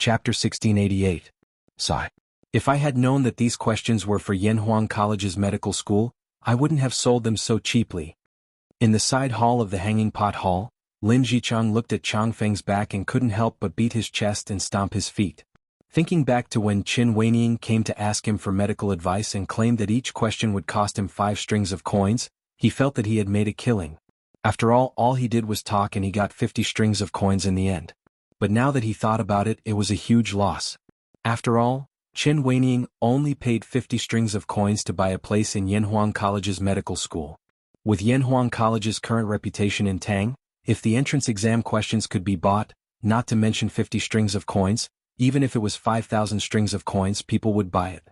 Chapter 1688. Sigh. If I had known that these questions were for Yanhuang College's medical school, I wouldn't have sold them so cheaply. In the side hall of the Hanging Pot Hall, Lin Jichang looked at Changfeng's back and couldn't help but beat his chest and stomp his feet. Thinking back to when Qin Weining came to ask him for medical advice and claimed that each question would cost him 5 strings of coins, he felt that he had made a killing. After all he did was talk and he got 50 strings of coins in the end. But now that he thought about it, it was a huge loss. After all, Qin Weining only paid 50 strings of coins to buy a place in Yanhuang College's medical school. With Yanhuang College's current reputation in Tang, if the entrance exam questions could be bought, not to mention 50 strings of coins, even if it was 5,000 strings of coins, people would buy it.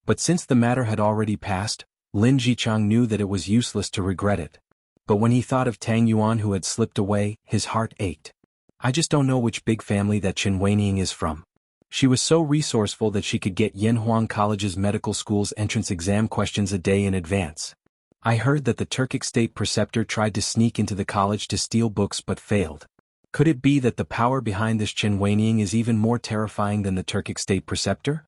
But since the matter had already passed, Lin Jichang knew that it was useless to regret it. But when he thought of Tang Yuan who had slipped away, his heart ached. I just don't know which big family that Qin Weining is from. She was so resourceful that she could get Yanhuang College's medical school's entrance exam questions a day in advance. I heard that the Turkic state preceptor tried to sneak into the college to steal books but failed. Could it be that the power behind this Qin Weining is even more terrifying than the Turkic state preceptor?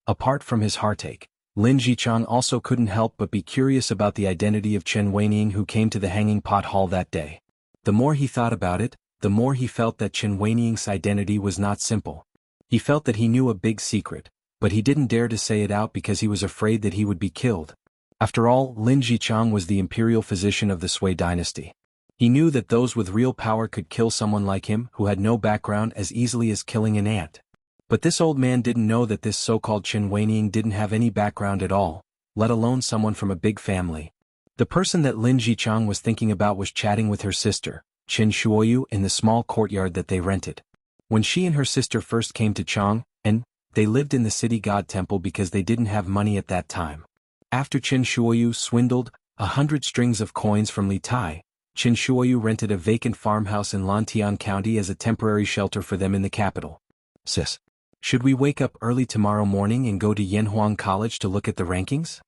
Apart from his heartache, Lin Jichang also couldn't help but be curious about the identity of Qin Weining who came to the Hanging Pot Hall that day. The more he thought about it, the more he felt that Qin Weining's identity was not simple. He felt that he knew a big secret, but he didn't dare to say it out because he was afraid that he would be killed. After all, Lin Jichang was the imperial physician of the Sui dynasty. He knew that those with real power could kill someone like him who had no background as easily as killing an ant. But this old man didn't know that this so-called Qin Weining didn't have any background at all, let alone someone from a big family. The person that Lin Jichang was thinking about was chatting with her sister, Qin Shuoyu, in the small courtyard that they rented. When she and her sister first came to Chang, and they lived in the city god temple because they didn't have money at that time. After Qin Shuoyu swindled 100 strings of coins from Li Tai, Qin Shuoyu rented a vacant farmhouse in Lantian County as a temporary shelter for them in the capital. Sis, should we wake up early tomorrow morning and go to Yanhuang College to look at the rankings?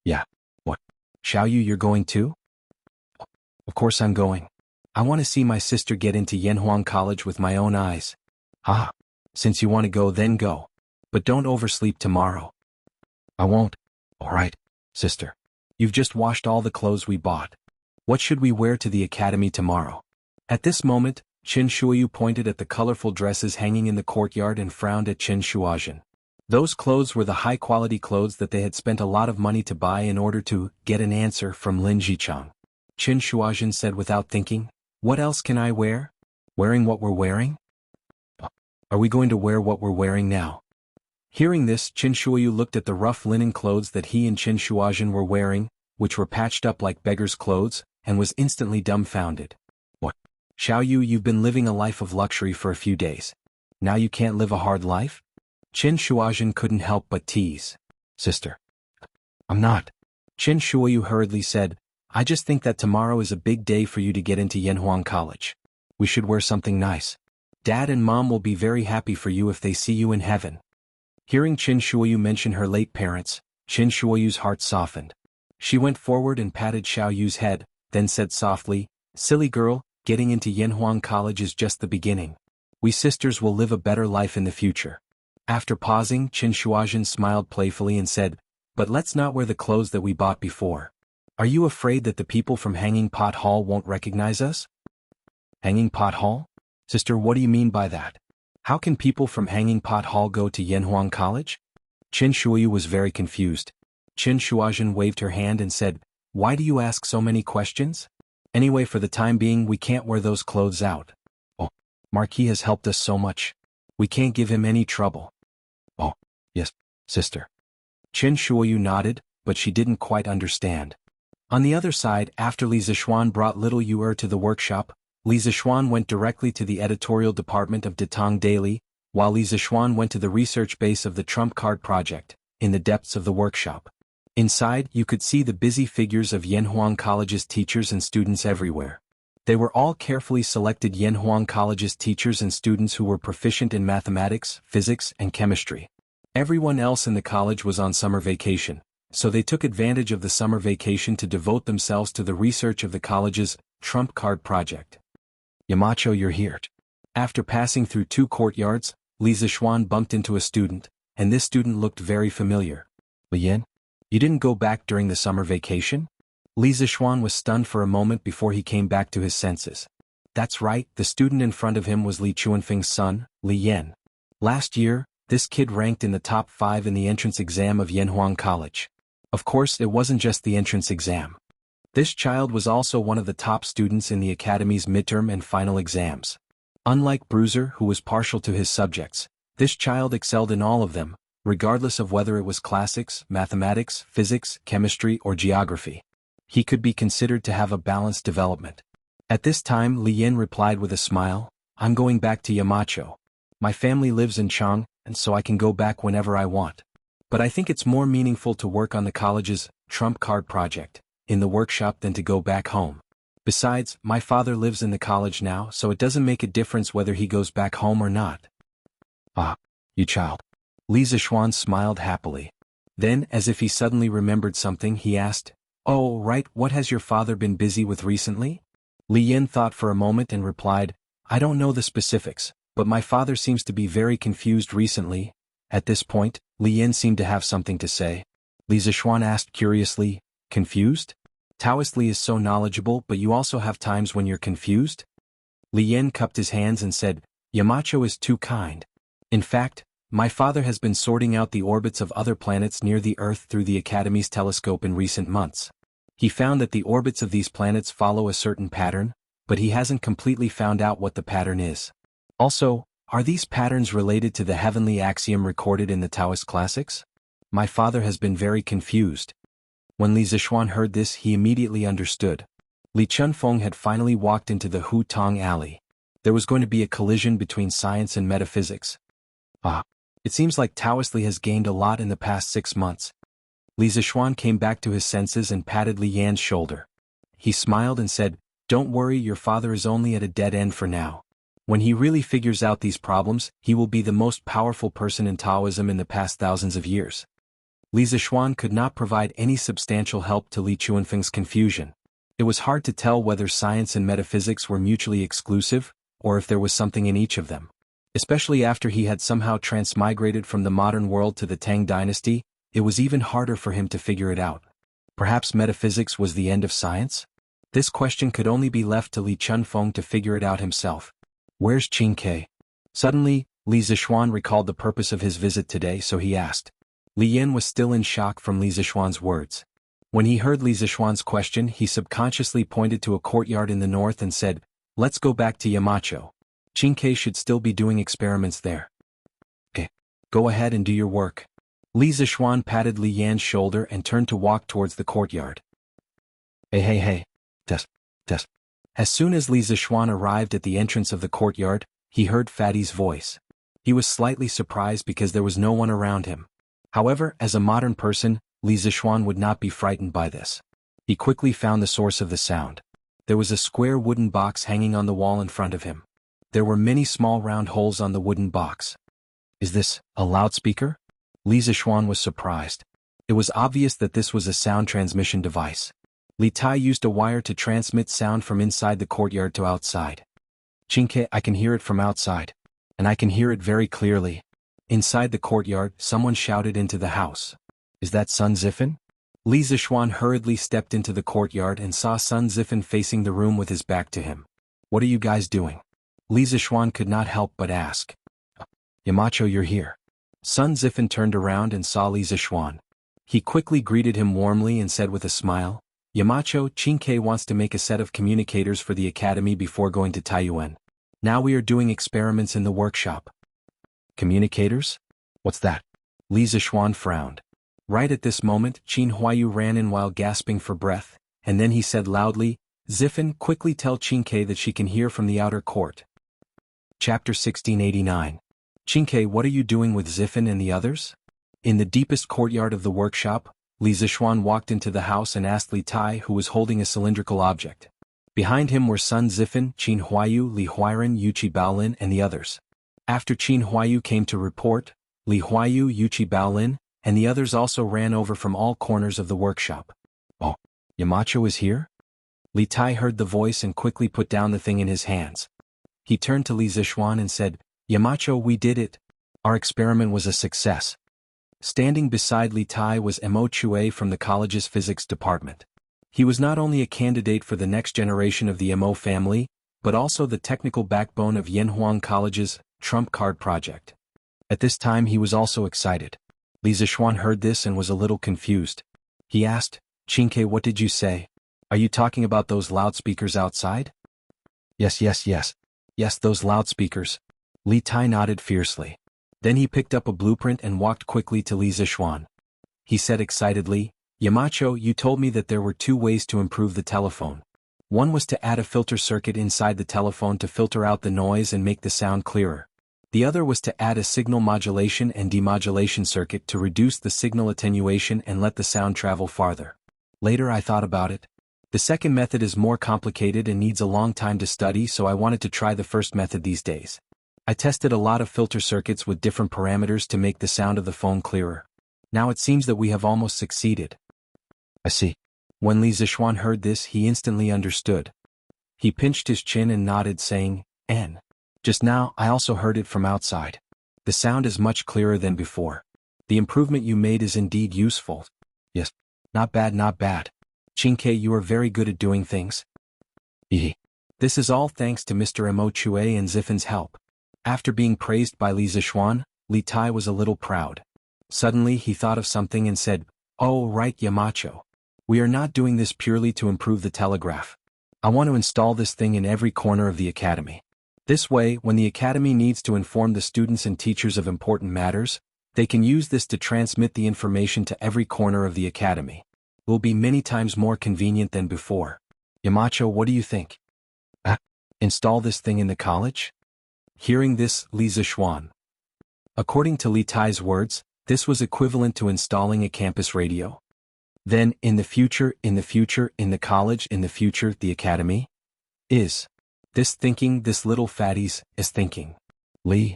Yeah. What? Xiaoyu, you're going too? Of course I'm going. I want to see my sister get into Yanhuang College with my own eyes. Ah, since you want to go, then go. But don't oversleep tomorrow. I won't. All right, sister. You've just washed all the clothes we bought. What should we wear to the academy tomorrow? At this moment, Qin Shuoyu pointed at the colorful dresses hanging in the courtyard and frowned at Qin Shuozhen. Those clothes were the high-quality clothes that they had spent a lot of money to buy in order to get an answer from Lin Jichang. Qin Shuozhen said without thinking, "What else can I wear? Wearing what we're wearing? Are we going to wear what we're wearing now?" Hearing this, Qin Shuoyu looked at the rough linen clothes that he and Qin Shuozhen were wearing, which were patched up like beggars' clothes, and was instantly dumbfounded. What? Xiaoyu, you've been living a life of luxury for a few days. Now you can't live a hard life? Qin Shuozhen couldn't help but tease. Sister. I'm not. Qin Shuoyu hurriedly said, I just think that tomorrow is a big day for you to get into Yanhuang College. We should wear something nice. Dad and Mom will be very happy for you if they see you in heaven. Hearing Qin Shuoyu mention her late parents, Qin Shuoyu's heart softened. She went forward and patted Xiaoyu's head, then said softly, Silly girl, getting into Yanhuang College is just the beginning. We sisters will live a better life in the future. After pausing, Qin Shuozhen smiled playfully and said, But let's not wear the clothes that we bought before. Are you afraid that the people from Hanging Pot Hall won't recognize us? Hanging Pot Hall? Sister, what do you mean by that? How can people from Hanging Pot Hall go to Yanhuang College? Qin Shuoyu was very confused. Qin Shuozhen waved her hand and said, Why do you ask so many questions? Anyway, for the time being, we can't wear those clothes out. Oh, Marquis has helped us so much. We can't give him any trouble. Oh, yes, sister. Qin Shuoyu nodded, but she didn't quite understand. On the other side, after Li Zixuan brought little Yu to the workshop, Li Zixuan went directly to the editorial department of Datong Daily, while Li Zixuan went to the research base of the Trump Card Project, in the depths of the workshop. Inside, you could see the busy figures of Yanhuang College's teachers and students everywhere. They were all carefully selected Yanhuang College's teachers and students who were proficient in mathematics, physics, and chemistry. Everyone else in the college was on summer vacation, so they took advantage of the summer vacation to devote themselves to the research of the college's Trump Card Project. Yamacho, you're here. After passing through 2 courtyards, Li Zixuan bumped into a student, and this student looked very familiar. Li Yan? You didn't go back during the summer vacation? Li Zixuan was stunned for a moment before he came back to his senses. That's right, the student in front of him was Li Chuanfeng's son, Li Yan. Last year, this kid ranked in the top 5 in the entrance exam of Yanhuang College. Of course, it wasn't just the entrance exam. This child was also one of the top students in the academy's midterm and final exams. Unlike Bruiser, who was partial to his subjects, this child excelled in all of them, regardless of whether it was classics, mathematics, physics, chemistry, or geography. He could be considered to have a balanced development. At this time, Li Yin replied with a smile, I'm going back to Yamacho. My family lives in Chang, and so I can go back whenever I want. But I think it's more meaningful to work on the college's trump card project in the workshop than to go back home. Besides, my father lives in the college now, so it doesn't make a difference whether he goes back home or not. Ah, you child. Li Zixuan smiled happily. Then, as if he suddenly remembered something, he asked, Oh, right, what has your father been busy with recently? Li Yin thought for a moment and replied, I don't know the specifics, but my father seems to be very confused recently. At this point, Li Yin seemed to have something to say. Li Zixuan asked curiously, Confused? Taoist Li is so knowledgeable, but you also have times when you're confused? Li Yin cupped his hands and said, Yamacho is too kind. In fact, my father has been sorting out the orbits of other planets near the Earth through the Academy's telescope in recent months. He found that the orbits of these planets follow a certain pattern, but he hasn't completely found out what the pattern is. Also, are these patterns related to the heavenly axiom recorded in the Taoist classics? My father has been very confused. When Li Zixuan heard this, he immediately understood. Li Chunfeng had finally walked into the Hu Tong Alley. There was going to be a collision between science and metaphysics. Ah, it seems like Taoist Li has gained a lot in the past 6 months. Li Zixuan came back to his senses and patted Li Yan's shoulder. He smiled and said, Don't worry, your father is only at a dead end for now. When he really figures out these problems, he will be the most powerful person in Taoism in the past thousands of years. Li Zixuan could not provide any substantial help to Li Chuanfeng's confusion. It was hard to tell whether science and metaphysics were mutually exclusive, or if there was something in each of them. Especially after he had somehow transmigrated from the modern world to the Tang dynasty, it was even harder for him to figure it out. Perhaps metaphysics was the end of science? This question could only be left to Li Chunfeng to figure it out himself. Where's Qing Ke? Suddenly, Li Zixuan recalled the purpose of his visit today, so he asked. Li Yin was still in shock from Li Zixuan's words. When he heard Li Zixuan's question, he subconsciously pointed to a courtyard in the north and said, Let's go back to Yamacho. Qing Ke should still be doing experiments there. Okay, go ahead and do your work. Li Zixuan patted Li Yan's shoulder and turned to walk towards the courtyard. Hey. Test. As soon as Li Zixuan arrived at the entrance of the courtyard, he heard Fatty's voice. He was slightly surprised because there was no one around him. However, as a modern person, Li Zixuan would not be frightened by this. He quickly found the source of the sound. There was a square wooden box hanging on the wall in front of him. There were many small round holes on the wooden box. Is this a loudspeaker? Li Zixuan was surprised. It was obvious that this was a sound transmission device. Li Tai used a wire to transmit sound from inside the courtyard to outside. Qing Ke, I can hear it from outside. And I can hear it very clearly. Inside the courtyard, someone shouted into the house. Is that Sun Zifan? Li Zixuan hurriedly stepped into the courtyard and saw Sun Zifan facing the room with his back to him. What are you guys doing? Li Zixuan could not help but ask. Yamacho, you're here. Sun Zifan turned around and saw Li Zixuan. He quickly greeted him warmly and said with a smile, Yamacho, Qing Ke wants to make a set of communicators for the academy before going to Taiyuan. Now we are doing experiments in the workshop. Communicators? What's that? Li Zixuan frowned. Right at this moment, Qin Huayu ran in while gasping for breath, and then he said loudly, Zifan, quickly tell Qing Ke that she can hear from the outer court. Chapter 1689. Qing Ke, what are you doing with Zifan and the others? In the deepest courtyard of the workshop, Li Zixuan walked into the house and asked Li Tai, who was holding a cylindrical object. Behind him were Sun Zifan, Qin Huayu, Li Huairen, Yuqi Baolin, and the others. After Qin Huayu came to report, Li Huayu, Yuqi Baolin, and the others also ran over from all corners of the workshop. Oh, Yamacho is here? Li Tai heard the voice and quickly put down the thing in his hands. He turned to Li Zixuan and said, Yamacho, we did it, Our experiment was a success. Standing beside Li Tai was Mo Chue from the college's physics department. He was not only a candidate for the next generation of the Mo family, but also the technical backbone of Yanhuang College's trump card project. At this time he was also excited. Li Zishuan heard this and was a little confused. He asked, "Qingke, what did you say? Are you talking about those loudspeakers outside?" Yes, those loudspeakers." Li Tai nodded fiercely. Then he picked up a blueprint and walked quickly to Li Zishuan. He said excitedly, "Yamacho, you told me that there were 2 ways to improve the telephone. One was to add a filter circuit inside the telephone to filter out the noise and make the sound clearer. The other was to add a signal modulation and demodulation circuit to reduce the signal attenuation and let the sound travel farther. Later I thought about it. The second method is more complicated and needs a long time to study, so I wanted to try the first method these days. I tested a lot of filter circuits with different parameters to make the sound of the phone clearer. Now it seems that we have almost succeeded." "I see." When Li Zishuan heard this, he instantly understood. He pinched his chin and nodded, saying, "N. Just now, I also heard it from outside. The sound is much clearer than before. The improvement you made is indeed useful." "Yes. Not bad. Qingke, you are very good at doing things." This is all thanks to Mr. Mo Chue and Zifen's help." After being praised by Li Zishuan, Li Tai was a little proud. Suddenly he thought of something and said, "Oh right, Yamacho. We are not doing this purely to improve the telegraph. I want to install this thing in every corner of the academy. This way, when the academy needs to inform the students and teachers of important matters, they can use this to transmit the information to every corner of the academy. It will be many times more convenient than before. Yamacho, what do you think?" Install this thing in the college?" Hearing this, Li Zishuan. According to Li Tai's words, this was equivalent to installing a campus radio. Then, in the future, in the college, in the future, the academy? Is this thinking, this little fatties, is thinking? Li?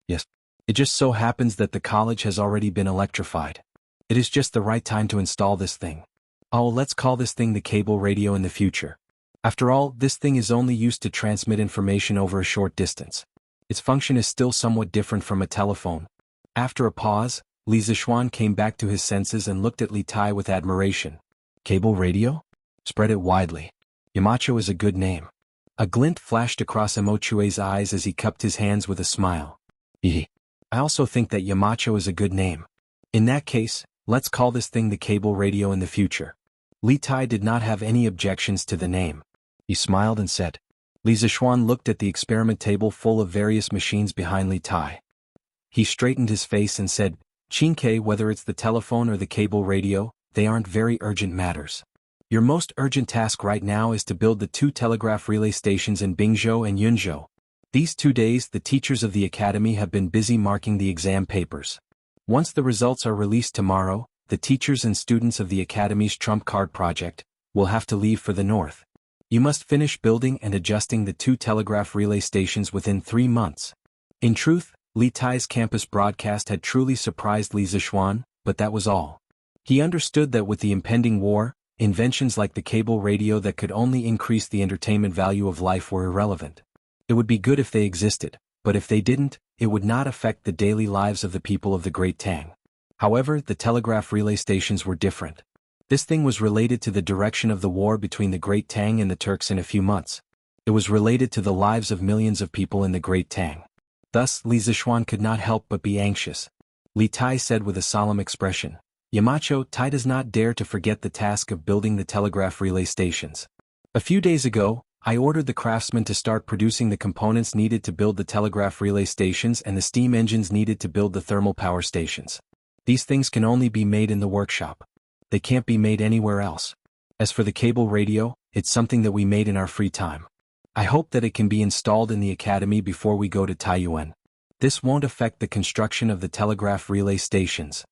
Yes. It just so happens that the college has already been electrified. It is just the right time to install this thing. Oh, let's call this thing the cable radio in the future. After all, this thing is only used to transmit information over a short distance. Its function is still somewhat different from a telephone." After a pause, Li Zishuan came back to his senses and looked at Li Tai with admiration. "Cable radio? Spread it widely. Yamacho is a good name." A glint flashed across Mo Chue's eyes as he cupped his hands with a smile. I also think that Yamacho is a good name. In that case, let's call this thing the cable radio in the future." Li Tai did not have any objections to the name. He smiled and said. Li Zishuan looked at the experiment table full of various machines behind Li Tai. He straightened his face and said, "Qingke, whether it's the telephone or the cable radio, they aren't very urgent matters. Your most urgent task right now is to build the 2 telegraph relay stations in Bingzhou and Yunzhou. These 2 days the teachers of the academy have been busy marking the exam papers. Once the results are released tomorrow, the teachers and students of the academy's trump card project will have to leave for the north. You must finish building and adjusting the 2 telegraph relay stations within 3 months." In truth, Li Tai's campus broadcast had truly surprised Li Zishuan, but that was all. He understood that with the impending war, inventions like the cable radio that could only increase the entertainment value of life were irrelevant. It would be good if they existed, but if they didn't, it would not affect the daily lives of the people of the Great Tang. However, the telegraph relay stations were different. This thing was related to the direction of the war between the Great Tang and the Turks in a few months. It was related to the lives of millions of people in the Great Tang. Thus, Li Zishuan could not help but be anxious. Li Tai said with a solemn expression, "Yamacho, Tai does not dare to forget the task of building the telegraph relay stations. A few days ago, I ordered the craftsmen to start producing the components needed to build the telegraph relay stations and the steam engines needed to build the thermal power stations. These things can only be made in the workshop. They can't be made anywhere else. As for the cable radio, it's something that we made in our free time. I hope that it can be installed in the academy before we go to Taiyuan. This won't affect the construction of the telegraph relay stations."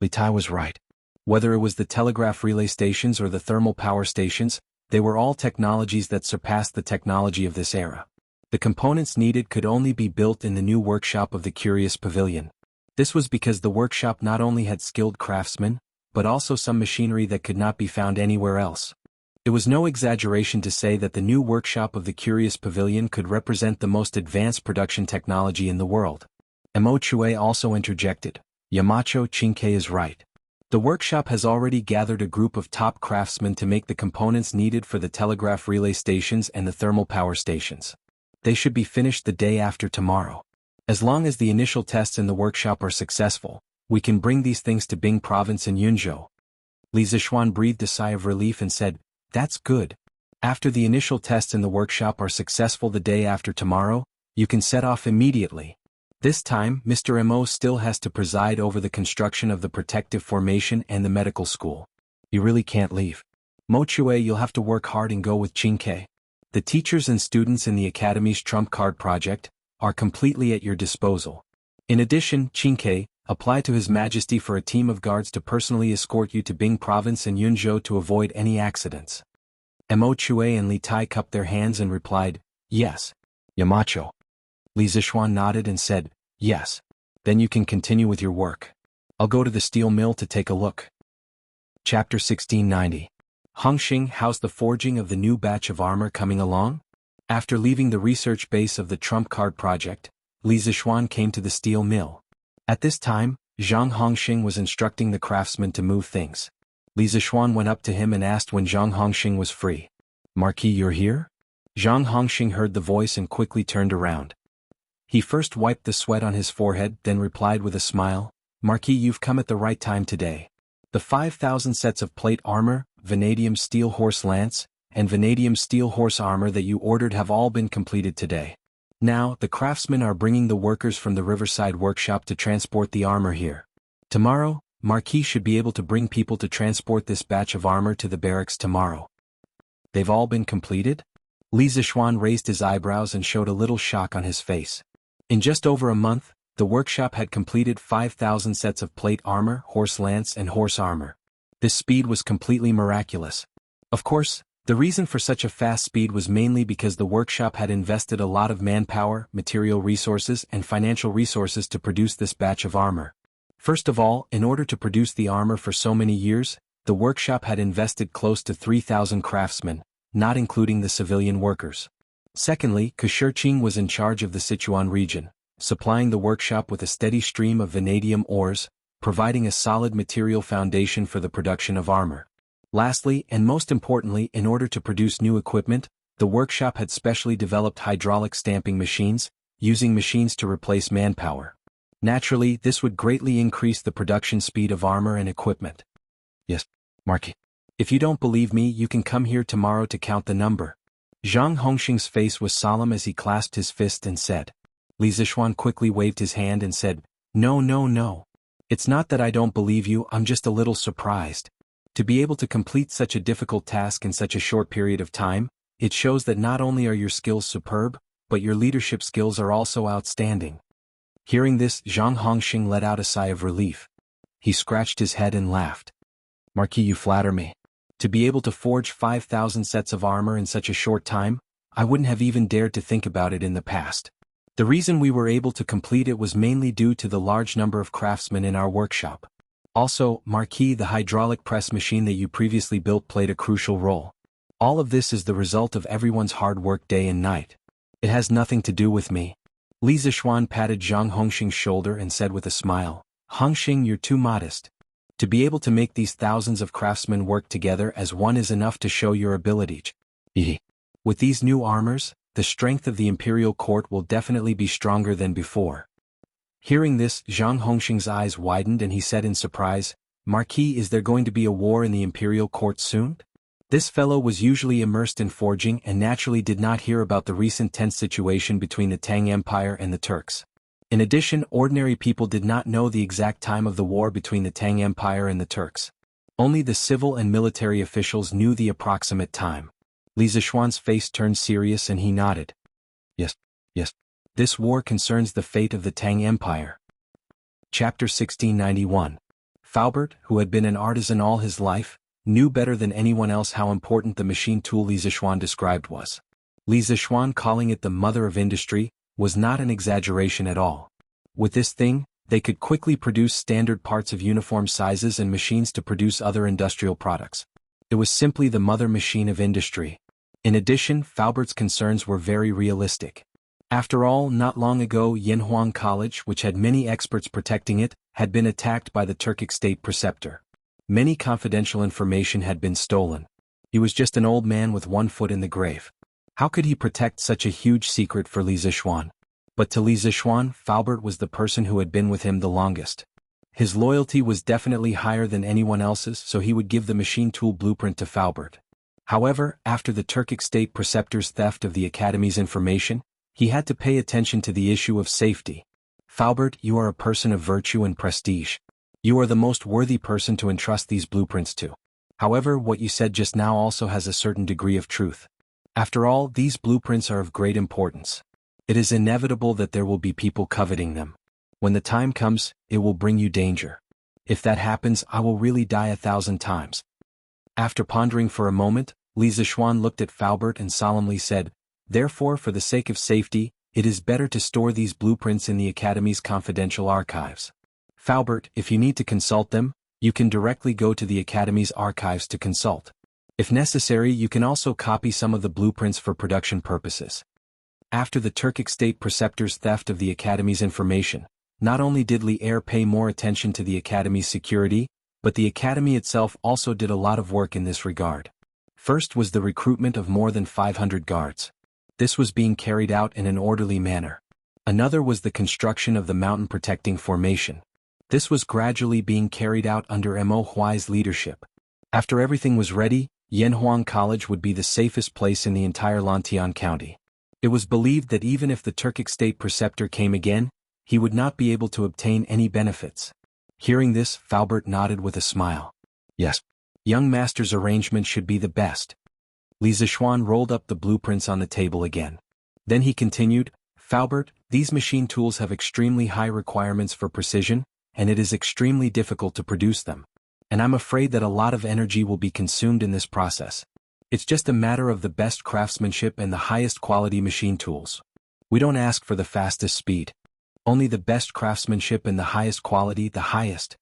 Li Tai was right. Whether it was the telegraph relay stations or the thermal power stations, they were all technologies that surpassed the technology of this era. The components needed could only be built in the new workshop of the Curious Pavilion. This was because the workshop not only had skilled craftsmen, but also some machinery that could not be found anywhere else. It was no exaggeration to say that the new workshop of the Curious Pavilion could represent the most advanced production technology in the world. Mo Chue also interjected, Yamacho Chinke is right. The workshop has already gathered a group of top craftsmen to make the components needed for the telegraph relay stations and the thermal power stations. They should be finished the day after tomorrow. As long as the initial tests in the workshop are successful, we can bring these things to Bing Province in Yunzhou. Li Zishuan breathed a sigh of relief and said, that's good. After the initial tests in the workshop are successful the day after tomorrow, you can set off immediately. This time, Mr. Mo still has to preside over the construction of the protective formation and the medical school. You really can't leave. Mo Chue, you'll have to work hard and go with Chinke. The teachers and students in the Academy's Trump Card project are completely at your disposal. In addition, Chinke, apply to His Majesty for a team of guards to personally escort you to Bing Province and Yunzhou to avoid any accidents. Mo Chue and Li Tai cupped their hands and replied, yes. Yamacho. Li Zishuan nodded and said, yes. Then you can continue with your work. I'll go to the steel mill to take a look. Chapter 1690. Hongxing, how's the forging of the new batch of armor coming along? After leaving the research base of the Trump Card project, Li Zishuan came to the steel mill. At this time, Zhang Hongxing was instructing the craftsmen to move things. Li Zishuan went up to him and asked when Zhang Hongxing was free. Marquis, you're here? Zhang Hongxing heard the voice and quickly turned around. He first wiped the sweat on his forehead, then replied with a smile, Marquis, you've come at the right time today. The 5,000 sets of plate armor, vanadium steel horse lance, and vanadium steel horse armor that you ordered have all been completed today. Now, the craftsmen are bringing the workers from the Riverside workshop to transport the armor here. Tomorrow, Marquis should be able to bring people to transport this batch of armor to the barracks tomorrow. They've all been completed? Li Zishuan raised his eyebrows and showed a little shock on his face. In just over a month, the workshop had completed 5,000 sets of plate armor, horse lance and horse armor. This speed was completely miraculous. Of course, the reason for such a fast speed was mainly because the workshop had invested a lot of manpower, material resources and financial resources to produce this batch of armor. First of all, in order to produce the armor for so many years, the workshop had invested close to 3,000 craftsmen, not including the civilian workers. Secondly, Kashirqing was in charge of the Sichuan region, supplying the workshop with a steady stream of vanadium ores, providing a solid material foundation for the production of armor. Lastly, and most importantly, in order to produce new equipment, the workshop had specially developed hydraulic stamping machines, using machines to replace manpower. Naturally, this would greatly increase the production speed of armor and equipment. Yes, Marquis. If you don't believe me, you can come here tomorrow to count the number. Zhang Hongxing's face was solemn as he clasped his fist and said. Li Zishuan quickly waved his hand and said, No, no, no. It's not that I don't believe you, I'm just a little surprised. To be able to complete such a difficult task in such a short period of time, it shows that not only are your skills superb, but your leadership skills are also outstanding. Hearing this, Zhang Hongxing let out a sigh of relief. He scratched his head and laughed. Marquis, you flatter me. To be able to forge 5,000 sets of armor in such a short time, I wouldn't have even dared to think about it in the past. The reason we were able to complete it was mainly due to the large number of craftsmen in our workshop. Also, Marquis, the hydraulic press machine that you previously built played a crucial role. All of this is the result of everyone's hard work day and night. It has nothing to do with me. Li Zishuan patted Zhang Hongxing's shoulder and said with a smile, Hongxing, you're too modest. To be able to make these thousands of craftsmen work together as one is enough to show your ability. With these new armors, the strength of the imperial court will definitely be stronger than before. Hearing this, Zhang Hongxing's eyes widened and he said in surprise, Marquis, is there going to be a war in the imperial court soon? This fellow was usually immersed in forging and naturally did not hear about the recent tense situation between the Tang Empire and the Turks. In addition, ordinary people did not know the exact time of the war between the Tang Empire and the Turks. Only the civil and military officials knew the approximate time. Li Zishuan's face turned serious and he nodded. Yes. This war concerns the fate of the Tang Empire. Chapter 1691. Faubert, who had been an artisan all his life, knew better than anyone else how important the machine tool Li Zishuan described was. Li Zishuan calling it the mother of industry was not an exaggeration at all. With this thing, they could quickly produce standard parts of uniform sizes and machines to produce other industrial products. It was simply the mother machine of industry. In addition, Faubert's concerns were very realistic. After all, not long ago Yanhuang College, which had many experts protecting it, had been attacked by the Turkic state preceptor. Many confidential information had been stolen. He was just an old man with one foot in the grave. How could he protect such a huge secret for Li Zixuan? But to Li Zixuan, Faubert was the person who had been with him the longest. His loyalty was definitely higher than anyone else's, so he would give the machine tool blueprint to Faubert. However, after the Turkic state preceptor's theft of the Academy's information, he had to pay attention to the issue of safety. Faubert, you are a person of virtue and prestige. You are the most worthy person to entrust these blueprints to. However, what you said just now also has a certain degree of truth. After all, these blueprints are of great importance. It is inevitable that there will be people coveting them. When the time comes, it will bring you danger. If that happens, I will really die 1,000 times. After pondering for a moment, Li Zixuan looked at Faubert and solemnly said, "Therefore, for the sake of safety, it is better to store these blueprints in the Academy's confidential archives. Faubert, if you need to consult them, you can directly go to the Academy's archives to consult. If necessary, you can also copy some of the blueprints for production purposes." After the Turkic state preceptor's theft of the Academy's information, not only did Li Er pay more attention to the Academy's security, but the Academy itself also did a lot of work in this regard. First was the recruitment of more than 500 guards. This was being carried out in an orderly manner. Another was the construction of the mountain protecting formation. This was gradually being carried out under Mo Huai's leadership. After everything was ready, Yanhuang College would be the safest place in the entire Lantian County. It was believed that even if the Turkic state preceptor came again, he would not be able to obtain any benefits. Hearing this, Faubert nodded with a smile. Yes. Young master's arrangement should be the best. Li Zixuan rolled up the blueprints on the table again. Then he continued, "Faubert, these machine tools have extremely high requirements for precision, and it is extremely difficult to produce them. And I'm afraid that a lot of energy will be consumed in this process. It's just a matter of the best craftsmanship and the highest quality machine tools. We don't ask for the fastest speed. Only the best craftsmanship and the highest quality, the highest."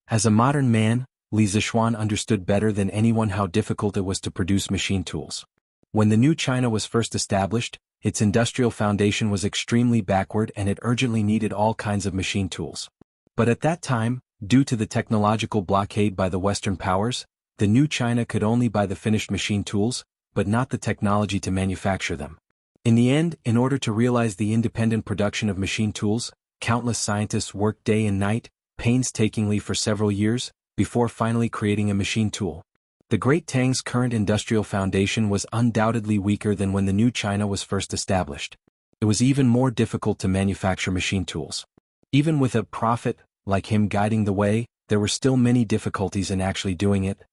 As a modern man, Li Zixuan understood better than anyone how difficult it was to produce machine tools. When the new China was first established, its industrial foundation was extremely backward and it urgently needed all kinds of machine tools. But at that time, due to the technological blockade by the Western powers, the new China could only buy the finished machine tools, but not the technology to manufacture them. In the end, in order to realize the independent production of machine tools, countless scientists worked day and night, painstakingly for several years, before finally creating a machine tool. The Great Tang's current industrial foundation was undoubtedly weaker than when the new China was first established. It was even more difficult to manufacture machine tools. Even with a prophet, like him guiding the way, there were still many difficulties in actually doing it.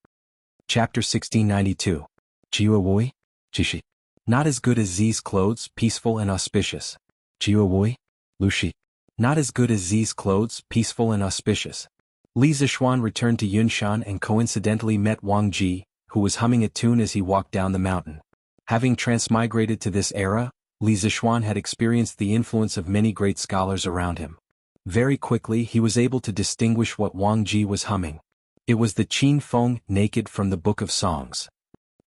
Chapter 1692. Jiwa Wui? Jishi. Not as good as Zi's clothes, peaceful and auspicious. Jiwa Wui? Lushi. Not as good as Zi's clothes, peaceful and auspicious. Li Zixuan returned to Yunshan and coincidentally met Wang Ji, who was humming a tune as he walked down the mountain. Having transmigrated to this era, Li Zixuan had experienced the influence of many great scholars around him. Very quickly he was able to distinguish what Wang Ji was humming. It was the Qin Feng, Naked from the Book of Songs.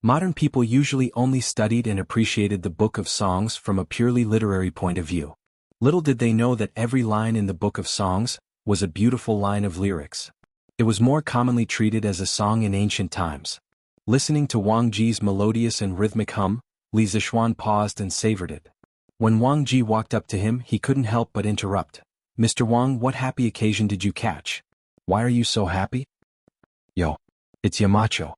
Modern people usually only studied and appreciated the Book of Songs from a purely literary point of view. Little did they know that every line in the Book of Songs was a beautiful line of lyrics. It was more commonly treated as a song in ancient times. Listening to Wang Ji's melodious and rhythmic hum, Li Zixuan paused and savored it. When Wang Ji walked up to him, he couldn't help but interrupt. "Mr. Wang, what happy occasion did you catch? Why are you so happy?" "Yo, it's Yamacho."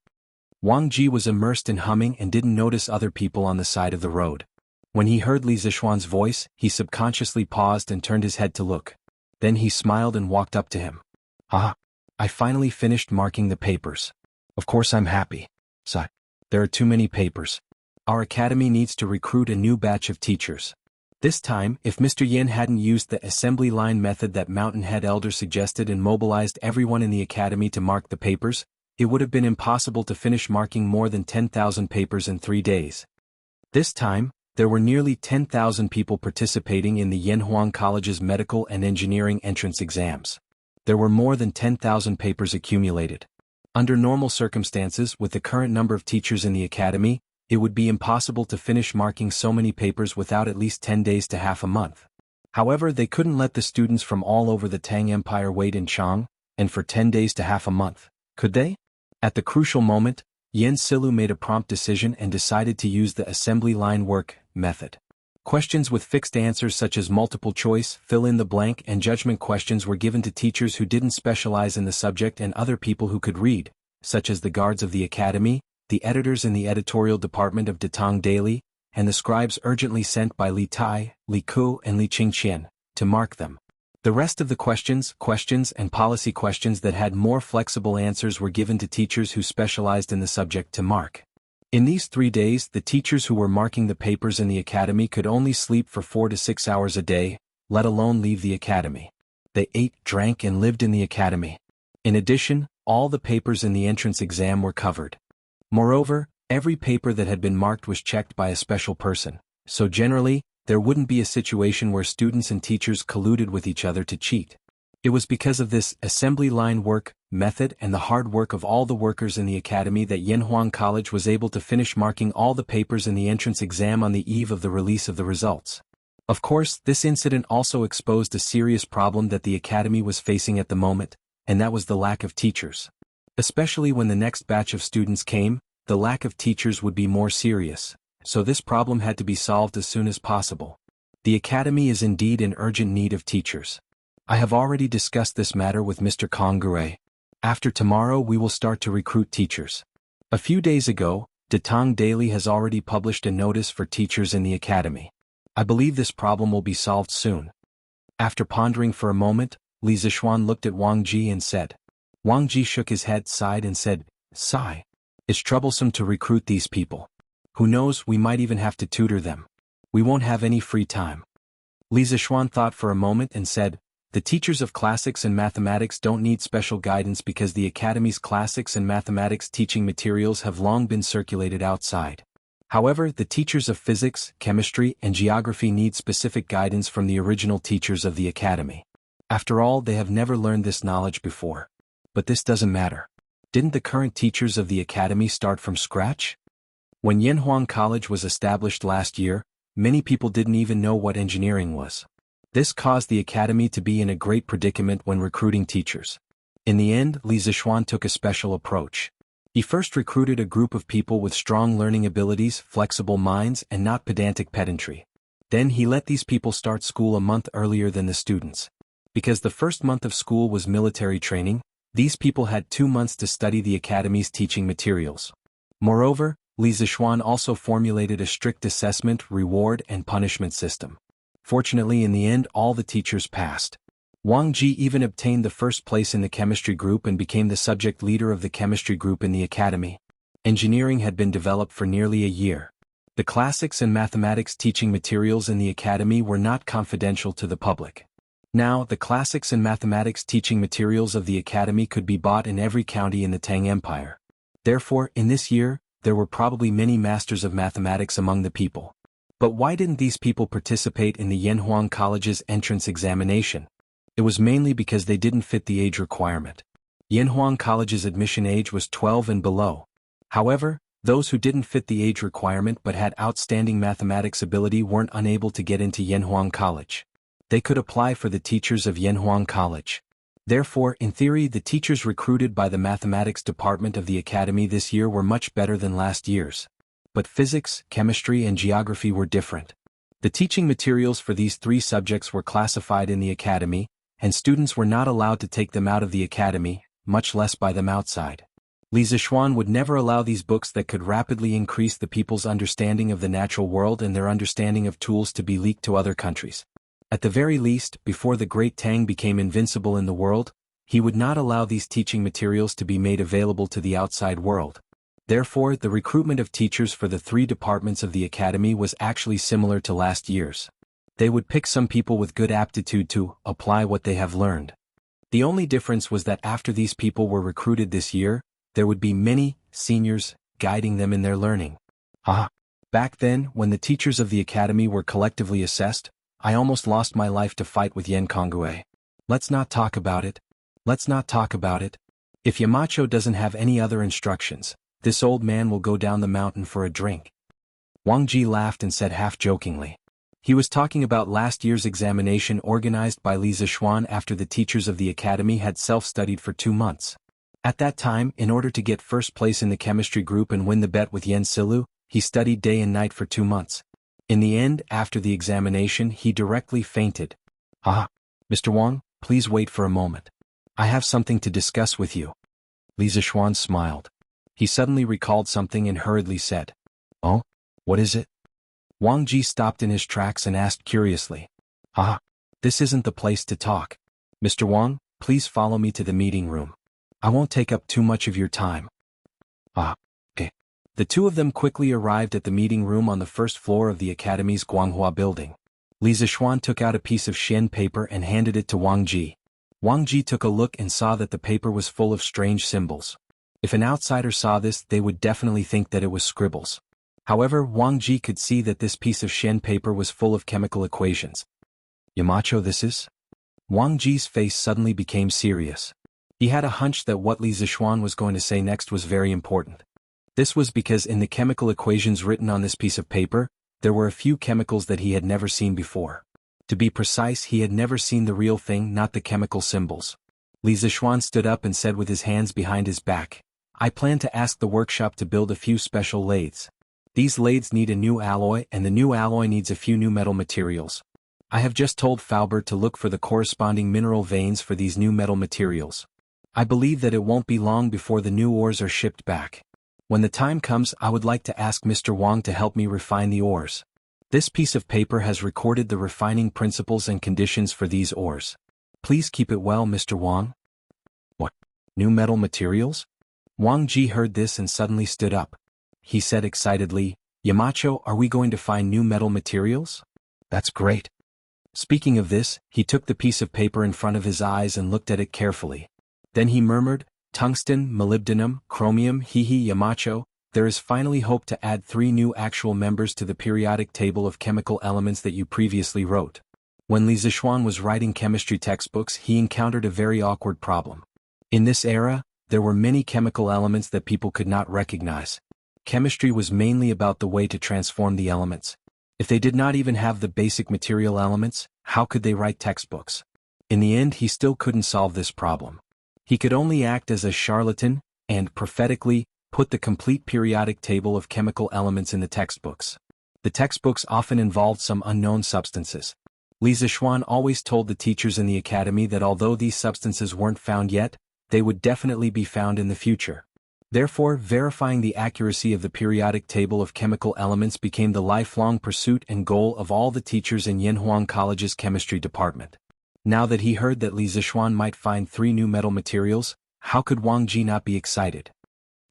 Wang Ji was immersed in humming and didn't notice other people on the side of the road. When he heard Li Zixuan's voice, he subconsciously paused and turned his head to look. Then he smiled and walked up to him. "Ah, I finally finished marking the papers. Of course I'm happy. Sigh. There are too many papers. Our academy needs to recruit a new batch of teachers." This time, if Mr. Yin hadn't used the assembly line method that Mountain Head Elder suggested and mobilized everyone in the academy to mark the papers, it would have been impossible to finish marking more than 10,000 papers in 3 days. This time, there were nearly 10,000 people participating in the Yanhuang College's medical and engineering entrance exams. There were more than 10,000 papers accumulated. Under normal circumstances, with the current number of teachers in the academy, It would be impossible to finish marking so many papers without at least 10 days to half a month. However, they couldn't let the students from all over the Tang Empire wait in Chang, and for 10 days to half a month, could they? At the crucial moment, Yen Silu made a prompt decision and decided to use the assembly line work method. Questions with fixed answers such as multiple choice, fill in the blank, and judgment questions were given to teachers who didn't specialize in the subject and other people who could read, such as the guards of the academy, the editors in the editorial department of Datang Daily, and the scribes urgently sent by Li Tai, Li Ku, and Li Qingqian, to mark them. The rest of the questions and policy questions that had more flexible answers were given to teachers who specialized in the subject to mark. In these 3 days, the teachers who were marking the papers in the academy could only sleep for 4 to 6 hours a day, let alone leave the academy. They ate, drank, and lived in the academy. In addition, all the papers in the entrance exam were covered. Moreover, every paper that had been marked was checked by a special person, so generally, there wouldn't be a situation where students and teachers colluded with each other to cheat. It was because of this assembly line work method and the hard work of all the workers in the academy that Yanhuang College was able to finish marking all the papers in the entrance exam on the eve of the release of the results. Of course, this incident also exposed a serious problem that the academy was facing at the moment, and that was the lack of teachers. Especially when the next batch of students came, the lack of teachers would be more serious, so this problem had to be solved as soon as possible. The academy is indeed in urgent need of teachers. I have already discussed this matter with Mr. Kongure. After tomorrow we will start to recruit teachers. A few days ago, Datang Daily has already published a notice for teachers in the academy. I believe this problem will be solved soon. After pondering for a moment, Li Zishuan looked at Wang Ji and said. Wang Ji shook his head, sighed and said, "Sigh. It's troublesome to recruit these people. Who knows, we might even have to tutor them. We won't have any free time." Li Zishuan thought for a moment and said, "The teachers of classics and mathematics don't need special guidance because the academy's classics and mathematics teaching materials have long been circulated outside. However, the teachers of physics, chemistry, and geography need specific guidance from the original teachers of the academy. After all, they have never learned this knowledge before. But this doesn't matter. Didn't the current teachers of the academy start from scratch? When Yanhuang College was established last year, many people didn't even know what engineering was. This caused the academy to be in a great predicament when recruiting teachers. In the end, Li Zishuan took a special approach. He first recruited a group of people with strong learning abilities, flexible minds, and not pedantic pedantry. Then he let these people start school a month earlier than the students. Because the first month of school was military training, these people had 2 months to study the academy's teaching materials. Moreover, Li Zishuan also formulated a strict assessment, reward, and punishment system. Fortunately, in the end, all the teachers passed. Wang Ji even obtained the first place in the chemistry group and became the subject leader of the chemistry group in the academy. Engineering had been developed for nearly a year. The classics and mathematics teaching materials in the academy were not confidential to the public. Now, the classics and mathematics teaching materials of the academy could be bought in every county in the Tang Empire. Therefore, in this year, there were probably many masters of mathematics among the people. But why didn't these people participate in the Yanhuang College's entrance examination? It was mainly because they didn't fit the age requirement. Yanhuang College's admission age was 12 and below. However, those who didn't fit the age requirement but had outstanding mathematics ability weren't unable to get into Yanhuang College. They could apply for the teachers of Yanhuang College. Therefore, in theory, the teachers recruited by the mathematics department of the academy this year were much better than last year's. But physics, chemistry, and geography were different. The teaching materials for these 3 subjects were classified in the academy, and students were not allowed to take them out of the academy, much less buy them outside. Li Zishuan would never allow these books that could rapidly increase the people's understanding of the natural world and their understanding of tools to be leaked to other countries. At the very least, before the Great Tang became invincible in the world, he would not allow these teaching materials to be made available to the outside world. Therefore, the recruitment of teachers for the 3 departments of the academy was actually similar to last year's. They would pick some people with good aptitude to apply what they have learned. The only difference was that after these people were recruited this year, there would be many seniors guiding them in their learning. Back then, when the teachers of the academy were collectively assessed, I almost lost my life to fight with Yen Kongue. Let's not talk about it. Let's not talk about it. If Yamacho doesn't have any other instructions, this old man will go down the mountain for a drink. Wang Ji laughed and said half-jokingly. He was talking about last year's examination organized by Li Zixuan after the teachers of the academy had self-studied for 2 months. At that time, in order to get first place in the chemistry group and win the bet with Yen Silu, he studied day and night for 2 months. In the end, after the examination, he directly fainted. Ah, Mr. Wang, please wait for a moment. I have something to discuss with you. Li Zixuan smiled. He suddenly recalled something and hurriedly said, "Oh, what is it?" Wang Ji stopped in his tracks and asked curiously, "Ah, this isn't the place to talk. Mr. Wang, please follow me to the meeting room. I won't take up too much of your time." "Ah, okay." The two of them quickly arrived at the meeting room on the first floor of the academy's Guanghua building. Li Zixuan took out a piece of Xian paper and handed it to Wang Ji. Wang Ji took a look and saw that the paper was full of strange symbols. If an outsider saw this, they would definitely think that it was scribbles. However, Wang Ji could see that this piece of Xian paper was full of chemical equations. "Yamacho, this is?" Wang Ji's face suddenly became serious. He had a hunch that what Li Zixuan was going to say next was very important. This was because in the chemical equations written on this piece of paper, there were a few chemicals that he had never seen before. To be precise, he had never seen the real thing, not the chemical symbols. Li Zixuan stood up and said with his hands behind his back, "I plan to ask the workshop to build a few special lathes. These lathes need a new alloy, and the new alloy needs a few new metal materials. I have just told Faubert to look for the corresponding mineral veins for these new metal materials. I believe that it won't be long before the new ores are shipped back. When the time comes, I would like to ask Mr. Wang to help me refine the ores. This piece of paper has recorded the refining principles and conditions for these ores. Please keep it well, Mr. Wang." "What? New metal materials?" Wang Ji heard this and suddenly stood up. He said excitedly, "Yamacho, are we going to find new metal materials? That's great." Speaking of this, he took the piece of paper in front of his eyes and looked at it carefully. Then he murmured, "Tungsten, molybdenum, chromium, Yamacho, there is finally hope to add 3 new actual members to the periodic table of chemical elements that you previously wrote." When Li Zixuan was writing chemistry textbooks, he encountered a very awkward problem. In this era, there were many chemical elements that people could not recognize. Chemistry was mainly about the way to transform the elements. If they did not even have the basic material elements, how could they write textbooks? In the end, he still couldn't solve this problem. He could only act as a charlatan, and, prophetically, put the complete periodic table of chemical elements in the textbooks. The textbooks often involved some unknown substances. Li Zixuan always told the teachers in the academy that although these substances weren't found yet, they would definitely be found in the future. Therefore, verifying the accuracy of the periodic table of chemical elements became the lifelong pursuit and goal of all the teachers in Yanhuang College's chemistry department. Now that he heard that Li Zixuan might find 3 new metal materials, how could Wang Ji not be excited?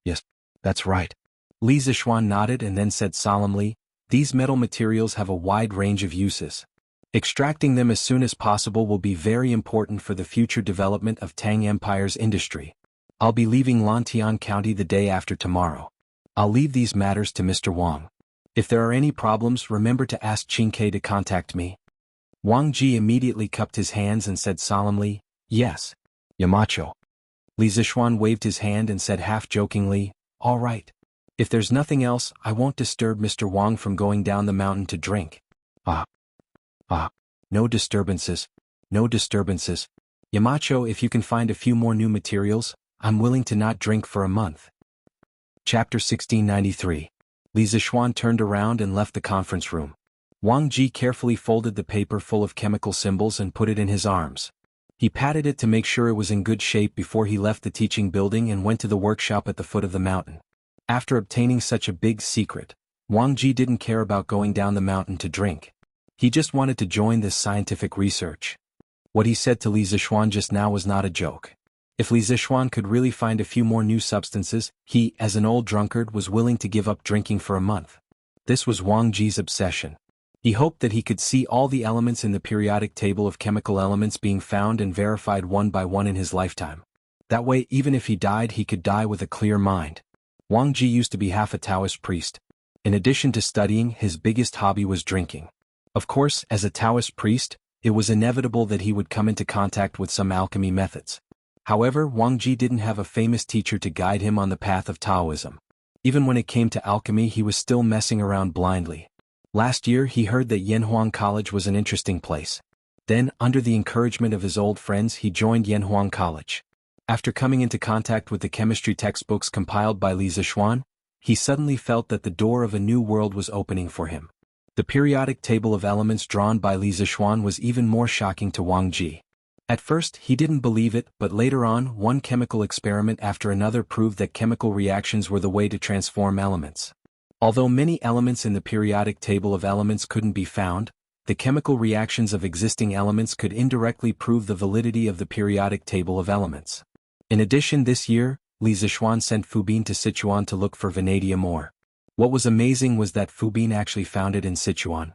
"Yes, that's right." Li Zixuan nodded and then said solemnly, "These metal materials have a wide range of uses. Extracting them as soon as possible will be very important for the future development of Tang Empire's industry. I'll be leaving Lantian County the day after tomorrow. I'll leave these matters to Mr. Wang. If there are any problems, remember to ask Qingke to contact me." Wang Ji immediately cupped his hands and said solemnly, "Yes, Yamacho." Li Zixuan waved his hand and said half-jokingly, "All right. If there's nothing else, I won't disturb Mr. Wang from going down the mountain to drink." No disturbances. No disturbances. Yamacho, if you can find a few more new materials, I'm willing to not drink for a month." Chapter 1693. Li Zixuan turned around and left the conference room. Wang Ji carefully folded the paper full of chemical symbols and put it in his arms. He patted it to make sure it was in good shape before he left the teaching building and went to the workshop at the foot of the mountain. After obtaining such a big secret, Wang Ji didn't care about going down the mountain to drink. He just wanted to join this scientific research. What he said to Li Zixuan just now was not a joke. If Li Zixuan could really find a few more new substances, he, as an old drunkard, was willing to give up drinking for a month. This was Wang Ji's obsession. He hoped that he could see all the elements in the periodic table of chemical elements being found and verified one by one in his lifetime. That way, even if he died, he could die with a clear mind. Wang Ji used to be half a Taoist priest. In addition to studying, his biggest hobby was drinking. Of course, as a Taoist priest, it was inevitable that he would come into contact with some alchemy methods. However, Wang Ji didn't have a famous teacher to guide him on the path of Taoism. Even when it came to alchemy, he was still messing around blindly. Last year he heard that Yanhuang College was an interesting place. Then, under the encouragement of his old friends, he joined Yanhuang College. After coming into contact with the chemistry textbooks compiled by Li Zixuan, he suddenly felt that the door of a new world was opening for him. The periodic table of elements drawn by Li Zixuan was even more shocking to Wang Ji. At first, he didn't believe it, but later on, one chemical experiment after another proved that chemical reactions were the way to transform elements. Although many elements in the periodic table of elements couldn't be found, the chemical reactions of existing elements could indirectly prove the validity of the periodic table of elements. In addition, this year, Li Zixuan sent Fu Bin to Sichuan to look for vanadium ore. What was amazing was that Fu Bin actually found it in Sichuan.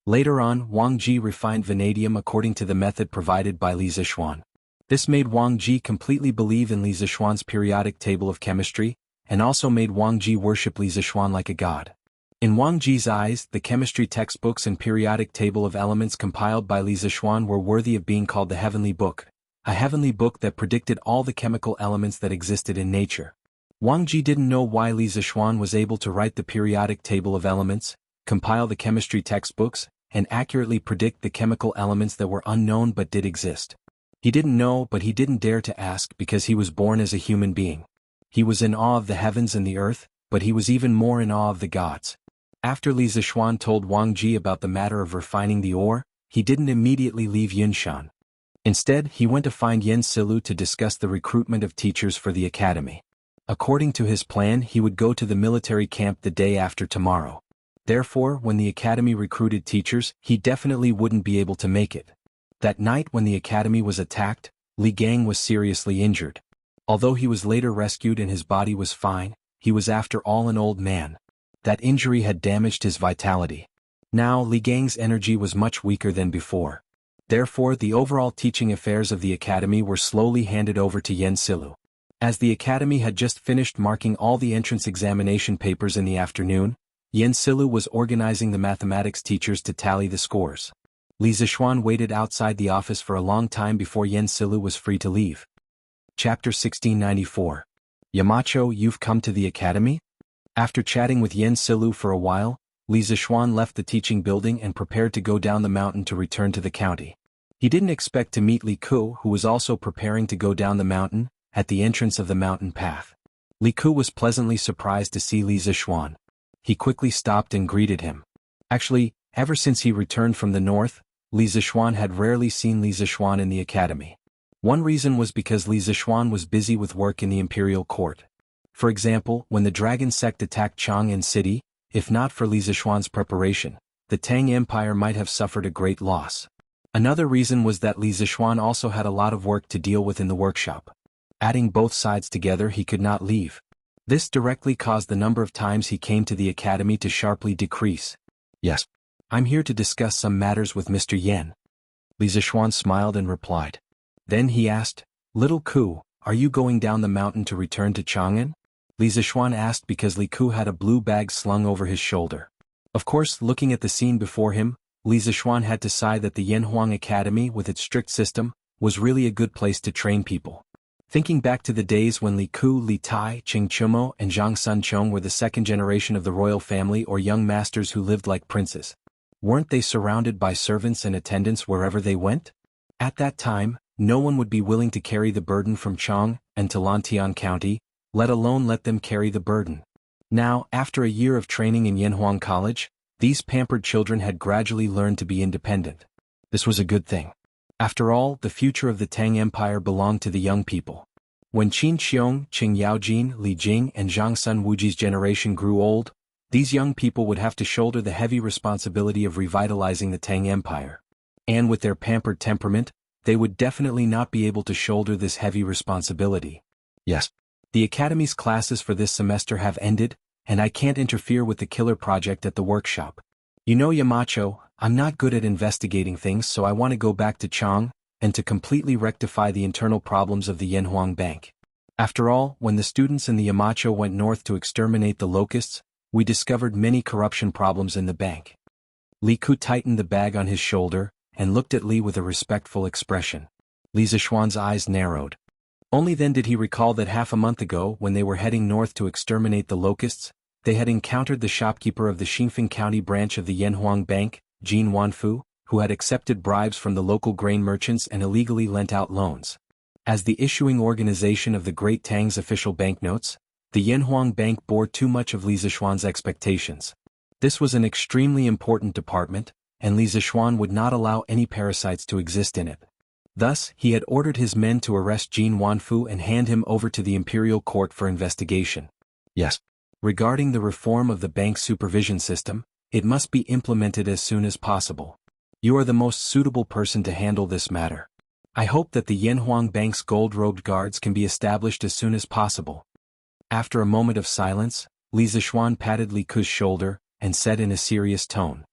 Later on, Wang Ji refined vanadium according to the method provided by Li Zixuan. This made Wang Ji completely believe in Li Zixuan's periodic table of chemistry, and also made Wang Ji worship Li Zixuan like a god. In Wang Ji's eyes, the chemistry textbooks and periodic table of elements compiled by Li Zixuan were worthy of being called the Heavenly Book, a heavenly book that predicted all the chemical elements that existed in nature. Wang Ji didn't know why Li Zixuan was able to write the periodic table of elements, compile the chemistry textbooks, and accurately predict the chemical elements that were unknown but did exist. He didn't know, but he didn't dare to ask because he was born as a human being. He was in awe of the heavens and the earth, but he was even more in awe of the gods. After Li Zixuan told Wang Ji about the matter of refining the ore, he didn't immediately leave Yunshan. Instead, he went to find Yen Silu to discuss the recruitment of teachers for the academy. According to his plan, he would go to the military camp the day after tomorrow. Therefore, when the academy recruited teachers, he definitely wouldn't be able to make it. That night when the academy was attacked, Li Gang was seriously injured. Although he was later rescued and his body was fine, he was after all an old man. That injury had damaged his vitality. Now Li Gang's energy was much weaker than before. Therefore, the overall teaching affairs of the academy were slowly handed over to Yen Silu. As the academy had just finished marking all the entrance examination papers in the afternoon, Yen Silu was organizing the mathematics teachers to tally the scores. Li Zixuan waited outside the office for a long time before Yen Silu was free to leave. Chapter 1694. Yamacho, you've come to the academy? After chatting with Yen Silu for a while, Li Zixuan left the teaching building and prepared to go down the mountain to return to the county. He didn't expect to meet Li Ku, who was also preparing to go down the mountain, at the entrance of the mountain path. Li Ku was pleasantly surprised to see Li Zixuan. He quickly stopped and greeted him. Actually, ever since he returned from the north, Li Zixuan had rarely seen Li Zixuan in the academy. One reason was because Li Zixuan was busy with work in the imperial court. For example, when the dragon sect attacked Chang'an City, if not for Li Zixuan's preparation, the Tang Empire might have suffered a great loss. Another reason was that Li Zixuan also had a lot of work to deal with in the workshop. Adding both sides together, he could not leave. This directly caused the number of times he came to the academy to sharply decrease. Yes. I'm here to discuss some matters with Mr. Yan. Li Zixuan smiled and replied. Then he asked, Little Ku, are you going down the mountain to return to Chang'an? Li Zixuan asked because Li Ku had a blue bag slung over his shoulder. Of course, looking at the scene before him, Li Zixuan had to sigh that the Yanhuang Academy, with its strict system, was really a good place to train people. Thinking back to the days when Li Ku, Li Tai, Qing Chumo, and Zhang Sun Chong were the second generation of the royal family or young masters who lived like princes. Weren't they surrounded by servants and attendants wherever they went? At that time, no one would be willing to carry the burden from Chang and to Lantian County, let alone let them carry the burden. Now, after a year of training in Yanhuang College, these pampered children had gradually learned to be independent. This was a good thing. After all, the future of the Tang Empire belonged to the young people. When Qin Xiong, Qing Yaojin, Li Jing, and Zhang Sun Wuji's generation grew old, these young people would have to shoulder the heavy responsibility of revitalizing the Tang Empire. And with their pampered temperament, they would definitely not be able to shoulder this heavy responsibility. Yes. The Academy's classes for this semester have ended, and I can't interfere with the killer project at the workshop. You know, Yamacho, I'm not good at investigating things, so I want to go back to Chang, and to completely rectify the internal problems of the Yanhuang Bank. After all, when the students in the Yamacho went north to exterminate the locusts, we discovered many corruption problems in the bank. Li Ku tightened the bag on his shoulder, and looked at Li with a respectful expression. Li Zixuan's eyes narrowed. Only then did he recall that half a month ago, when they were heading north to exterminate the locusts, they had encountered the shopkeeper of the Xinfeng County branch of the Yanhuang Bank, Jin Wanfu, who had accepted bribes from the local grain merchants and illegally lent out loans. As the issuing organization of the Great Tang's official banknotes, the Yanhuang Bank bore too much of Li Zishuan's expectations. This was an extremely important department, and Li Zishuan would not allow any parasites to exist in it. Thus, he had ordered his men to arrest Jin Wanfu and hand him over to the imperial court for investigation. Yes. Regarding the reform of the bank's supervision system, it must be implemented as soon as possible. You are the most suitable person to handle this matter. I hope that the Yanhuang Bank's gold-robed guards can be established as soon as possible. After a moment of silence, Li Zishuan patted Li Ku's shoulder and said in a serious tone.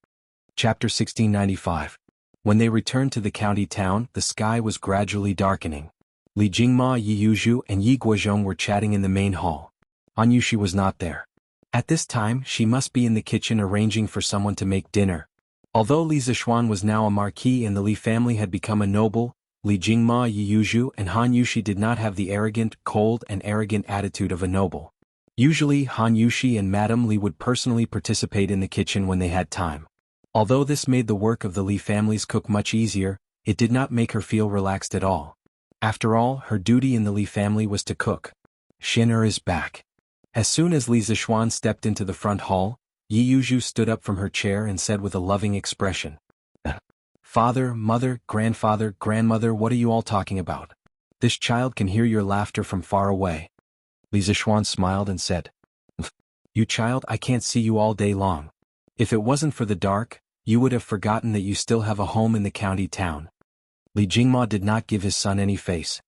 Chapter 1695. When they returned to the county town, the sky was gradually darkening. Li Jingma, Yi Yuzhu, and Yi Guozhong were chatting in the main hall. Han Yushi was not there. At this time, she must be in the kitchen arranging for someone to make dinner. Although Li Zishuan was now a marquis and the Li family had become a noble, Li Jingma, Yi Yuzhu, and Han Yushi did not have the arrogant, cold, and arrogant attitude of a noble. Usually, Han Yushi and Madame Li would personally participate in the kitchen when they had time. Although this made the work of the Li family's cook much easier, it did not make her feel relaxed at all. After all, her duty in the Li family was to cook. Shin'er is back. As soon as Li Zishuan stepped into the front hall, Yi Yuzhu stood up from her chair and said with a loving expression, "Father, mother, grandfather, grandmother, what are you all talking about? This child can hear your laughter from far away." Li Zishuan smiled and said, "You child, I can't see you all day long. If it wasn't for the dark, you would have forgotten that you still have a home in the county town." Li Jingma did not give his son any face.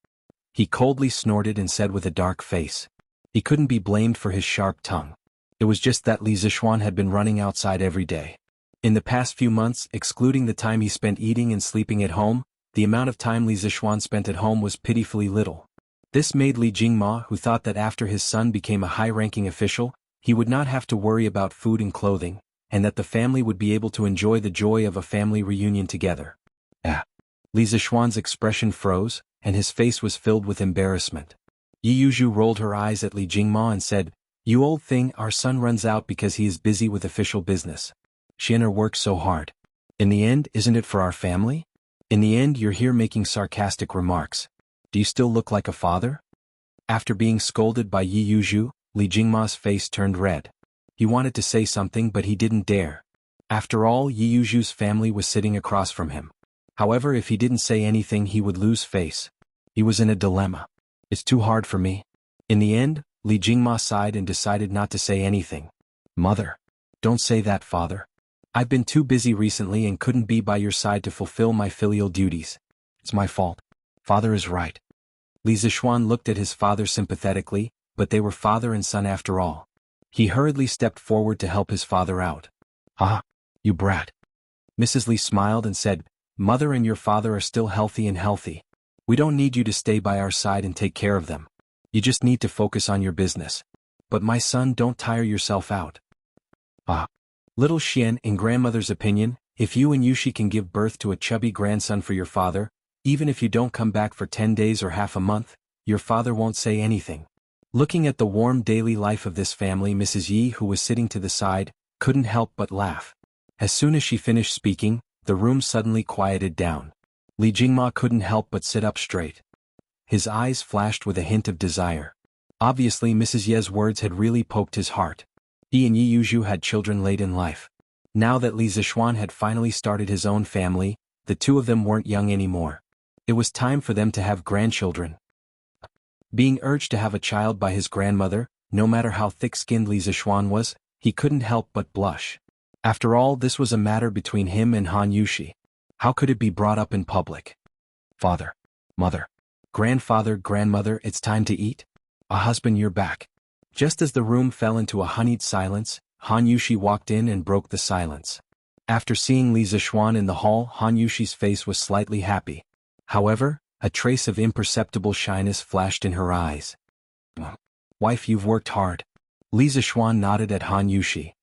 He coldly snorted and said with a dark face. He couldn't be blamed for his sharp tongue. It was just that Li Zishuan had been running outside every day. In the past few months, excluding the time he spent eating and sleeping at home, the amount of time Li Zishuan spent at home was pitifully little. This made Li Jingma, who thought that after his son became a high-ranking official, he would not have to worry about food and clothing, and that the family would be able to enjoy the joy of a family reunion together. Li Zishuan's expression froze, and his face was filled with embarrassment. Yi Yuzhu rolled her eyes at Li Jingma and said, "You old thing, our son runs out because he is busy with official business. Shin'er works so hard. In the end, isn't it for our family? In the end, you're here making sarcastic remarks. Do you still look like a father?" After being scolded by Yi Yuzhu, Li Jingma's face turned red. He wanted to say something but he didn't dare. After all, Yi Yuzhu's family was sitting across from him. However, if he didn't say anything he would lose face. He was in a dilemma. It's too hard for me. In the end, Li Jingma sighed and decided not to say anything. "Mother. Don't say that, father. I've been too busy recently and couldn't be by your side to fulfill my filial duties. It's my fault. Father is right." Li Zishuan looked at his father sympathetically, but they were father and son after all. He hurriedly stepped forward to help his father out. "Ah, you brat." Mrs. Li smiled and said, "Mother and your father are still healthy and healthy. We don't need you to stay by our side and take care of them. You just need to focus on your business. But my son, don't tire yourself out." Little Xian, in grandmother's opinion, if you and Yushi can give birth to a chubby grandson for your father, even if you don't come back for 10 days or half a month, your father won't say anything. Looking at the warm daily life of this family, Mrs. Yi, who was sitting to the side, couldn't help but laugh. As soon as she finished speaking, the room suddenly quieted down. Li Jingma couldn't help but sit up straight. His eyes flashed with a hint of desire. Obviously, Mrs. Ye's words had really poked his heart. He and Yi Yuzhu had children late in life. Now that Li Zishuan had finally started his own family, the two of them weren't young anymore. It was time for them to have grandchildren. Being urged to have a child by his grandmother, no matter how thick-skinned Li Zishuan was, he couldn't help but blush. After all, this was a matter between him and Han Yushi. How could it be brought up in public? "Father, mother, grandfather, grandmother, it's time to eat? Husband, you're back." Just as the room fell into a honeyed silence, Han Yushi walked in and broke the silence. After seeing Li Zishuan in the hall, Han Yushi's face was slightly happy. However, a trace of imperceptible shyness flashed in her eyes. "Wife, you've worked hard." Li Zishuan nodded at Han Yushi.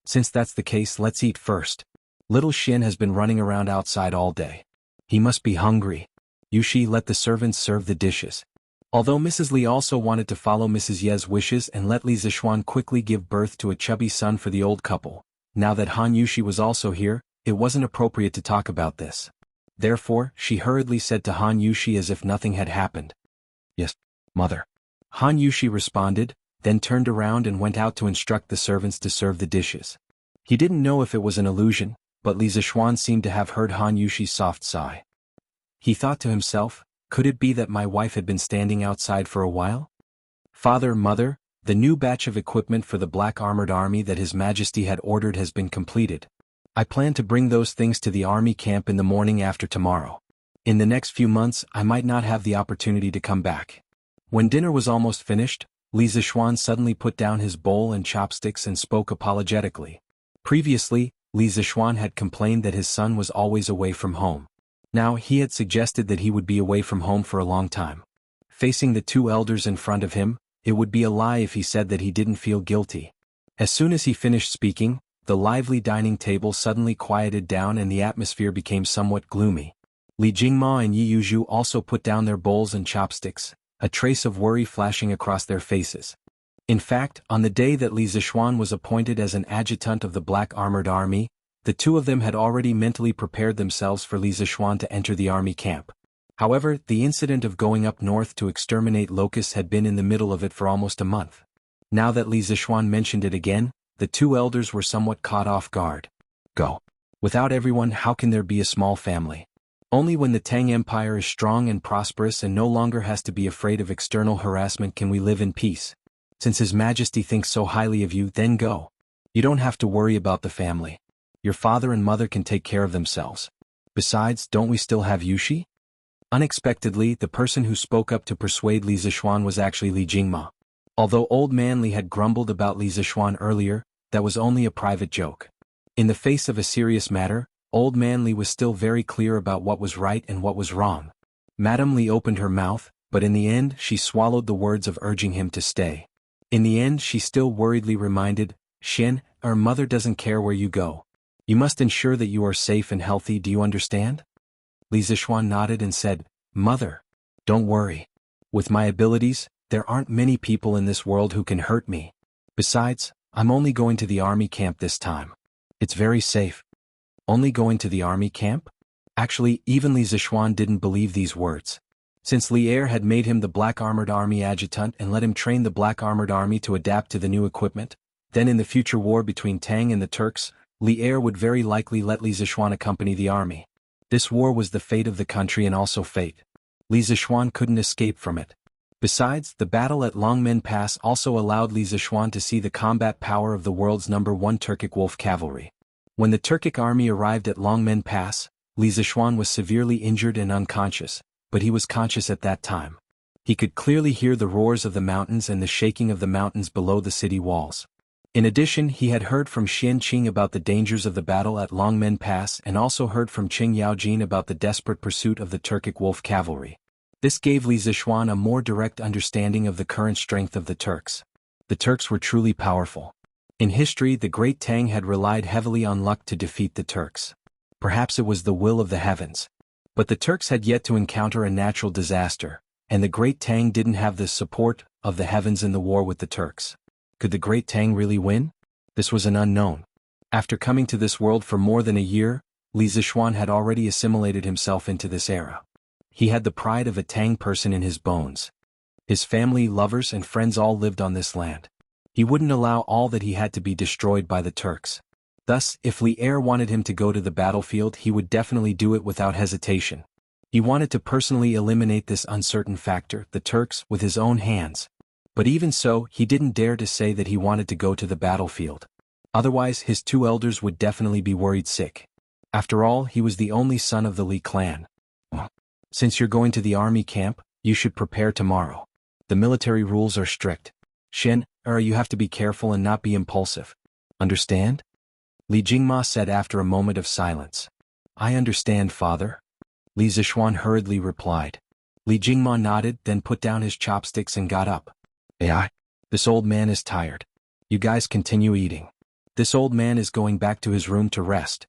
Since that's the case, let's eat first. Little Xian has been running around outside all day. He must be hungry. Yushi, let the servants serve the dishes." Although Mrs. Li also wanted to follow Mrs. Ye's wishes and let Li Zixuan quickly give birth to a chubby son for the old couple, now that Han Yushi was also here, it wasn't appropriate to talk about this. Therefore, she hurriedly said to Han Yushi as if nothing had happened. "Yes, mother." Han Yushi responded, then turned around and went out to instruct the servants to serve the dishes. He didn't know if it was an illusion, but Li Zixuan seemed to have heard Han Yushi's soft sigh. He thought to himself, could it be that my wife had been standing outside for a while? "Father, mother, the new batch of equipment for the Black Armored Army that His Majesty had ordered has been completed. I plan to bring those things to the army camp in the morning after tomorrow. In the next few months I might not have the opportunity to come back." When dinner was almost finished, Li Zixuan suddenly put down his bowl and chopsticks and spoke apologetically. Previously, Li Zixuan had complained that his son was always away from home. Now he had suggested that he would be away from home for a long time. Facing the two elders in front of him, it would be a lie if he said that he didn't feel guilty. As soon as he finished speaking, the lively dining table suddenly quieted down and the atmosphere became somewhat gloomy. Li Jingma and Yi Yuzhu also put down their bowls and chopsticks, a trace of worry flashing across their faces. In fact, on the day that Li Zixuan was appointed as an adjutant of the Black Armored Army, the two of them had already mentally prepared themselves for Li Zixuan to enter the army camp. However, the incident of going up north to exterminate locusts had been in the middle of it for almost a month. Now that Li Zixuan mentioned it again, the two elders were somewhat caught off guard. Go. Without everyone, how can there be a small family? Only when the Tang Empire is strong and prosperous and no longer has to be afraid of external harassment can we live in peace. Since His Majesty thinks so highly of you, then go. You don't have to worry about the family. Your father and mother can take care of themselves. Besides, don't we still have Yushi? Unexpectedly, the person who spoke up to persuade Li Zixuan was actually Li Jingma. Although Old Man Li had grumbled about Li Zixuan earlier, that was only a private joke. In the face of a serious matter, Old Man Li was still very clear about what was right and what was wrong. Madame Li opened her mouth, but in the end she swallowed the words of urging him to stay. In the end she still worriedly reminded, "Shen, our mother doesn't care where you go. You must ensure that you are safe and healthy, do you understand?" Li Zixuan nodded and said, "Mother, don't worry. With my abilities, there aren't many people in this world who can hurt me. Besides, I'm only going to the army camp this time. It's very safe." Only going to the army camp? Actually, even Li Zixuan didn't believe these words. Since Li Er had made him the Black Armored Army adjutant and let him train the Black Armored Army to adapt to the new equipment, then in the future war between Tang and the Turks, Li Er would very likely let Li Zixuan accompany the army. This war was the fate of the country and also fate. Li Zixuan couldn't escape from it. Besides, the battle at Longmen Pass also allowed Li Zixuan to see the combat power of the world's #1 Turkic Wolf cavalry. When the Turkic army arrived at Longmen Pass, Li Zixuan was severely injured and unconscious, but he was conscious at that time. He could clearly hear the roars of the mountains and the shaking of the mountains below the city walls. In addition, he had heard from Xian Qing about the dangers of the battle at Longmen Pass and also heard from Qing Yaojin about the desperate pursuit of the Turkic Wolf cavalry. This gave Li Zixuan a more direct understanding of the current strength of the Turks. The Turks were truly powerful. In history, the Great Tang had relied heavily on luck to defeat the Turks. Perhaps it was the will of the heavens. But the Turks had yet to encounter a natural disaster, and the Great Tang didn't have the support of the heavens in the war with the Turks. Could the Great Tang really win? This was an unknown. After coming to this world for more than a year, Li Zixuan had already assimilated himself into this era. He had the pride of a Tang person in his bones. His family, lovers, and friends all lived on this land. He wouldn't allow all that he had to be destroyed by the Turks. Thus, if Li Er wanted him to go to the battlefield, he would definitely do it without hesitation. He wanted to personally eliminate this uncertain factor, the Turks, with his own hands. But even so, he didn't dare to say that he wanted to go to the battlefield. Otherwise, his two elders would definitely be worried sick. After all, he was the only son of the Li clan. Since you're going to the army camp, you should prepare tomorrow. The military rules are strict. Shen, you have to be careful and not be impulsive. Understand? Li Jingma said after a moment of silence. I understand, father. Li Zixuan hurriedly replied. Li Jingma nodded, then put down his chopsticks and got up. This old man is tired. You guys continue eating. This old man is going back to his room to rest.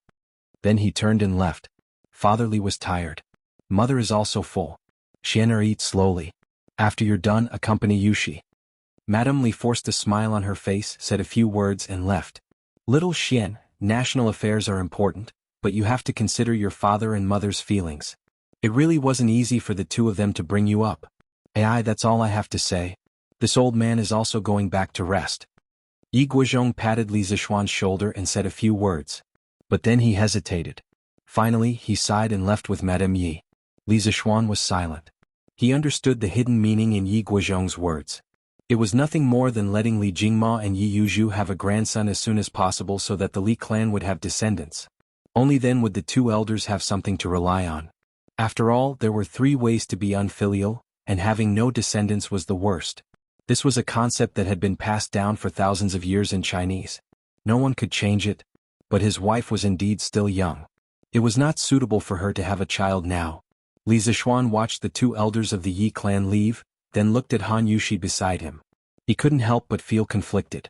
Then he turned and left. Father Li was tired. Mother is also full. Shen, eat slowly. After you're done, accompany Yushi. Madame Li forced a smile on her face, said a few words and left. Little Xian, national affairs are important, but you have to consider your father and mother's feelings. It really wasn't easy for the two of them to bring you up. Ai, that's all I have to say. This old man is also going back to rest. Yi Guozhong patted Li Zixuan's shoulder and said a few words. But then he hesitated. Finally, he sighed and left with Madame Yi. Li Zixuan was silent. He understood the hidden meaning in Yi Guozhong's words. It was nothing more than letting Li Jingma and Yi Yuzhu have a grandson as soon as possible so that the Li clan would have descendants. Only then would the two elders have something to rely on. After all, there were 3 ways to be unfilial, and having no descendants was the worst. This was a concept that had been passed down for thousands of years in Chinese. No one could change it, but his wife was indeed still young. It was not suitable for her to have a child now. Li Zixuan watched the 2 elders of the Yi clan leave, then looked at Han Yushi beside him. He couldn't help but feel conflicted.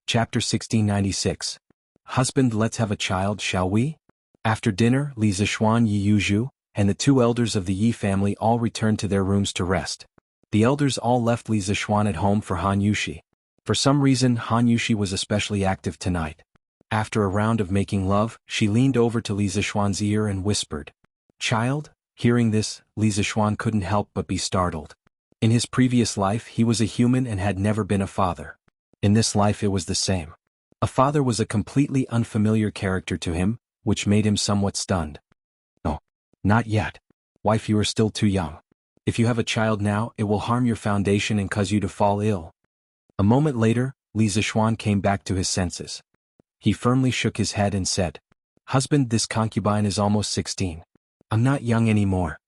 Chapter 1696. Husband, let's have a child, shall we? After dinner, Li Zixuan, Yi Yuzhu, and the 2 elders of the Yi family all returned to their rooms to rest. The elders all left Li Zixuan at home for Han Yushi. For some reason, Han Yushi was especially active tonight. After a round of making love, she leaned over to Li Zixuan's ear and whispered, "Child?" Hearing this, Li Zixuan couldn't help but be startled. In his previous life he was a human and had never been a father. In this life it was the same. A father was a completely unfamiliar character to him, which made him somewhat stunned. "No. Not yet. Wife, you are still too young. If you have a child now, it will harm your foundation and cause you to fall ill." A moment later, Li Zixuan came back to his senses. He firmly shook his head and said, "Husband, this concubine is almost 16. I'm not young anymore."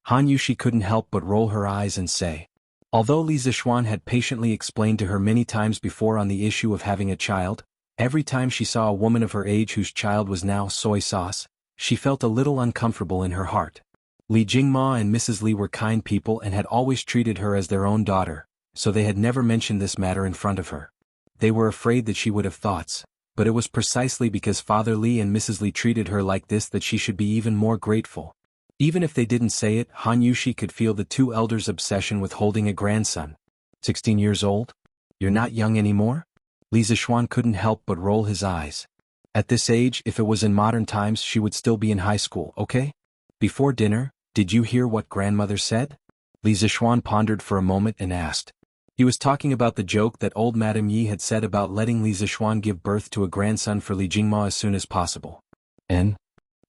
Han Yushi couldn't help but roll her eyes and say. Although Li Zixuan had patiently explained to her many times before on the issue of having a child, every time she saw a woman of her age whose child was now soy sauce, she felt a little uncomfortable in her heart. Li Jingma and Mrs. Li were kind people and had always treated her as their own daughter, so they had never mentioned this matter in front of her. They were afraid that she would have thoughts, but it was precisely because Father Li and Mrs. Li treated her like this that she should be even more grateful. Even if they didn't say it, Han Yushi could feel the 2 elders' obsession with holding a grandson. 16 years old? You're not young anymore? Li Zixuan couldn't help but roll his eyes. At this age, if it was in modern times, she would still be in high school, okay? Before dinner, did you hear what grandmother said? Li Zixuan pondered for a moment and asked. He was talking about the joke that old Madame Yi had said about letting Li Zixuan give birth to a grandson for Li Jingma as soon as possible. And?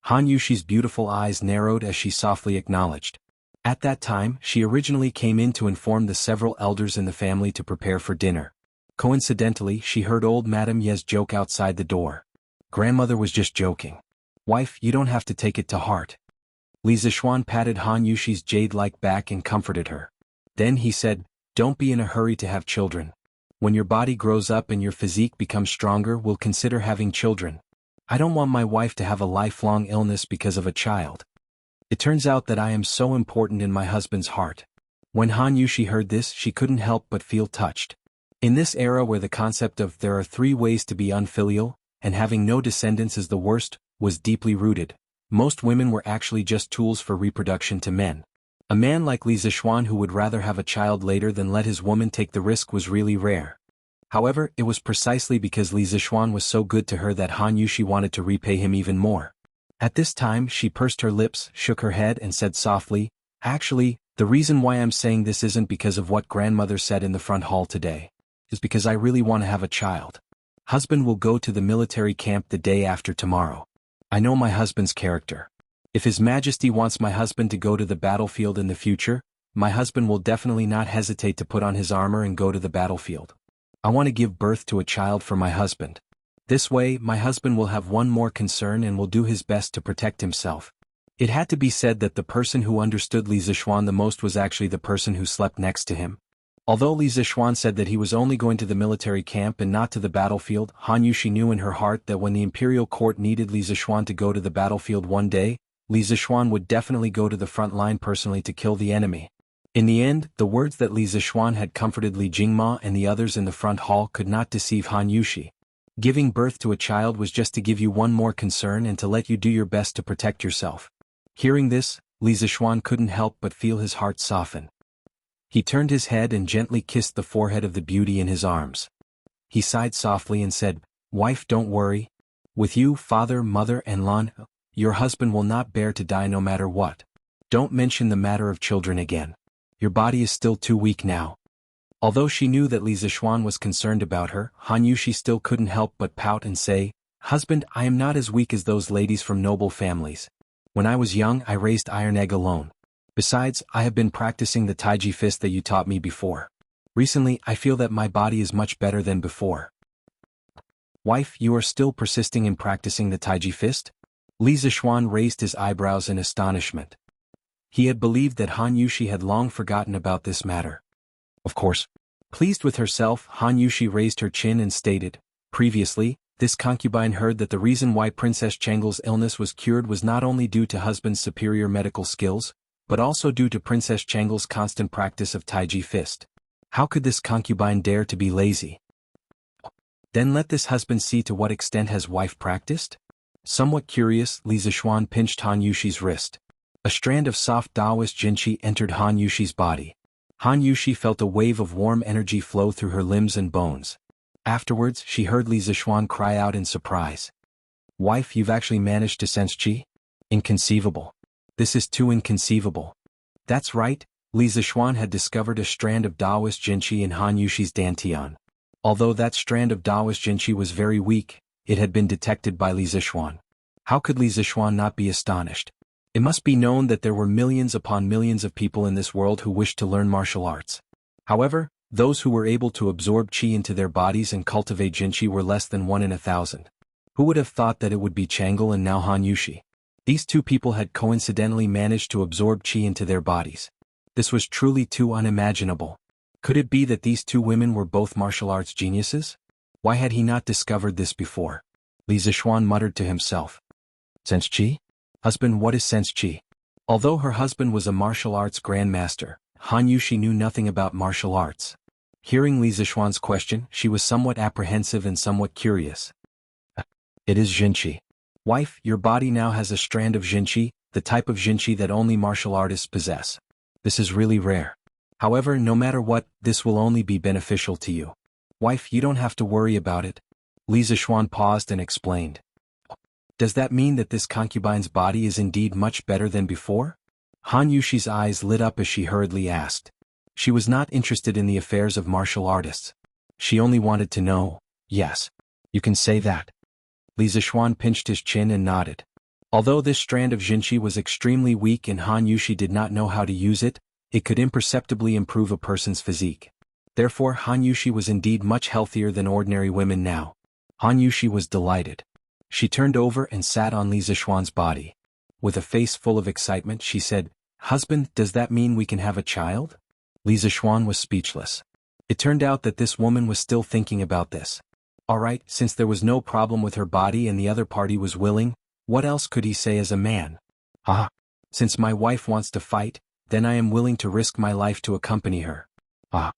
Han Yushi's beautiful eyes narrowed as she softly acknowledged. At that time, she originally came in to inform the several elders in the family to prepare for dinner. Coincidentally, she heard old Madame Ye's joke outside the door. Grandmother was just joking. Wife, you don't have to take it to heart. Li Zixuan patted Han Yushi's jade-like back and comforted her. Then he said, "Don't be in a hurry to have children. When your body grows up and your physique becomes stronger, we'll consider having children. I don't want my wife to have a lifelong illness because of a child. It turns out that I am so important in my husband's heart." When Han Yushi heard this, she couldn't help but feel touched. In this era where the concept of there are 3 ways to be unfilial, and having no descendants is the worst, was deeply rooted, most women were actually just tools for reproduction to men. A man like Li Zixuan who would rather have a child later than let his woman take the risk was really rare. However, it was precisely because Li Zixuan was so good to her that Han Yushi wanted to repay him even more. At this time, she pursed her lips, shook her head and said softly, "Actually, the reason why I'm saying this isn't because of what grandmother said in the front hall today. It's because I really want to have a child. Husband will go to the military camp the day after tomorrow. I know my husband's character. If His Majesty wants my husband to go to the battlefield in the future, my husband will definitely not hesitate to put on his armor and go to the battlefield. I want to give birth to a child for my husband. This way, my husband will have one more concern and will do his best to protect himself." It had to be said that the person who understood Li Zixuan the most was actually the person who slept next to him. Although Li Zixuan said that he was only going to the military camp and not to the battlefield, Han Yushi knew in her heart that when the imperial court needed Li Zixuan to go to the battlefield one day, Li Zixuan would definitely go to the front line personally to kill the enemy. In the end, the words that Li Zixuan had comforted Li Jingma and the others in the front hall could not deceive Han Yushi. Giving birth to a child was just to give you one more concern and to let you do your best to protect yourself. Hearing this, Li Zixuan couldn't help but feel his heart soften. He turned his head and gently kissed the forehead of the beauty in his arms. He sighed softly and said, "Wife, don't worry. With you, father, mother, and Lan, your husband will not bear to die no matter what. Don't mention the matter of children again. Your body is still too weak now." Although she knew that Li Zishuan was concerned about her, Han Yushi still couldn't help but pout and say, "Husband, I am not as weak as those ladies from noble families. When I was young, I raised iron egg alone. Besides, I have been practicing the Taiji fist that you taught me before. Recently, I feel that my body is much better than before." "Wife, you are still persisting in practicing the Taiji fist?" Li Zishuan raised his eyebrows in astonishment. He had believed that Han Yushi had long forgotten about this matter. Of course. Pleased with herself, Han Yushi raised her chin and stated, "Previously, this concubine heard that the reason why Princess Chengle's illness was cured was not only due to husband's superior medical skills, but also due to Princess Chengle's constant practice of Taiji fist. How could this concubine dare to be lazy? Then let this husband see to what extent has wife practiced?" Somewhat curious, Li Zishuan pinched Han Yushi's wrist. A strand of soft Taoist jinqi entered Han Yushi's body. Han Yushi felt a wave of warm energy flow through her limbs and bones. Afterwards, she heard Li Zishuan cry out in surprise. "Wife, you've actually managed to sense qi? Inconceivable. This is too inconceivable." That's right, Li Zishuan had discovered a strand of Taoist jinqi in Han Yushi's dantian. Although that strand of Taoist jinqi was very weak, it had been detected by Li Zishuan. How could Li Zishuan not be astonished? It must be known that there were millions upon millions of people in this world who wished to learn martial arts. However, those who were able to absorb qi into their bodies and cultivate jinqi were less than 1 in 1,000. Who would have thought that it would be Changle and now Han Yushi? These two people had coincidentally managed to absorb qi into their bodies. This was truly too unimaginable. Could it be that these two women were both martial arts geniuses? Why had he not discovered this before? Li Zishuan muttered to himself. "Sense qi? Husband, what is sense qi?" Although her husband was a martial arts grandmaster, Han Yushi knew nothing about martial arts. Hearing Li Zishuan's question, she was somewhat apprehensive and somewhat curious. "It is jinqi. Wife, your body now has a strand of jinqi, the type of jinqi that only martial artists possess. This is really rare. However, no matter what, this will only be beneficial to you. Wife, you don't have to worry about it." Li Zishuan paused and explained. "Does that mean that this concubine's body is indeed much better than before?" Han Yushi's eyes lit up as she hurriedly asked. She was not interested in the affairs of martial artists. She only wanted to know. "Yes. You can say that." Li Zishuan pinched his chin and nodded. Although this strand of jinqi was extremely weak and Han Yushi did not know how to use it, it could imperceptibly improve a person's physique. Therefore, Han Yushi was indeed much healthier than ordinary women now. Han Yushi was delighted. She turned over and sat on Li Zishuan's body. With a face full of excitement, she said, "Husband, does that mean we can have a child?" Li Zishuan was speechless. It turned out that this woman was still thinking about this. Alright, since there was no problem with her body and the other party was willing, what else could he say as a man? "Ah, since my wife wants to fight, then I am willing to risk my life to accompany her." "Ah,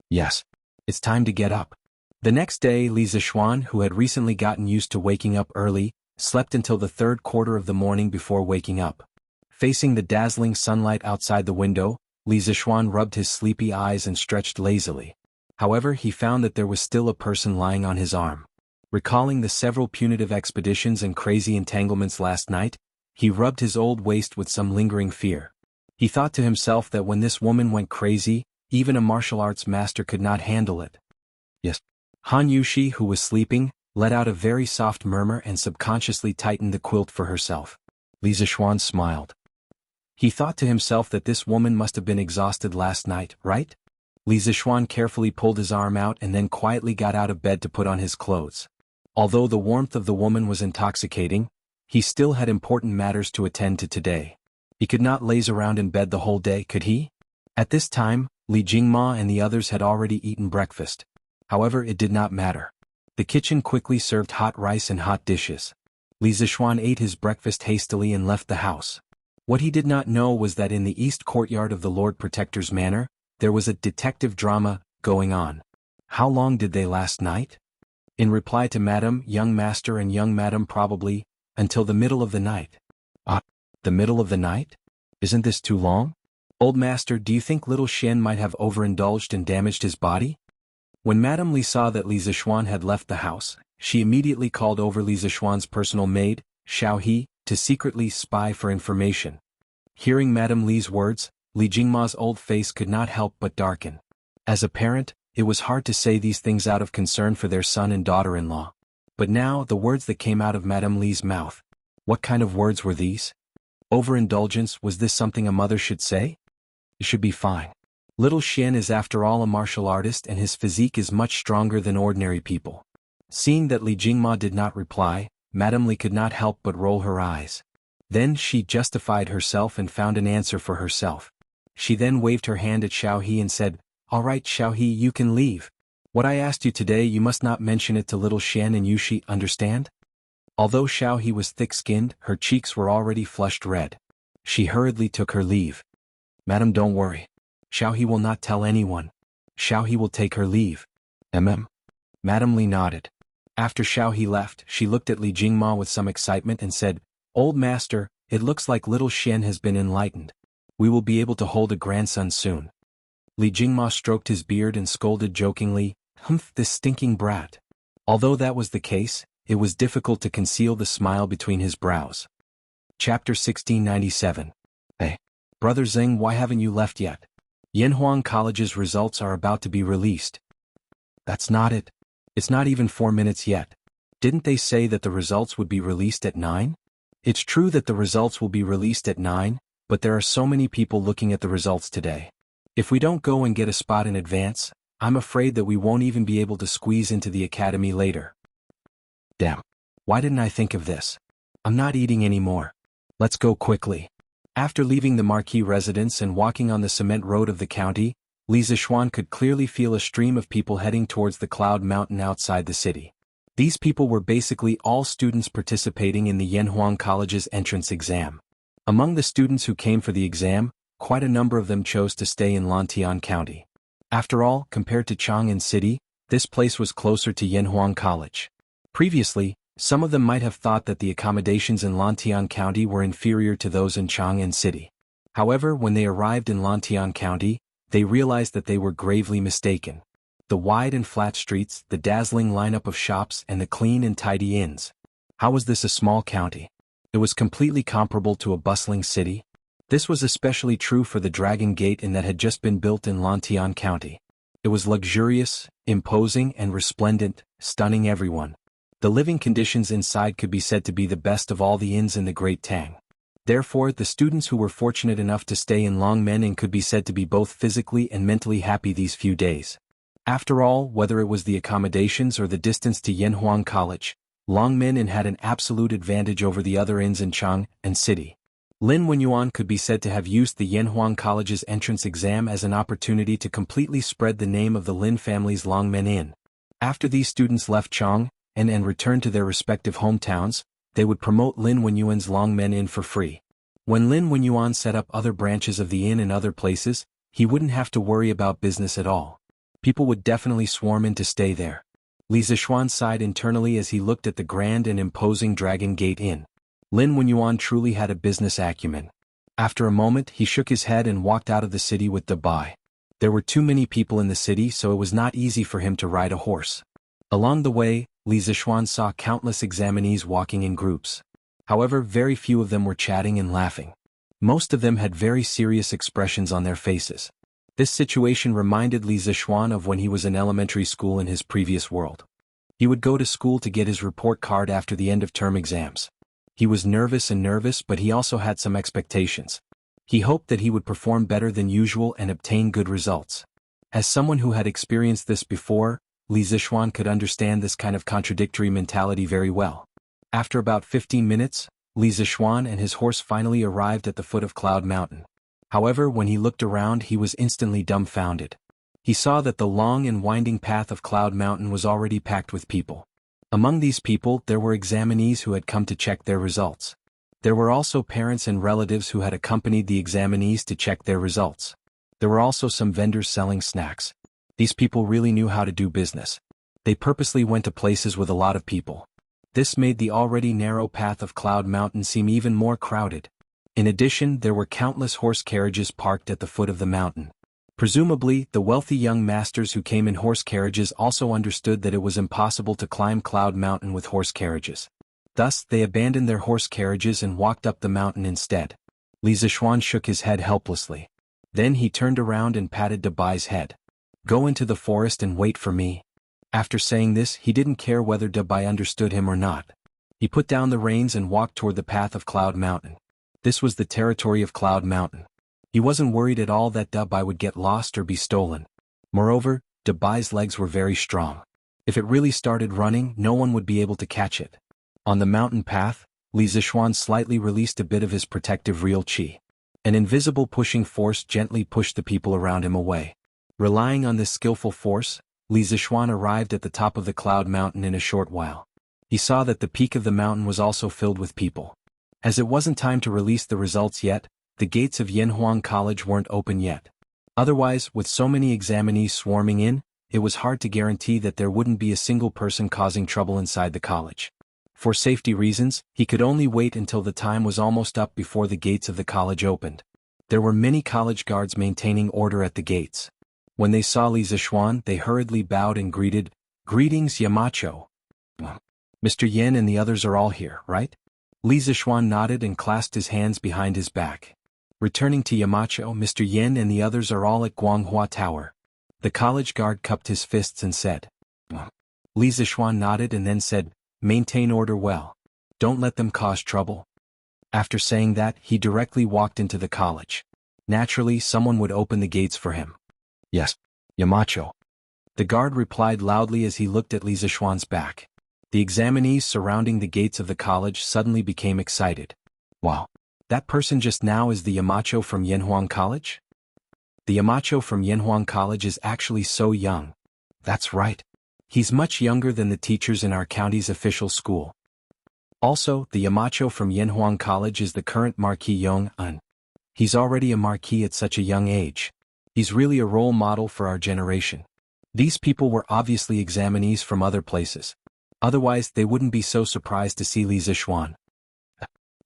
yes. It's time to get up." The next day, Li Zishuan, who had recently gotten used to waking up early, slept until the 3rd quarter of the morning before waking up. Facing the dazzling sunlight outside the window, Li Zishuan rubbed his sleepy eyes and stretched lazily. However, he found that there was still a person lying on his arm. Recalling the several punitive expeditions and crazy entanglements last night, he rubbed his old waist with some lingering fear. He thought to himself that when this woman went crazy, even a martial arts master could not handle it. Yes. Han Yushi, who was sleeping, let out a very soft murmur and subconsciously tightened the quilt for herself. Li Zishuan smiled. He thought to himself that this woman must have been exhausted last night, right? Li Zishuan carefully pulled his arm out and then quietly got out of bed to put on his clothes. Although the warmth of the woman was intoxicating, he still had important matters to attend to today. He could not laze around in bed the whole day, could he? At this time, Li Jingma and the others had already eaten breakfast. However, it did not matter. The kitchen quickly served hot rice and hot dishes. Li Zishuan ate his breakfast hastily and left the house. What he did not know was that in the east courtyard of the Lord Protector's manor, there was a detective drama going on. How long did they last night? In reply to Madam, young master and young madam, probably, until the middle of the night. Ah, the middle of the night? Isn't this too long? Old master, do you think little Xian might have overindulged and damaged his body? When Madame Li saw that Li Zixuan had left the house, she immediately called over Li Zixuan's personal maid, Xiao He, to secretly spy for information. Hearing Madame Li's words, Li Jingma's old face could not help but darken. As a parent, it was hard to say these things out of concern for their son and daughter-in-law. But now, the words that came out of Madame Li's mouth. What kind of words were these? Overindulgence, was this something a mother should say? It should be fine. Little Xian is after all a martial artist and his physique is much stronger than ordinary people. Seeing that Li Jingma did not reply, Madame Li could not help but roll her eyes. Then she justified herself and found an answer for herself. She then waved her hand at Xiao He and said, "All right, Xiao He, you can leave. What I asked you today, you must not mention it to little Xian and Yushi, understand?" Although Xiao He was thick-skinned, her cheeks were already flushed red. She hurriedly took her leave. "Madam, don't worry. Xiao He will not tell anyone. Xiao He will take her leave." Madame Li nodded. After Xiao He left, she looked at Li Jingma with some excitement and said, "Old master, it looks like little Xian has been enlightened. We will be able to hold a grandson soon." Li Jingma stroked his beard and scolded jokingly, "Humph, this stinking brat." Although that was the case, it was difficult to conceal the smile between his brows. Chapter 1697. Hey, Brother Zeng, why haven't you left yet? Yanhuang College's results are about to be released. That's not it. It's not even 4 minutes yet. Didn't they say that the results would be released at 9? It's true that the results will be released at 9, but there are so many people looking at the results today. If we don't go and get a spot in advance, I'm afraid that we won't even be able to squeeze into the academy later. Damn. Why didn't I think of this? I'm not eating anymore. Let's go quickly. After leaving the Marquis residence and walking on the cement road of the county, Li Zixuan could clearly feel a stream of people heading towards the Cloud Mountain outside the city. These people were basically all students participating in the Yanhuang College's entrance exam. Among the students who came for the exam, quite a number of them chose to stay in Lantian County. After all, compared to Chang'an City, this place was closer to Yanhuang College. Previously, some of them might have thought that the accommodations in Lantian County were inferior to those in Chang'an City. However, when they arrived in Lantian County, they realized that they were gravely mistaken. The wide and flat streets, the dazzling lineup of shops, and the clean and tidy inns. How was this a small county? It was completely comparable to a bustling city. This was especially true for the Dragon Gate Inn that had just been built in Lantian County. It was luxurious, imposing, and resplendent, stunning everyone. The living conditions inside could be said to be the best of all the inns in the Great Tang. Therefore, the students who were fortunate enough to stay in Longmen Inn could be said to be both physically and mentally happy these few days. After all, whether it was the accommodations or the distance to Yanhuang College, Longmen Inn had an absolute advantage over the other inns in Chang'an City. Lin Wenyuan could be said to have used the Yanhuang College's entrance exam as an opportunity to completely spread the name of the Lin family's Longmen Inn. After these students left Chang'an and returned to their respective hometowns, they would promote Lin Wenyuan's Longmen Inn for free. When Lin Wenyuan set up other branches of the inn in other places, he wouldn't have to worry about business at all. People would definitely swarm in to stay there. Li Zixuan sighed internally as he looked at the grand and imposing Dragon Gate Inn. Lin Wenyuan truly had a business acumen. After a moment, he shook his head and walked out of the city with Dabai. There were too many people in the city, so it was not easy for him to ride a horse. Along the way, Li Zixuan saw countless examinees walking in groups. However, very few of them were chatting and laughing. Most of them had very serious expressions on their faces. This situation reminded Li Zixuan of when he was in elementary school in his previous world. He would go to school to get his report card after the end-of-term exams. He was nervous, but he also had some expectations. He hoped that he would perform better than usual and obtain good results. As someone who had experienced this before, Li Zixuan could understand this kind of contradictory mentality very well. After about 15 minutes, Li Zixuan and his horse finally arrived at the foot of Cloud Mountain. However, when he looked around, he was instantly dumbfounded. He saw that the long and winding path of Cloud Mountain was already packed with people. Among these people, there were examinees who had come to check their results. There were also parents and relatives who had accompanied the examinees to check their results. There were also some vendors selling snacks. These people really knew how to do business. They purposely went to places with a lot of people. This made the already narrow path of Cloud Mountain seem even more crowded. In addition, there were countless horse carriages parked at the foot of the mountain. Presumably, the wealthy young masters who came in horse carriages also understood that it was impossible to climb Cloud Mountain with horse carriages. Thus, they abandoned their horse carriages and walked up the mountain instead. Li Zishuan shook his head helplessly. Then he turned around and patted Dabai's head. "Go into the forest and wait for me." After saying this, he didn't care whether Dabai understood him or not. He put down the reins and walked toward the path of Cloud Mountain. This was the territory of Cloud Mountain. He wasn't worried at all that Dabai would get lost or be stolen. Moreover, Dabai's legs were very strong. If it really started running, no one would be able to catch it. On the mountain path, Li Zishuan slightly released a bit of his protective real qi. An invisible pushing force gently pushed the people around him away. Relying on this skillful force, Li Zishuan arrived at the top of the Cloud Mountain in a short while. He saw that the peak of the mountain was also filled with people. As it wasn't time to release the results yet, the gates of Yanhuang College weren't open yet. Otherwise, with so many examinees swarming in, it was hard to guarantee that there wouldn't be a single person causing trouble inside the college. For safety reasons, he could only wait until the time was almost up before the gates of the college opened. There were many college guards maintaining order at the gates. When they saw Li Zishuan, they hurriedly bowed and greeted, "Greetings, Yamacho. Mr. Yen and the others are all here, right?" Li Zishuan nodded and clasped his hands behind his back. Returning to Yamacho, "Mr. Yen and the others are all at Guanghua Tower." The college guard cupped his fists and said. Li Zishuan nodded and then said, "Maintain order well. Don't let them cause trouble." After saying that, he directly walked into the college. Naturally, someone would open the gates for him. "Yes, Yamacho." The guard replied loudly as he looked at Li Zishuan's back. The examinees surrounding the gates of the college suddenly became excited. "Wow, that person just now is the Yamacho from Yanhuang College?" "The Yamacho from Yanhuang College is actually so young." "That's right. He's much younger than the teachers in our county's official school." "Also, the Yamacho from Yanhuang College is the current Marquis Yong-un. He's already a marquis at such a young age. He's really a role model for our generation." These people were obviously examinees from other places. Otherwise, they wouldn't be so surprised to see Li Zishuan.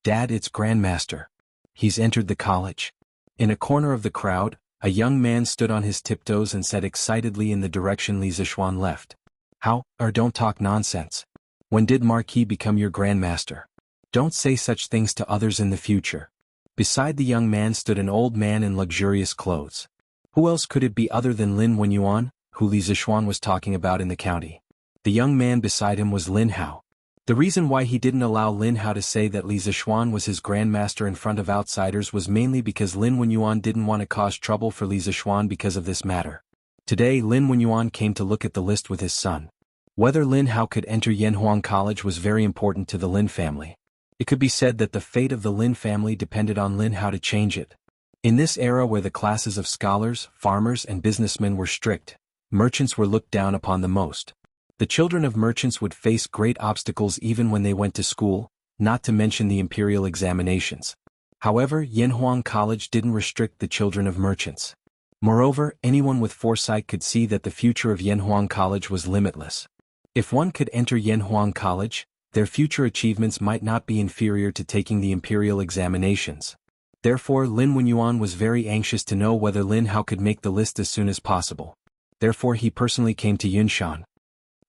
"Dad, it's Grandmaster. He's entered the college." In a corner of the crowd, a young man stood on his tiptoes and said excitedly in the direction Li Zishuan left. "How, or don't talk nonsense. When did Marquis become your Grandmaster? Don't say such things to others in the future." Beside the young man stood an old man in luxurious clothes. Who else could it be other than Lin Wenyuan, who Li Zishuan was talking about in the county? The young man beside him was Lin Hao. The reason why he didn't allow Lin Hao to say that Li Zishuan was his grandmaster in front of outsiders was mainly because Lin Wenyuan didn't want to cause trouble for Li Zishuan because of this matter. Today Lin Wenyuan came to look at the list with his son. Whether Lin Hao could enter Yanhuang College was very important to the Lin family. It could be said that the fate of the Lin family depended on Lin Hao to change it. In this era where the classes of scholars, farmers and businessmen were strict, merchants were looked down upon the most. The children of merchants would face great obstacles even when they went to school, not to mention the imperial examinations. However, Yanhuang College didn't restrict the children of merchants. Moreover, anyone with foresight could see that the future of Yanhuang College was limitless. If one could enter Yanhuang College, their future achievements might not be inferior to taking the imperial examinations. Therefore, Lin Wenyuan was very anxious to know whether Lin Hao could make the list as soon as possible. Therefore he personally came to Yunshan.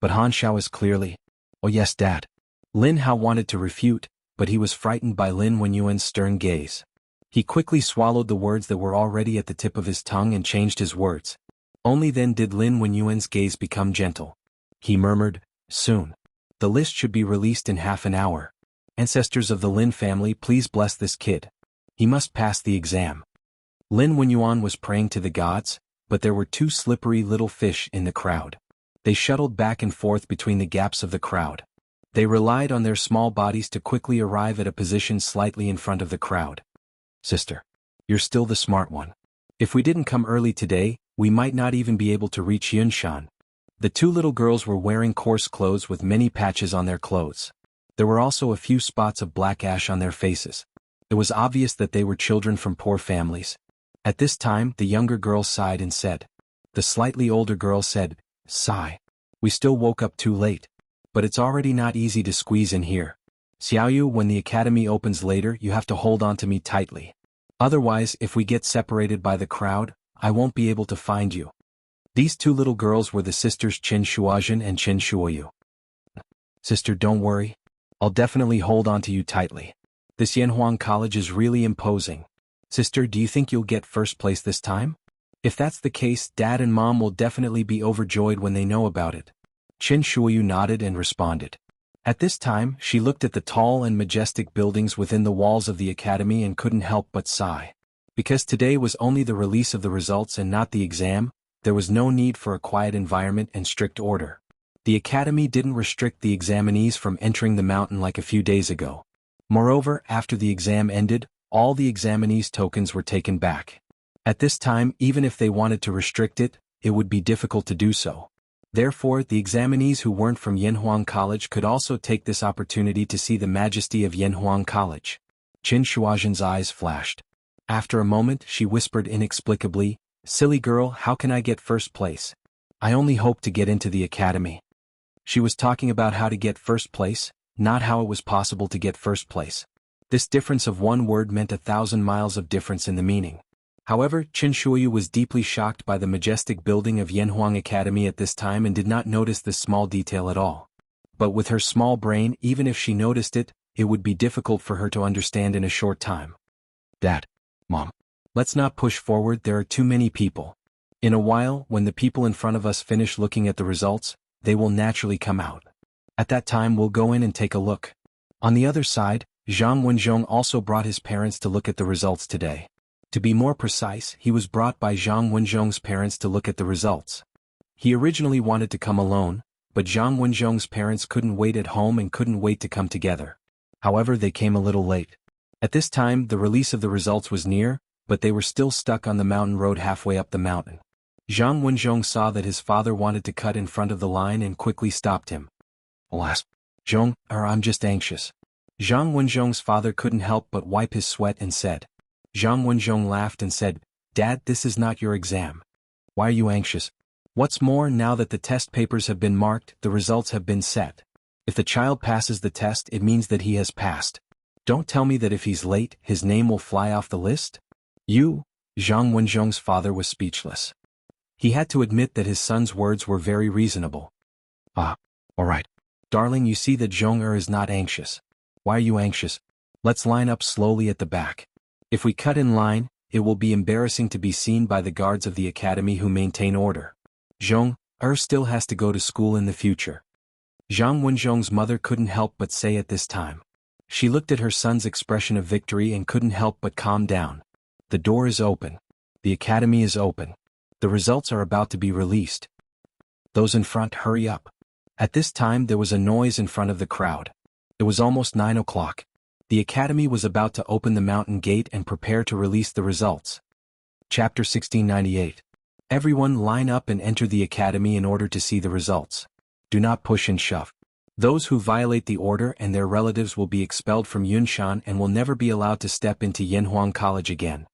But Han Xiao is clearly, "Oh yes, Dad." Lin Hao wanted to refute, but he was frightened by Lin Wenyuan's stern gaze. He quickly swallowed the words that were already at the tip of his tongue and changed his words. Only then did Lin Wenyuan's gaze become gentle. He murmured, "Soon. The list should be released in half an hour. Ancestors of the Lin family, please bless this kid. He must pass the exam." Lin Wenyuan was praying to the gods, but there were two slippery little fish in the crowd. They shuttled back and forth between the gaps of the crowd. They relied on their small bodies to quickly arrive at a position slightly in front of the crowd. "Sister, you're still the smart one. If we didn't come early today, we might not even be able to reach Yunshan." The two little girls were wearing coarse clothes with many patches on their clothes. There were also a few spots of black ash on their faces. It was obvious that they were children from poor families. At this time, the younger girl sighed and said. The slightly older girl said, "Sigh. We still woke up too late. But it's already not easy to squeeze in here. Xiaoyu, when the academy opens later, you have to hold on to me tightly. Otherwise, if we get separated by the crowd, I won't be able to find you. These two little girls were the sisters Qin Shuozhen and Qin Shuoyu. Sister, don't worry. I'll definitely hold on to you tightly. This Yanhuang College is really imposing. Sister, do you think you'll get first place this time? If that's the case, Dad and Mom will definitely be overjoyed when they know about it. Qin Shuoyu nodded and responded. At this time, she looked at the tall and majestic buildings within the walls of the academy and couldn't help but sigh. Because today was only the release of the results and not the exam, there was no need for a quiet environment and strict order. The academy didn't restrict the examinees from entering the mountain like a few days ago. Moreover, after the exam ended, all the examinees' tokens were taken back. At this time, even if they wanted to restrict it, it would be difficult to do so. Therefore, the examinees who weren't from Yanhuang College could also take this opportunity to see the majesty of Yanhuang College. Qin Shuozhen's eyes flashed. After a moment, she whispered inexplicably, "Silly girl, how can I get first place? I only hope to get into the academy." She was talking about how to get first place, not how it was possible to get first place. This difference of one word meant 1,000 miles of difference in the meaning. However, Qin Shuoyu was deeply shocked by the majestic building of Yanhuang Academy at this time and did not notice this small detail at all. But with her small brain, even if she noticed it, it would be difficult for her to understand in a short time. Dad, Mom, let's not push forward, there are too many people. In a while, when the people in front of us finish looking at the results, they will naturally come out. At that time we'll go in and take a look. On the other side, Zhang Wenzhong also brought his parents to look at the results today. To be more precise, he was brought by Zhang Wenzhong's parents to look at the results. He originally wanted to come alone, but Zhang Wenzhong's parents couldn't wait at home and couldn't wait to come together. However, they came a little late. At this time, the release of the results was near, but they were still stuck on the mountain road halfway up the mountain. Zhang Wenzhong saw that his father wanted to cut in front of the line and quickly stopped him. Alas, Zhong, I'm just anxious. Zhang Wenzhong's father couldn't help but wipe his sweat and said. Zhang Wenzhong laughed and said, "Dad, this is not your exam. Why are you anxious? What's more, now that the test papers have been marked, the results have been set. If the child passes the test, it means that he has passed. Don't tell me that if he's late, his name will fly off the list?" Zhang Wenzhong's father was speechless. He had to admit that his son's words were very reasonable. All right. Darling, you see that Zhong is not anxious. Why are you anxious? Let's line up slowly at the back. If we cut in line, it will be embarrassing to be seen by the guards of the academy who maintain order. Zhong still has to go to school in the future. Zhang Wenzhong's mother couldn't help but say at this time. She looked at her son's expression of victory and couldn't help but calm down. The door is open. The academy is open. The results are about to be released. Those in front, hurry up. At this time there was a noise in front of the crowd. It was almost 9 o'clock. The academy was about to open the mountain gate and prepare to release the results. Chapter 1698. Everyone line up and enter the academy in order to see the results. Do not push and shove. Those who violate the order and their relatives will be expelled from Yunshan and will never be allowed to step into Yanhuang College again.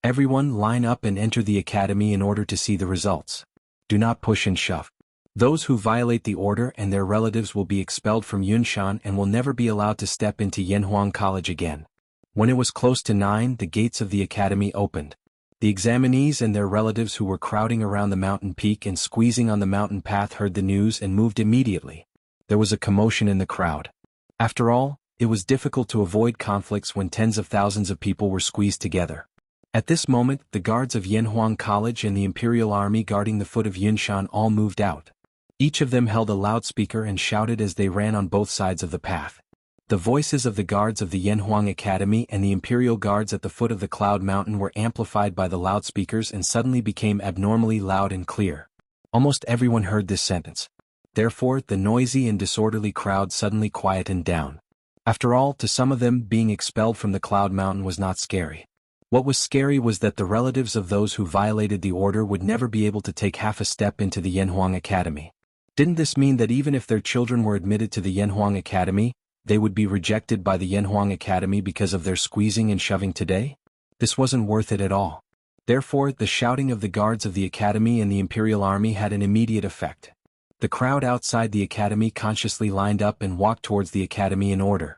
Everyone line up and enter the academy in order to see the results. Do not push and shove. Those who violate the order and their relatives will be expelled from Yunshan and will never be allowed to step into Yanhuang College again. When it was close to 9, the gates of the academy opened. The examinees and their relatives who were crowding around the mountain peak and squeezing on the mountain path heard the news and moved immediately. There was a commotion in the crowd. After all, it was difficult to avoid conflicts when tens of thousands of people were squeezed together. At this moment, the guards of Yanhuang College and the Imperial Army guarding the foot of Yunshan all moved out. Each of them held a loudspeaker and shouted as they ran on both sides of the path. The voices of the guards of the Yanhuang Academy and the Imperial Guards at the foot of the Cloud Mountain were amplified by the loudspeakers and suddenly became abnormally loud and clear. Almost everyone heard this sentence. Therefore, the noisy and disorderly crowd suddenly quietened down. After all, to some of them, being expelled from the Cloud Mountain was not scary. What was scary was that the relatives of those who violated the order would never be able to take half a step into the Yanhuang Academy. Didn't this mean that even if their children were admitted to the Yanhuang Academy, they would be rejected by the Yanhuang Academy because of their squeezing and shoving today? This wasn't worth it at all. Therefore, the shouting of the guards of the academy and the Imperial Army had an immediate effect. The crowd outside the academy consciously lined up and walked towards the academy in order.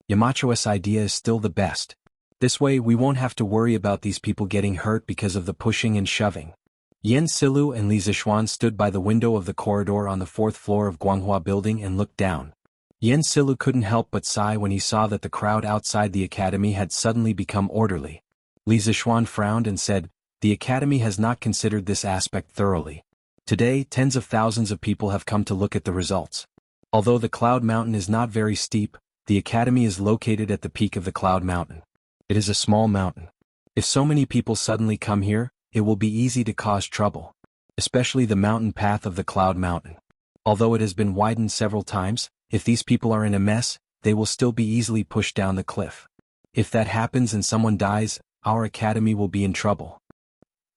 Yamacho's idea is still the best. This way we won't have to worry about these people getting hurt because of the pushing and shoving. Yan Silu and Li Zixuan stood by the window of the corridor on the 4th floor of Guanghua building and looked down. Yan Silu couldn't help but sigh when he saw that the crowd outside the academy had suddenly become orderly. Li Zixuan frowned and said, "The academy has not considered this aspect thoroughly. Today, tens of thousands of people have come to look at the results. Although the Cloud Mountain is not very steep, the academy is located at the peak of the Cloud Mountain. It is a small mountain. If so many people suddenly come here, it will be easy to cause trouble. Especially the mountain path of the Cloud Mountain. Although it has been widened several times, if these people are in a mess, they will still be easily pushed down the cliff. If that happens and someone dies, our academy will be in trouble."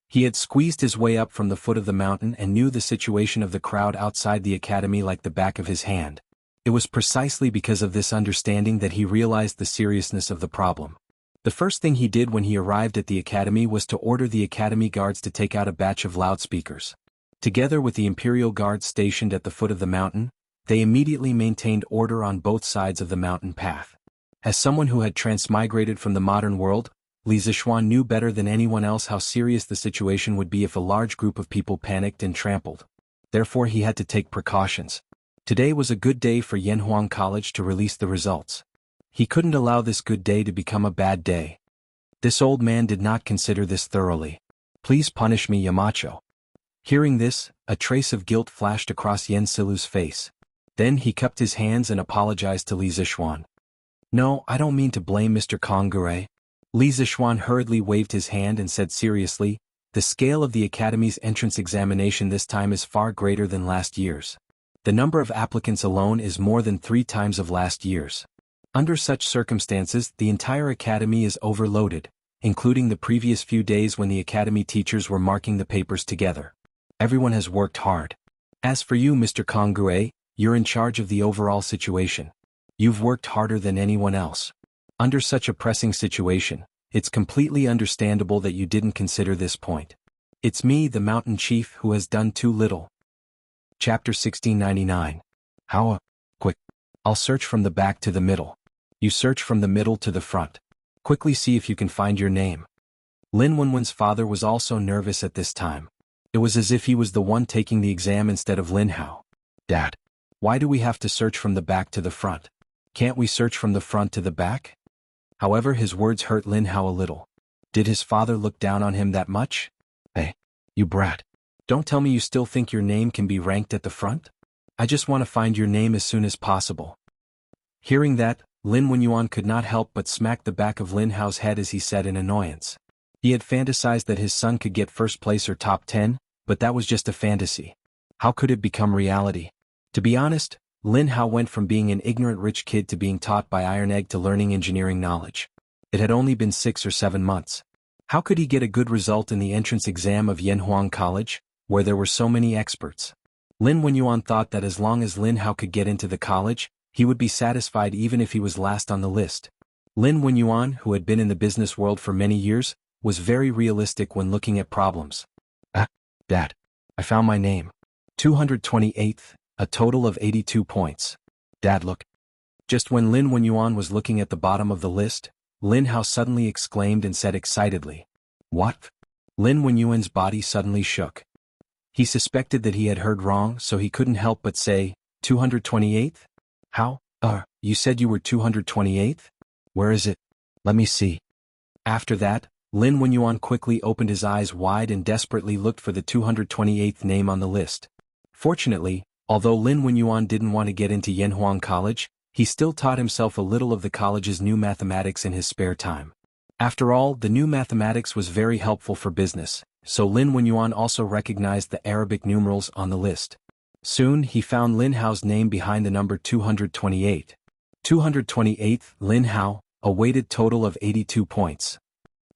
He had squeezed his way up from the foot of the mountain and knew the situation of the crowd outside the academy like the back of his hand. It was precisely because of this understanding that he realized the seriousness of the problem. The first thing he did when he arrived at the academy was to order the academy guards to take out a batch of loudspeakers. Together with the Imperial Guards stationed at the foot of the mountain, they immediately maintained order on both sides of the mountain path. As someone who had transmigrated from the modern world, Li Zixuan knew better than anyone else how serious the situation would be if a large group of people panicked and trampled. Therefore he had to take precautions. Today was a good day for Yanhuang College to release the results. He couldn't allow this good day to become a bad day. This old man did not consider this thoroughly. "Please punish me, Yamacho." Hearing this, a trace of guilt flashed across Yan Silu's face. Then he cupped his hands and apologized to Li Zixuan. "No, I don't mean to blame Mr. Kongure." Li Zixuan hurriedly waved his hand and said seriously, "The scale of the academy's entrance examination this time is far greater than last year's. The number of applicants alone is more than 3 times of last year's. Under such circumstances, the entire academy is overloaded, including the previous few days when the academy teachers were marking the papers together. Everyone has worked hard. As for you, Mr. Kongure, you're in charge of the overall situation. You've worked harder than anyone else. Under such a pressing situation, it's completely understandable that you didn't consider this point. It's me, the mountain chief, who has done too little." Chapter 1699. How? Quick. I'll search from the back to the middle. You search from the middle to the front. Quickly see if you can find your name. Lin Wenwen's father was also nervous at this time. It was as if he was the one taking the exam instead of Lin Hao. "Dad, why do we have to search from the back to the front? Can't we search from the front to the back?" However, his words hurt Lin Hao a little. Did his father look down on him that much? "Hey, you brat. Don't tell me you still think your name can be ranked at the front? I just want to find your name as soon as possible." Hearing that, Lin Wenyuan could not help but smack the back of Lin Hao's head as he said in annoyance. He had fantasized that his son could get first place or top 10, but that was just a fantasy. How could it become reality? To be honest, Lin Hao went from being an ignorant rich kid to being taught by Iron Egg to learning engineering knowledge. It had only been 6 or 7 months. How could he get a good result in the entrance exam of Yanhuang College, where there were so many experts? Lin Wenyuan thought that as long as Lin Hao could get into the college, he would be satisfied even if he was last on the list. Lin Wenyuan, who had been in the business world for many years, was very realistic when looking at problems. Dad, I found my name. 228th, a total of 82 points. Dad, look. Just when Lin Wenyuan was looking at the bottom of the list, Lin Hao suddenly exclaimed and said excitedly, "What?" Lin Wenyuan's body suddenly shook. He suspected that he had heard wrong, so he couldn't help but say, 228th? How? You said you were 228th? Where is it? Let me see. After that, Lin Wenyuan quickly opened his eyes wide and desperately looked for the 228th name on the list. Fortunately, although Lin Wenyuan didn't want to get into Yanhuang College, he still taught himself a little of the college's new mathematics in his spare time. After all, the new mathematics was very helpful for business, so Lin Wenyuan also recognized the Arabic numerals on the list. Soon he found Lin Hao's name behind the number 228. 228th, Lin Hao, a weighted total of 82 points.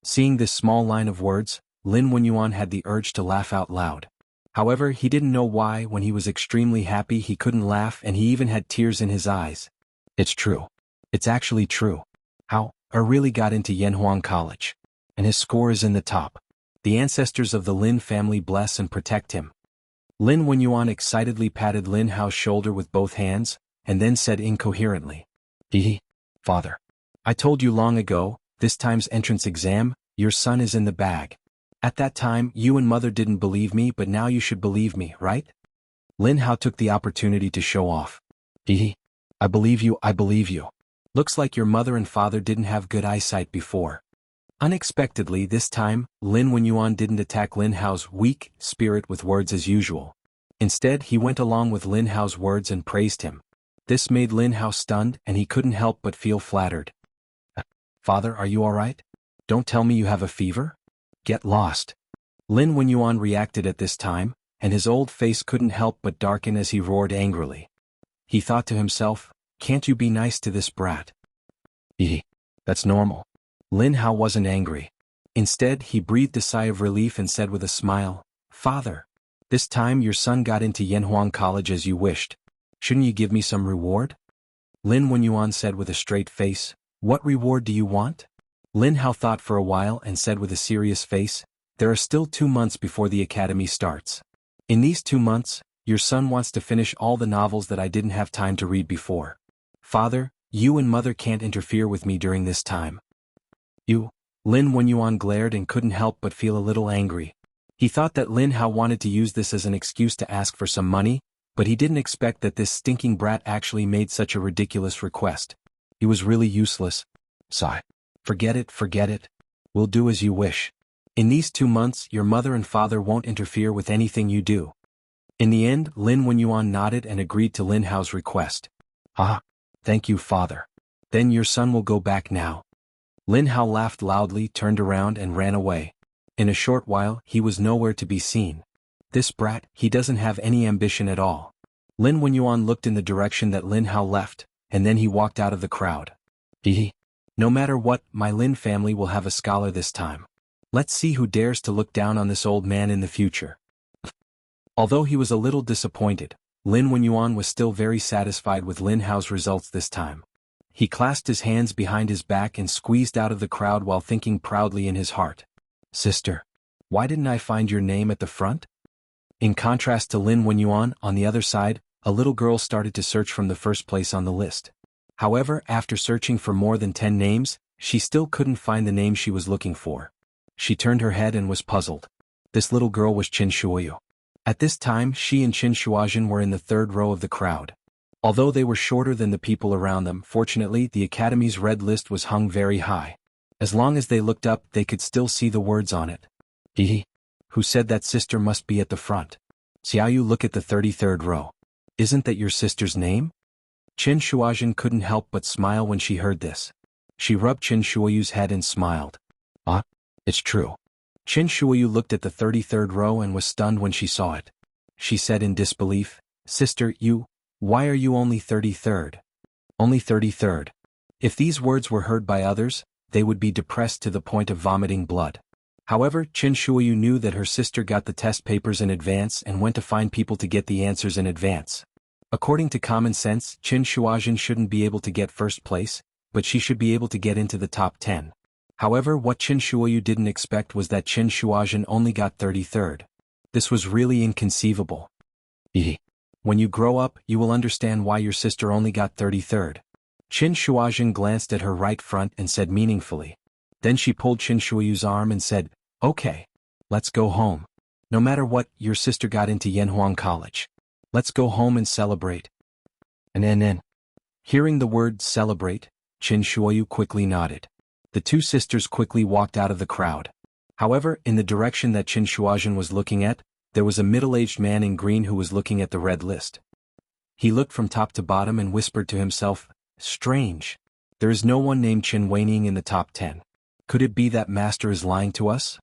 Seeing this small line of words, Lin Wenyuan had the urge to laugh out loud. However, he didn't know why. When he was extremely happy he couldn't laugh and he even had tears in his eyes. It's true. It's actually true. Hao really got into Yanhuang College. And his score is in the top. The ancestors of the Lin family bless and protect him. Lin Wenyuan excitedly patted Lin Hao's shoulder with both hands, and then said incoherently. Father. I told you long ago, this time's entrance exam, your son is in the bag. At that time you and mother didn't believe me, but now you should believe me, right? Lin Hao took the opportunity to show off. I believe you, I believe you. Looks like your mother and father didn't have good eyesight before. Unexpectedly this time, Lin Wenyuan didn't attack Lin Hao's weak spirit with words as usual. Instead he went along with Lin Hao's words and praised him. This made Lin Hao stunned and he couldn't help but feel flattered. Father, are you alright? Don't tell me you have a fever? Get lost. Lin Wenyuan reacted at this time, and his old face couldn't help but darken as he roared angrily. He thought to himself, can't you be nice to this brat? That's normal. Lin Hao wasn't angry. Instead he breathed a sigh of relief and said with a smile, Father, this time your son got into Yanhuang College as you wished. Shouldn't you give me some reward? Lin Wenyuan said with a straight face, What reward do you want? Lin Hao thought for a while and said with a serious face, There are still 2 months before the academy starts. In these 2 months, your son wants to finish all the novels that I didn't have time to read before. Father, you and mother can't interfere with me during this time. Lin Wenyuan glared and couldn't help but feel a little angry. He thought that Lin Hao wanted to use this as an excuse to ask for some money, but he didn't expect that this stinking brat actually made such a ridiculous request. He was really useless. Sigh. Forget it. We'll do as you wish. In these 2 months your mother and father won't interfere with anything you do. In the end, Lin Wenyuan nodded and agreed to Lin Hao's request. Thank you, father. Then your son will go back now. Lin Hao laughed loudly, turned around and ran away. In a short while he was nowhere to be seen. This brat, he doesn't have any ambition at all. Lin Wenyuan looked in the direction that Lin Hao left, and then he walked out of the crowd. No matter what, my Lin family will have a scholar this time. Let's see who dares to look down on this old man in the future. Although he was a little disappointed, Lin Wenyuan was still very satisfied with Lin Hao's results this time. He clasped his hands behind his back and squeezed out of the crowd while thinking proudly in his heart. Sister, why didn't I find your name at the front? In contrast to Lin Wenyuan, on the other side, a little girl started to search from the first place on the list. However, after searching for more than 10 names, she still couldn't find the name she was looking for. She turned her head and was puzzled. This little girl was Qin Shuoyu. At this time she and Qin Shuozhen were in the 3rd row of the crowd. Although they were shorter than the people around them, fortunately the Academy's red list was hung very high. As long as they looked up they could still see the words on it. Who said that sister must be at the front? Xiaoyu, look at the 33rd row. Isn't that your sister's name? Qin Shuozhen couldn't help but smile when she heard this. She rubbed Qin Shuoyu's head and smiled. It's true. Qin Shuoyu looked at the 33rd row and was stunned when she saw it. She said in disbelief, Sister, why are you only 33rd? Only 33rd. If these words were heard by others, they would be depressed to the point of vomiting blood. However, Qin Shuoyu knew that her sister got the test papers in advance and went to find people to get the answers in advance. According to common sense, Qin Shuozhen shouldn't be able to get first place, but she should be able to get into the top 10. However, what Qin Shuoyu didn't expect was that Qin Shuozhen only got 33rd. This was really inconceivable. When you grow up, you will understand why your sister only got 33rd. Qin Shuozhen glanced at her right front and said meaningfully. Then she pulled Qin Shuoyu's arm and said, Okay. Let's go home. No matter what, your sister got into Yanhuang College. Let's go home and celebrate. And hearing the word celebrate, Qin Shuoyu quickly nodded. The two sisters quickly walked out of the crowd. However, in the direction that Qin Shuozhen was looking at, there was a middle-aged man in green who was looking at the red list. He looked from top to bottom and whispered to himself, Strange. There is no one named Qin Weining in the top 10. Could it be that master is lying to us?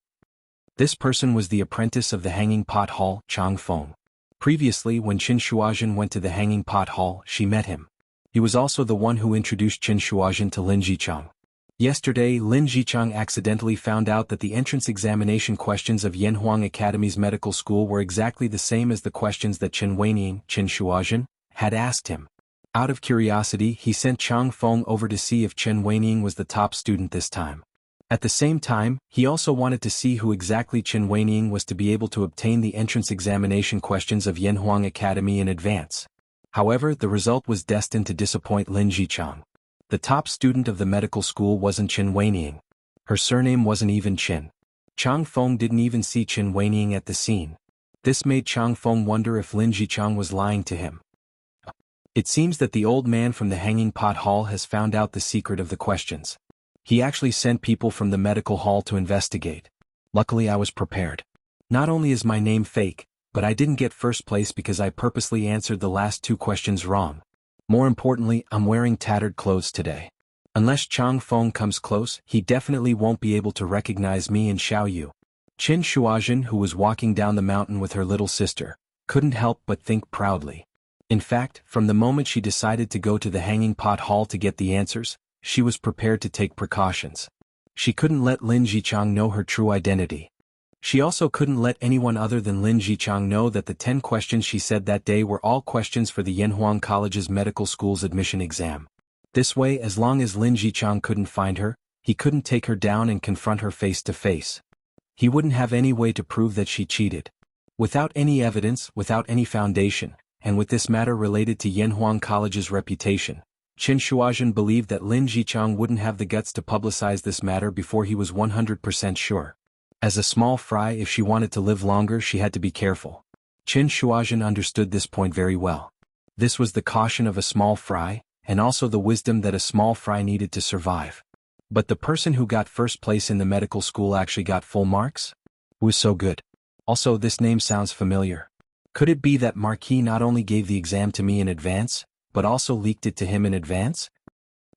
This person was the apprentice of the Hanging Pot Hall, Chang Feng. Previously, when Qin Shuozhen went to the Hanging Pot Hall, she met him. He was also the one who introduced Qin Shuozhen to Lin Jichang. Yesterday, Lin Jichang accidentally found out that the entrance examination questions of Yanhuang Academy's medical school were exactly the same as the questions that Qin Weining, Qin Shuozhen, had asked him. Out of curiosity, he sent Chang Feng over to see if Qin Weining was the top student this time. At the same time, he also wanted to see who exactly Chen Weining was to be able to obtain the entrance examination questions of Yanhuang Academy in advance. However, the result was destined to disappoint Lin Jichang. The top student of the medical school wasn't Chen Weining. Her surname wasn't even Chen. Chang Feng didn't even see Chen Weining at the scene. This made Chang Feng wonder if Lin Jichang was lying to him. It seems that the old man from the Hanging Pot Hall has found out the secret of the questions. He actually sent people from the medical hall to investigate. Luckily I was prepared. Not only is my name fake, but I didn't get first place because I purposely answered the last 2 questions wrong. More importantly, I'm wearing tattered clothes today. Unless Chang Feng comes close, he definitely won't be able to recognize me in Xiaoyu. Qin Shuazhen, who was walking down the mountain with her little sister, couldn't help but think proudly. In fact, from the moment she decided to go to the Hanging Pot Hall to get the answers, she was prepared to take precautions. She couldn't let Lin Jichang know her true identity. She also couldn't let anyone other than Lin Jichang know that the 10 questions she said that day were all questions for the Yanhuang College's medical school's admission exam. This way, as long as Lin Jichang couldn't find her, he couldn't take her down and confront her face to face. He wouldn't have any way to prove that she cheated. Without any evidence, without any foundation, and with this matter related to Yanhuang College's reputation, Qin Shuazhen believed that Lin Jichang wouldn't have the guts to publicize this matter before he was 100% sure. As a small fry, if she wanted to live longer, she had to be careful. Qin Shuazhen understood this point very well. This was the caution of a small fry, and also the wisdom that a small fry needed to survive. But the person who got first place in the medical school actually got full marks? Was so good. Also, this name sounds familiar. Could it be that Marquis not only gave the exam to me in advance, but also leaked it to him in advance?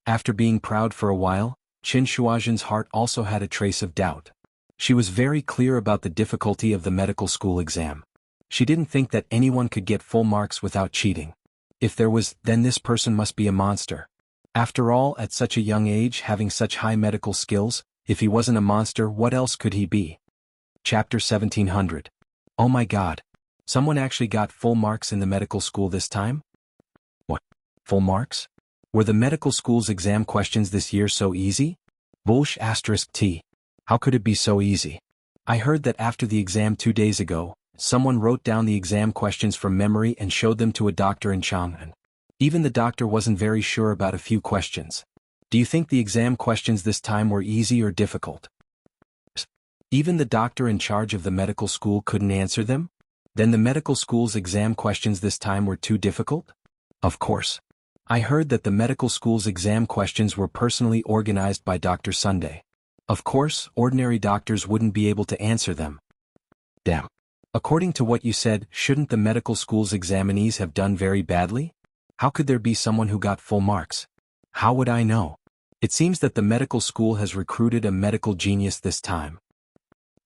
After being proud for a while, Qin Shuazhen's heart also had a trace of doubt. She was very clear about the difficulty of the medical school exam. She didn't think that anyone could get full marks without cheating. If there was, then this person must be a monster. After all, at such a young age, having such high medical skills, if he wasn't a monster, what else could he be? Chapter 1700. Oh my God. Someone actually got full marks in the medical school this time? What? Full marks? Were the medical school's exam questions this year so easy? *T. How could it be so easy? I heard that after the exam 2 days ago, someone wrote down the exam questions from memory and showed them to a doctor in Chang'an. Even the doctor wasn't very sure about a few questions. Do you think the exam questions this time were easy or difficult? Even the doctor in charge of the medical school couldn't answer them? Then the medical school's exam questions this time were too difficult? Of course. I heard that the medical school's exam questions were personally organized by Dr. Sunday. Of course, ordinary doctors wouldn't be able to answer them. Damn. According to what you said, shouldn't the medical school's examinees have done very badly? How could there be someone who got full marks? How would I know? It seems that the medical school has recruited a medical genius this time.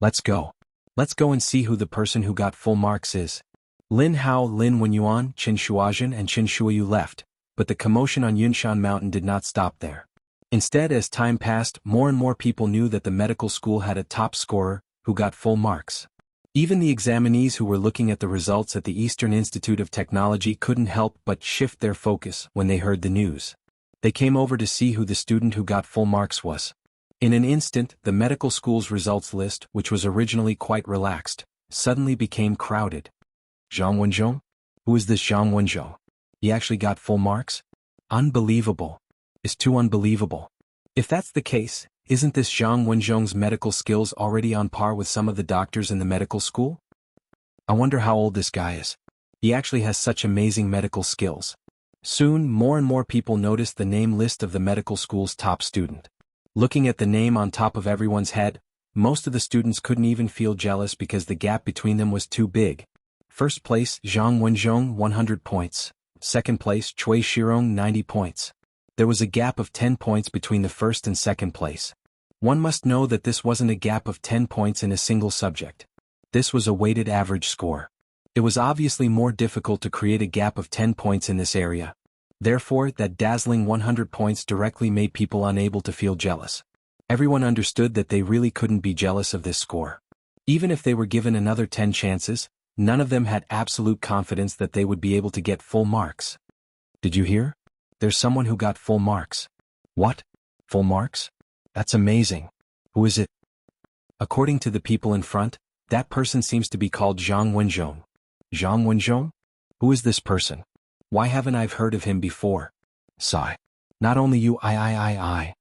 Let's go. Let's go and see who the person who got full marks is. Lin Hao, Lin Wenyuan, Qin Shuazhen and Qin Shuayu left, but the commotion on Yunshan Mountain did not stop there. Instead, as time passed, more and more people knew that the medical school had a top scorer, who got full marks. Even the examinees who were looking at the results at the Eastern Institute of Technology couldn't help but shift their focus when they heard the news. They came over to see who the student who got full marks was. In an instant, the medical school's results list, which was originally quite relaxed, suddenly became crowded. Zhang Wenzhong? Who is this Zhang Wenzhong? He actually got full marks? Unbelievable. It's too unbelievable. If that's the case, isn't this Zhang Wenzhong's medical skills already on par with some of the doctors in the medical school? I wonder how old this guy is. He actually has such amazing medical skills. Soon, more and more people noticed the name list of the medical school's top student. Looking at the name on top of everyone's head, most of the students couldn't even feel jealous because the gap between them was too big. First place, Zhang Wenzhong, 100 points. Second place, Cui Shirong, 90 points. There was a gap of 10 points between the first and second place. One must know that this wasn't a gap of 10 points in a single subject. This was a weighted average score. It was obviously more difficult to create a gap of 10 points in this area. Therefore, that dazzling 100 points directly made people unable to feel jealous. Everyone understood that they really couldn't be jealous of this score. Even if they were given another 10 chances, none of them had absolute confidence that they would be able to get full marks. Did you hear? There's someone who got full marks. What? Full marks? That's amazing. Who is it? According to the people in front, that person seems to be called Zhang Wenzhong. Zhang Wenzhong? Who is this person? Why haven't I heard of him before? Sigh. Not only you, I.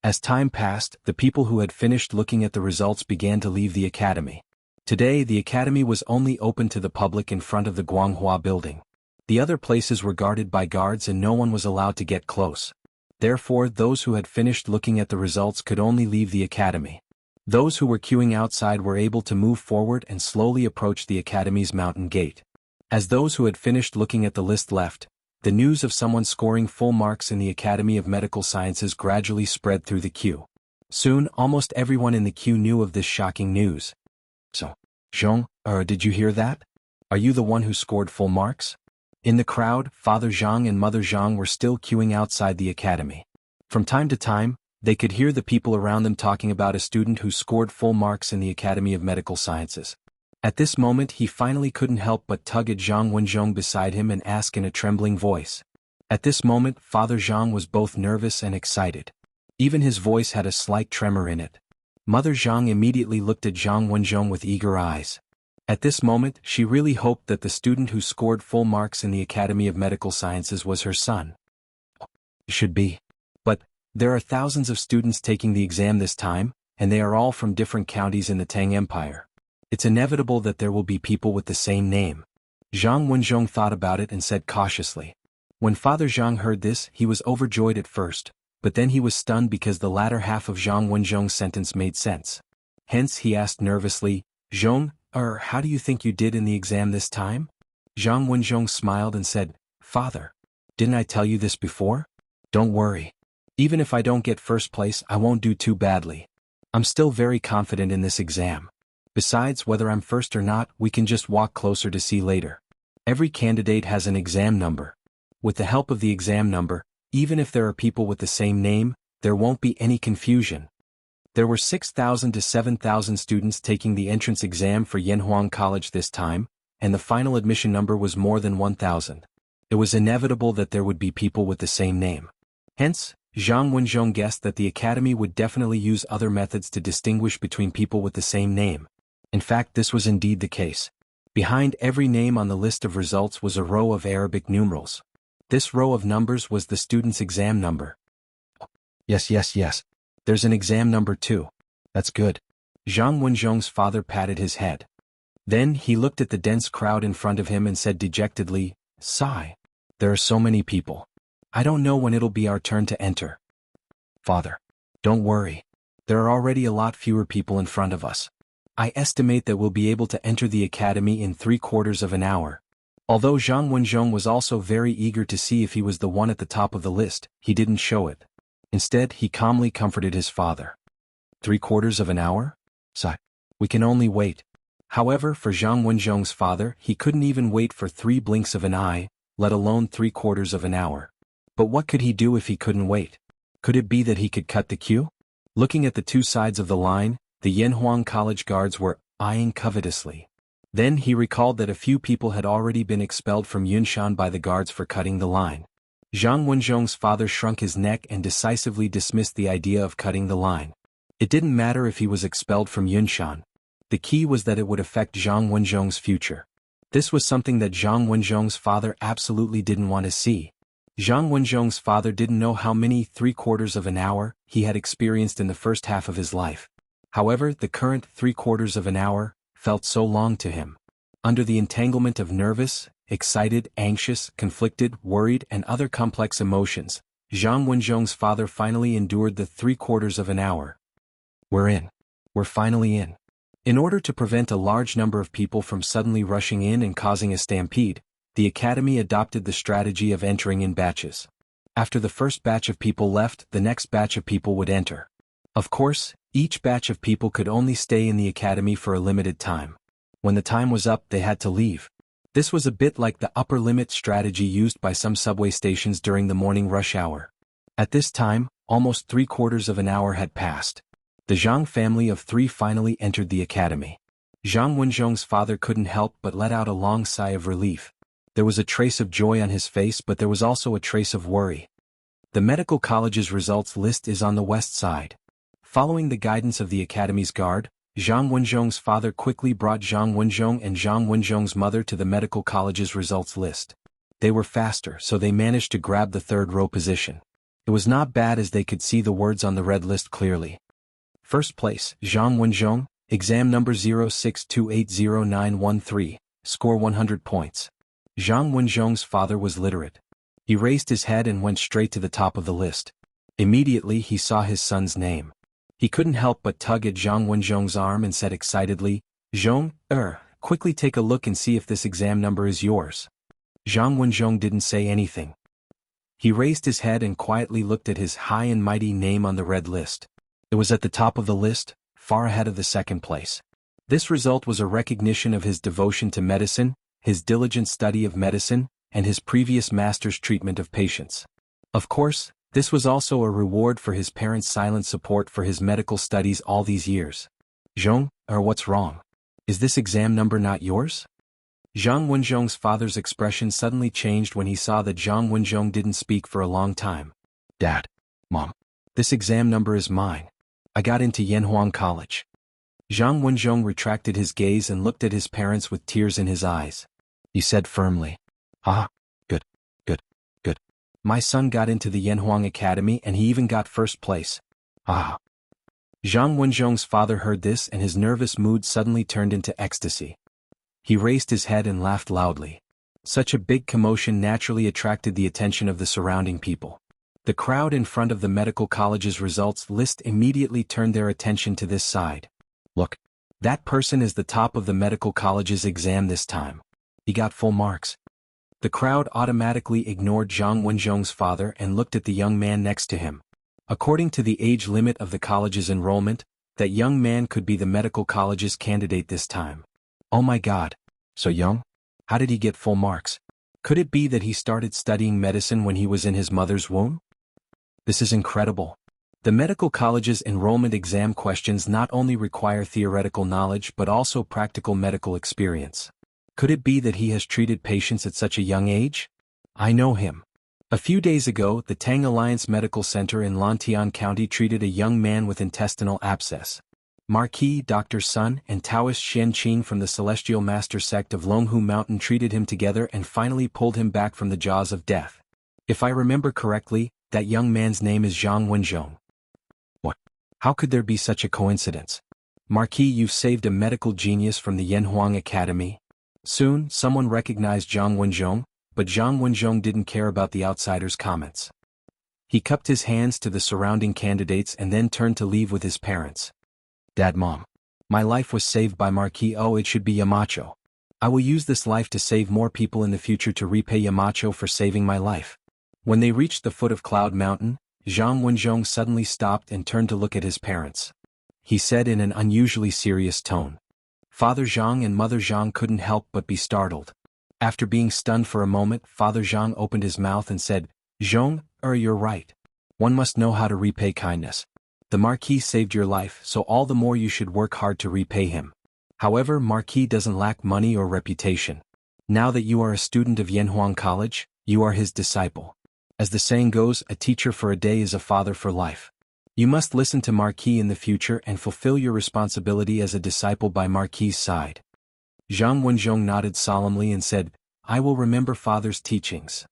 As time passed, the people who had finished looking at the results began to leave the academy. Today the academy was only open to the public in front of the Guanghua building. The other places were guarded by guards and no one was allowed to get close. Therefore those who had finished looking at the results could only leave the academy. Those who were queuing outside were able to move forward and slowly approach the academy's mountain gate. As those who had finished looking at the list left, the news of someone scoring full marks in the Academy of Medical Sciences gradually spread through the queue. Soon almost everyone in the queue knew of this shocking news. So, Zhong, did you hear that? Are you the one who scored full marks? In the crowd, Father Zhang and Mother Zhang were still queuing outside the academy. From time to time, they could hear the people around them talking about a student who scored full marks in the Academy of Medical Sciences. At this moment he finally couldn't help but tug at Zhang Wenzhong beside him and ask in a trembling voice. At this moment Father Zhang was both nervous and excited. Even his voice had a slight tremor in it. Mother Zhang immediately looked at Zhang Wenzhong with eager eyes. At this moment she really hoped that the student who scored full marks in the Academy of Medical Sciences was her son. Should be. But there are thousands of students taking the exam this time, and they are all from different counties in the Tang Empire. It's inevitable that there will be people with the same name. Zhang Wenzhong thought about it and said cautiously. When Father Zhang heard this, he was overjoyed at first, but then he was stunned because the latter half of Zhang Wenzhong's sentence made sense. Hence he asked nervously, Zhong, how do you think you did in the exam this time? Zhang Wenzhong smiled and said, Father, didn't I tell you this before? Don't worry. Even if I don't get first place, I won't do too badly. I'm still very confident in this exam. Besides, whether I'm first or not, we can just walk closer to see later. Every candidate has an exam number. With the help of the exam number, even if there are people with the same name, there won't be any confusion. There were 6,000 to 7,000 students taking the entrance exam for Yanhuang College this time, and the final admission number was more than 1,000. It was inevitable that there would be people with the same name. Hence, Zhang Wenzhong guessed that the academy would definitely use other methods to distinguish between people with the same name. In fact, this was indeed the case. Behind every name on the list of results was a row of Arabic numerals. This row of numbers was the student's exam number. Yes. There's an exam number too. That's good. Zhang Wenzhong's father patted his head. Then he looked at the dense crowd in front of him and said dejectedly, Sigh. There are so many people. I don't know when it'll be our turn to enter. Father, don't worry. There are already a lot fewer people in front of us. I estimate that we'll be able to enter the academy in 3/4 of an hour. Although Zhang Wenzhong was also very eager to see if he was the one at the top of the list, he didn't show it. Instead, he calmly comforted his father. 3/4 of an hour? Sigh. We can only wait. However, for Zhang Wenzhong's father, he couldn't even wait for 3 blinks of an eye, let alone 3/4 of an hour. But what could he do if he couldn't wait? Could it be that he could cut the queue? Looking at the two sides of the line, the Yanhuang College guards were eyeing covetously. Then he recalled that a few people had already been expelled from Yunshan by the guards for cutting the line. Zhang Wenzhong's father shrunk his neck and decisively dismissed the idea of cutting the line. It didn't matter if he was expelled from Yunshan. The key was that it would affect Zhang Wenzhong's future. This was something that Zhang Wenzhong's father absolutely didn't want to see. Zhang Wenzhong's father didn't know how many 3/4 of an hour he had experienced in the first half of his life. However, the current 3/4 of an hour felt so long to him. Under the entanglement of nervous, excited, anxious, conflicted, worried, and other complex emotions, Zhang Wenzhong's father finally endured the 3/4 of an hour. We're in. We're finally in. In order to prevent a large number of people from suddenly rushing in and causing a stampede, the academy adopted the strategy of entering in batches. After the first batch of people left, the next batch of people would enter. Of course, each batch of people could only stay in the academy for a limited time. When the time was up, they had to leave. This was a bit like the upper limit strategy used by some subway stations during the morning rush hour. At this time, almost 3/4 of an hour had passed. The Zhang family of 3 finally entered the academy. Zhang Wenzhong's father couldn't help but let out a long sigh of relief. There was a trace of joy on his face, but there was also a trace of worry. The medical college's results list is on the west side. Following the guidance of the academy's guard, Zhang Wenzhong's father quickly brought Zhang Wenzhong and Zhang Wenzhong's mother to the medical college's results list. They were faster, so they managed to grab the third-row position. It was not bad as they could see the words on the red list clearly. First place, Zhang Wenzhong, exam number 062800913, score 100 points. Zhang Wenzhong's father was literate. He raised his head and went straight to the top of the list. Immediately he saw his son's name. He couldn't help but tug at Zhang Wenzhong's arm and said excitedly, "Zhong, quickly take a look and see if this exam number is yours." Zhang Wenzhong didn't say anything. He raised his head and quietly looked at his high and mighty name on the red list. It was at the top of the list, far ahead of the second place. This result was a recognition of his devotion to medicine, his diligent study of medicine, and his previous master's treatment of patients. Of course, this was also a reward for his parents' silent support for his medical studies all these years. "Zhong, what's wrong? Is this exam number not yours?" Zhang Wenzhong's father's expression suddenly changed when he saw that Zhang Wenzhong didn't speak for a long time. "Dad, Mom, this exam number is mine. I got into Yanhuang College." Zhang Wenzhong retracted his gaze and looked at his parents with tears in his eyes. He said firmly, "Ah, good. My son got into the Yanhuang Academy and he even got first place. Ah." Zhang Wenzhong's father heard this and his nervous mood suddenly turned into ecstasy. He raised his head and laughed loudly. Such a big commotion naturally attracted the attention of the surrounding people. The crowd in front of the medical college's results list immediately turned their attention to this side. "Look, that person is the top of the medical college's exam this time. He got full marks." The crowd automatically ignored Zhang Wenzhong's father and looked at the young man next to him. According to the age limit of the college's enrollment, that young man could be the medical college's candidate this time. Oh my God, so young? How did he get full marks? Could it be that he started studying medicine when he was in his mother's womb? This is incredible. The medical college's enrollment exam questions not only require theoretical knowledge but also practical medical experience. Could it be that he has treated patients at such a young age? I know him. A few days ago, the Tang Alliance Medical Center in Lantian County treated a young man with intestinal abscess. Marquis Dr. Sun and Taoist Shen Qing from the Celestial Master sect of Longhu Mountain treated him together and finally pulled him back from the jaws of death. If I remember correctly, that young man's name is Zhang Wenzhong. What? How could there be such a coincidence? Marquis, you've saved a medical genius from the Yanhuang Academy. Soon, someone recognized Zhang Wenzhong, but Zhang Wenzhong didn't care about the outsider's comments. He cupped his hands to the surrounding candidates and then turned to leave with his parents. "Dad, Mom, my life was saved by Marquis. Oh, it should be Yamacho. I will use this life to save more people in the future to repay Yamacho for saving my life." When they reached the foot of Cloud Mountain, Zhang Wenzhong suddenly stopped and turned to look at his parents. He said in an unusually serious tone. Father Zhang and Mother Zhang couldn't help but be startled. After being stunned for a moment, Father Zhang opened his mouth and said, "Zhong, you're right. One must know how to repay kindness. The Marquis saved your life, so all the more you should work hard to repay him. However, Marquis doesn't lack money or reputation. Now that you are a student of Yanhuang College, you are his disciple. As the saying goes, a teacher for a day is a father for life. You must listen to Marquis in the future and fulfill your responsibility as a disciple by Marquis's side." Zhang Wenzhong nodded solemnly and said, "I will remember Father's teachings."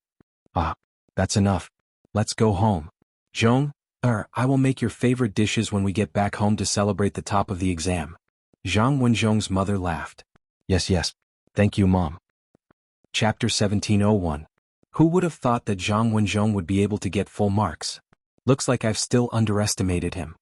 "Ah, that's enough. Let's go home. Zhong, I will make your favorite dishes when we get back home to celebrate the top of the exam." Zhang Wenzhong's mother laughed. Yes, thank you, Mom." Chapter 1701. Who would have thought that Zhang Wenzhong would be able to get full marks? Looks like I've still underestimated him.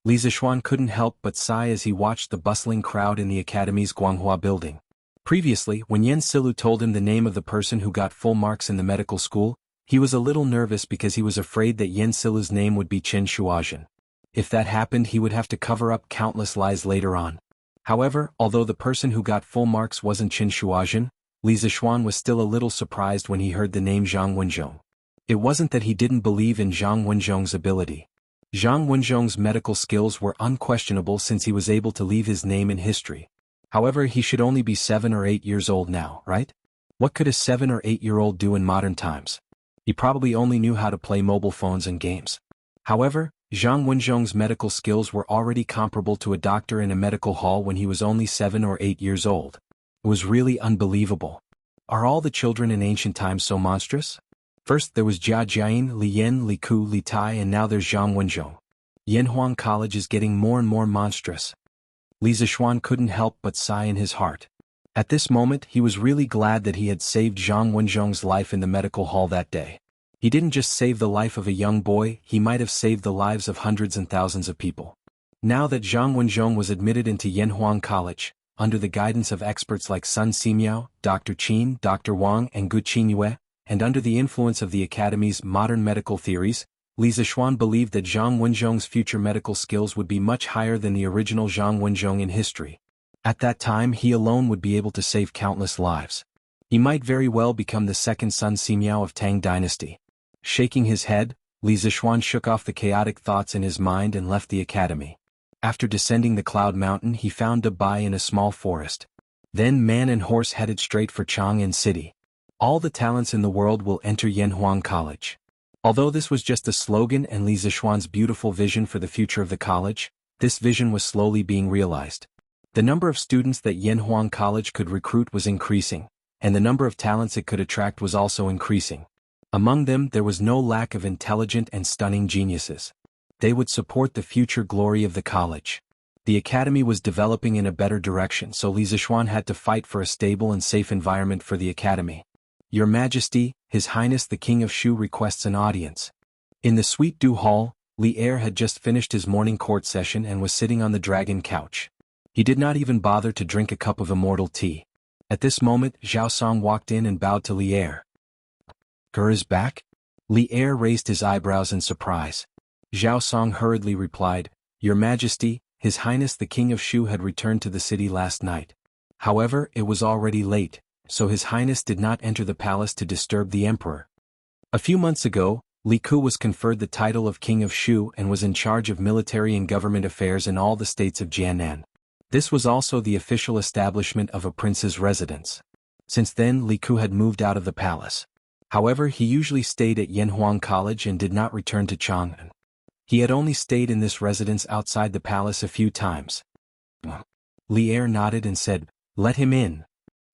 Li Zishuan couldn't help but sigh as he watched the bustling crowd in the academy's Guanghua building. Previously, when Yen Silu told him the name of the person who got full marks in the medical school, he was a little nervous because he was afraid that Yen Silu's name would be Chen Shuazhen. If that happened, he would have to cover up countless lies later on. However, although the person who got full marks wasn't Chen Shuazhen, Li Zishuan was still a little surprised when he heard the name Zhang Wenzhong. It wasn't that he didn't believe in Zhang Wenzhong's ability. Zhang Wenzhong's medical skills were unquestionable since he was able to leave his name in history. However, he should only be 7 or 8 years old now, right? What could a 7 or 8-year-old do in modern times? He probably only knew how to play mobile phones and games. However, Zhang Wenzhong's medical skills were already comparable to a doctor in a medical hall when he was only 7 or 8 years old. It was really unbelievable. Are all the children in ancient times so monstrous? First there was Jia Jian, Li Yin, Li Ku, Li Tai, and now there's Zhang Wenzhong. Yanhuang College is getting more and more monstrous. Li Zishuan couldn't help but sigh in his heart. At this moment he was really glad that he had saved Zhang Wenzhong's life in the medical hall that day. He didn't just save the life of a young boy, he might have saved the lives of hundreds and thousands of people. Now that Zhang Wenzhong was admitted into Yanhuang College, under the guidance of experts like Sun Simiao, Dr. Qin, Dr. Wang, and Gu Qinyue, and under the influence of the Academy's modern medical theories, Li Zishuan believed that Zhang Wenzhong's future medical skills would be much higher than the original Zhang Wenzhong in history. At that time he alone would be able to save countless lives. He might very well become the second Sun Simiao of Tang Dynasty. Shaking his head, Li Zishuan shook off the chaotic thoughts in his mind and left the academy. After descending the Cloud Mountain he found Dabai in a small forest. Then man and horse headed straight for Chang'an City. All the talents in the world will enter Yanhuang College. Although this was just a slogan and Li Zishuan's beautiful vision for the future of the college, this vision was slowly being realized. The number of students that Yanhuang College could recruit was increasing, and the number of talents it could attract was also increasing. Among them there was no lack of intelligent and stunning geniuses. They would support the future glory of the college. The academy was developing in a better direction, so Li Zishuan had to fight for a stable and safe environment for the academy. Your Majesty, His Highness the King of Shu requests an audience. In the Sweet Dew Hall, Li Er had just finished his morning court session and was sitting on the dragon couch. He did not even bother to drink a cup of immortal tea. At this moment Zhao Song walked in and bowed to Li Er. "Ger is back?" Li Er raised his eyebrows in surprise. Zhao Song hurriedly replied, "Your Majesty, His Highness the King of Shu had returned to the city last night. However, it was already late, so His Highness did not enter the palace to disturb the Emperor." A few months ago, Li Ku was conferred the title of King of Shu and was in charge of military and government affairs in all the states of Jiangnan. This was also the official establishment of a prince's residence. Since then Li Ku had moved out of the palace. However, he usually stayed at Yanhuang College and did not return to Chang'an. He had only stayed in this residence outside the palace a few times. Li Er nodded and said, "Let him in."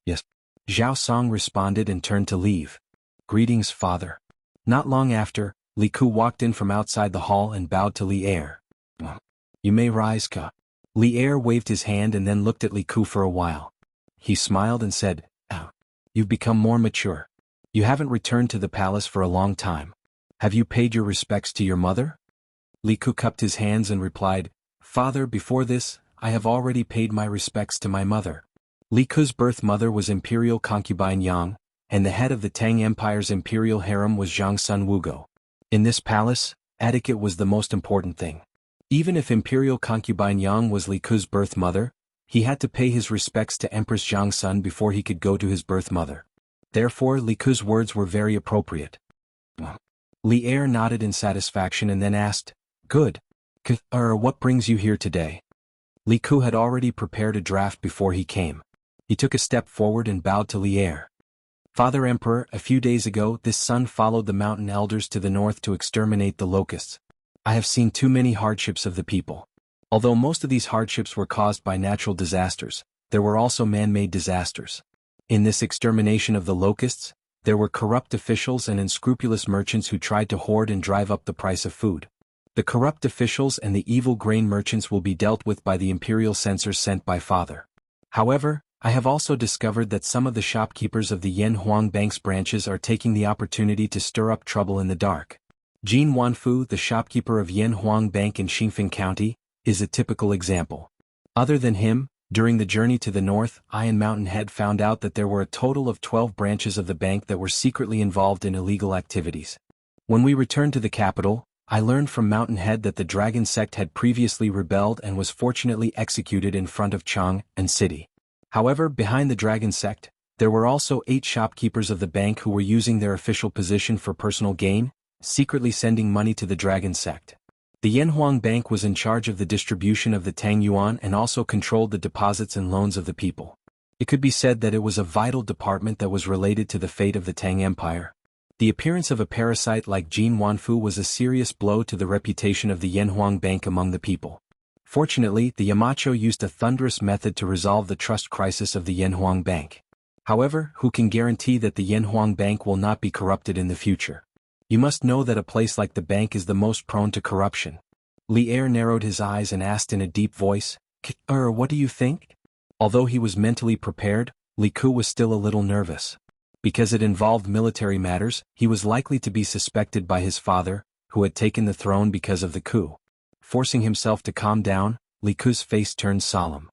"Yes." Zhao Song responded and turned to leave. "Greetings, father." Not long after, Li Ku walked in from outside the hall and bowed to Li Er. "You may rise, Ka." Li Er waved his hand and then looked at Li Ku for a while. He smiled and said, "You've become more mature. You haven't returned to the palace for a long time. Have you paid your respects to your mother?" Li Ku cupped his hands and replied, "Father, before this, I have already paid my respects to my mother." Li Ku's birth mother was imperial concubine Yang, and the head of the Tang Empire's imperial harem was Zhang Sun Wugo. In this palace, etiquette was the most important thing. Even if imperial concubine Yang was Li Ku's birth mother, he had to pay his respects to Empress Zhang Sun before he could go to his birth mother. Therefore Li Ku's words were very appropriate. Li Er nodded in satisfaction and then asked, "Good. What brings you here today?" Li Ku had already prepared a draft before he came. He took a step forward and bowed to Li Er. "Father Emperor, a few days ago this sun followed the mountain elders to the north to exterminate the locusts. I have seen too many hardships of the people. Although most of these hardships were caused by natural disasters, there were also man-made disasters. In this extermination of the locusts, there were corrupt officials and unscrupulous merchants who tried to hoard and drive up the price of food. The corrupt officials and the evil grain merchants will be dealt with by the imperial censors sent by Father. However, I have also discovered that some of the shopkeepers of the Yanhuang Bank's branches are taking the opportunity to stir up trouble in the dark. Jin Wanfu, the shopkeeper of Yanhuang Bank in Xingfeng County, is a typical example. Other than him, during the journey to the north, I and Mountain Head found out that there were a total of 12 branches of the bank that were secretly involved in illegal activities. When we returned to the capital, I learned from Mountain Head that the Dragon Sect had previously rebelled and was fortunately executed in front of Chang'an City. However, behind the Dragon Sect, there were also 8 shopkeepers of the bank who were using their official position for personal gain, secretly sending money to the Dragon Sect. The Yanhuang Bank was in charge of the distribution of the Tang Yuan and also controlled the deposits and loans of the people. It could be said that it was a vital department that was related to the fate of the Tang Empire. The appearance of a parasite like Jin Wanfu was a serious blow to the reputation of the Yanhuang Bank among the people. Fortunately, the Yamacho used a thunderous method to resolve the trust crisis of the Yanhuang Bank. However, who can guarantee that the Yanhuang Bank will not be corrupted in the future? You must know that a place like the bank is the most prone to corruption. Li Er narrowed his eyes and asked in a deep voice, what do you think? Although he was mentally prepared, Li Ku was still a little nervous. Because it involved military matters, he was likely to be suspected by his father, who had taken the throne because of the coup. Forcing himself to calm down, Li Ku's face turned solemn.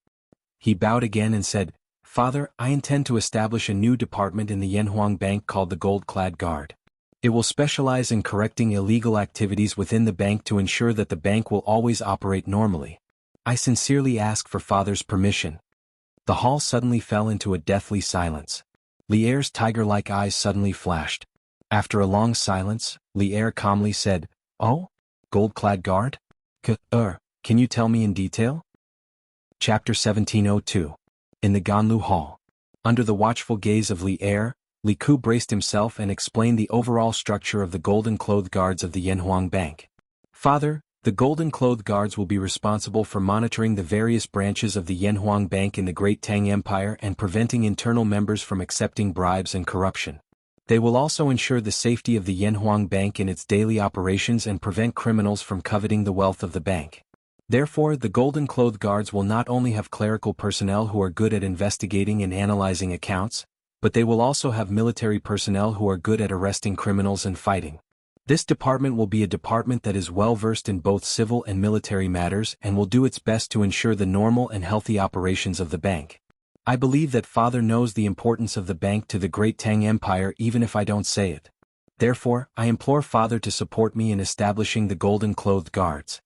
He bowed again and said, "Father, I intend to establish a new department in the Yanhuang Bank called the Gold-Clad Guard. It will specialize in correcting illegal activities within the bank to ensure that the bank will always operate normally. I sincerely ask for Father's permission." The hall suddenly fell into a deathly silence. Li Er's tiger-like eyes suddenly flashed. After a long silence, Li Er calmly said, "Oh? Gold-Clad Guard? Can you tell me in detail?" Chapter 1702. In the Ganlu Hall. Under the watchful gaze of Li Er, Li Ku braced himself and explained the overall structure of the golden-clothed guards of the Yanhuang Bank. "Father, the golden-clothed guards will be responsible for monitoring the various branches of the Yanhuang Bank in the Great Tang Empire and preventing internal members from accepting bribes and corruption. They will also ensure the safety of the Yanhuang Bank in its daily operations and prevent criminals from coveting the wealth of the bank. Therefore, the golden-clothed guards will not only have clerical personnel who are good at investigating and analyzing accounts, but they will also have military personnel who are good at arresting criminals and fighting. This department will be a department that is well-versed in both civil and military matters and will do its best to ensure the normal and healthy operations of the bank. I believe that Father knows the importance of the bank to the Great Tang Empire even if I don't say it. Therefore, I implore Father to support me in establishing the golden-clothed guards."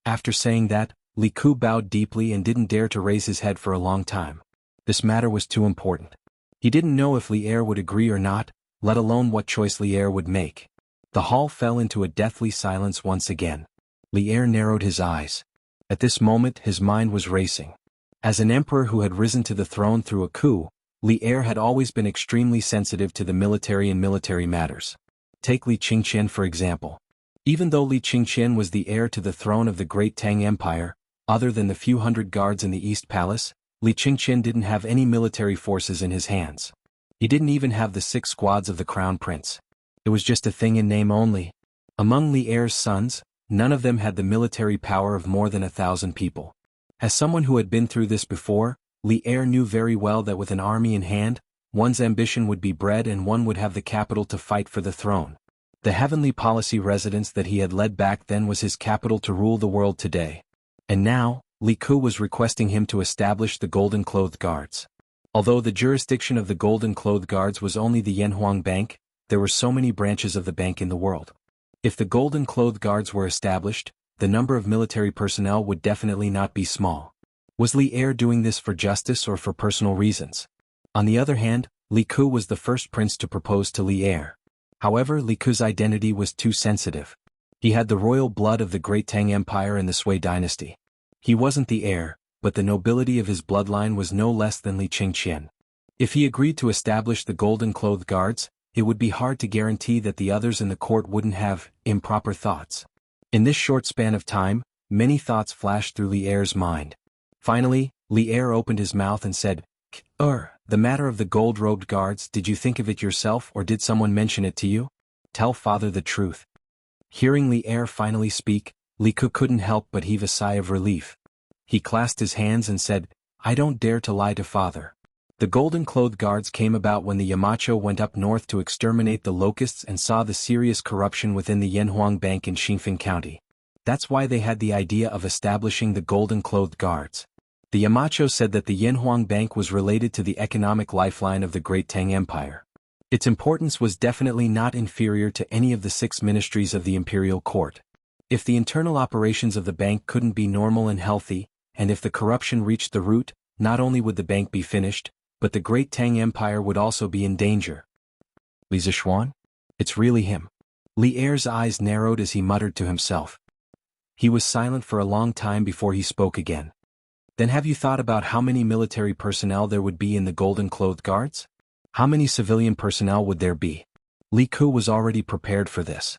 After saying that, Li Ku bowed deeply and didn't dare to raise his head for a long time. This matter was too important. He didn't know if Li Er would agree or not, let alone what choice Li Er would make. The hall fell into a deathly silence once again. Li Er narrowed his eyes. At this moment his mind was racing. As an emperor who had risen to the throne through a coup, Li Er had always been extremely sensitive to the military and military matters. Take Li Qingqian for example. Even though Li Qingqian was the heir to the throne of the Great Tang Empire, other than the few hundred guards in the East Palace, Li Qingqian didn't have any military forces in his hands. He didn't even have the 6 squads of the Crown Prince. It was just a thing in name only. Among Li Er's sons, none of them had the military power of more than 1,000 people. As someone who had been through this before, Li Er knew very well that with an army in hand, one's ambition would be bred and one would have the capital to fight for the throne. The heavenly policy residence that he had led back then was his capital to rule the world today. And now, Li Ku was requesting him to establish the golden-clothed guards. Although the jurisdiction of the golden-clothed guards was only the Yanhuang Bank, there were so many branches of the bank in the world. If the golden-clothed guards were established, the number of military personnel would definitely not be small. Was Li Er doing this for justice or for personal reasons? On the other hand, Li Ku was the first prince to propose to Li Er. However, Li Ku's identity was too sensitive. He had the royal blood of the Great Tang Empire and the Sui dynasty. He wasn't the heir, but the nobility of his bloodline was no less than Li Qingqian. If he agreed to establish the golden-clothed guards, it would be hard to guarantee that the others in the court wouldn't have improper thoughts. In this short span of time, many thoughts flashed through Li Er's mind. Finally, Li Er opened his mouth and said, "The matter of the gold-robed guards, did you think of it yourself or did someone mention it to you? Tell Father the truth." Hearing Li Er finally speak, Li Ku couldn't help but heave a sigh of relief. He clasped his hands and said, "I don't dare to lie to Father. The golden-clothed guards came about when the Yamacho went up north to exterminate the locusts and saw the serious corruption within the Yanhuang Bank in Xinfeng County. That's why they had the idea of establishing the golden-clothed guards. The Yamacho said that the Yanhuang Bank was related to the economic lifeline of the Great Tang Empire. Its importance was definitely not inferior to any of the 6 ministries of the imperial court. If the internal operations of the bank couldn't be normal and healthy, and if the corruption reached the root, not only would the bank be finished, but the Great Tang Empire would also be in danger. Li Zishuan? It's really him. Li Er's eyes narrowed as he muttered to himself. He was silent for a long time before he spoke again. Then have you thought about how many military personnel there would be in the golden-clothed guards? How many civilian personnel would there be? Li Ku was already prepared for this.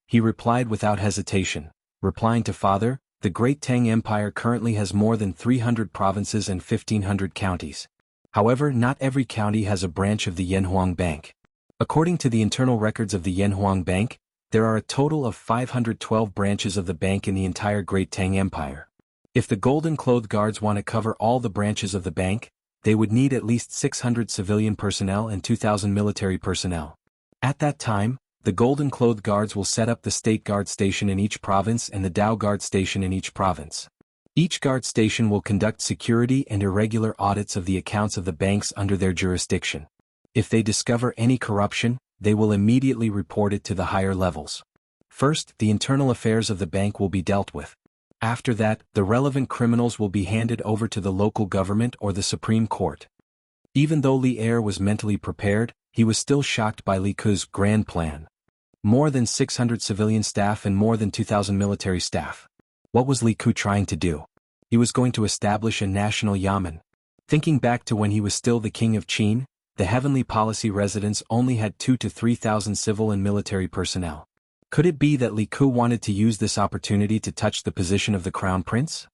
He replied without hesitation, replying to father, the Great Tang Empire currently has more than 300 provinces and 1,500 counties. However, not every county has a branch of the Yanhuang Bank. According to the internal records of the Yanhuang Bank, there are a total of 512 branches of the bank in the entire Great Tang Empire. If the Golden Clothed Guards want to cover all the branches of the bank, they would need at least 600 civilian personnel and 2,000 military personnel. At that time, the Golden Clothed Guards will set up the State Guard Station in each province and the Dao Guard Station in each province. Each guard station will conduct security and irregular audits of the accounts of the banks under their jurisdiction. If they discover any corruption, they will immediately report it to the higher levels. First, the internal affairs of the bank will be dealt with. After that, the relevant criminals will be handed over to the local government or the Supreme Court. Even though Li Er was mentally prepared, he was still shocked by Li Ku's grand plan. More than 600 civilian staff and more than 2,000 military staff. What was Li Ku trying to do? He was going to establish a national yamen. Thinking back to when he was still the king of Qin, the Heavenly Policy residence only had 2,000 to 3,000 civil and military personnel. Could it be that Li Ku wanted to use this opportunity to touch the position of the crown prince?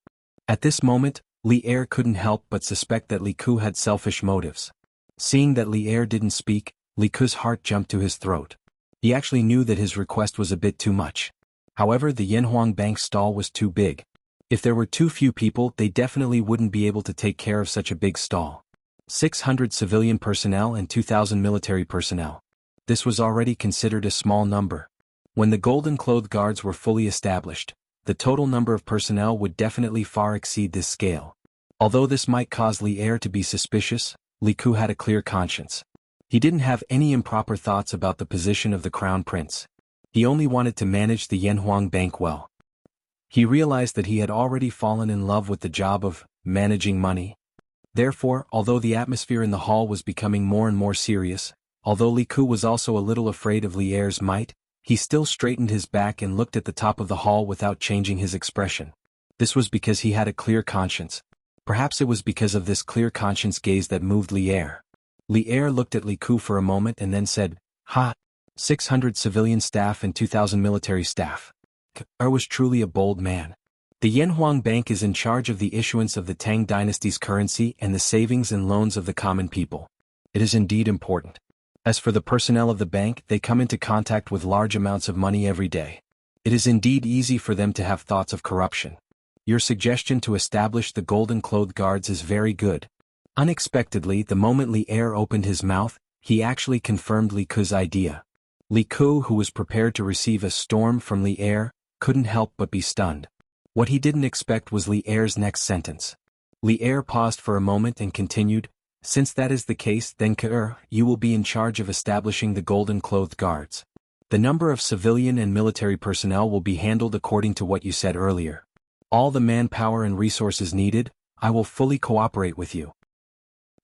At this moment, Li Er couldn't help but suspect that Li Ku had selfish motives. Seeing that Li Er didn't speak, Li Ku's heart jumped to his throat. He actually knew that his request was a bit too much. However, the Yanhuang Bank stall was too big. If there were too few people, they definitely wouldn't be able to take care of such a big stall. 600 civilian personnel and 2,000 military personnel. This was already considered a small number. When the Golden Clothed Guards were fully established, the total number of personnel would definitely far exceed this scale. Although this might cause Li Er to be suspicious, Li Ku had a clear conscience. He didn't have any improper thoughts about the position of the crown prince. He only wanted to manage the Yanhuang Bank well. He realized that he had already fallen in love with the job of managing money. Therefore, although the atmosphere in the hall was becoming more and more serious, although Li Ku was also a little afraid of Li Er's might, he still straightened his back and looked at the top of the hall without changing his expression. This was because he had a clear conscience. Perhaps it was because of this clear conscience gaze that moved Li Er. Li Er looked at Li Ku for a moment and then said, "Ha! 600 civilian staff and 2,000 military staff." Er was truly a bold man. The Yanhuang Bank is in charge of the issuance of the Tang dynasty's currency and the savings and loans of the common people. It is indeed important. As for the personnel of the bank, they come into contact with large amounts of money every day. It is indeed easy for them to have thoughts of corruption. Your suggestion to establish the Golden Clothed Guards is very good. Unexpectedly, the moment Li Er opened his mouth, he actually confirmed Li Ku's idea. Li Ku, who was prepared to receive a storm from Li Er, couldn't help but be stunned. What he didn't expect was Li Er's next sentence. Li Er paused for a moment and continued, "Since that is the case, then you will be in charge of establishing the Golden Clothed Guards. The number of civilian and military personnel will be handled according to what you said earlier. All the manpower and resources needed, I will fully cooperate with you."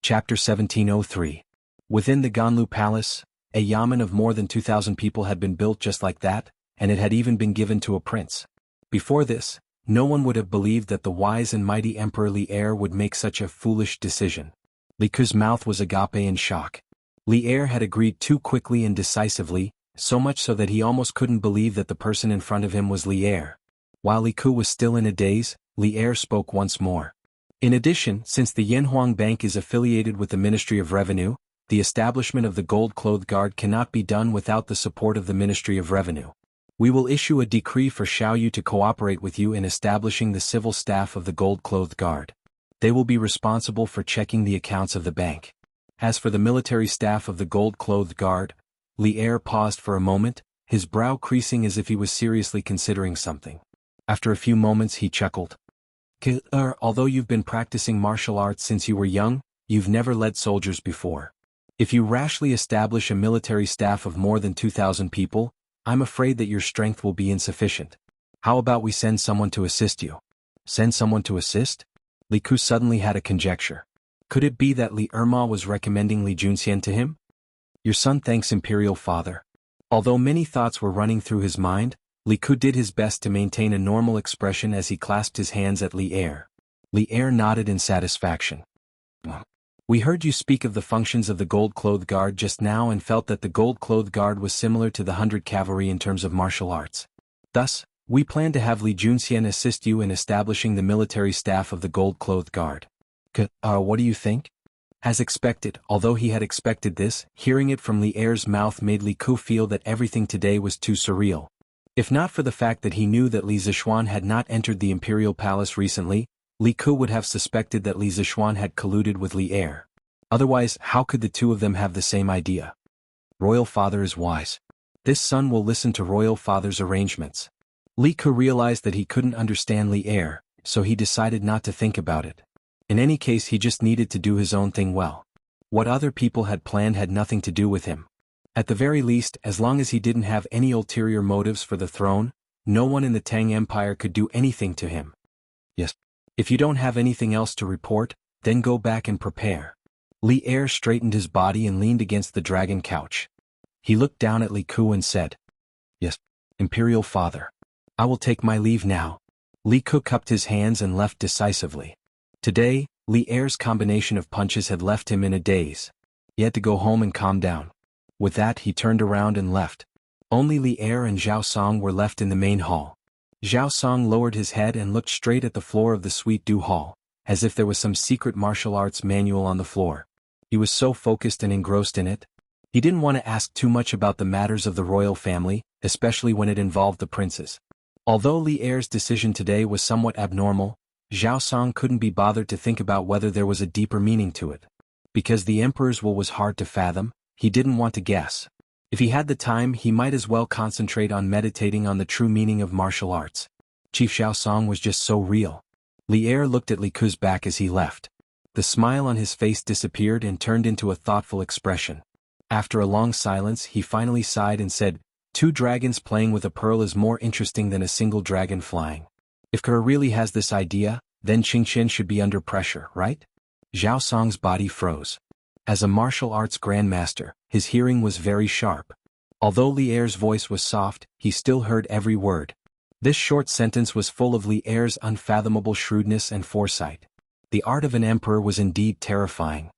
Chapter 1703. Within the Ganlu Palace, a yamen of more than 2,000 people had been built just like that, and it had even been given to a prince. Before this, no one would have believed that the wise and mighty Emperor Li Er would make such a foolish decision. Li Ku's mouth was agape in shock. Li Er had agreed too quickly and decisively, so much so that he almost couldn't believe that the person in front of him was Li Er. While Li Ku was still in a daze, Li Er spoke once more. In addition, since the Yanhuang Bank is affiliated with the Ministry of Revenue, the establishment of the Gold Clothed Guard cannot be done without the support of the Ministry of Revenue. We will issue a decree for Xiaoyu to cooperate with you in establishing the civil staff of the Gold Clothed Guard. They will be responsible for checking the accounts of the bank. As for the military staff of the Gold Clothed Guard, Li Er paused for a moment, his brow creasing as if he was seriously considering something. After a few moments he chuckled. Although you've been practicing martial arts since you were young, you've never led soldiers before. If you rashly establish a military staff of more than 2,000 people, I'm afraid that your strength will be insufficient. How about we send someone to assist you? Send someone to assist? Li Ku suddenly had a conjecture. Could it be that Li Erma was recommending Li Junxian to him? Your son thanks Imperial Father. Although many thoughts were running through his mind, Li Ku did his best to maintain a normal expression as he clasped his hands at Li Er. Li Er nodded in satisfaction. We heard you speak of the functions of the Gold-Clothed Guard just now and felt that the Gold-Clothed Guard was similar to the 100 Cavalry in terms of martial arts. Thus, we plan to have Li Junxian assist you in establishing the military staff of the Gold-Clothed Guard. What do you think? As expected, although he had expected this, hearing it from Li Er's mouth made Li Ku feel that everything today was too surreal. If not for the fact that he knew that Li Zishuan had not entered the imperial palace recently, Li Ku would have suspected that Li Zishuan had colluded with Li Er. Otherwise, how could the two of them have the same idea? Royal Father is wise. This son will listen to Royal Father's arrangements. Li Ku realized that he couldn't understand Li Er, so he decided not to think about it. In any case, he just needed to do his own thing well. What other people had planned had nothing to do with him. At the very least, as long as he didn't have any ulterior motives for the throne, no one in the Tang Empire could do anything to him. Yes. If you don't have anything else to report, then go back and prepare. Li Er straightened his body and leaned against the dragon couch. He looked down at Li Ku and said, "Yes, Imperial Father. I will take my leave now." Li Ku cupped his hands and left decisively. Today, Li Er's combination of punches had left him in a daze. He had to go home and calm down. With that, he turned around and left. Only Li Er and Zhao Song were left in the main hall. Zhao Song lowered his head and looked straight at the floor of the Sweet Dew Hall, as if there was some secret martial arts manual on the floor. He was so focused and engrossed in it. He didn't want to ask too much about the matters of the royal family, especially when it involved the princes. Although Li Er's decision today was somewhat abnormal, Zhao Song couldn't be bothered to think about whether there was a deeper meaning to it. Because the emperor's will was hard to fathom, he didn't want to guess. If he had the time, he might as well concentrate on meditating on the true meaning of martial arts. Chief Zhao Song was just so real. Li Er looked at Li Ku's back as he left. The smile on his face disappeared and turned into a thoughtful expression. After a long silence, he finally sighed and said, "Two dragons playing with a pearl is more interesting than a single dragon flying. If Kura really has this idea, then Qingqian should be under pressure, right?" Zhao Song's body froze. As a martial arts grandmaster, his hearing was very sharp. Although Li Er's voice was soft, he still heard every word. This short sentence was full of Li Er's unfathomable shrewdness and foresight. The art of an emperor was indeed terrifying.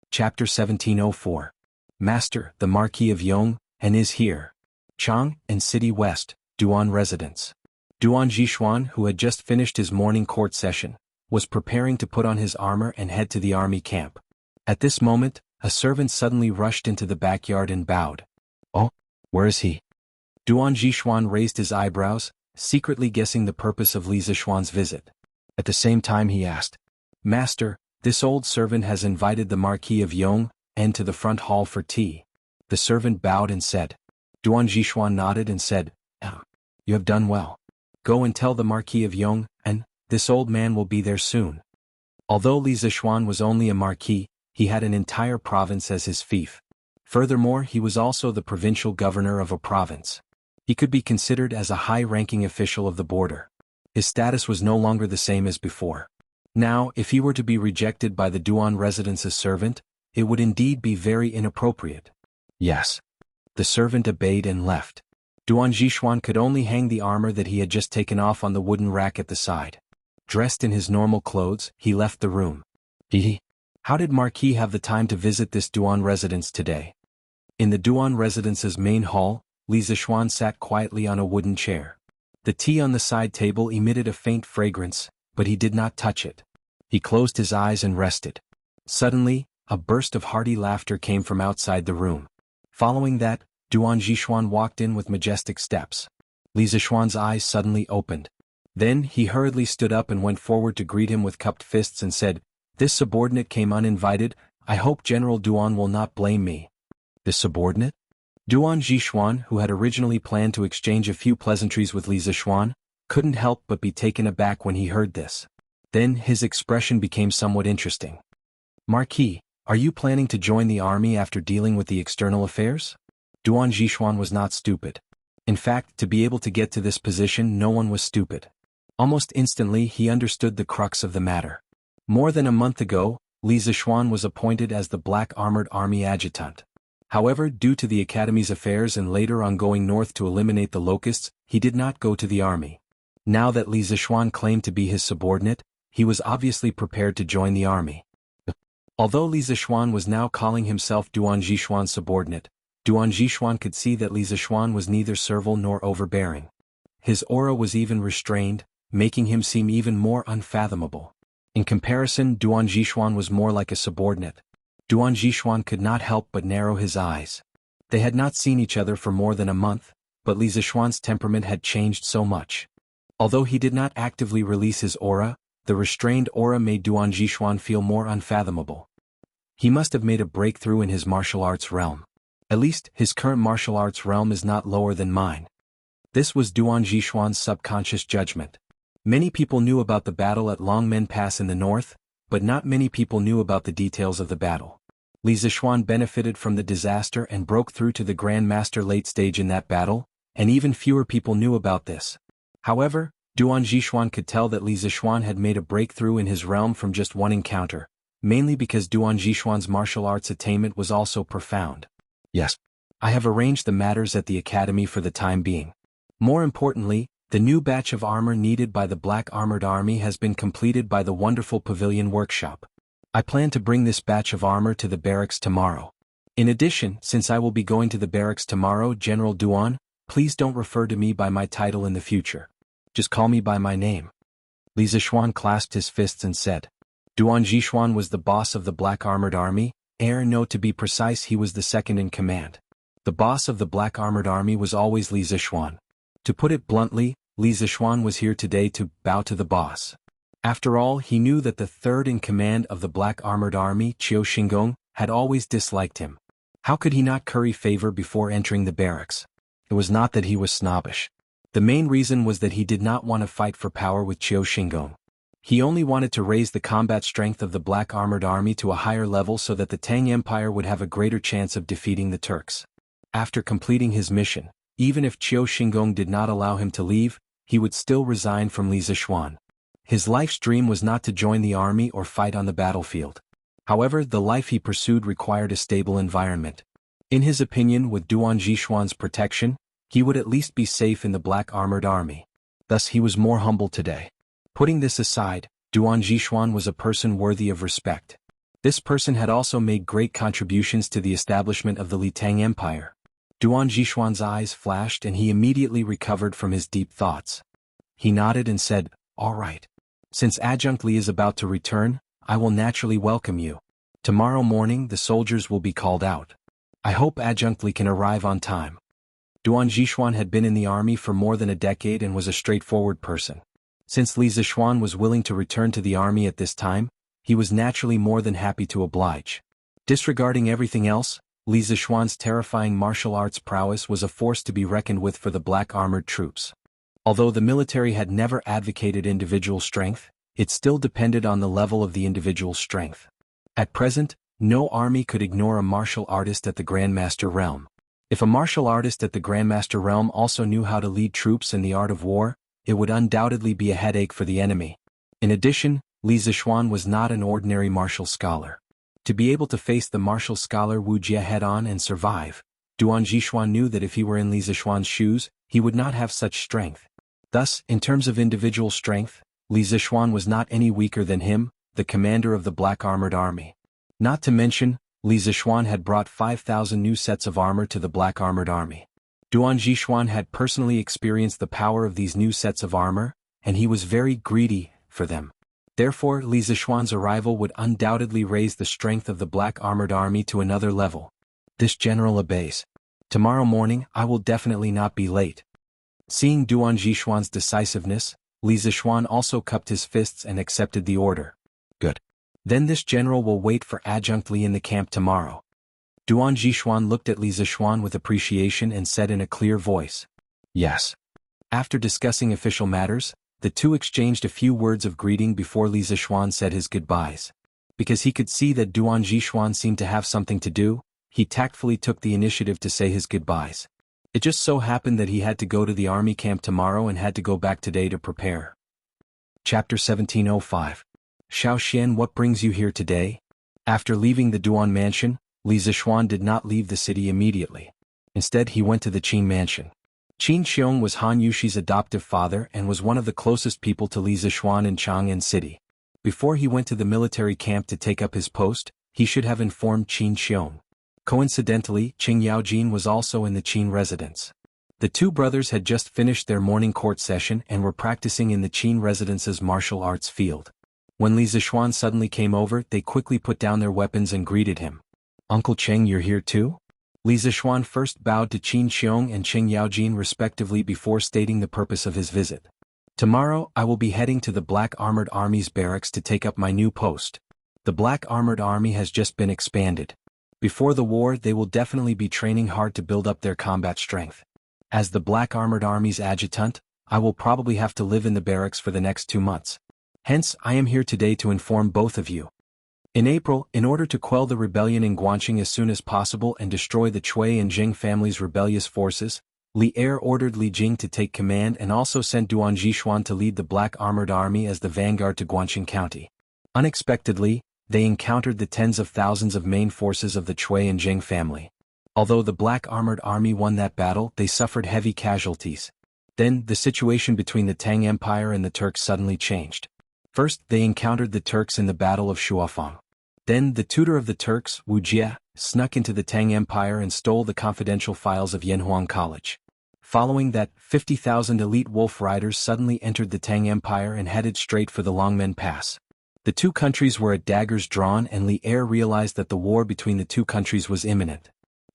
Chapter 1704. Master, the Marquis of Yong, and is here. Chang, and City West, Duan residence. Duan Zhishuan, who had just finished his morning court session, was preparing to put on his armor and head to the army camp. At this moment, a servant suddenly rushed into the backyard and bowed. "Oh, where is he?" Duan Zhishuan raised his eyebrows, secretly guessing the purpose of Li Zishuan's visit. At the same time he asked, "Master, this old servant has invited the Marquis of Yong, and to the front hall for tea." The servant bowed and said. Duan Zhishuan nodded and said, "You have done well. Go and tell the Marquis of Yong, and this old man will be there soon." Although Li Zishuan was only a marquis, he had an entire province as his fief. Furthermore, he was also the provincial governor of a province. He could be considered as a high-ranking official of the border. His status was no longer the same as before. Now, if he were to be rejected by the Duan residence's servant, it would indeed be very inappropriate. Yes. The servant obeyed and left. Duan Zhishuan could only hang the armor that he had just taken off on the wooden rack at the side. Dressed in his normal clothes, he left the room. How did Marquis have the time to visit this Duan residence today? In the Duan residence's main hall, Li Zishuan sat quietly on a wooden chair. The tea on the side table emitted a faint fragrance, but he did not touch it. He closed his eyes and rested. Suddenly, a burst of hearty laughter came from outside the room. Following that, Duan Zhishuan walked in with majestic steps. Li Zishuan's eyes suddenly opened. Then he hurriedly stood up and went forward to greet him with cupped fists and said, "This subordinate came uninvited. I hope General Duan will not blame me." The subordinate? Duan Zhishuan, who had originally planned to exchange a few pleasantries with Li Zishuan, couldn't help but be taken aback when he heard this. Then his expression became somewhat interesting. "Marquis, are you planning to join the army after dealing with the external affairs?" Duan Zhishuan was not stupid. In fact, to be able to get to this position, no one was stupid. Almost instantly he understood the crux of the matter. More than a month ago, Li Zishuan was appointed as the Black Armored Army Adjutant. However, due to the Academy's affairs and later on going north to eliminate the locusts, he did not go to the army. Now that Li Zishuan claimed to be his subordinate, he was obviously prepared to join the army. Although Li Zixuan was now calling himself Duan Zixuan's subordinate, Duan Zixuan could see that Li Zixuan was neither servile nor overbearing. His aura was even restrained, making him seem even more unfathomable. In comparison, Duan Zixuan was more like a subordinate. Duan Zixuan could not help but narrow his eyes. They had not seen each other for more than a month, but Li Zixuan's temperament had changed so much. Although he did not actively release his aura, the restrained aura made Duan Zixuan feel more unfathomable. He must have made a breakthrough in his martial arts realm. At least, his current martial arts realm is not lower than mine. This was Duan Zixuan's subconscious judgment. Many people knew about the battle at Longmen Pass in the north, but not many people knew about the details of the battle. Li Zixuan benefited from the disaster and broke through to the Grand Master late stage in that battle, and even fewer people knew about this. However, Duan Zixuan could tell that Li Zixuan had made a breakthrough in his realm from just one encounter, mainly because Duan Zixuan's martial arts attainment was also profound. Yes, I have arranged the matters at the academy for the time being. More importantly, the new batch of armor needed by the Black Armored Army has been completed by the wonderful Pavilion Workshop. I plan to bring this batch of armor to the barracks tomorrow. In addition, since I will be going to the barracks tomorrow, General Duan, please don't refer to me by my title in the future. Just call me by my name. Li Zixuan clasped his fists and said. Duan Zixuan was the boss of the Black Armored Army, no, to be precise, he was the second in command. The boss of the Black Armored Army was always Li Zixuan. To put it bluntly, Li Zixuan was here today to bow to the boss. After all, he knew that the third in command of the Black Armored Army, Qiu Xingong, had always disliked him. How could he not curry favor before entering the barracks? It was not that he was snobbish. The main reason was that he did not want to fight for power with Qiu Xingong. He only wanted to raise the combat strength of the Black Armored Army to a higher level so that the Tang Empire would have a greater chance of defeating the Turks. After completing his mission, even if Qiu Xingong did not allow him to leave, he would still resign from Li Zixuan. His life's dream was not to join the army or fight on the battlefield. However, the life he pursued required a stable environment. In his opinion, with Duan Zixuan's protection, he would at least be safe in the Black Armored Army. Thus he was more humble today. Putting this aside, Duan Zixuan was a person worthy of respect. This person had also made great contributions to the establishment of the Li Tang Empire. Duan Zixuan's eyes flashed and he immediately recovered from his deep thoughts. He nodded and said, "All right. Since Adjunct Li is about to return, I will naturally welcome you. Tomorrow morning the soldiers will be called out. I hope Adjunct Li can arrive on time." Duan Zixuan had been in the army for more than a decade and was a straightforward person. Since Li Zixuan was willing to return to the army at this time, he was naturally more than happy to oblige. Disregarding everything else, Li Zixuan's terrifying martial arts prowess was a force to be reckoned with for the Black Armored troops. Although the military had never advocated individual strength, it still depended on the level of the individual's strength. At present, no army could ignore a martial artist at the Grandmaster realm. If a martial artist at the Grandmaster realm also knew how to lead troops in the art of war, it would undoubtedly be a headache for the enemy. In addition, Li Zixuan was not an ordinary martial scholar. To be able to face the martial scholar Wuxia head-on and survive, Duan Zixuan knew that if he were in Li Zixuan's shoes, he would not have such strength. Thus, in terms of individual strength, Li Zixuan was not any weaker than him, the commander of the Black Armored Army. Not to mention, Li Zixuan had brought 5,000 new sets of armor to the Black Armored Army. Duan Zixuan had personally experienced the power of these new sets of armor, and he was very greedy for them. Therefore, Li Zixuan's arrival would undoubtedly raise the strength of the Black Armored Army to another level. This general obeys. Tomorrow morning, I will definitely not be late. Seeing Duan Zixuan's decisiveness, Li Zixuan also cupped his fists and accepted the order. Good. Then this general will wait for Adjunct Li in the camp tomorrow. Duan Zixuan looked at Li Zixuan with appreciation and said in a clear voice, "Yes." After discussing official matters, the two exchanged a few words of greeting before Li Zixuan said his goodbyes. Because he could see that Duan Zixuan seemed to have something to do, he tactfully took the initiative to say his goodbyes. It just so happened that he had to go to the army camp tomorrow and had to go back today to prepare. Chapter 1705. Xiao Xian, what brings you here today? After leaving the Duan mansion, Li Zixuan did not leave the city immediately. Instead, he went to the Qin mansion. Qin Xiong was Han Yushi's adoptive father and was one of the closest people to Li Zixuan in Chang'an City. Before he went to the military camp to take up his post, He should have informed Qin Xiong. Coincidentally, Qing Yaojin was also in the Qin residence. The two brothers had just finished their morning court session and were practicing in the Qin residence's martial arts field. When Li Zixuan suddenly came over, they quickly put down their weapons and greeted him. "Uncle Cheng, you're here too?" Li Zixuan first bowed to Qin Xiong and Qing Yaojin respectively before stating the purpose of his visit. "Tomorrow I will be heading to the Black Armored Army's barracks to take up my new post. The Black Armored Army has just been expanded. Before the war they will definitely be training hard to build up their combat strength. As the Black Armored Army's adjutant, I will probably have to live in the barracks for the next 2 months. Hence, I am here today to inform both of you." In April, in order to quell the rebellion in Guanxing as soon as possible and destroy the Cui and Jing families' rebellious forces, Li Er ordered Li Jing to take command and also sent Duan Jixuan to lead the Black Armored Army as the vanguard to Guanxing County. Unexpectedly, they encountered the tens of thousands of main forces of the Cui and Jing family. Although the Black Armored Army won that battle, they suffered heavy casualties. Then, the situation between the Tang Empire and the Turks suddenly changed. First, they encountered the Turks in the Battle of Shuafang. Then, the tutor of the Turks, Wuxia, snuck into the Tang Empire and stole the confidential files of Yanhuang College. Following that, 50,000 elite wolf riders suddenly entered the Tang Empire and headed straight for the Longmen Pass. The two countries were at daggers drawn and Li Er realized that the war between the two countries was imminent.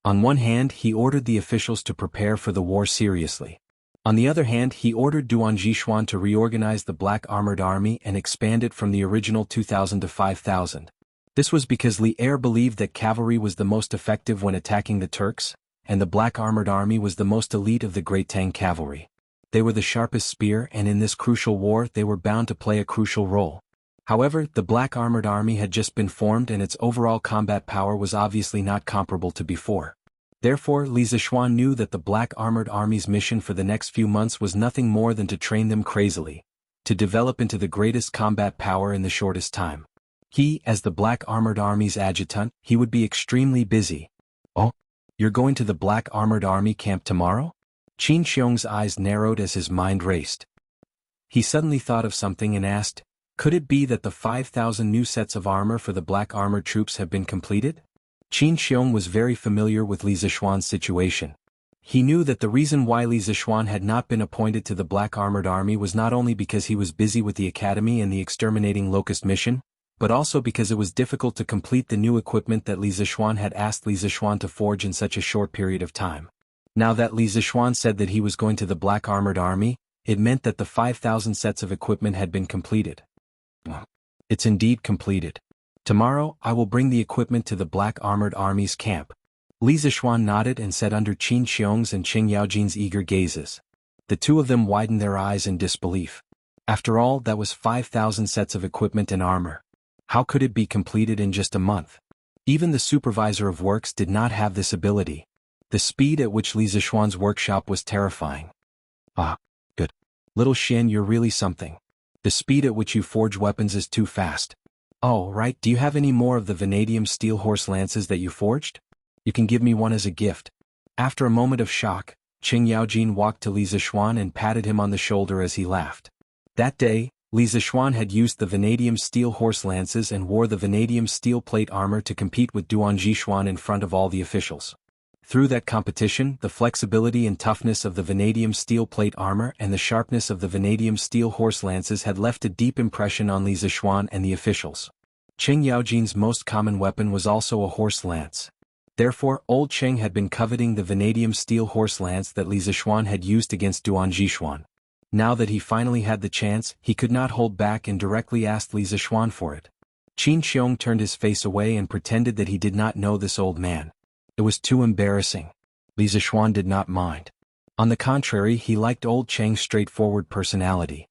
On one hand, he ordered the officials to prepare for the war seriously. On the other hand, he ordered Duan Jixuan to reorganize the Black Armored Army and expand it from the original 2,000 to 5,000. This was because Li Er believed that cavalry was the most effective when attacking the Turks, and the Black Armored Army was the most elite of the Great Tang cavalry. They were the sharpest spear and in this crucial war they were bound to play a crucial role. However, the Black Armored Army had just been formed and its overall combat power was obviously not comparable to before. Therefore, Li Zixuan knew that the Black Armored Army's mission for the next few months was nothing more than to train them crazily, to develop into the greatest combat power in the shortest time. He, as the Black Armored Army's adjutant, he would be extremely busy. "Oh, you're going to the Black Armored Army camp tomorrow?" Qin Xiong's eyes narrowed as his mind raced. He suddenly thought of something and asked, "Could it be that the 5,000 new sets of armor for the Black Armored troops have been completed?" Qin Xiong was very familiar with Li Zixuan's situation. He knew that the reason why Li Zixuan had not been appointed to the Black Armored Army was not only because he was busy with the academy and the exterminating locust mission, but also because it was difficult to complete the new equipment that Li Zixuan had asked Li Zixuan to forge in such a short period of time. Now that Li Zixuan said that he was going to the Black Armored Army, it meant that the 5,000 sets of equipment had been completed. "It's indeed completed. Tomorrow, I will bring the equipment to the Black Armored Army's camp." Li Zixuan nodded and said under Qin Xiong's and Qing Yaojin's eager gazes. The two of them widened their eyes in disbelief. After all, that was 5,000 sets of equipment and armor. How could it be completed in just a month? Even the supervisor of works did not have this ability. The speed at which Li Zixuan's workshop was terrifying. "Ah, good. Little Xian, you're really something. The speed at which you forge weapons is too fast. Oh, right, do you have any more of the vanadium steel horse lances that you forged? You can give me one as a gift." After a moment of shock, Qing Yaojin walked to Li Zixuan and patted him on the shoulder as he laughed. That day, Li Zixuan had used the vanadium steel horse lances and wore the vanadium steel plate armor to compete with Duan Jixuan in front of all the officials. Through that competition, the flexibility and toughness of the vanadium steel plate armor and the sharpness of the vanadium steel horse lances had left a deep impression on Li Zixuan and the officials. Qing Yaojin's most common weapon was also a horse lance. Therefore, old Cheng had been coveting the vanadium steel horse lance that Li Zixuan had used against Duan Jixuan. Now that he finally had the chance, he could not hold back and directly asked Li Zixuan for it. Qin Xiong turned his face away and pretended that he did not know this old man. It was too embarrassing. Li Zixuan did not mind. On the contrary, he liked old Cheng's straightforward personality.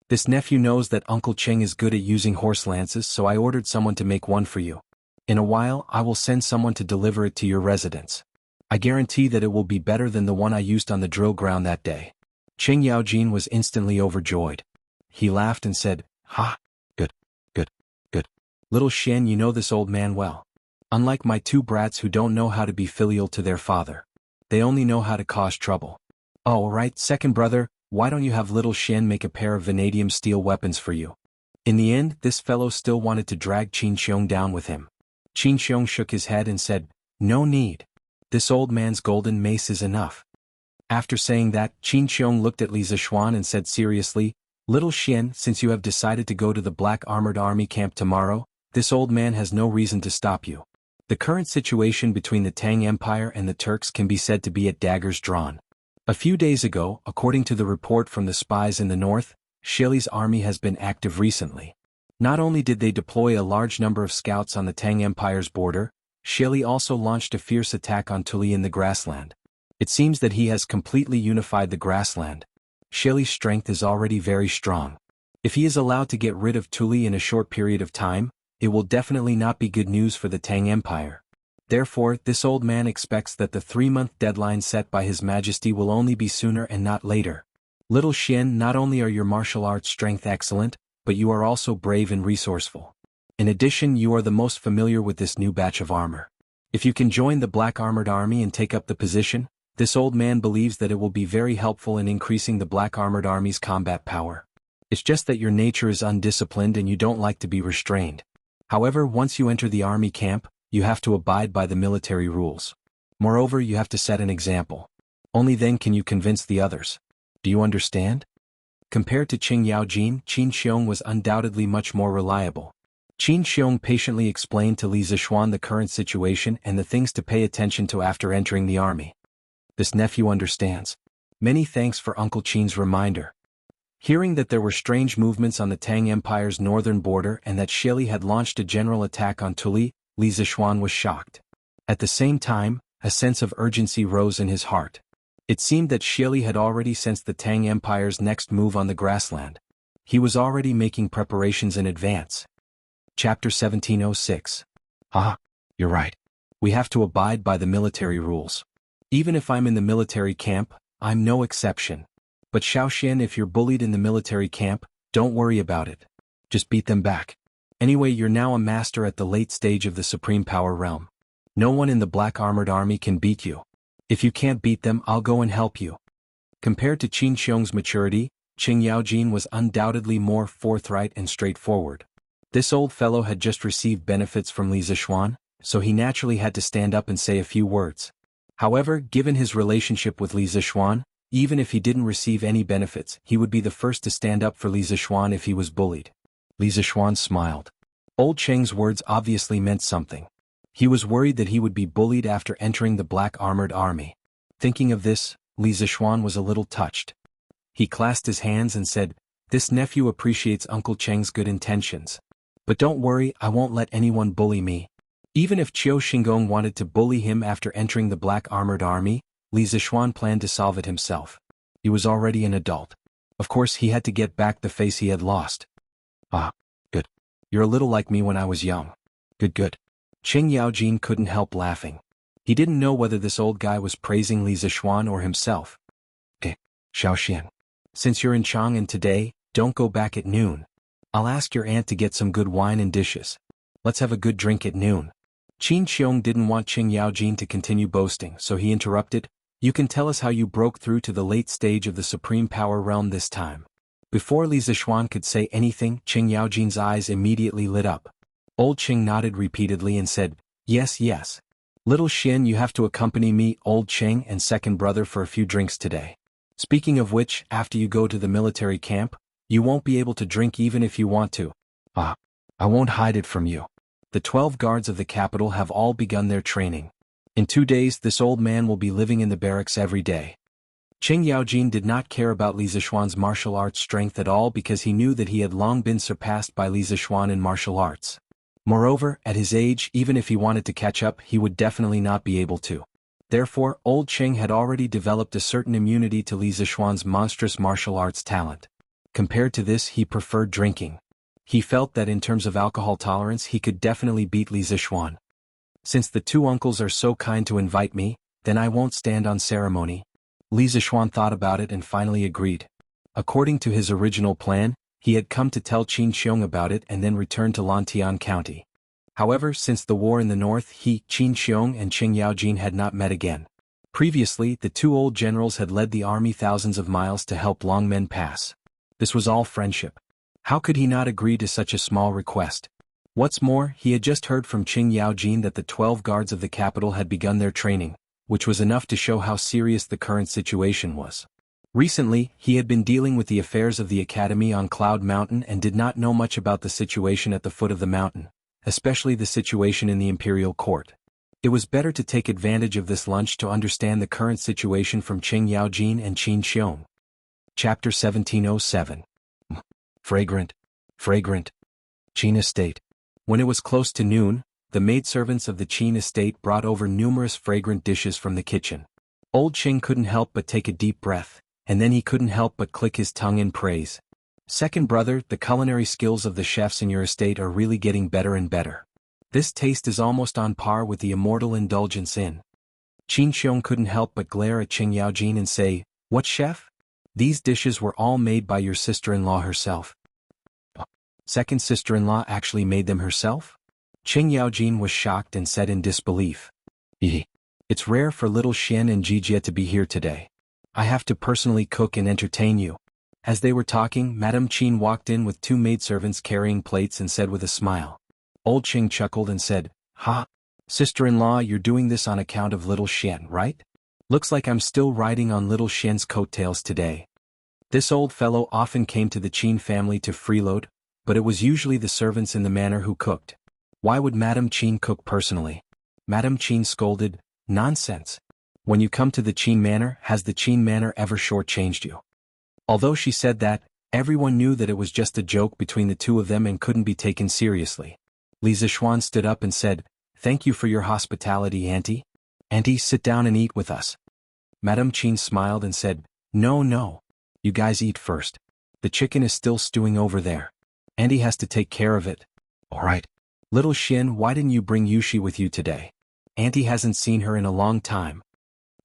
"This nephew knows that Uncle Cheng is good at using horse lances, so I ordered someone to make one for you. In a while, I will send someone to deliver it to your residence. I guarantee that it will be better than the one I used on the drill ground that day." Qing Yaojin was instantly overjoyed. He laughed and said, "Ha! Good, good, good. Little Xian, you know this old man well. Unlike my two brats who don't know how to be filial to their father. They only know how to cause trouble. Oh, right, second brother, why don't you have little Xian make a pair of vanadium steel weapons for you?" In the end, this fellow still wanted to drag Qin Xiong down with him. Qin Xiong shook his head and said, "No need. This old man's golden mace is enough." After saying that, Qin Xiong looked at Li Zixuan and said seriously, "Little Xian, since you have decided to go to the Black Armored Army camp tomorrow, this old man has no reason to stop you. The current situation between the Tang Empire and the Turks can be said to be at daggers drawn. A few days ago, according to the report from the spies in the north, Shili's army has been active recently. Not only did they deploy a large number of scouts on the Tang Empire's border, Shili also launched a fierce attack on Tuli in the grassland. It seems that he has completely unified the grassland. Shili's strength is already very strong. If he is allowed to get rid of Tuli in a short period of time, it will definitely not be good news for the Tang Empire. Therefore, this old man expects that the 3-month deadline set by His Majesty will only be sooner and not later. Little Xian, not only are your martial arts strength excellent, but you are also brave and resourceful. In addition, you are the most familiar with this new batch of armor. If you can join the Black Armored Army and take up the position, this old man believes that it will be very helpful in increasing the Black Armored Army's combat power. It's just that your nature is undisciplined and you don't like to be restrained. However, once you enter the army camp, you have to abide by the military rules. Moreover, you have to set an example. Only then can you convince the others. Do you understand?" Compared to Qing Yaojin, Qin Xiong was undoubtedly much more reliable. Qin Xiong patiently explained to Li Zixuan the current situation and the things to pay attention to after entering the army. "This nephew understands. Many thanks for Uncle Qin's reminder." Hearing that there were strange movements on the Tang Empire's northern border and that Shili had launched a general attack on Tuli, Li Zixuan was shocked. At the same time, a sense of urgency rose in his heart. It seemed that Shili had already sensed the Tang Empire's next move on the grassland. He was already making preparations in advance. Chapter 1706. "Ah, you're right. We have to abide by the military rules. Even if I'm in the military camp, I'm no exception. But Xiaoxian, if you're bullied in the military camp, don't worry about it. Just beat them back. Anyway, you're now a master at the late stage of the Supreme Power realm. No one in the Black Armored Army can beat you. If you can't beat them, I'll go and help you." Compared to Qin Xiong's maturity, Qing Yaojin was undoubtedly more forthright and straightforward. This old fellow had just received benefits from Li Zixuan, so he naturally had to stand up and say a few words. However, given his relationship with Li Zixuan, even if he didn't receive any benefits, he would be the first to stand up for Li Zixuan if he was bullied. Li Zixuan smiled. Old Cheng's words obviously meant something. He was worried that he would be bullied after entering the Black Armored Army. Thinking of this, Li Zixuan was a little touched. He clasped his hands and said, "This nephew appreciates Uncle Cheng's good intentions. But don't worry, I won't let anyone bully me." Even if Qiu Xingong wanted to bully him after entering the Black Armored Army, Li Zixuan planned to solve it himself. He was already an adult. Of course, he had to get back the face he had lost. "Ah, good. You're a little like me when I was young. Good. Qing Yaojin couldn't help laughing. He didn't know whether this old guy was praising Li Zixuan or himself. Xiaoxian. Since you're in Chang'an today, don't go back at noon. I'll ask your aunt to get some good wine and dishes. Let's have a good drink at noon." Qin Xiong didn't want Qing Yaojin to continue boasting, so he interrupted, "You can tell us how you broke through to the late stage of the Supreme Power realm this time." Before Li Zixuan could say anything, Qing Yaojin's eyes immediately lit up. Old Qing nodded repeatedly and said, Yes. "Little Xian, you have to accompany me, Old Qing and second brother, for a few drinks today. Speaking of which, after you go to the military camp, you won't be able to drink even if you want to." "Ah, I won't hide it from you. The 12 guards of the capital have all begun their training. In 2 days, this old man will be living in the barracks every day." Qing Yaojin did not care about Li Zixuan's martial arts strength at all because he knew that he had long been surpassed by Li Zixuan in martial arts. Moreover, at his age, even if he wanted to catch up, he would definitely not be able to. Therefore, Old Qing had already developed a certain immunity to Li Zixuan's monstrous martial arts talent. Compared to this, he preferred drinking. He felt that in terms of alcohol tolerance he could definitely beat Li Zixuan. "Since the two uncles are so kind to invite me, then I won't stand on ceremony." Li Zixuan thought about it and finally agreed. According to his original plan, he had come to tell Qin Xiong about it and then return to Lantian County. However, since the war in the north, he, Qin Xiong and Qing Yaojin had not met again. Previously, the two old generals had led the army thousands of miles to help Longmen pass. This was all friendship. How could he not agree to such a small request? What's more, he had just heard from Qing Yaojin that the 12 guards of the capital had begun their training, which was enough to show how serious the current situation was. Recently, he had been dealing with the affairs of the academy on Cloud Mountain and did not know much about the situation at the foot of the mountain, especially the situation in the imperial court. It was better to take advantage of this lunch to understand the current situation from Qing Yaojin and Qin Xiong. Chapter 1707. Fragrant. Qin Estate. When it was close to noon, the maidservants of the Qin estate brought over numerous fragrant dishes from the kitchen. Old Qing couldn't help but take a deep breath, and then he couldn't help but click his tongue in praise. Second brother, the culinary skills of the chefs in your estate are really getting better and better. This taste is almost on par with the immortal indulgence in. Qin Xiong couldn't help but glare at Qing Yaojin and say, "What, chef? These dishes were all made by your sister-in-law herself." Second sister-in-law actually made them herself? Qing Yaojin was shocked and said in disbelief. It's rare for little Xian and Jijie to be here today. I have to personally cook and entertain you. As they were talking, Madame Qin walked in with 2 maidservants carrying plates and said with a smile. Old Qing chuckled and said, "Ha! Sister-in-law, you're doing this on account of little Xian, right? Looks like I'm still riding on little Xian's coattails today." This old fellow often came to the Qin family to freeload, but it was usually the servants in the manor who cooked. Why would Madame Qin cook personally? Madame Qin scolded, "Nonsense. When you come to the Qin manor, has the Qin manor ever shortchanged you?" Although she said that, everyone knew that it was just a joke between the two of them and couldn't be taken seriously. Li Zixuan stood up and said, "Thank you for your hospitality, Auntie. Auntie, sit down and eat with us." Madame Qin smiled and said, No. You guys eat first. The chicken is still stewing over there. Auntie has to take care of it." "All right. Little Xin, why didn't you bring Yushi with you today? Auntie hasn't seen her in a long time."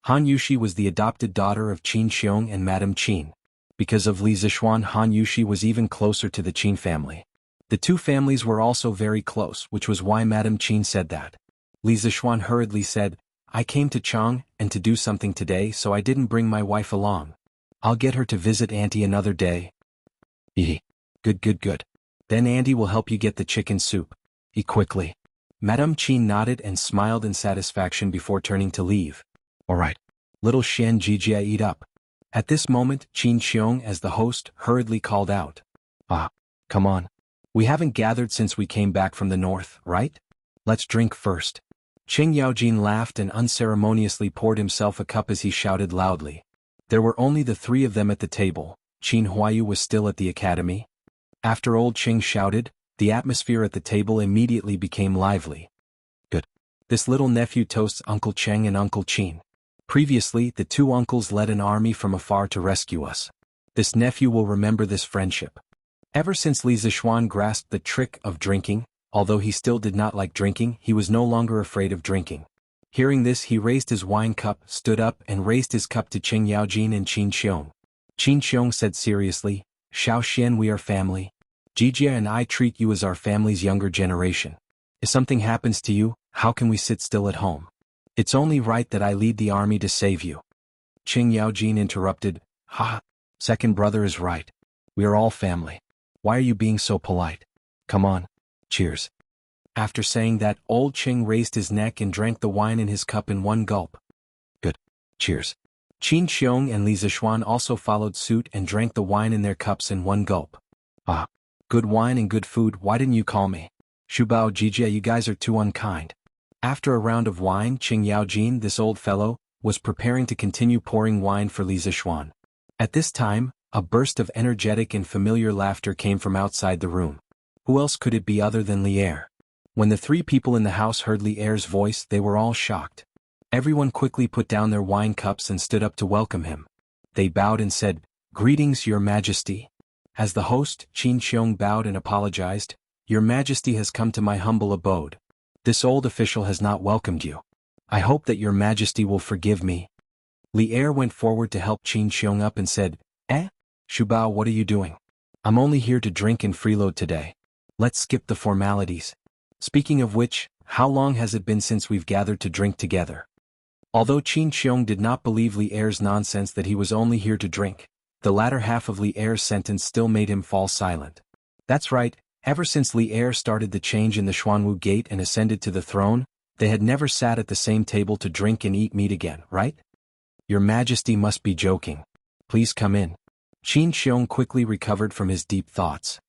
Han Yushi was the adopted daughter of Qin Xiong and Madame Qin. Because of Li Zixuan, Han Yushi was even closer to the Qin family. The two families were also very close, which was why Madame Qin said that. Li Zixuan hurriedly said, "I came to Chang and to do something today, so I didn't bring my wife along. I'll get her to visit Auntie another day." Good. Then Auntie will help you get the chicken soup. Eat quickly." Madame Qin nodded and smiled in satisfaction before turning to leave. "All right. Little Xian Jijie, eat up." At this moment, Qin Xiong, as the host, hurriedly called out. Come on. We haven't gathered since we came back from the north, right? Let's drink first." Qing Yaojin laughed and unceremoniously poured himself a cup as he shouted loudly. There were only the 3 of them at the table. Qin Huayu was still at the academy. After old Qing shouted, the atmosphere at the table immediately became lively. "Good. This little nephew toasts Uncle Cheng and Uncle Qin. Previously, the 2 uncles led an army from afar to rescue us. This nephew will remember this friendship." Ever since Li Zixuan grasped the trick of drinking, although he still did not like drinking, he was no longer afraid of drinking. Hearing this, he raised his wine cup, stood up, and raised his cup to Qing Yaojin and Qin Xiong. Qin Xiong said seriously, "Xiao Xian, we are family. Jijie and I treat you as our family's younger generation. If something happens to you, how can we sit still at home? It's only right that I lead the army to save you." Qing Yaojin interrupted, Second brother is right. We are all family. Why are you being so polite? Come on. Cheers." After saying that, old Qing raised his neck and drank the wine in his cup in one gulp. "Good. Cheers." Qin Xiong and Li Zixuan also followed suit and drank the wine in their cups in one gulp. Good wine and good food, why didn't you call me? Shubao Jijie, you guys are too unkind." After a round of wine, Qing Yaojin, this old fellow, was preparing to continue pouring wine for Li Zixuan. At this time, a burst of energetic and familiar laughter came from outside the room. Who else could it be other than Li Er? When the 3 people in the house heard Li Er's voice, they were all shocked. Everyone quickly put down their wine cups and stood up to welcome him. They bowed and said, "Greetings, Your Majesty." As the host, Qin Xiong bowed and apologized, "Your Majesty has come to my humble abode. This old official has not welcomed you. I hope that Your Majesty will forgive me." Li Er went forward to help Qin Xiong up and said, Shubao, what are you doing? I'm only here to drink and freeload today. Let's skip the formalities. Speaking of which, how long has it been since we've gathered to drink together?" Although Qin Xiong did not believe Li Er's nonsense that he was only here to drink, the latter half of Li Er's sentence still made him fall silent. "That's right, Ever since Li Er started the change in the Xuanwu Gate and ascended to the throne, they had never sat at the same table to drink and eat meat again, right? Your Majesty must be joking. Please come in. Qin Xiong quickly recovered from his deep thoughts.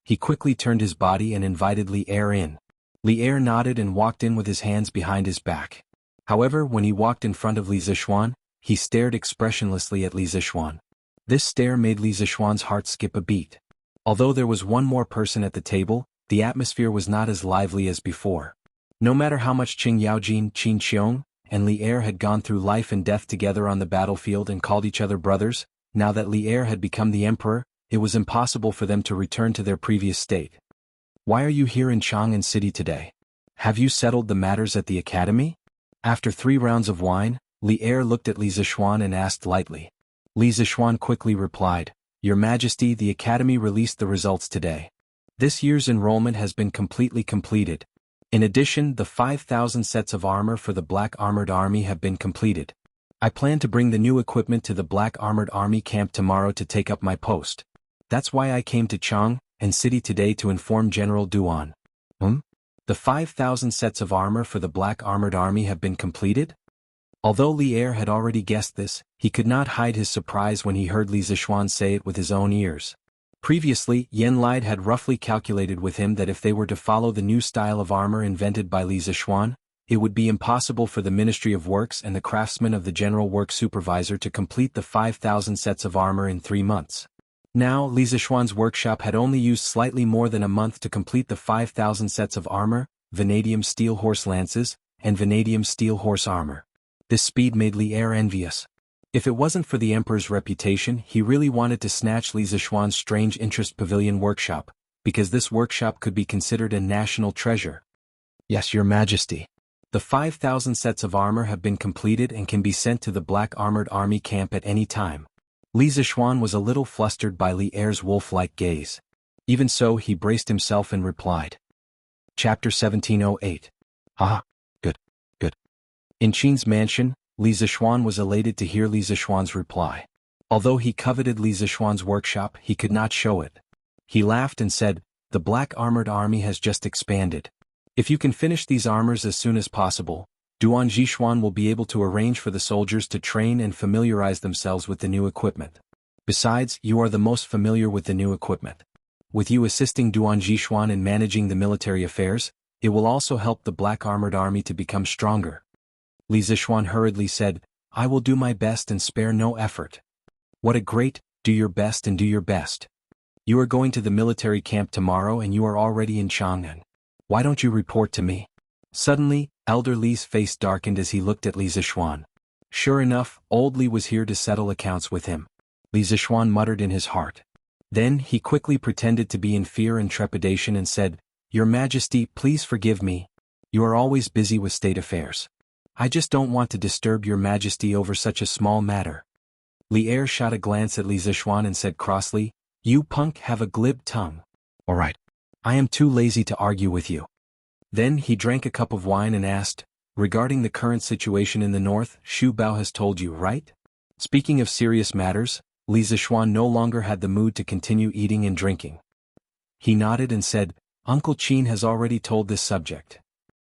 He quickly turned his body and invited Li Er in. Li Er nodded and walked in with his hands behind his back. However, when he walked in front of Li Zixuan, he stared expressionlessly at Li Zixuan. This stare made Li Zixuan's heart skip a beat. Although there was one more person at the table, the atmosphere was not as lively as before. No matter how much Qing Yaojin, Qin Xiong, and Li Er had gone through life and death together on the battlefield and called each other brothers, now that Li Er had become the emperor, it was impossible for them to return to their previous state. Why are you here in Chang'an City today? Have you settled the matters at the academy? After 3 rounds of wine, Li Er looked at Li Zixuan and asked lightly. Li Zixuan quickly replied, Your Majesty, the academy released the results today. This year's enrollment has been completely completed. In addition, the 5,000 sets of armor for the Black Armored Army have been completed. I plan to bring the new equipment to the Black Armored Army camp tomorrow to take up my post. That's why I came to Chang'an City today to inform General Duan. The 5,000 sets of armor for the Black Armored Army have been completed? Although Li Er had already guessed this, he could not hide his surprise when he heard Li Zixuan say it with his own ears. Previously, Yen Lide had roughly calculated with him that if they were to follow the new style of armor invented by Li Zixuan, it would be impossible for the Ministry of Works and the craftsmen of the General Work Supervisor to complete the 5,000 sets of armor in 3 months. Now, Li Zixuan's workshop had only used slightly more than a month to complete the 5,000 sets of armor, vanadium steel horse lances, and vanadium steel horse armor. This speed made Li Er envious. If it wasn't for the Emperor's reputation, he really wanted to snatch Li Zixuan's Strange Interest Pavilion workshop, because this workshop could be considered a national treasure. Yes, Your Majesty. The 5,000 sets of armor have been completed and can be sent to the Black Armored Army camp at any time. Li Zixuan was a little flustered by Li Er's wolf-like gaze. Even so, he braced himself and replied. Chapter 1708. Good. In Qin's mansion, Li Zixuan was elated to hear Li Zixuan's reply. Although he coveted Li Zixuan's workshop, he could not show it. He laughed and said, The Black Armored Army has just expanded. If you can finish these armors as soon as possible, Duan Zixuan will be able to arrange for the soldiers to train and familiarize themselves with the new equipment. Besides, you are the most familiar with the new equipment. With you assisting Duan Zixuan in managing the military affairs, it will also help the Black Armored Army to become stronger. Li Zixuan hurriedly said, I will do my best and spare no effort. What a great, do your best and do your best. You are going to the military camp tomorrow and you are already in Chang'an. Why don't you report to me? Suddenly, Elder Li's face darkened as he looked at Li Zixuan. Sure enough, old Li was here to settle accounts with him. Li Zixuan muttered in his heart. Then he quickly pretended to be in fear and trepidation and said, Your Majesty, please forgive me. You are always busy with state affairs. I just don't want to disturb Your Majesty over such a small matter. Li Er shot a glance at Li Zixuan and said crossly, You punk have a glib tongue. All right. I am too lazy to argue with you. Then he drank a cup of wine and asked, Regarding the current situation in the north, Xu Bao has told you, right? Speaking of serious matters, Li Zixuan no longer had the mood to continue eating and drinking. He nodded and said, Uncle Qin has already told this subject.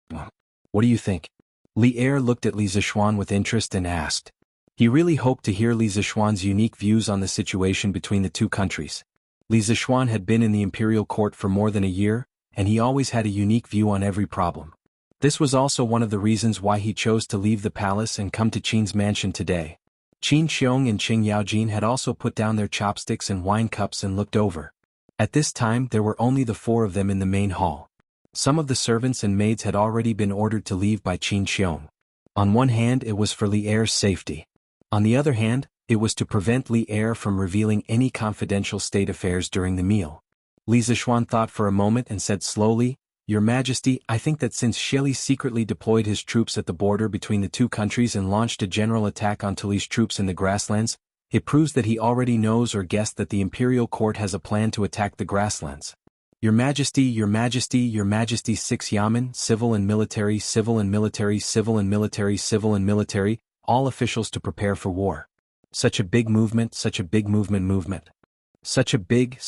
What do you think? Li Er looked at Li Zixuan with interest and asked. He really hoped to hear Li Zixuan's unique views on the situation between the two countries. Li Zixuan had been in the imperial court for more than a year, and he always had a unique view on every problem. This was also one of the reasons why he chose to leave the palace and come to Qin's mansion today. Qin Xiong and Qing Yaojin had also put down their chopsticks and wine cups and looked over. At this time there were only the 4 of them in the main hall. Some of the servants and maids had already been ordered to leave by Qin Xiong. On one hand it was for Li Er's safety. On the other hand, it was to prevent Li Er from revealing any confidential state affairs during the meal. Li Zixuan thought for a moment and said slowly, Your Majesty, I think that since Sheli secretly deployed his troops at the border between the two countries and launched a general attack on Tuli's troops in the grasslands, it proves that he already knows or guessed that the imperial court has a plan to attack the grasslands. Your Majesty, Your Majesty, Your Majesty, 6 Yamen, civil and military, civil and military, civil and military, civil and military, all officials to prepare for war. Such a big movement, such a big movement. Such a big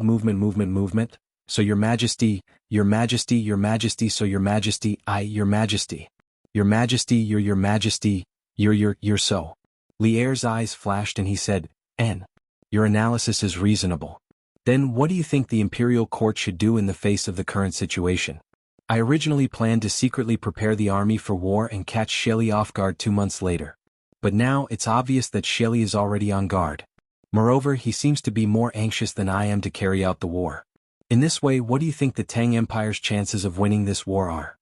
movement. So your majesty, your majesty, your majesty, so your majesty, your majesty. Your majesty, your majesty, you're so. Li Er's eyes flashed and he said, Your analysis is reasonable. Then what do you think the imperial court should do in the face of the current situation? I originally planned to secretly prepare the army for war and catch Shelly off guard 2 months later. But now it's obvious that Shelly is already on guard. Moreover, he seems to be more anxious than I am to carry out the war. In this way, what do you think the Tang Empire's chances of winning this war are?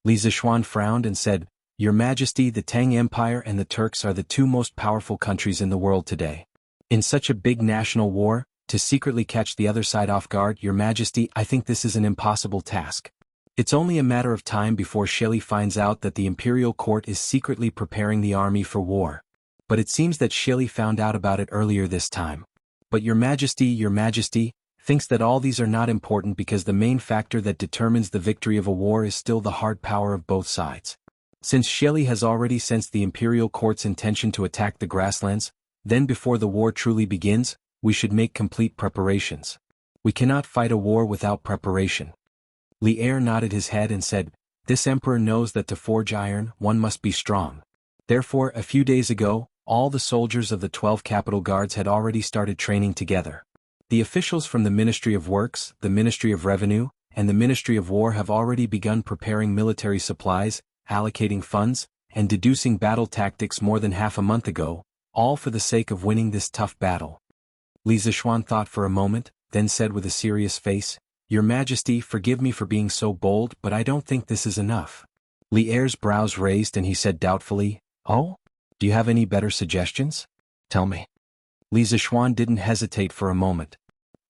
Li Zishuan frowned and said, Your Majesty, the Tang Empire and the Turks are the two most powerful countries in the world today. In such a big national war, to secretly catch the other side off guard, Your Majesty, I think this is an impossible task. It's only a matter of time before Shelly finds out that the imperial court is secretly preparing the army for war. But it seems that Shelly found out about it earlier this time. But Your Majesty, thinks that all these are not important because the main factor that determines the victory of a war is still the hard power of both sides. Since Shelly has already sensed the imperial court's intention to attack the grasslands, then before the war truly begins, we should make complete preparations. We cannot fight a war without preparation. Li Er nodded his head and said, This emperor knows that to forge iron, one must be strong. Therefore, a few days ago, all the soldiers of the 12 capital guards had already started training together. The officials from the Ministry of Works, the Ministry of Revenue, and the Ministry of War have already begun preparing military supplies, allocating funds, and deducing battle tactics more than half a month ago, all for the sake of winning this tough battle. Li Zishuan thought for a moment, then said with a serious face, Your Majesty, forgive me for being so bold, but I don't think this is enough. Li Er's brows raised and he said doubtfully, Oh? Do you have any better suggestions? Tell me. Li Zishuan didn't hesitate for a moment.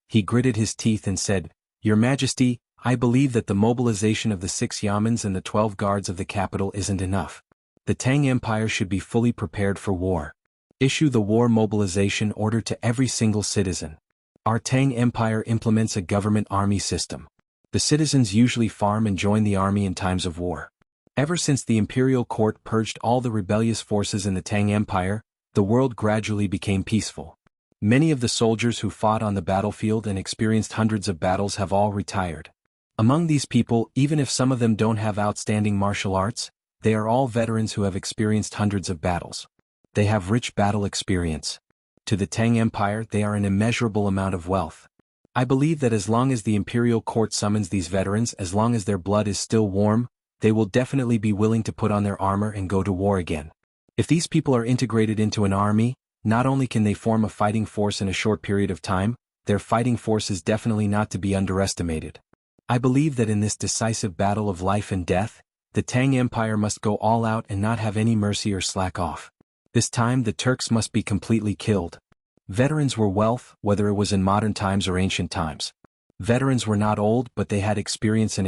He gritted his teeth and said, Your Majesty, I believe that the mobilization of the 6 yamens and the 12 guards of the capital isn't enough. The Tang Empire should be fully prepared for war. Issue the war mobilization order to every single citizen. Our Tang Empire implements a government army system. The citizens usually farm and join the army in times of war. Ever since the imperial court purged all the rebellious forces in the Tang Empire, the world gradually became peaceful. Many of the soldiers who fought on the battlefield and experienced hundreds of battles have all retired. Among these people, even if some of them don't have outstanding martial arts, they are all veterans who have experienced hundreds of battles. They have rich battle experience. To the Tang Empire, they are an immeasurable amount of wealth. I believe that as long as the imperial court summons these veterans, as long as their blood is still warm, they will definitely be willing to put on their armor and go to war again. If these people are integrated into an army, not only can they form a fighting force in a short period of time, their fighting force is definitely not to be underestimated. I believe that in this decisive battle of life and death, the Tang Empire must go all out and not have any mercy or slack off. This time the Turks must be completely killed. Veterans were wealth, whether it was in modern times or ancient times. Veterans were not old, but they had experience.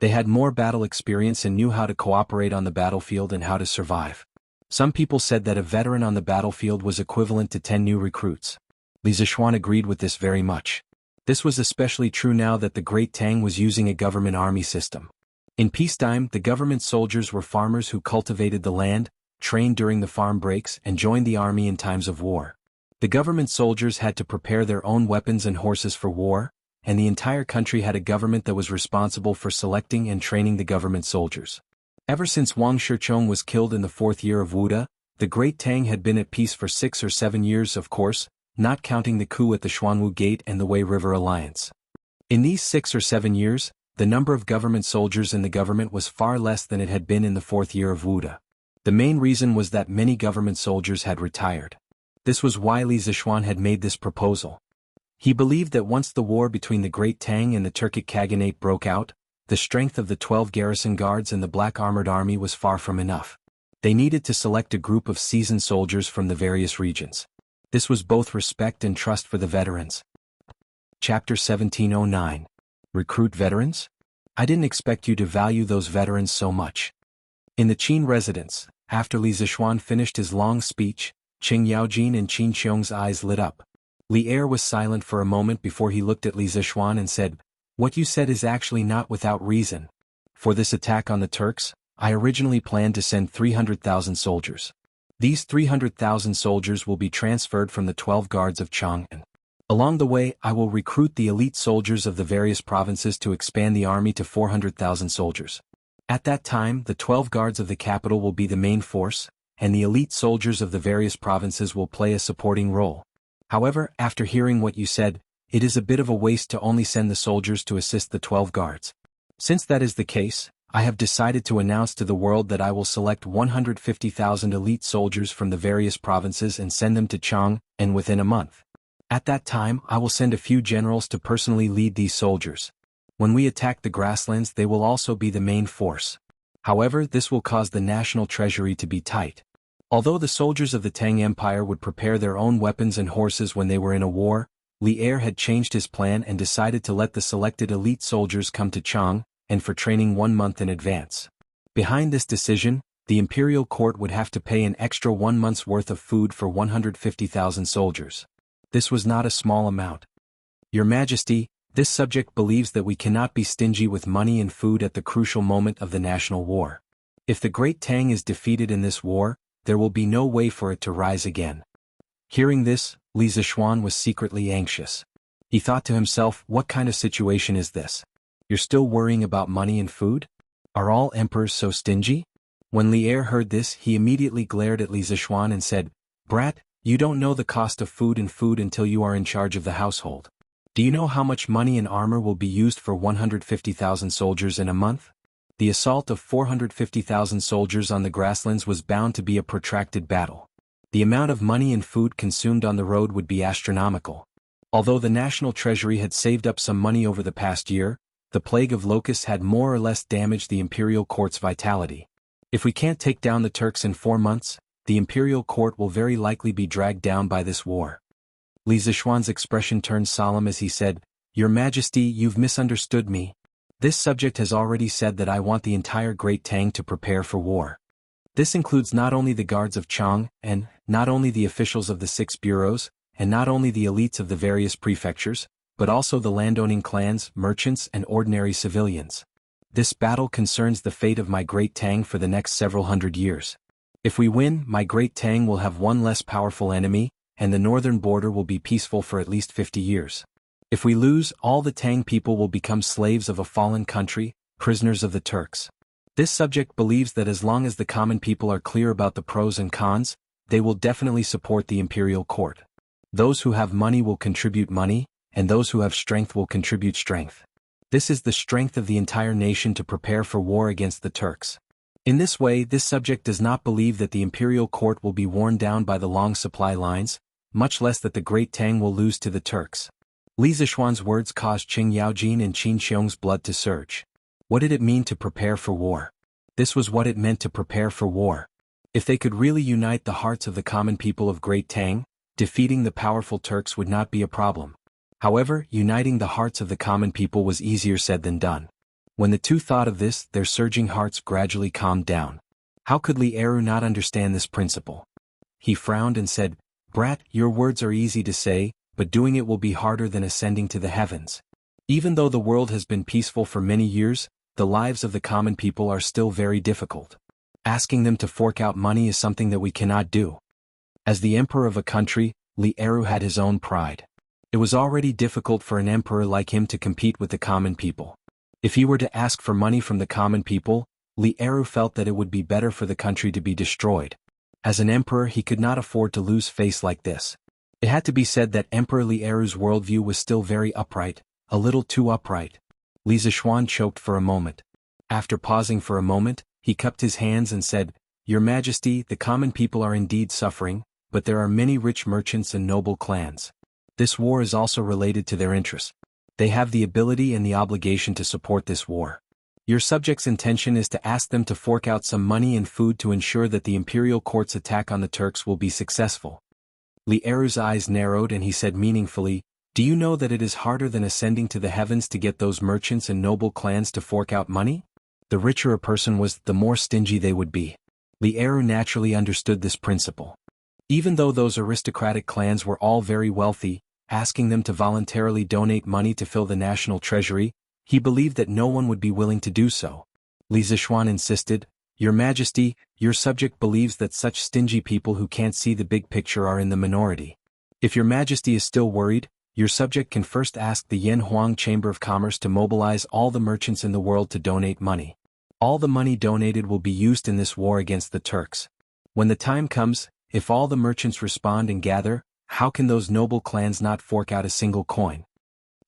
They had more battle experience and knew how to cooperate on the battlefield and how to survive. Some people said that a veteran on the battlefield was equivalent to 10 new recruits. Li Zishuan agreed with this very much. This was especially true now that the Great Tang was using a government army system. In peacetime, the government soldiers were farmers who cultivated the land, trained during the farm breaks, and joined the army in times of war. The government soldiers had to prepare their own weapons and horses for war, and the entire country had a government that was responsible for selecting and training the government soldiers. Ever since Wang Shichong was killed in the 4th year of Wuda, the Great Tang had been at peace for 6 or 7 years, of course, not counting the coup at the Xuanwu Gate and the Wei River Alliance. In these 6 or 7 years, the number of government soldiers in the government was far less than it had been in the 4th year of Wuda. The main reason was that many government soldiers had retired. This was why Li Zishuan had made this proposal. He believed that once the war between the Great Tang and the Turkic Khaganate broke out, the strength of the 12 garrison guards and the black armored army was far from enough. They needed to select a group of seasoned soldiers from the various regions. This was both respect and trust for the veterans. Chapter 1709. Recruit veterans? I didn't expect you to value those veterans so much. In the Qin residence, after Li Zishuan finished his long speech, Qing Yaojin and Qin Xiong's eyes lit up. Li Er was silent for a moment before he looked at Li Zishuan and said, What you said is actually not without reason. For this attack on the Turks, I originally planned to send 300,000 soldiers. These 300,000 soldiers will be transferred from the 12 guards of Chang'an. Along the way, I will recruit the elite soldiers of the various provinces to expand the army to 400,000 soldiers. At that time, the 12 guards of the capital will be the main force, and the elite soldiers of the various provinces will play a supporting role. However, after hearing what you said, it is a bit of a waste to only send the soldiers to assist the 12 guards. Since that is the case, I have decided to announce to the world that I will select 150,000 elite soldiers from the various provinces and send them to Jianghu, and within a month. At that time, I will send a few generals to personally lead these soldiers. When we attack the grasslands, they will also be the main force. However, this will cause the national treasury to be tight. Although the soldiers of the Tang Empire would prepare their own weapons and horses when they were in a war, Li Er had changed his plan and decided to let the selected elite soldiers come to Jianghu, and for training 1 month in advance. Behind this decision, the imperial court would have to pay an extra 1 month's worth of food for 150,000 soldiers. This was not a small amount. Your Majesty, this subject believes that we cannot be stingy with money and food at the crucial moment of the national war. If the Great Tang is defeated in this war, there will be no way for it to rise again. Hearing this, Li Zishuan was secretly anxious. He thought to himself, what kind of situation is this? You're still worrying about money and food? Are all emperors so stingy? When Li Er heard this, he immediately glared at Li Zishuan and said, Brat, you don't know the cost of food until you are in charge of the household. Do you know how much money and armor will be used for 150,000 soldiers in a month? The assault of 450,000 soldiers on the grasslands was bound to be a protracted battle. The amount of money and food consumed on the road would be astronomical. Although the national treasury had saved up some money over the past year, the plague of locusts had more or less damaged the imperial court's vitality. If we can't take down the Turks in 4 months, the imperial court will very likely be dragged down by this war. Li Zishuan's expression turned solemn as he said, Your Majesty, you've misunderstood me. This subject has already said that I want the entire Great Tang to prepare for war. This includes not only the guards of Jianghu, and not only the officials of the 6 bureaus, and not only the elites of the various prefectures, but also the landowning clans, merchants, and ordinary civilians. This battle concerns the fate of my Great Tang for the next several hundred years. If we win, my Great Tang will have one less powerful enemy, and the northern border will be peaceful for at least 50 years. If we lose, all the Tang people will become slaves of a fallen country, prisoners of the Turks. This subject believes that as long as the common people are clear about the pros and cons, they will definitely support the imperial court. Those who have money will contribute money, and those who have strength will contribute strength. This is the strength of the entire nation to prepare for war against the Turks. In this way, this subject does not believe that the imperial court will be worn down by the long supply lines, much less that the Great Tang will lose to the Turks. Li Zishuan's words caused Qing Yaojin and Qin Xiong's blood to surge. What did it mean to prepare for war? This was what it meant to prepare for war. If they could really unite the hearts of the common people of Great Tang, defeating the powerful Turks would not be a problem. However, uniting the hearts of the common people was easier said than done. When the two thought of this, their surging hearts gradually calmed down. How could Li Er not understand this principle? He frowned and said, Brat, your words are easy to say, but doing it will be harder than ascending to the heavens. Even though the world has been peaceful for many years, the lives of the common people are still very difficult. Asking them to fork out money is something that we cannot do. As the emperor of a country, Li Er had his own pride. It was already difficult for an emperor like him to compete with the common people. If he were to ask for money from the common people, Li Er felt that it would be better for the country to be destroyed. As an emperor, he could not afford to lose face like this. It had to be said that Emperor Li Er's worldview was still very upright, a little too upright. Li Zishuan choked for a moment. After pausing for a moment, he cupped his hands and said, Your Majesty, the common people are indeed suffering, but there are many rich merchants and noble clans. This war is also related to their interests. They have the ability and the obligation to support this war. Your subjects' intention is to ask them to fork out some money and food to ensure that the imperial court's attack on the Turks will be successful. Li Er's eyes narrowed and he said meaningfully, Do you know that it is harder than ascending to the heavens to get those merchants and noble clans to fork out money? The richer a person was, the more stingy they would be. Li Er naturally understood this principle. Even though those aristocratic clans were all very wealthy, asking them to voluntarily donate money to fill the national treasury, he believed that no one would be willing to do so. Li Zishuan insisted, Your Majesty, your subject believes that such stingy people who can't see the big picture are in the minority. If your Majesty is still worried, Your subject can first ask the Yanhuang Chamber of Commerce to mobilize all the merchants in the world to donate money. All the money donated will be used in this war against the Turks. When the time comes, if all the merchants respond and gather, how can those noble clans not fork out a single coin?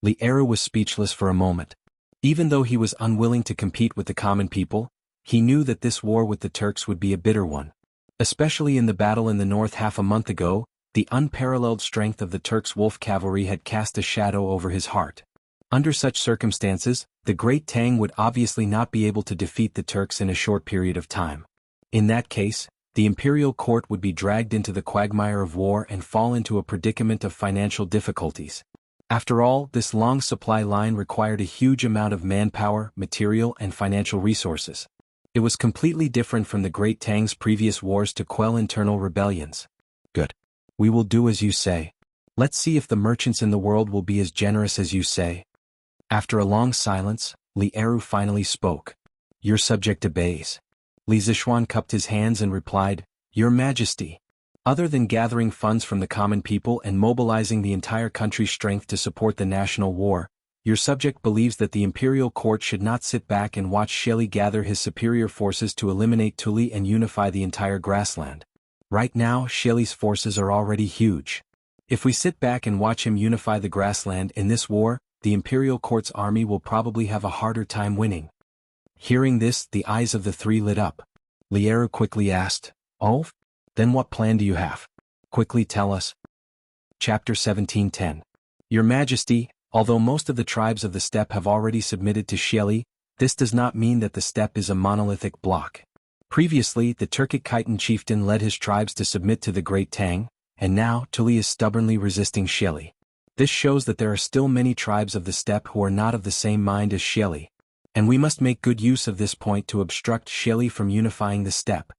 Li Eru was speechless for a moment. Even though he was unwilling to compete with the common people, he knew that this war with the Turks would be a bitter one. Especially in the battle in the north half a month ago, the unparalleled strength of the Turks' wolf cavalry had cast a shadow over his heart. Under such circumstances, the Great Tang would obviously not be able to defeat the Turks in a short period of time. In that case, the imperial court would be dragged into the quagmire of war and fall into a predicament of financial difficulties. After all, this long supply line required a huge amount of manpower, material, and financial resources. It was completely different from the Great Tang's previous wars to quell internal rebellions. Good. We will do as you say. Let's see if the merchants in the world will be as generous as you say. After a long silence, Li Eru finally spoke. Your subject obeys. Li Zishuan cupped his hands and replied, Your Majesty. Other than gathering funds from the common people and mobilizing the entire country's strength to support the national war, your subject believes that the imperial court should not sit back and watch Shelley gather his superior forces to eliminate Tuli and unify the entire grassland. Right now, Shelley's forces are already huge. If we sit back and watch him unify the grassland in this war, the imperial court's army will probably have a harder time winning. Hearing this, the eyes of the three lit up. Li Eru quickly asked, Oh? Then what plan do you have? Quickly tell us. Chapter 17:10. Your Majesty, although most of the tribes of the steppe have already submitted to Shelley, this does not mean that the steppe is a monolithic block. Previously, the Turkic Khitan chieftain led his tribes to submit to the Great Tang, and now Tuli is stubbornly resisting Shelley. This shows that there are still many tribes of the steppe who are not of the same mind as Shelley, and we must make good use of this point to obstruct Shelley from unifying the steppe.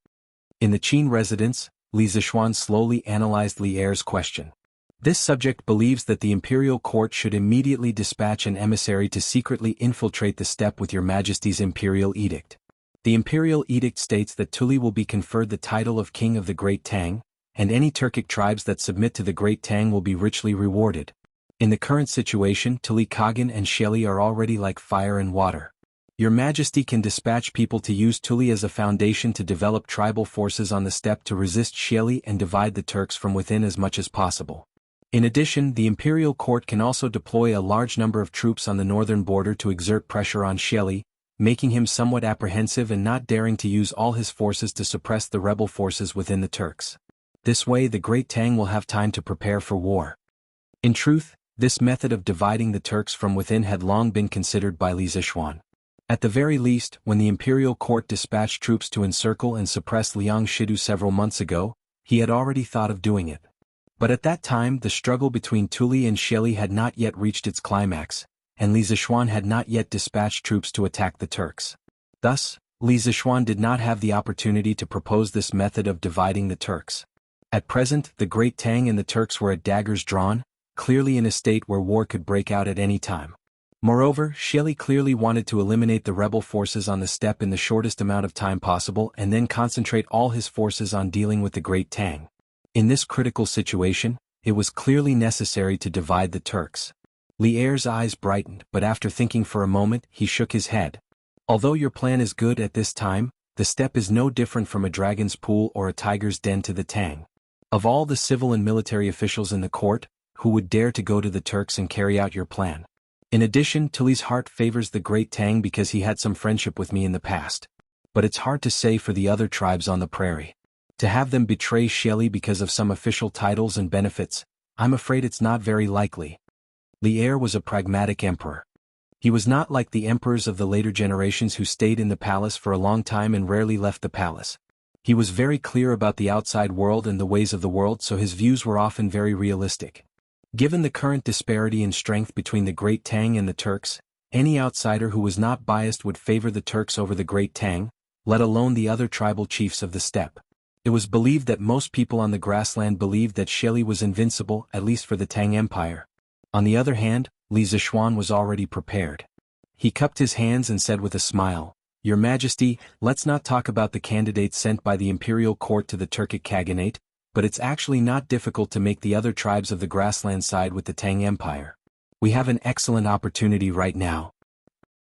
In the Qin residence, Li Zishuan slowly analyzed Li Eru's question. This subject believes that the imperial court should immediately dispatch an emissary to secretly infiltrate the steppe with your Majesty's imperial edict. The imperial edict states that Tuli will be conferred the title of King of the Great Tang, and any Turkic tribes that submit to the Great Tang will be richly rewarded. In the current situation, Tuli Kaghan and Shelley are already like fire and water. Your Majesty can dispatch people to use Tuli as a foundation to develop tribal forces on the steppe to resist Shelley and divide the Turks from within as much as possible. In addition, the imperial court can also deploy a large number of troops on the northern border to exert pressure on Shelley, making him somewhat apprehensive and not daring to use all his forces to suppress the rebel forces within the Turks. This way the Great Tang will have time to prepare for war. In truth, this method of dividing the Turks from within had long been considered by Li Zishuan. At the very least, when the imperial court dispatched troops to encircle and suppress Liang Shidu several months ago, he had already thought of doing it. But at that time the struggle between Tuli and Shelley had not yet reached its climax, and Li Zishuan had not yet dispatched troops to attack the Turks. Thus, Li Zishuan did not have the opportunity to propose this method of dividing the Turks. At present, the Great Tang and the Turks were at daggers drawn, clearly in a state where war could break out at any time. Moreover, Shelley clearly wanted to eliminate the rebel forces on the steppe in the shortest amount of time possible and then concentrate all his forces on dealing with the Great Tang. In this critical situation, it was clearly necessary to divide the Turks. Li Eru's eyes brightened, but after thinking for a moment, he shook his head. Although your plan is good at this time, the steppe is no different from a dragon's pool or a tiger's den to the Tang. Of all the civil and military officials in the court, who would dare to go to the Turks and carry out your plan? In addition, Tuli's heart favors the Great Tang because he had some friendship with me in the past. But it's hard to say for the other tribes on the prairie. To have them betray Shelley because of some official titles and benefits, I'm afraid it's not very likely. Li Eru was a pragmatic emperor. He was not like the emperors of the later generations who stayed in the palace for a long time and rarely left the palace. He was very clear about the outside world and the ways of the world, so his views were often very realistic. Given the current disparity in strength between the Great Tang and the Turks, any outsider who was not biased would favor the Turks over the Great Tang, let alone the other tribal chiefs of the steppe. It was believed that most people on the grassland believed that Shelley was invincible, at least for the Tang Empire. On the other hand, Li Zishuan was already prepared. He cupped his hands and said with a smile, Your Majesty, let's not talk about the candidates sent by the imperial court to the Turkic Khaganate. but it's actually not difficult to make the other tribes of the grassland side with the Tang Empire. We have an excellent opportunity right now.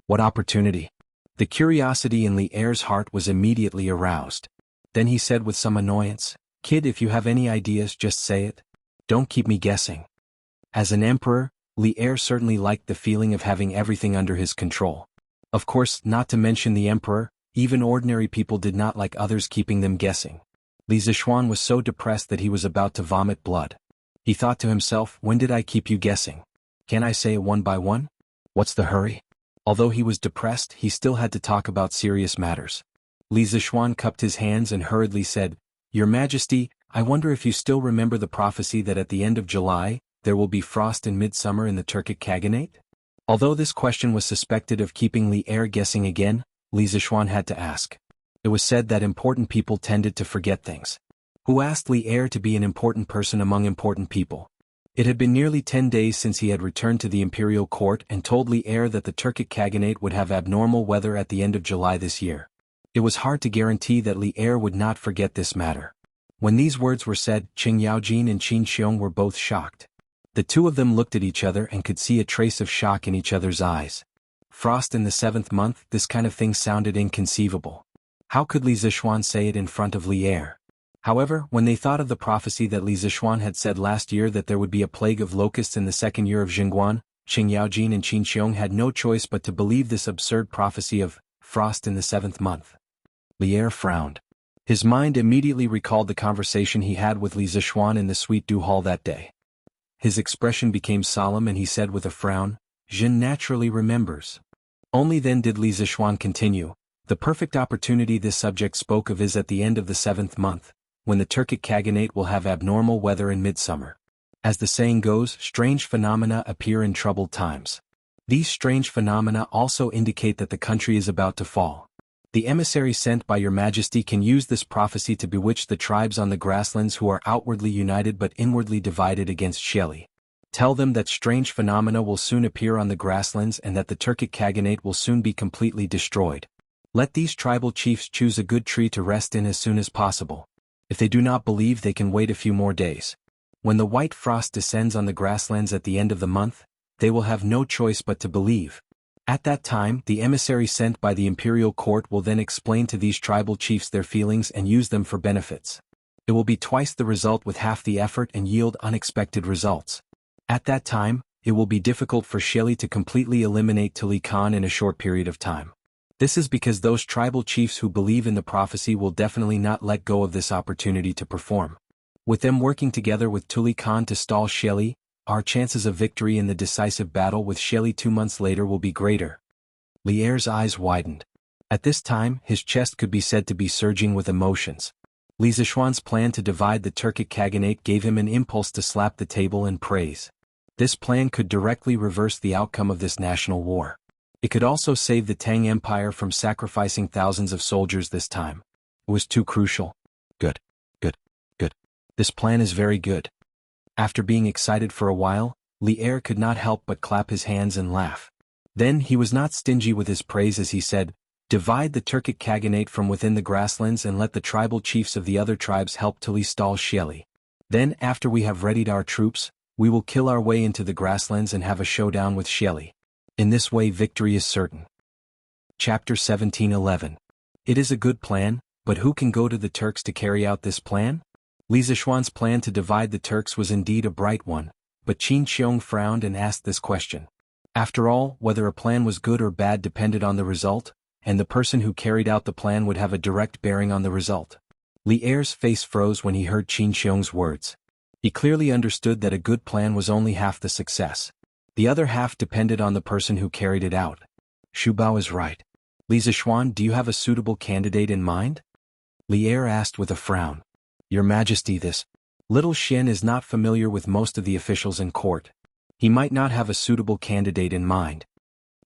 What opportunity? The curiosity in Li Er's heart was immediately aroused. Then he said with some annoyance, "Kid, if you have any ideas, just say it. Don't keep me guessing." As an emperor, Li Er certainly liked the feeling of having everything under his control. Of course, not to mention the emperor, even ordinary people did not like others keeping them guessing. Li Zishuan was so depressed that he was about to vomit blood. He thought to himself, when did I keep you guessing? Can I say it one by one? What's the hurry? Although he was depressed, he still had to talk about serious matters. Li Zishuan cupped his hands and hurriedly said, "Your Majesty, I wonder if you still remember the prophecy that at the end of July, there will be frost in midsummer in the Turkic Khaganate?" Although this question was suspected of keeping Li Er guessing again, Li Zishuan had to ask. It was said that important people tended to forget things. Who asked Li Er to be an important person among important people? It had been nearly 10 days since he had returned to the imperial court and told Li Er that the Turkic Khaganate would have abnormal weather at the end of July this year. It was hard to guarantee that Li Er would not forget this matter. When these words were said, Qing Yaojin and Qin Xiong were both shocked. The two of them looked at each other and could see a trace of shock in each other's eyes. Frost in the 7th month, this kind of thing sounded inconceivable. How could Li Zishuan say it in front of Li Er? However, when they thought of the prophecy that Li Zishuan had said last year that there would be a plague of locusts in the 2nd year of Jingguan, Qing Yaojin and Qin Xiong had no choice but to believe this absurd prophecy of frost in the 7th month. Li Er frowned. His mind immediately recalled the conversation he had with Li Zishuan in the Sweet Dew Hall that day. His expression became solemn and he said with a frown, "Jin naturally remembers." Only then did Li Zishuan continue, "The perfect opportunity this subject spoke of is at the end of the 7th month, when the Turkic Khaganate will have abnormal weather in midsummer. As the saying goes, strange phenomena appear in troubled times. These strange phenomena also indicate that the country is about to fall. The emissary sent by your Majesty can use this prophecy to bewitch the tribes on the grasslands who are outwardly united but inwardly divided against Shelley. Tell them that strange phenomena will soon appear on the grasslands and that the Turkic Khaganate will soon be completely destroyed. Let these tribal chiefs choose a good tree to rest in as soon as possible. If they do not believe, they can wait a few more days. When the white frost descends on the grasslands at the end of the month, they will have no choice but to believe. At that time, the emissary sent by the imperial court will then explain to these tribal chiefs their feelings and use them for benefits. It will be twice the result with half the effort and yield unexpected results. At that time, it will be difficult for Shelley to completely eliminate Tuli Khan in a short period of time. This is because those tribal chiefs who believe in the prophecy will definitely not let go of this opportunity to perform. With them working together with Tuli Khan to stall Shelley, our chances of victory in the decisive battle with Shelley 2 months later will be greater." Li Er's eyes widened. At this time, his chest could be said to be surging with emotions. Li Zishuan's plan to divide the Turkic Khaganate gave him an impulse to slap the table and praise. This plan could directly reverse the outcome of this national war. It could also save the Tang Empire from sacrificing thousands of soldiers this time. It was too crucial. Good. This plan is very good. After being excited for a while, Li Er could not help but clap his hands and laugh. Then he was not stingy with his praise as he said, "Divide the Turkic Khaganate from within the grasslands and let the tribal chiefs of the other tribes help till he stalls Shelley. Then, after we have readied our troops, we will kill our way into the grasslands and have a showdown with Shelley. In this way victory is certain." Chapter 17:11. It is a good plan, but who can go to the Turks to carry out this plan? Li Zishuan's plan to divide the Turks was indeed a bright one, but Qin Xiong frowned and asked this question. After all, whether a plan was good or bad depended on the result, and the person who carried out the plan would have a direct bearing on the result. Li Er's face froze when he heard Qin Xiong's words. He clearly understood that a good plan was only half the success. The other half depended on the person who carried it out. Shu Bao is right. Li Zishuan, do you have a suitable candidate in mind? Li Er asked with a frown. Your Majesty, this little Shen is not familiar with most of the officials in court. He might not have a suitable candidate in mind.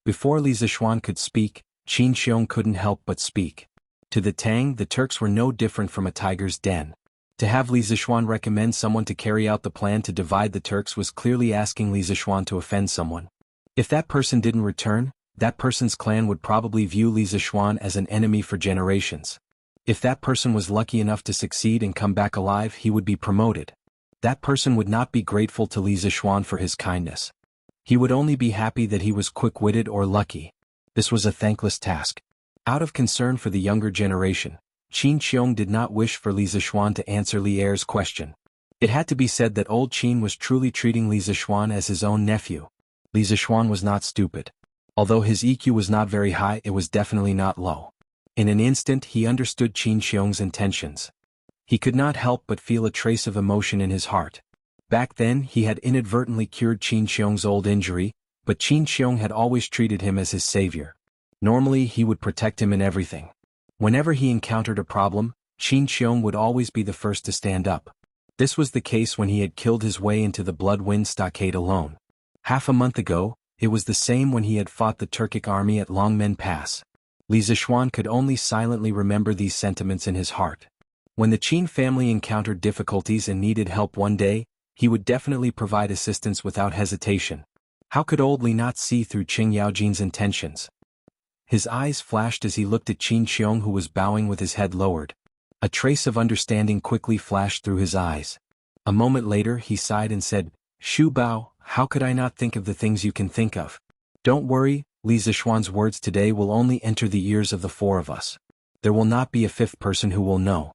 Before Li Zishuan could speak, Qin Xiong couldn't help but speak. To the Tang, the Turks were no different from a tiger's den. To have Li Zishuan recommend someone to carry out the plan to divide the Turks was clearly asking Li Zishuan to offend someone. If that person didn't return, that person's clan would probably view Li Zishuan as an enemy for generations. If that person was lucky enough to succeed and come back alive, he would be promoted. That person would not be grateful to Li Zixuan for his kindness. He would only be happy that he was quick-witted or lucky. This was a thankless task. Out of concern for the younger generation, Qin Qiong did not wish for Li Zixuan to answer Li Er's question. It had to be said that old Qin was truly treating Li Zixuan as his own nephew. Li Zixuan was not stupid. Although his EQ was not very high, it was definitely not low. In an instant he understood Qin Qiong's intentions. He could not help but feel a trace of emotion in his heart. Back then he had inadvertently cured Qin Qiong's old injury, but Qin Qiong had always treated him as his savior. Normally he would protect him in everything. Whenever he encountered a problem, Qin Qiong would always be the first to stand up. This was the case when he had killed his way into the Bloodwind Stockade alone. Half a month ago, it was the same when he had fought the Turkic army at Longmen Pass. Li Zixuan could only silently remember these sentiments in his heart. When the Qin family encountered difficulties and needed help one day, he would definitely provide assistance without hesitation. How could old Li not see through Qing Yaojin's intentions? His eyes flashed as he looked at Qin Qiong, who was bowing with his head lowered. A trace of understanding quickly flashed through his eyes. A moment later he sighed and said, "Shu Bao, how could I not think of the things you can think of? Don't worry, Li Zixuan's words today will only enter the ears of the four of us. There will not be a fifth person who will know."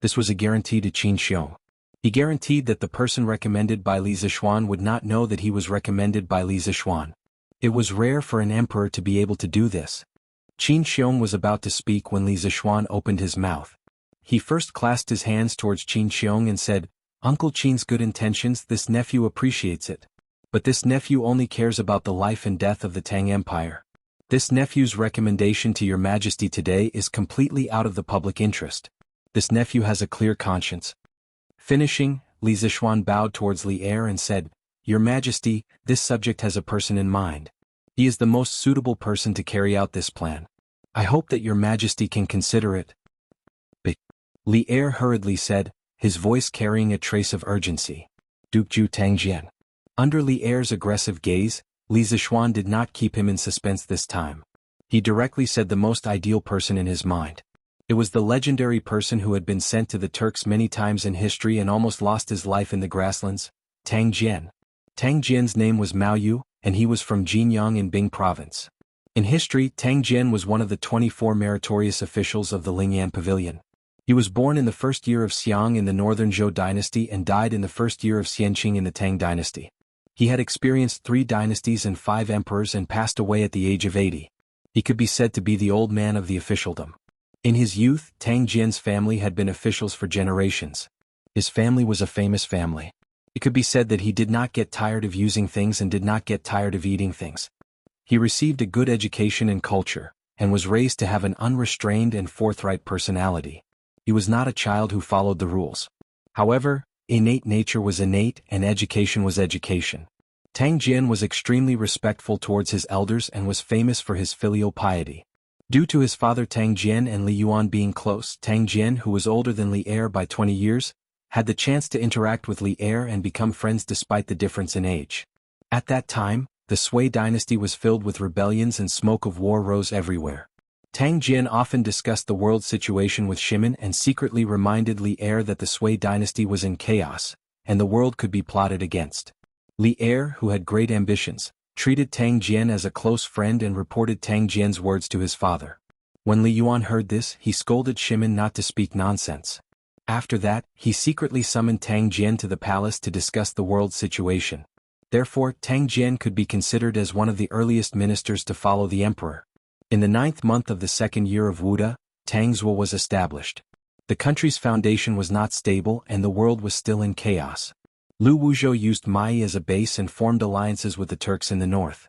This was a guarantee to Qin Qiong. He guaranteed that the person recommended by Li Zixuan would not know that he was recommended by Li Zixuan. It was rare for an emperor to be able to do this. Qin Qiong was about to speak when Li Zixuan opened his mouth. He first clasped his hands towards Qin Qiong and said, "Uncle Qin's good intentions, this nephew appreciates it. But this nephew only cares about the life and death of the Tang Empire. This nephew's recommendation to your majesty today is completely out of the public interest. This nephew has a clear conscience." Finishing, Li Zixuan bowed towards Li Er and said, "Your Majesty, this subject has a person in mind. He is the most suitable person to carry out this plan. I hope that your Majesty can consider it." But Li Er hurriedly said, his voice carrying a trace of urgency, "Duke Zhu Tangjian." Under Li Er's aggressive gaze, Li Zixuan did not keep him in suspense this time. He directly said the most ideal person in his mind. It was the legendary person who had been sent to the Turks many times in history and almost lost his life in the grasslands, Tang Jian. Tang Jian's name was Mao Yu, and he was from Jianghu in Bing province. In history, Tang Jian was one of the 24 meritorious officials of the Lingyan Pavilion. He was born in the first year of Xiang in the northern Zhou dynasty and died in the first year of Xianqing in the Tang dynasty. He had experienced 3 dynasties and 5 emperors and passed away at the age of 80. He could be said to be the old man of the officialdom. In his youth, Tang Jian's family had been officials for generations. His family was a famous family. It could be said that he did not get tired of using things and did not get tired of eating things. He received a good education and culture, and was raised to have an unrestrained and forthright personality. He was not a child who followed the rules. However, innate nature was innate and education was education. Tang Jian was extremely respectful towards his elders and was famous for his filial piety. Due to his father Tang Jian and Li Yuan being close, Tang Jian, who was older than Li Er by 20 years, had the chance to interact with Li Er and become friends despite the difference in age. At that time, the Sui dynasty was filled with rebellions and smoke of war rose everywhere. Tang Jian often discussed the world situation with Shimin and secretly reminded Li Er that the Sui dynasty was in chaos, and the world could be plotted against. Li Er, who had great ambitions, treated Tang Jian as a close friend and reported Tang Jian's words to his father. When Li Yuan heard this, he scolded Shimin not to speak nonsense. After that, he secretly summoned Tang Jian to the palace to discuss the world situation. Therefore, Tang Jian could be considered as one of the earliest ministers to follow the emperor. In the 9th month of the 2nd year of Wuda, Tangzhou was established. The country's foundation was not stable and the world was still in chaos. Lu Wuzhou used Mai as a base and formed alliances with the Turks in the north.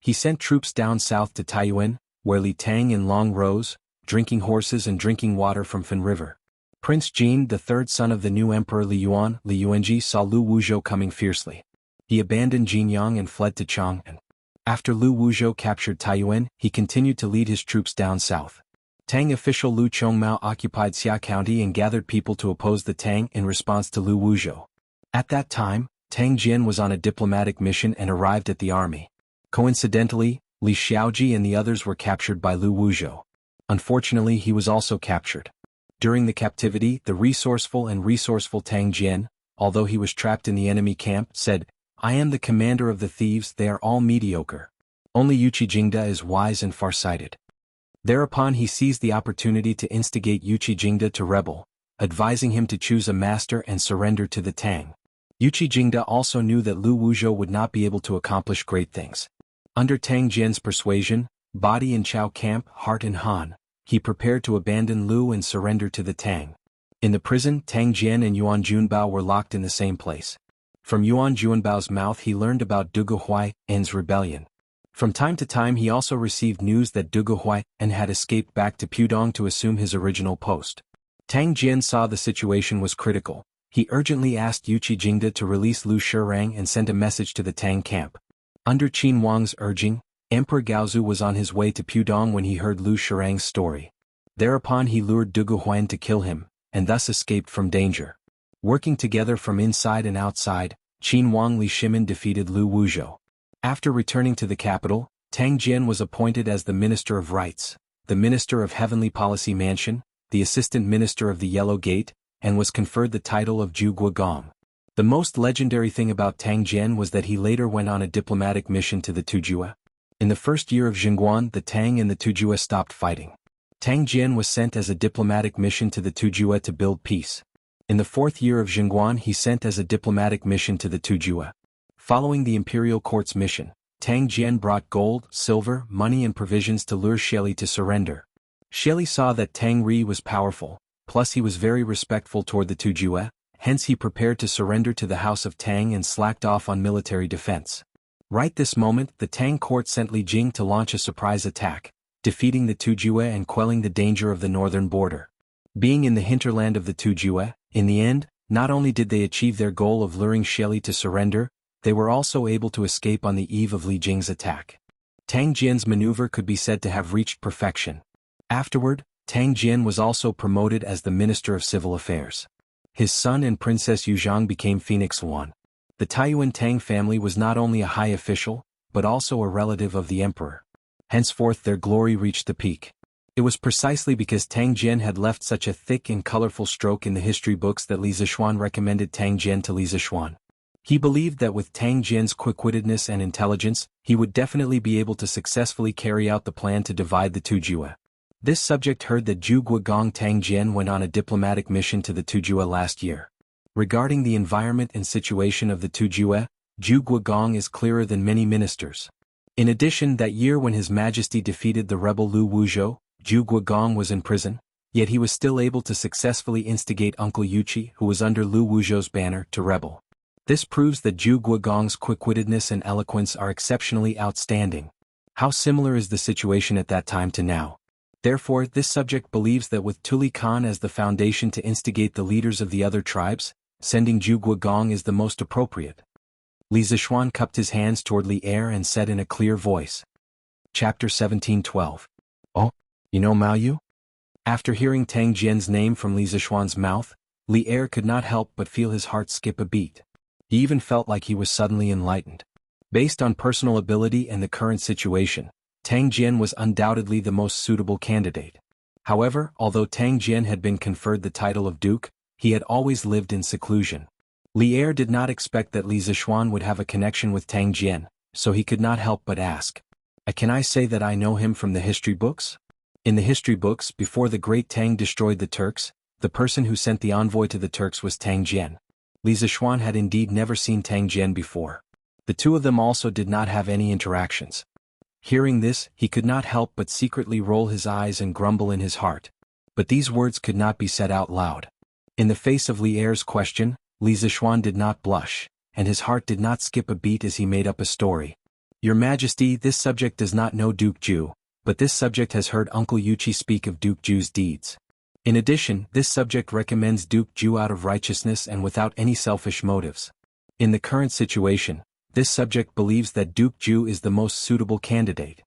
He sent troops down south to Taiyuan, where Li Tang and Long rose, drinking horses and drinking water from Fan River. Prince Jin, the third son of the new emperor Li Yuanji, saw Lu Wuzhou coming fiercely. He abandoned Jinyang and fled to Chang'an. After Lu Wuzhou captured Taiyuan, he continued to lead his troops down south. Tang official Lu Chongmao occupied Xia County and gathered people to oppose the Tang in response to Lu Wuzhou. At that time, Tang Jian was on a diplomatic mission and arrived at the army. Coincidentally, Li Xiaoji and the others were captured by Lu Wuzhou. Unfortunately, he was also captured. During the captivity, the resourceful Tang Jian, although he was trapped in the enemy camp, said, "I am the commander of the thieves, they are all mediocre. Only Yuqi Jingda is wise and farsighted." Thereupon he seized the opportunity to instigate Yuqi Jingda to rebel, advising him to choose a master and surrender to the Tang. Yuqi Jingda also knew that Lu Wuzhou would not be able to accomplish great things. Under Tang Jian's persuasion, body in Chao camp, heart in Han, he prepared to abandon Lu and surrender to the Tang. In the prison, Tang Jian and Yuan Junbao were locked in the same place. From Yuan Junbao's mouth he learned about Dugu Huai's rebellion. From time to time he also received news that Dugu Huai had escaped back to Pudong to assume his original post. Tang Jian saw the situation was critical. He urgently asked Yuqi Jingda to release Lu Shirang and send a message to the Tang camp. Under Qin Wang's urging, Emperor Gaozu was on his way to Pudong when he heard Lu Shirang's story. Thereupon he lured Dugu Huan to kill him, and thus escaped from danger. Working together from inside and outside, Qin Wang Li Shimin defeated Lu Wuzhou. After returning to the capital, Tang Jian was appointed as the Minister of Rights, the Minister of Heavenly Policy Mansion, the Assistant Minister of the Yellow Gate, and was conferred the title of Zhu Guogong. The most legendary thing about Tang Jian was that he later went on a diplomatic mission to the Tujue. In the first year of Jingguan, the Tang and the Tujue stopped fighting. Tang Jian was sent as a diplomatic mission to the Tujue to build peace. In the fourth year of Jingguan he sent as a diplomatic mission to the Tujue. Following the imperial court's mission, Tang Jian brought gold, silver, money and provisions to lure Sheli to surrender. Sheli saw that Tang Ri was powerful, plus he was very respectful toward the Tujue, hence he prepared to surrender to the House of Tang and slacked off on military defense. Right this moment, the Tang court sent Li Jing to launch a surprise attack, defeating the Tujue and quelling the danger of the northern border. Being in the hinterland of the Tujue, in the end, not only did they achieve their goal of luring Sheli to surrender, they were also able to escape on the eve of Li Jing's attack. Tang Jian's maneuver could be said to have reached perfection. Afterward, Tang Jian was also promoted as the Minister of Civil Affairs. His son and Princess Yuzhang became Phoenix One. The Taiyuan Tang family was not only a high official, but also a relative of the emperor. Henceforth their glory reached the peak. It was precisely because Tang Jian had left such a thick and colorful stroke in the history books that Li Zishuan recommended Tang Jian to Li Zishuan. He believed that with Tang Jian's quick-wittedness and intelligence, he would definitely be able to successfully carry out the plan to divide the Tujue. This subject heard that Zhu Guogong Tang Jian went on a diplomatic mission to the Tujue last year. Regarding the environment and situation of the Tujue, Zhu Guogong is clearer than many ministers. In addition, that year when His Majesty defeated the rebel Lu Wuzhou, Zhu Guogong was in prison, yet he was still able to successfully instigate Uncle Yuqi, who was under Lu Wuzhou's banner, to rebel. This proves that Zhu Guogong's quick-wittedness and eloquence are exceptionally outstanding. How similar is the situation at that time to now? Therefore, this subject believes that with Tuli Khan as the foundation to instigate the leaders of the other tribes, sending Zhu Guogong is the most appropriate. Li Zishuan cupped his hands toward Li Er and said in a clear voice. Chapter 17:12. Oh, you know Mao Yu? After hearing Tang Jian's name from Li Zishuan's mouth, Li Er could not help but feel his heart skip a beat. He even felt like he was suddenly enlightened. Based on personal ability and the current situation, Tang Jian was undoubtedly the most suitable candidate. However, although Tang Jian had been conferred the title of Duke, he had always lived in seclusion. Li Er did not expect that Li Zishuan would have a connection with Tang Jian, so he could not help but ask. Can I say that I know him from the history books? In the history books, before the great Tang destroyed the Turks, the person who sent the envoy to the Turks was Tang Jian. Li Zishuan had indeed never seen Tang Jian before. The two of them also did not have any interactions. Hearing this, he could not help but secretly roll his eyes and grumble in his heart. But these words could not be said out loud. In the face of Li Er's question, Li Zishuan did not blush, and his heart did not skip a beat as he made up a story. Your Majesty, this subject does not know Duke Zhu, but this subject has heard Uncle Yuqi speak of Duke Zhu's deeds. In addition, this subject recommends Duke Zhu out of righteousness and without any selfish motives. In the current situation, this subject believes that Duke Zhu is the most suitable candidate.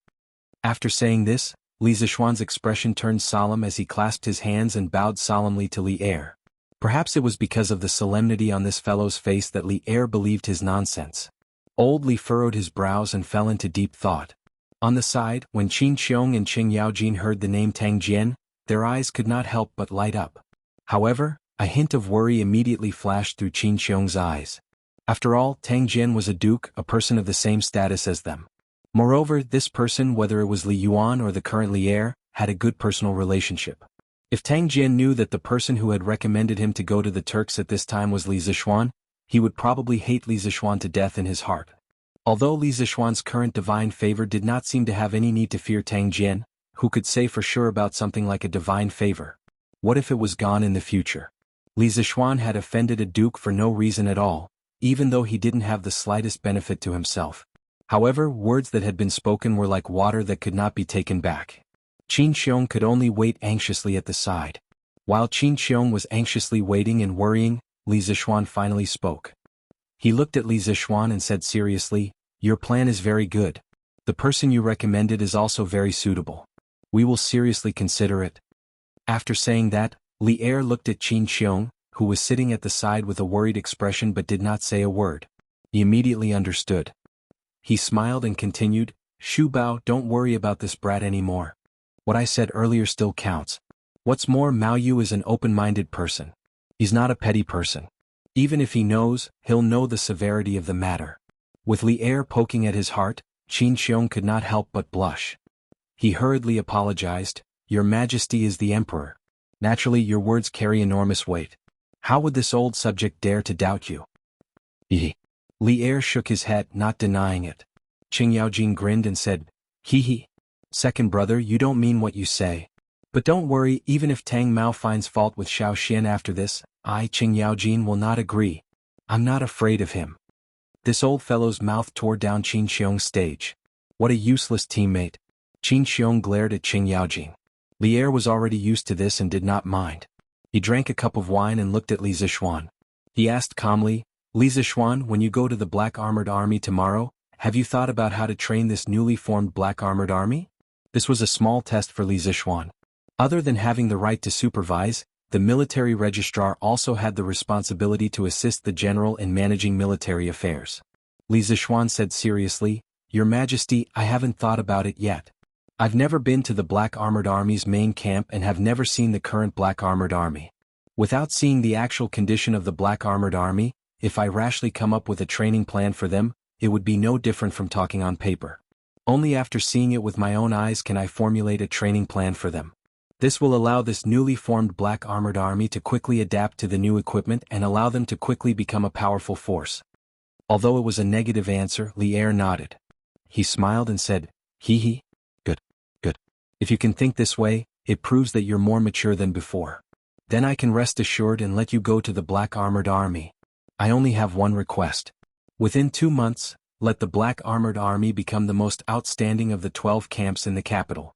After saying this, Li Zishuan's expression turned solemn as he clasped his hands and bowed solemnly to Li Er. Perhaps it was because of the solemnity on this fellow's face that Li Er believed his nonsense. Old Li furrowed his brows and fell into deep thought. On the side, when Qin Qiong and Qing Yaojin heard the name Tang Jian, their eyes could not help but light up. However, a hint of worry immediately flashed through Qin Xiong's eyes. After all, Tang Jian was a duke, a person of the same status as them. Moreover, this person, whether it was Li Yuan or the current Li heir, had a good personal relationship. If Tang Jian knew that the person who had recommended him to go to the Turks at this time was Li Zishuan, he would probably hate Li Zishuan to death in his heart. Although Li Zishuan's current divine favor did not seem to have any need to fear Tang Jian, who could say for sure about something like a divine favor? What if it was gone in the future? Li Zishuan had offended a duke for no reason at all, even though he didn't have the slightest benefit to himself. However, words that had been spoken were like water that could not be taken back. Qin Xiong could only wait anxiously at the side. While Qin Xiong was anxiously waiting and worrying, Li Zishuan finally spoke. He looked at Li Zishuan and said seriously, "Your plan is very good. The person you recommended is also very suitable. We will seriously consider it." After saying that, Li heir looked at Qin Xiong, who was sitting at the side with a worried expression but did not say a word. He immediately understood. He smiled and continued, "Shu Bao, don't worry about this brat anymore. What I said earlier still counts. What's more, Mao Yu is an open-minded person. He's not a petty person. Even if he knows, he'll know the severity of the matter." With Li heir poking at his heart, Qin Xiong could not help but blush. He hurriedly apologized, "Your Majesty is the Emperor. Naturally, your words carry enormous weight. How would this old subject dare to doubt you?" Li heir shook his head, not denying it. Qing Yaojing grinned and said, "Hee hee. Second brother, you don't mean what you say. But don't worry, even if Tang Mao finds fault with Xiao Xian after this, I, Qing Yaojing, will not agree. I'm not afraid of him." This old fellow's mouth tore down Qin Xiong's stage. What a useless teammate. Qin Xiong glared at Qing Yaojing. Li heir was already used to this and did not mind. He drank a cup of wine and looked at Li Zishuan. He asked calmly, "Li Zishuan, when you go to the Black Armored Army tomorrow, have you thought about how to train this newly formed Black Armored Army?" This was a small test for Li Zishuan. Other than having the right to supervise, the military registrar also had the responsibility to assist the general in managing military affairs. Li Zishuan said seriously, "Your Majesty, I haven't thought about it yet. I've never been to the Black Armored Army's main camp and have never seen the current Black Armored Army. Without seeing the actual condition of the Black Armored Army, if I rashly come up with a training plan for them, it would be no different from talking on paper. Only after seeing it with my own eyes can I formulate a training plan for them. This will allow this newly formed Black Armored Army to quickly adapt to the new equipment and allow them to quickly become a powerful force." Although it was a negative answer, Li heir nodded. He smiled and said, "Hee hee. Good. Good. If you can think this way, it proves that you're more mature than before. Then I can rest assured and let you go to the Black Armored Army. I only have one request. Within 2 months, let the Black Armored Army become the most outstanding of the 12 camps in the capital."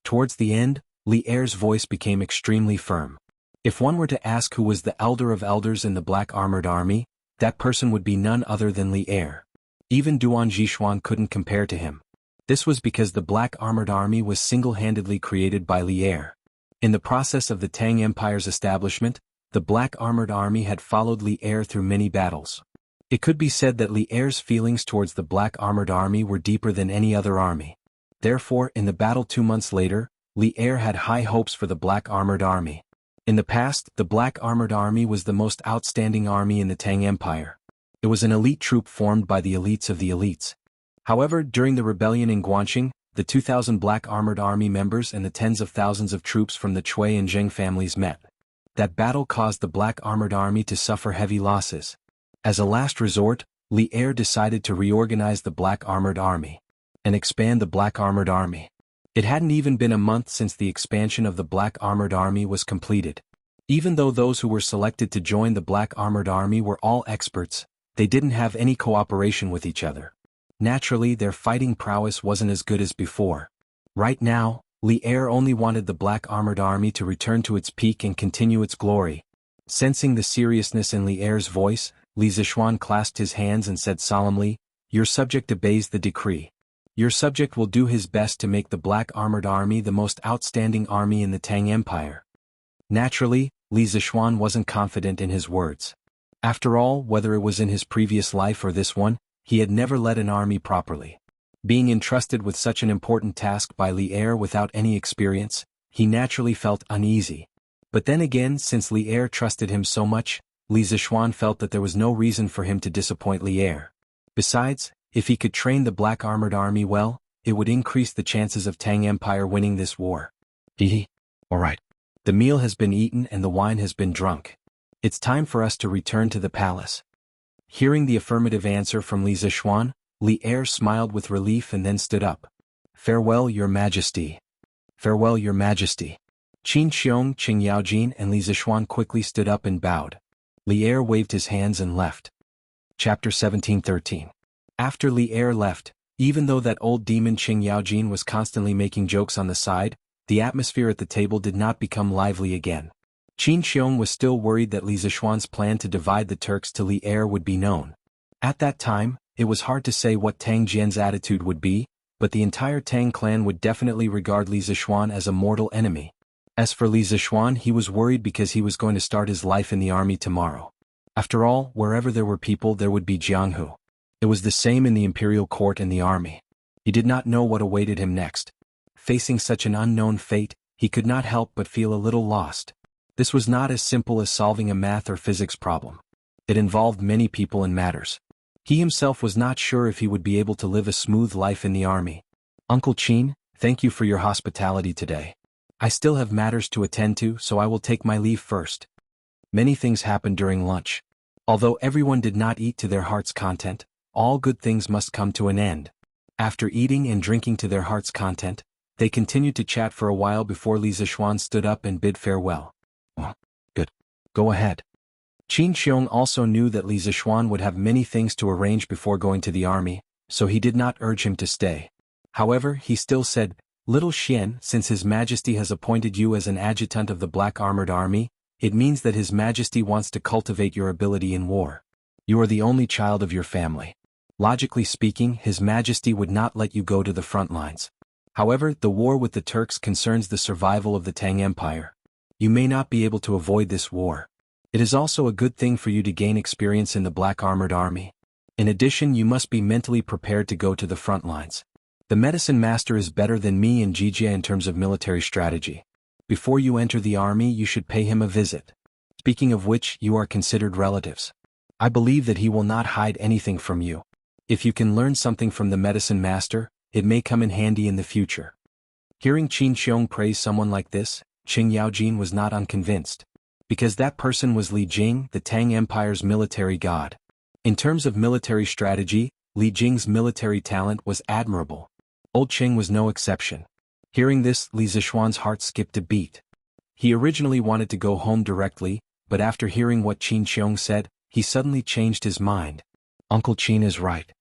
Towards the end, Li heir's voice became extremely firm. If one were to ask who was the elder of elders in the Black Armored Army, that person would be none other than Li heir. Even Duan Zhishuan couldn't compare to him. This was because the Black Armored Army was single-handedly created by Li heir. In the process of the Tang Empire's establishment, the Black Armored Army had followed Li heir through many battles. It could be said that Li heir's feelings towards the Black Armored Army were deeper than any other army. Therefore, in the battle 2 months later, Li heir had high hopes for the Black Armored Army. In the past, the Black Armored Army was the most outstanding army in the Tang Empire. It was an elite troop formed by the elites of the elites. However, during the rebellion in Guanxing, the 2,000 Black Armored Army members and the tens of thousands of troops from the Cui and Zheng families met. That battle caused the Black Armored Army to suffer heavy losses. As a last resort, Li heir decided to reorganize the Black Armored Army and expand the Black Armored Army. It hadn't even been a month since the expansion of the Black Armored Army was completed. Even though those who were selected to join the Black Armored Army were all experts, they didn't have any cooperation with each other. Naturally, their fighting prowess wasn't as good as before. Right now, Li heir only wanted the Black Armored Army to return to its peak and continue its glory. Sensing the seriousness in Li heir's voice, Li Zishuan clasped his hands and said solemnly, "Your subject obeys the decree. Your subject will do his best to make the Black Armored Army the most outstanding army in the Tang Empire." Naturally, Li Zishuan wasn't confident in his words. After all, whether it was in his previous life or this one, he had never led an army properly. Being entrusted with such an important task by Li heir without any experience, he naturally felt uneasy. But then again, since Li Er trusted him so much, Li Zishuan felt that there was no reason for him to disappoint Li Er. Besides, if he could train the Black Armored Army well, it would increase the chances of Tang Empire winning this war. Hehe. Alright. The meal has been eaten and the wine has been drunk. It's time for us to return to the palace. Hearing the affirmative answer from Li Zishuan, Li Er smiled with relief and then stood up. Farewell, Your Majesty. Farewell, Your Majesty. Qin Xiong, Qing Yaojin and Li Zishuan quickly stood up and bowed. Li Er waved his hands and left. Chapter 17:13. After Li Er left, even though that old demon Qing Yaojin was constantly making jokes on the side, the atmosphere at the table did not become lively again. Qin Xiong was still worried that Li Zishuan's plan to divide the Turks to Li Er would be known. At that time, it was hard to say what Tang Jian's attitude would be, but the entire Tang clan would definitely regard Li Zishuan as a mortal enemy. As for Li Zishuan, he was worried because he was going to start his life in the army tomorrow. After all, wherever there were people there would be Jianghu. It was the same in the imperial court and the army. He did not know what awaited him next. Facing such an unknown fate, he could not help but feel a little lost. This was not as simple as solving a math or physics problem. It involved many people and matters. He himself was not sure if he would be able to live a smooth life in the army. Uncle Qin, thank you for your hospitality today. I still have matters to attend to, so I will take my leave first. Many things happened during lunch. Although everyone did not eat to their heart's content, all good things must come to an end. After eating and drinking to their heart's content, they continued to chat for a while before Li Zishuan stood up and bid farewell. Good. Go ahead. Qin Xiong also knew that Li Zishuan would have many things to arrange before going to the army, so he did not urge him to stay. However, he still said, Little Xian, since His Majesty has appointed you as an adjutant of the Black Armored Army, it means that His Majesty wants to cultivate your ability in war. You are the only child of your family. Logically speaking, His Majesty would not let you go to the front lines. However, the war with the Turks concerns the survival of the Tang Empire. You may not be able to avoid this war. It is also a good thing for you to gain experience in the Black Armored Army. In addition, you must be mentally prepared to go to the front lines. The medicine master is better than me and Jijia in terms of military strategy. Before you enter the army, you should pay him a visit. Speaking of which, you are considered relatives. I believe that he will not hide anything from you. If you can learn something from the medicine master, it may come in handy in the future. Hearing Qin Xiong praise someone like this, Qing Yaojin was not unconvinced. Because that person was Li Jing, the Tang Empire's military god. In terms of military strategy, Li Jing's military talent was admirable. Old Qing was no exception. Hearing this, Li Zishuan's heart skipped a beat. He originally wanted to go home directly, but after hearing what Qin Xiong said, he suddenly changed his mind. Uncle Qin is right.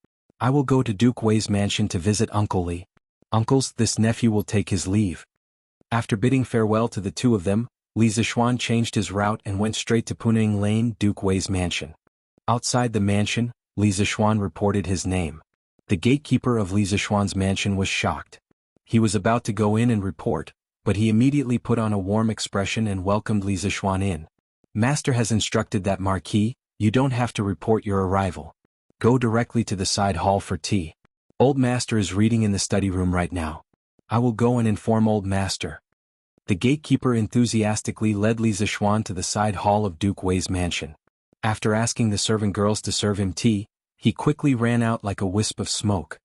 I will go to Duke Wei's mansion to visit Uncle Li. Uncles, this nephew will take his leave. After bidding farewell to the two of them, Li Zishuan changed his route and went straight to Puning Lane, Duke Wei's mansion. Outside the mansion, Li Zishuan reported his name. The gatekeeper of Li Zishuan's mansion was shocked. He was about to go in and report, but he immediately put on a warm expression and welcomed Li Zishuan in. Master has instructed that Marquis, you don't have to report your arrival. Go directly to the side hall for tea. Old Master is reading in the study room right now. I will go and inform Old Master. The gatekeeper enthusiastically led Li Zishuan to the side hall of Duke Wei's mansion. After asking the servant girls to serve him tea, he quickly ran out like a wisp of smoke.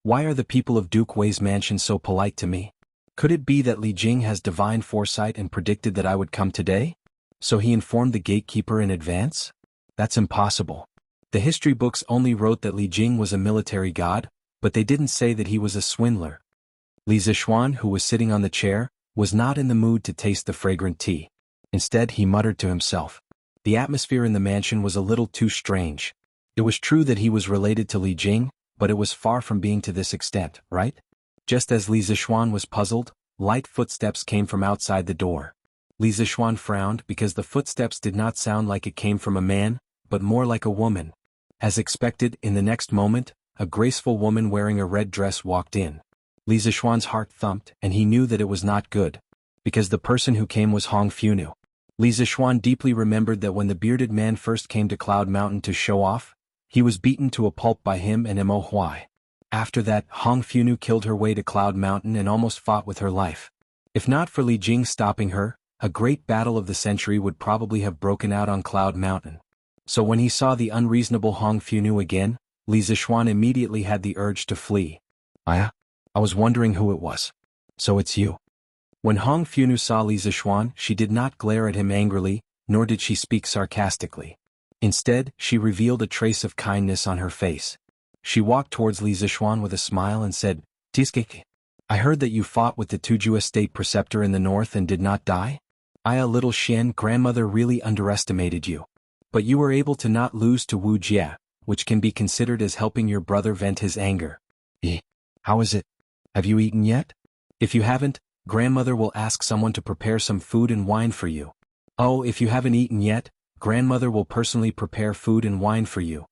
Why are the people of Duke Wei's mansion so polite to me? Could it be that Li Jing has divine foresight and predicted that I would come today? So he informed the gatekeeper in advance? That's impossible. The history books only wrote that Li Jing was a military god, but they didn't say that he was a swindler. Li Zishuan, who was sitting on the chair, was not in the mood to taste the fragrant tea. Instead, he muttered to himself. The atmosphere in the mansion was a little too strange. It was true that he was related to Li Jing, but it was far from being to this extent, right? Just as Li Zishuan was puzzled, light footsteps came from outside the door. Li Zishuan frowned because the footsteps did not sound like it came from a man, but more like a woman. As expected, in the next moment, a graceful woman wearing a red dress walked in. Li Zishuan's heart thumped, and he knew that it was not good. Because the person who came was Hong Funu. Li Zishuan deeply remembered that when the bearded man first came to Cloud Mountain to show off, he was beaten to a pulp by him and Mo Huai. After that, Hong Funu killed her way to Cloud Mountain and almost fought with her life. If not for Li Jing stopping her, a great battle of the century would probably have broken out on Cloud Mountain. So when he saw the unreasonable Hong Funu again, Li Zishuan immediately had the urge to flee. I was wondering who it was. So it's you. When Hong Funu saw Li Zishuan, she did not glare at him angrily, nor did she speak sarcastically. Instead, she revealed a trace of kindness on her face. She walked towards Li Zishuan with a smile and said, "Tiskik, I heard that you fought with the Tujua state preceptor in the north and did not die? A little Xian grandmother really underestimated you. But you were able to not lose to Wuxia, which can be considered as helping your brother vent his anger. How is it? Have you eaten yet? If you haven't, grandmother will ask someone to prepare some food and wine for you. Oh, if you haven't eaten yet, grandmother will personally prepare food and wine for you."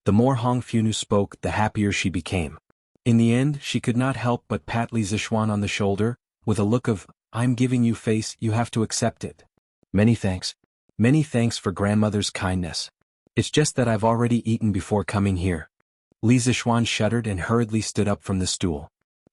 The more Hong Funu spoke, the happier she became. In the end, she could not help but pat Li Zishuan on the shoulder, with a look of, "I'm giving you face, you have to accept it. Many thanks. Many thanks for grandmother's kindness. It's just that I've already eaten before coming here." Li Zishuan shuddered and hurriedly stood up from the stool.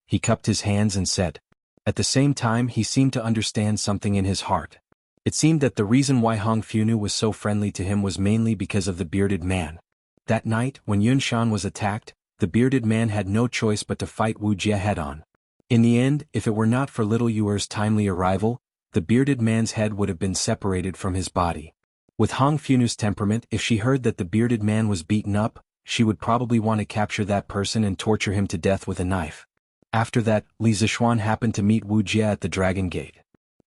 He cupped his hands and said. At the same time he seemed to understand something in his heart. It seemed that the reason why Hong Funu was so friendly to him was mainly because of the bearded man. That night, when Yunshan was attacked, the bearded man had no choice but to fight Wu Jie head-on. In the end, if it were not for little Yuer's timely arrival, the bearded man's head would have been separated from his body. With Hong Funu's temperament, if she heard that the bearded man was beaten up, she would probably want to capture that person and torture him to death with a knife. After that, Li Zishuan happened to meet Wu Jie at the Dragon Gate.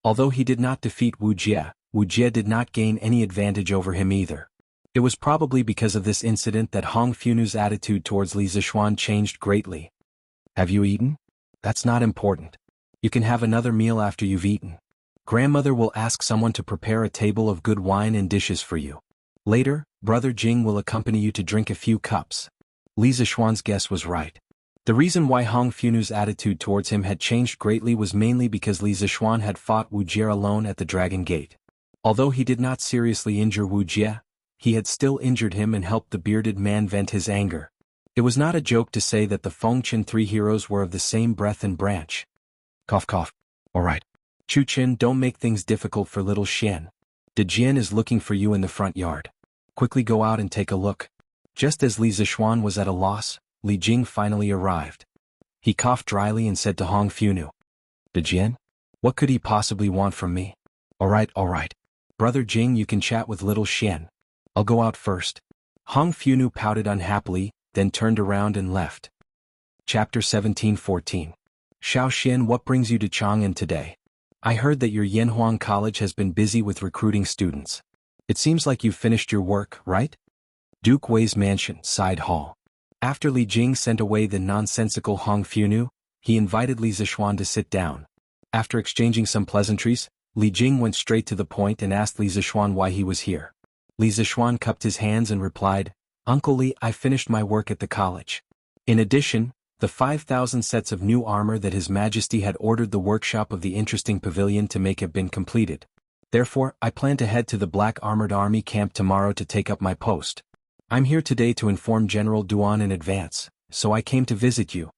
Although he did not defeat Wu Jie did not gain any advantage over him either. It was probably because of this incident that Hong Funu's attitude towards Li Zishuan changed greatly. "Have you eaten? That's not important. You can have another meal after you've eaten. Grandmother will ask someone to prepare a table of good wine and dishes for you. Later, Brother Jing will accompany you to drink a few cups." Li Zishuan's guess was right. The reason why Hong Funu's attitude towards him had changed greatly was mainly because Li Zishuan had fought Wu Jie alone at the Dragon Gate. Although he did not seriously injure Wu Jie, he had still injured him and helped the bearded man vent his anger. It was not a joke to say that the Fengchen three heroes were of the same breath and branch. Cough cough. All right. Chu Qin, don't make things difficult for little Xian. De Jian is looking for you in the front yard. Quickly go out and take a look. Just as Li Zishuan was at a loss, Li Jing finally arrived. He coughed dryly and said to Hong Funu, "De Jian? What could he possibly want from me? All right. Brother Jing, you can chat with little Xian. I'll go out first." Hong Funu pouted unhappily, then turned around and left. Chapter 17-14. Xiao Xian, what brings you to Chang'an today? I heard that your Yanhuang College has been busy with recruiting students. It seems like you've finished your work, right? Duke Wei's mansion, side hall. After Li Jing sent away the nonsensical Hong Funu, he invited Li Zishuan to sit down. After exchanging some pleasantries, Li Jing went straight to the point and asked Li Zishuan why he was here. Li Zishuan cupped his hands and replied, "Uncle Li, I finished my work at the college. In addition, the 5,000 sets of new armor that His Majesty had ordered the workshop of the interesting pavilion to make have been completed. Therefore, I plan to head to the Black Armored Army camp tomorrow to take up my post. I'm here today to inform General Duan in advance, so I came to visit you."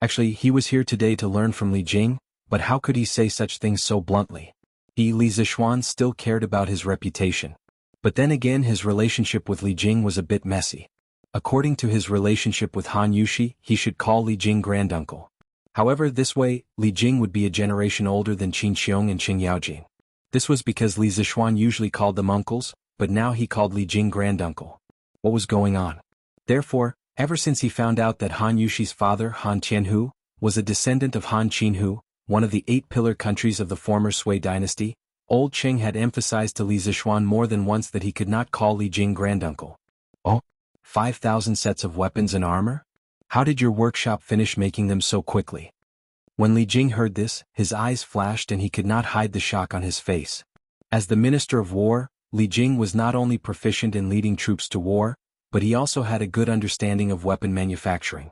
Actually, he was here today to learn from Li Jing, but how could he say such things so bluntly? Li Zishuan still cared about his reputation. But then again, his relationship with Li Jing was a bit messy. According to his relationship with Han Yushi, he should call Li Jing granduncle. However, this way, Li Jing would be a generation older than Qin Xiong and Qin Yaojing. This was because Li Zishuan usually called them uncles, but now he called Li Jing granduncle. What was going on? Therefore, ever since he found out that Han Yushi's father, Han Qianhu, was a descendant of Han Qinhu, one of the 8 pillar countries of the former Sui dynasty, Old Cheng had emphasized to Li Zishuan more than once that he could not call Li Jing granduncle. Oh, 5,000 sets of weapons and armor? How did your workshop finish making them so quickly? When Li Jing heard this, his eyes flashed and he could not hide the shock on his face. As the Minister of War, Li Jing was not only proficient in leading troops to war, but he also had a good understanding of weapon manufacturing.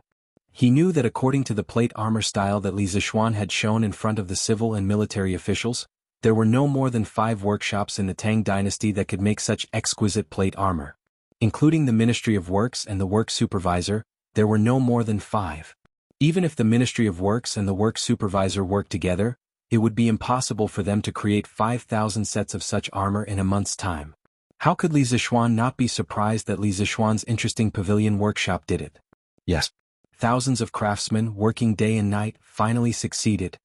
He knew that according to the plate armor style that Li Zishuan had shown in front of the civil and military officials, there were no more than 5 workshops in the Tang dynasty that could make such exquisite plate armor. Including the Ministry of Works and the Work Supervisor, there were no more than 5. Even if the Ministry of Works and the Work Supervisor worked together, it would be impossible for them to create 5,000 sets of such armor in a month's time. How could Li Zixuan not be surprised that Li Zixuan's interesting pavilion workshop did it? Yes. Thousands of craftsmen working day and night finally succeeded.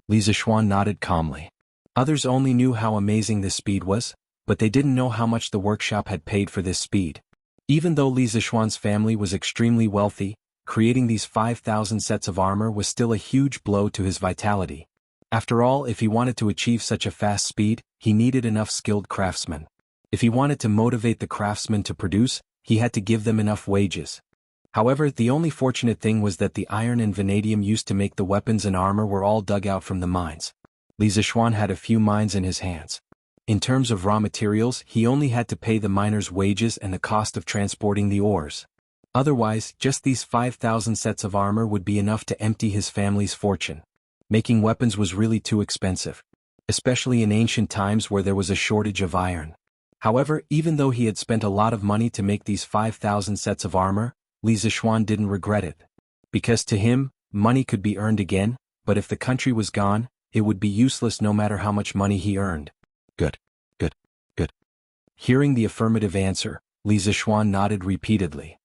Li Zixuan nodded calmly. Others only knew how amazing this speed was, but they didn't know how much the workshop had paid for this speed. Even though Li Zixuan's family was extremely wealthy, creating these 5,000 sets of armor was still a huge blow to his vitality. After all, if he wanted to achieve such a fast speed, he needed enough skilled craftsmen. If he wanted to motivate the craftsmen to produce, he had to give them enough wages. However, the only fortunate thing was that the iron and vanadium used to make the weapons and armor were all dug out from the mines. Li Zixuan had a few mines in his hands. In terms of raw materials, he only had to pay the miners' wages and the cost of transporting the ores. Otherwise, just these 5,000 sets of armor would be enough to empty his family's fortune. Making weapons was really too expensive, especially in ancient times where there was a shortage of iron. However, even though he had spent a lot of money to make these 5,000 sets of armor, Li Zixuan didn't regret it. Because to him, money could be earned again, but if the country was gone, it would be useless no matter how much money he earned. Good. Good. Good. Hearing the affirmative answer, Li Zixuan nodded repeatedly.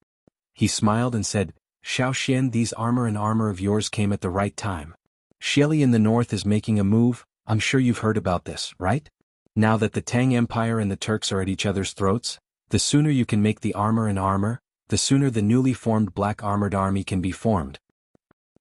He smiled and said, Xiao Xian, these armor of yours came at the right time. Xieli in the north is making a move, I'm sure you've heard about this, right? Now that the Tang Empire and the Turks are at each other's throats, the sooner you can make the armor, the sooner the newly formed Black Armored Army can be formed.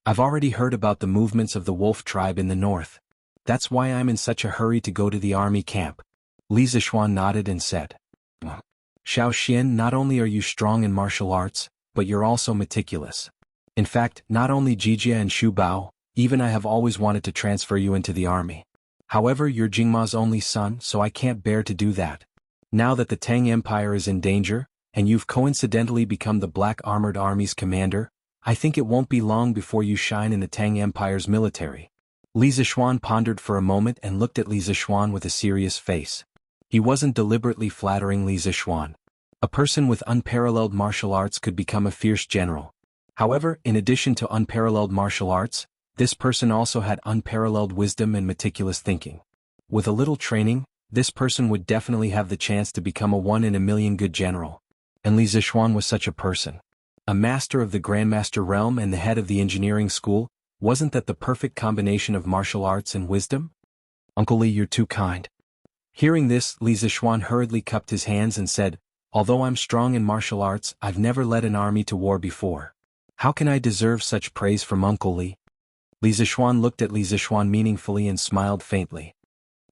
I've already heard about the movements of the Wolf tribe in the north. That's why I'm in such a hurry to go to the army camp. Li Zixuan nodded and said, Xiao Xian, not only are you strong in martial arts, but you're also meticulous. In fact, not only Jijia and Xu Bao, even I have always wanted to transfer you into the army. However, you're Jingma's only son, so I can't bear to do that. Now that the Tang Empire is in danger, and you've coincidentally become the Black Armored Army's commander, I think it won't be long before you shine in the Tang Empire's military. Li Zixuan pondered for a moment and looked at Li Zixuan with a serious face. He wasn't deliberately flattering Li Zixuan. A person with unparalleled martial arts could become a fierce general. However, in addition to unparalleled martial arts, this person also had unparalleled wisdom and meticulous thinking. With a little training, this person would definitely have the chance to become a one-in-a-million good general. And Li Zixuan was such a person. A master of the Grandmaster realm and the head of the engineering school, wasn't that the perfect combination of martial arts and wisdom? Uncle Li, you're too kind. Hearing this, Li Zixuan hurriedly cupped his hands and said, Although I'm strong in martial arts, I've never led an army to war before. How can I deserve such praise from Uncle Li? Li Zixuan looked at Li Zixuan meaningfully and smiled faintly.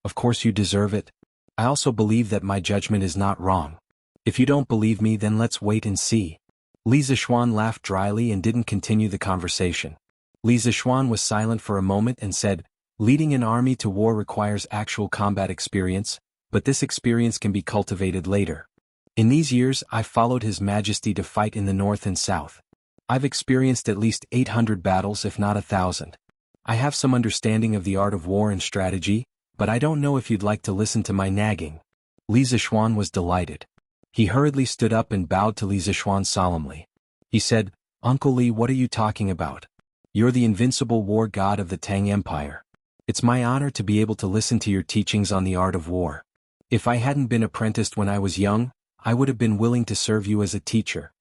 Of course you deserve it. I also believe that my judgment is not wrong. If you don't believe me, then let's wait and see. Li Zixuan laughed dryly and didn't continue the conversation. Li Zixuan was silent for a moment and said, Leading an army to war requires actual combat experience, but this experience can be cultivated later. In these years, I've followed His Majesty to fight in the north and south. I've experienced at least 800 battles if not 1,000. I have some understanding of the art of war and strategy, but I don't know if you'd like to listen to my nagging. Li Zixuan was delighted. He hurriedly stood up and bowed to Li Zixuan solemnly. He said, Uncle Li, what are you talking about? You're the invincible war god of the Tang Empire. It's my honor to be able to listen to your teachings on the art of war. If I hadn't been apprenticed when I was young, I would have been willing to serve you as a teacher.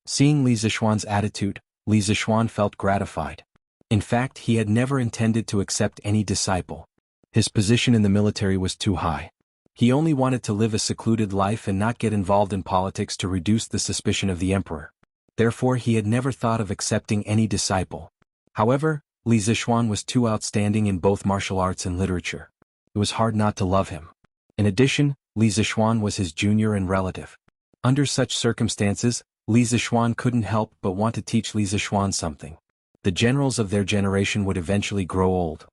Seeing Li Zixuan's attitude, Li Zixuan felt gratified. In fact, he had never intended to accept any disciple. His position in the military was too high. He only wanted to live a secluded life and not get involved in politics to reduce the suspicion of the emperor. Therefore, he had never thought of accepting any disciple. However, Li Zixuan was too outstanding in both martial arts and literature. It was hard not to love him. In addition, Li Zixuan was his junior and relative. Under such circumstances, Li Zixuan couldn't help but want to teach Li Zixuan something. The generals of their generation would eventually grow old.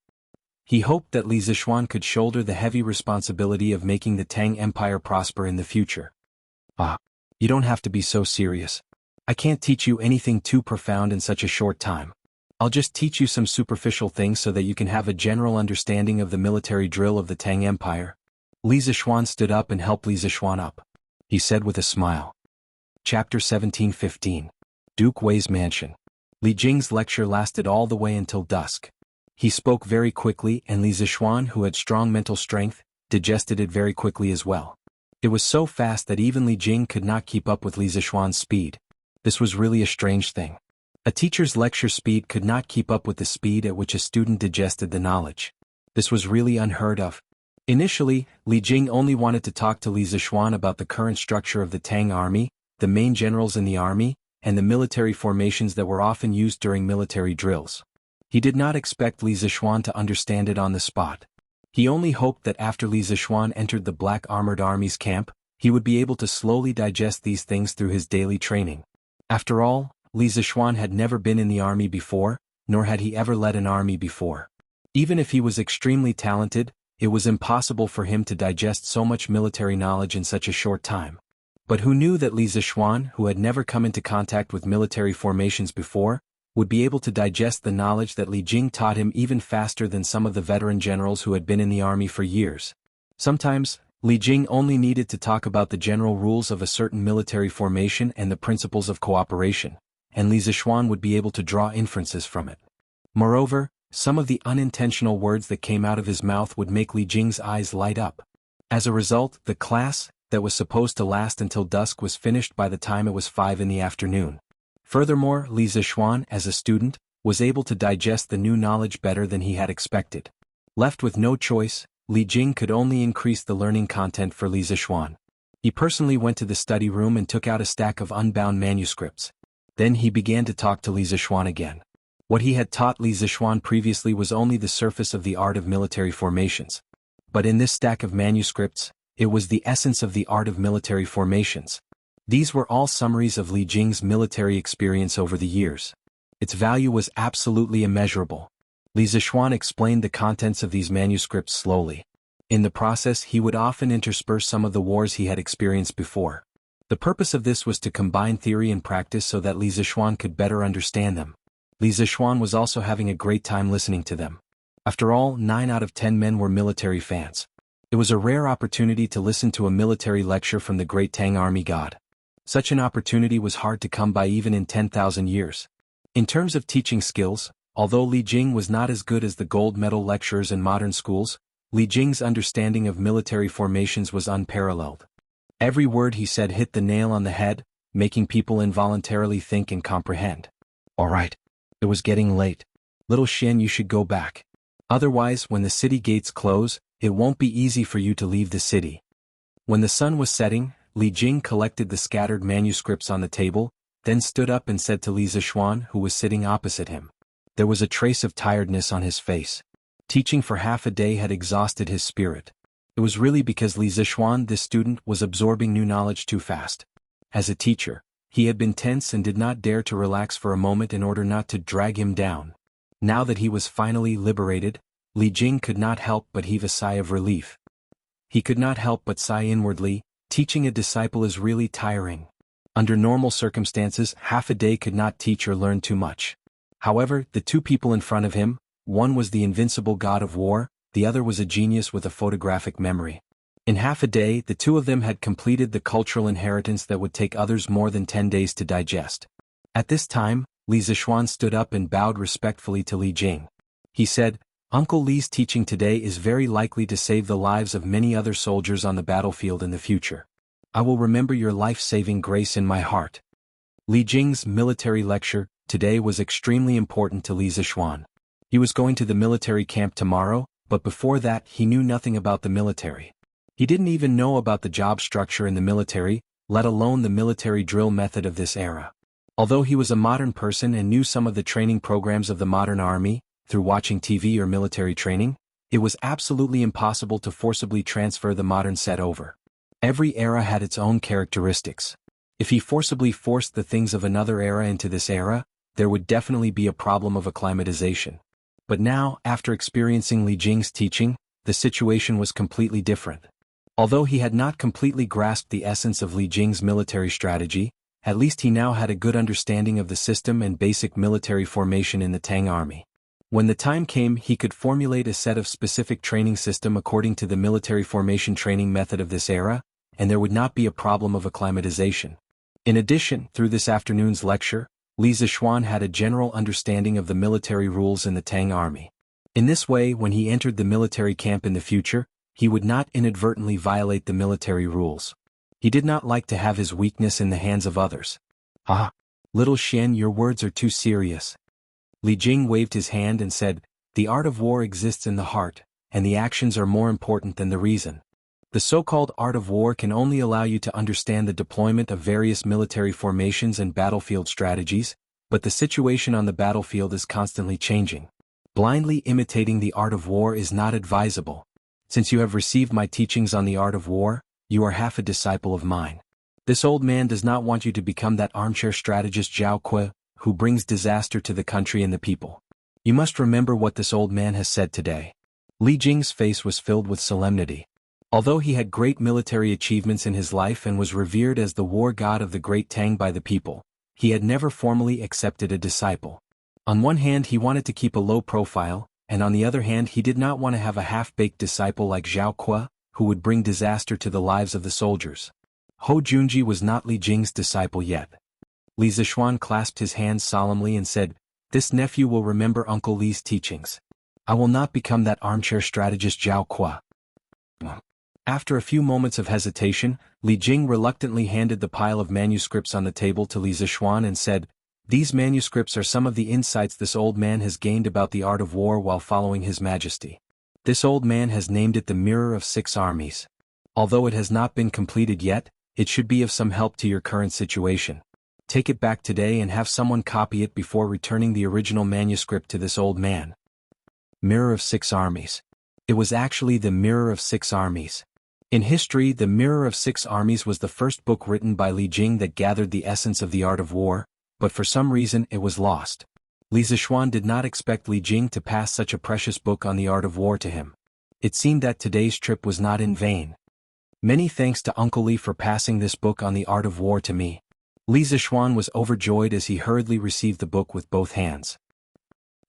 He hoped that Li Zixuan could shoulder the heavy responsibility of making the Tang Empire prosper in the future. You don't have to be so serious. I can't teach you anything too profound in such a short time. I'll just teach you some superficial things so that you can have a general understanding of the military drill of the Tang Empire. Li Zixuan stood up and helped Li Zixuan up. He said with a smile. Chapter 17:15. Duke Wei's Mansion. Li Jing's lecture lasted all the way until dusk. He spoke very quickly, and Li Zixuan, who had strong mental strength, digested it very quickly as well. It was so fast that even Li Jing could not keep up with Li Zixuan's speed. This was really a strange thing. A teacher's lecture speed could not keep up with the speed at which a student digested the knowledge. This was really unheard of. Initially, Li Jing only wanted to talk to Li Zixuan about the current structure of the Tang army, the main generals in the army, and the military formations that were often used during military drills. He did not expect Li Zixuan to understand it on the spot. He only hoped that after Li Zixuan entered the Black Armored Army's camp, he would be able to slowly digest these things through his daily training. After all, Li Zixuan had never been in the army before, nor had he ever led an army before. Even if he was extremely talented, it was impossible for him to digest so much military knowledge in such a short time. But who knew that Li Zixuan, who had never come into contact with military formations before, would be able to digest the knowledge that Li Jing taught him even faster than some of the veteran generals who had been in the army for years. Sometimes, Li Jing only needed to talk about the general rules of a certain military formation and the principles of cooperation, and Li Zixuan would be able to draw inferences from it. Moreover, some of the unintentional words that came out of his mouth would make Li Jing's eyes light up. As a result, the class, that was supposed to last until dusk, was finished by the time it was 5 in the afternoon. Furthermore, Li Zixuan, as a student, was able to digest the new knowledge better than he had expected. Left with no choice, Li Jing could only increase the learning content for Li Zixuan. He personally went to the study room and took out a stack of unbound manuscripts. Then he began to talk to Li Zixuan again. What he had taught Li Zixuan previously was only the surface of the art of military formations. But in this stack of manuscripts, it was the essence of the art of military formations. These were all summaries of Li Jing's military experience over the years. Its value was absolutely immeasurable. Li Zixuan explained the contents of these manuscripts slowly. In the process, he would often intersperse some of the wars he had experienced before. The purpose of this was to combine theory and practice so that Li Zixuan could better understand them. Li Zixuan was also having a great time listening to them. After all, 9 out of 10 men were military fans. It was a rare opportunity to listen to a military lecture from the great Tang army god. Such an opportunity was hard to come by even in 10,000 years. In terms of teaching skills, although Li Jing was not as good as the gold medal lecturers in modern schools, Li Jing's understanding of military formations was unparalleled. Every word he said hit the nail on the head, making people involuntarily think and comprehend. All right. It was getting late. Little Xian, you should go back. Otherwise, when the city gates close, it won't be easy for you to leave the city. When the sun was setting, Li Jing collected the scattered manuscripts on the table, then stood up and said to Li Zixuan, who was sitting opposite him. There was a trace of tiredness on his face. Teaching for half a day had exhausted his spirit. It was really because Li Zixuan, this student, was absorbing new knowledge too fast. As a teacher, he had been tense and did not dare to relax for a moment in order not to drag him down. Now that he was finally liberated, Li Jing could not help but heave a sigh of relief. He could not help but sigh inwardly. Teaching a disciple is really tiring. Under normal circumstances, half a day could not teach or learn too much. However, the two people in front of him, one was the invincible god of war, the other was a genius with a photographic memory. In half a day, the two of them had completed the cultural inheritance that would take others more than 10 days to digest. At this time, Li Zixuan stood up and bowed respectfully to Li Jing. He said, "Uncle Li's teaching today is very likely to save the lives of many other soldiers on the battlefield in the future. I will remember your life-saving grace in my heart." Li Jing's military lecture today was extremely important to Li Zixuan. He was going to the military camp tomorrow, but before that he knew nothing about the military. He didn't even know about the job structure in the military, let alone the military drill method of this era. Although he was a modern person and knew some of the training programs of the modern army, through watching TV or military training, it was absolutely impossible to forcibly transfer the modern set over. Every era had its own characteristics. If he forcibly forced the things of another era into this era, there would definitely be a problem of acclimatization. But now, after experiencing Li Jing's teaching, the situation was completely different. Although he had not completely grasped the essence of Li Jing's military strategy, at least he now had a good understanding of the system and basic military formation in the Tang army. When the time came, he could formulate a set of specific training system according to the military formation training method of this era, and there would not be a problem of acclimatization. In addition, through this afternoon's lecture, Li Zixuan had a general understanding of the military rules in the Tang army. In this way, when he entered the military camp in the future, he would not inadvertently violate the military rules. He did not like to have his weakness in the hands of others. Ah, little Xian, your words are too serious. Li Jing waved his hand and said, the art of war exists in the heart, and the actions are more important than the reason. The so-called art of war can only allow you to understand the deployment of various military formations and battlefield strategies, but the situation on the battlefield is constantly changing. Blindly imitating the art of war is not advisable. Since you have received my teachings on the art of war, you are half a disciple of mine. This old man does not want you to become that armchair strategist Zhao Kui, who brings disaster to the country and the people. You must remember what this old man has said today. Li Jing's face was filled with solemnity. Although he had great military achievements in his life and was revered as the war god of the Great Tang by the people, he had never formally accepted a disciple. On one hand, he wanted to keep a low profile, and on the other hand, he did not want to have a half-baked disciple like Zhao Kui, who would bring disaster to the lives of the soldiers. Hou Junji was not Li Jing's disciple yet. Li Zishuan clasped his hands solemnly and said, this nephew will remember Uncle Li's teachings. I will not become that armchair strategist Zhao Kui. After a few moments of hesitation, Li Jing reluctantly handed the pile of manuscripts on the table to Li Zishuan and said, these manuscripts are some of the insights this old man has gained about the art of war while following His Majesty. This old man has named it the Mirror of Six Armies. Although it has not been completed yet, it should be of some help to your current situation. Take it back today and have someone copy it before returning the original manuscript to this old man. Mirror of Six Armies. It was actually the Mirror of Six Armies. In history, the Mirror of Six Armies was the first book written by Li Jing that gathered the essence of the art of war, but for some reason it was lost. Li Zishuan did not expect Li Jing to pass such a precious book on the art of war to him. It seemed that today's trip was not in vain. Many thanks to Uncle Li for passing this book on the art of war to me. Li Zishuan was overjoyed as he hurriedly received the book with both hands.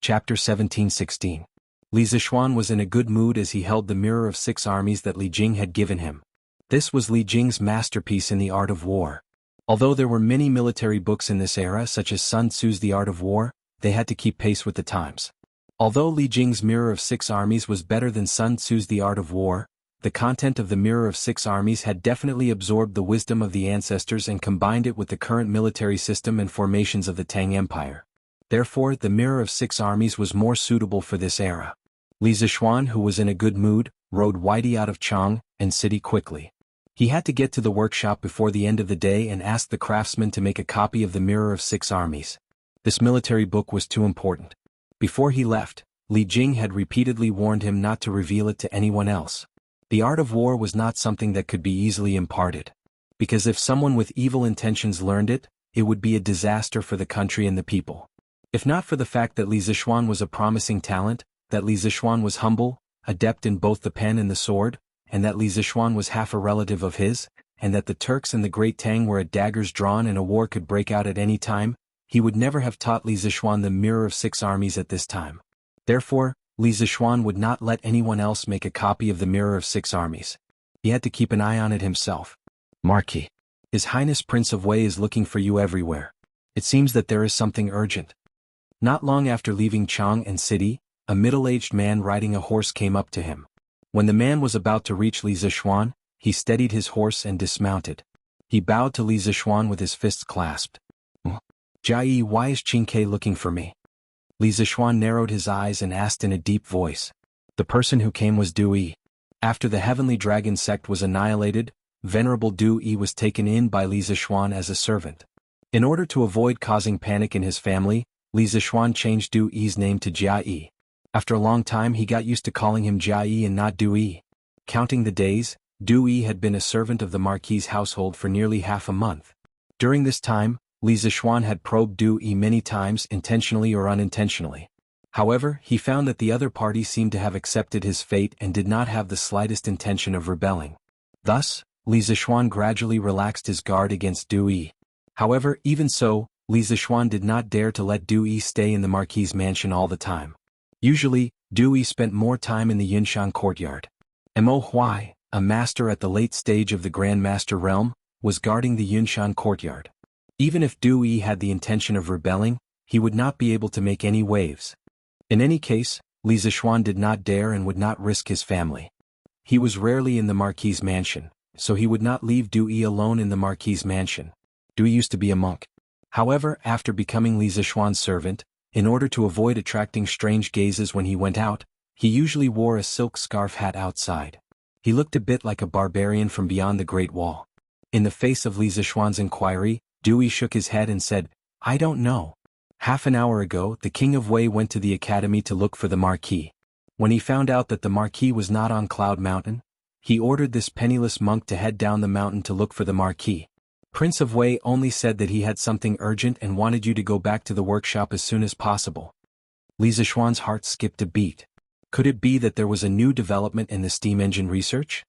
Chapter 17-16. Li Zishuan was in a good mood as he held the Mirror of Six Armies that Li Jing had given him. This was Li Jing's masterpiece in the art of war. Although there were many military books in this era such as Sun Tzu's The Art of War, they had to keep pace with the times. Although Li Jing's Mirror of Six Armies was better than Sun Tzu's The Art of War, the content of the Mirror of Six Armies had definitely absorbed the wisdom of the ancestors and combined it with the current military system and formations of the Tang Empire. Therefore, the Mirror of Six Armies was more suitable for this era. Li Zishuan, who was in a good mood, rode Whitey out of Chang and City quickly. He had to get to the workshop before the end of the day and asked the craftsman to make a copy of the Mirror of Six Armies. This military book was too important. Before he left, Li Jing had repeatedly warned him not to reveal it to anyone else. The art of war was not something that could be easily imparted. Because if someone with evil intentions learned it, it would be a disaster for the country and the people. If not for the fact that Li Zishuan was a promising talent, that Li Zishuan was humble, adept in both the pen and the sword, and that Li Zishuan was half a relative of his, and that the Turks and the Great Tang were at daggers drawn and a war could break out at any time, he would never have taught Li Zishuan the Mirror of Six Armies at this time. Therefore, Li Zishuan would not let anyone else make a copy of the Mirror of Six Armies. He had to keep an eye on it himself. Marquis. His Highness Prince of Wei is looking for you everywhere. It seems that there is something urgent. Not long after leaving Chang and City, a middle-aged man riding a horse came up to him. When the man was about to reach Li Zishuan, he steadied his horse and dismounted. He bowed to Li Zishuan with his fists clasped. Jia, why is Qin Ke looking for me? Li Zishuan narrowed his eyes and asked in a deep voice. The person who came was Du Yi. After the Heavenly Dragon sect was annihilated, Venerable Du Yi was taken in by Li Zishuan as a servant. In order to avoid causing panic in his family, Li Zishuan changed Du Yi's name to Jia Yi. After a long time he got used to calling him Jia Yi and not Du Yi. Counting the days, Du Yi had been a servant of the Marquis's household for nearly half a month. During this time, Li Zishuan had probed Du Yi many times intentionally or unintentionally. However, he found that the other party seemed to have accepted his fate and did not have the slightest intention of rebelling. Thus, Li Zishuan gradually relaxed his guard against Du Yi. However, even so, Li Zishuan did not dare to let Du Yi stay in the Marquis's mansion all the time. Usually, Du Yi spent more time in the Yinshan courtyard. Mo Huai, a master at the late stage of the Grand Master realm, was guarding the Yinshan courtyard. Even if Du Yi had the intention of rebelling, he would not be able to make any waves. In any case, Li Zixuan did not dare and would not risk his family. He was rarely in the Marquis's mansion, so he would not leave Dewey alone in the Marquis's mansion. Dewey used to be a monk. However, after becoming Li Zixuan's servant, in order to avoid attracting strange gazes when he went out, he usually wore a silk scarf hat outside. He looked a bit like a barbarian from beyond the Great Wall. In the face of Li Zixuan's inquiry, Dewey shook his head and said, "I don't know. Half an hour ago, the King of Wei went to the academy to look for the Marquis. When he found out that the Marquis was not on Cloud Mountain, he ordered this penniless monk to head down the mountain to look for the Marquis. Prince of Wei only said that he had something urgent and wanted you to go back to the workshop as soon as possible." Li Zixuan's heart skipped a beat. Could it be that there was a new development in the steam engine research?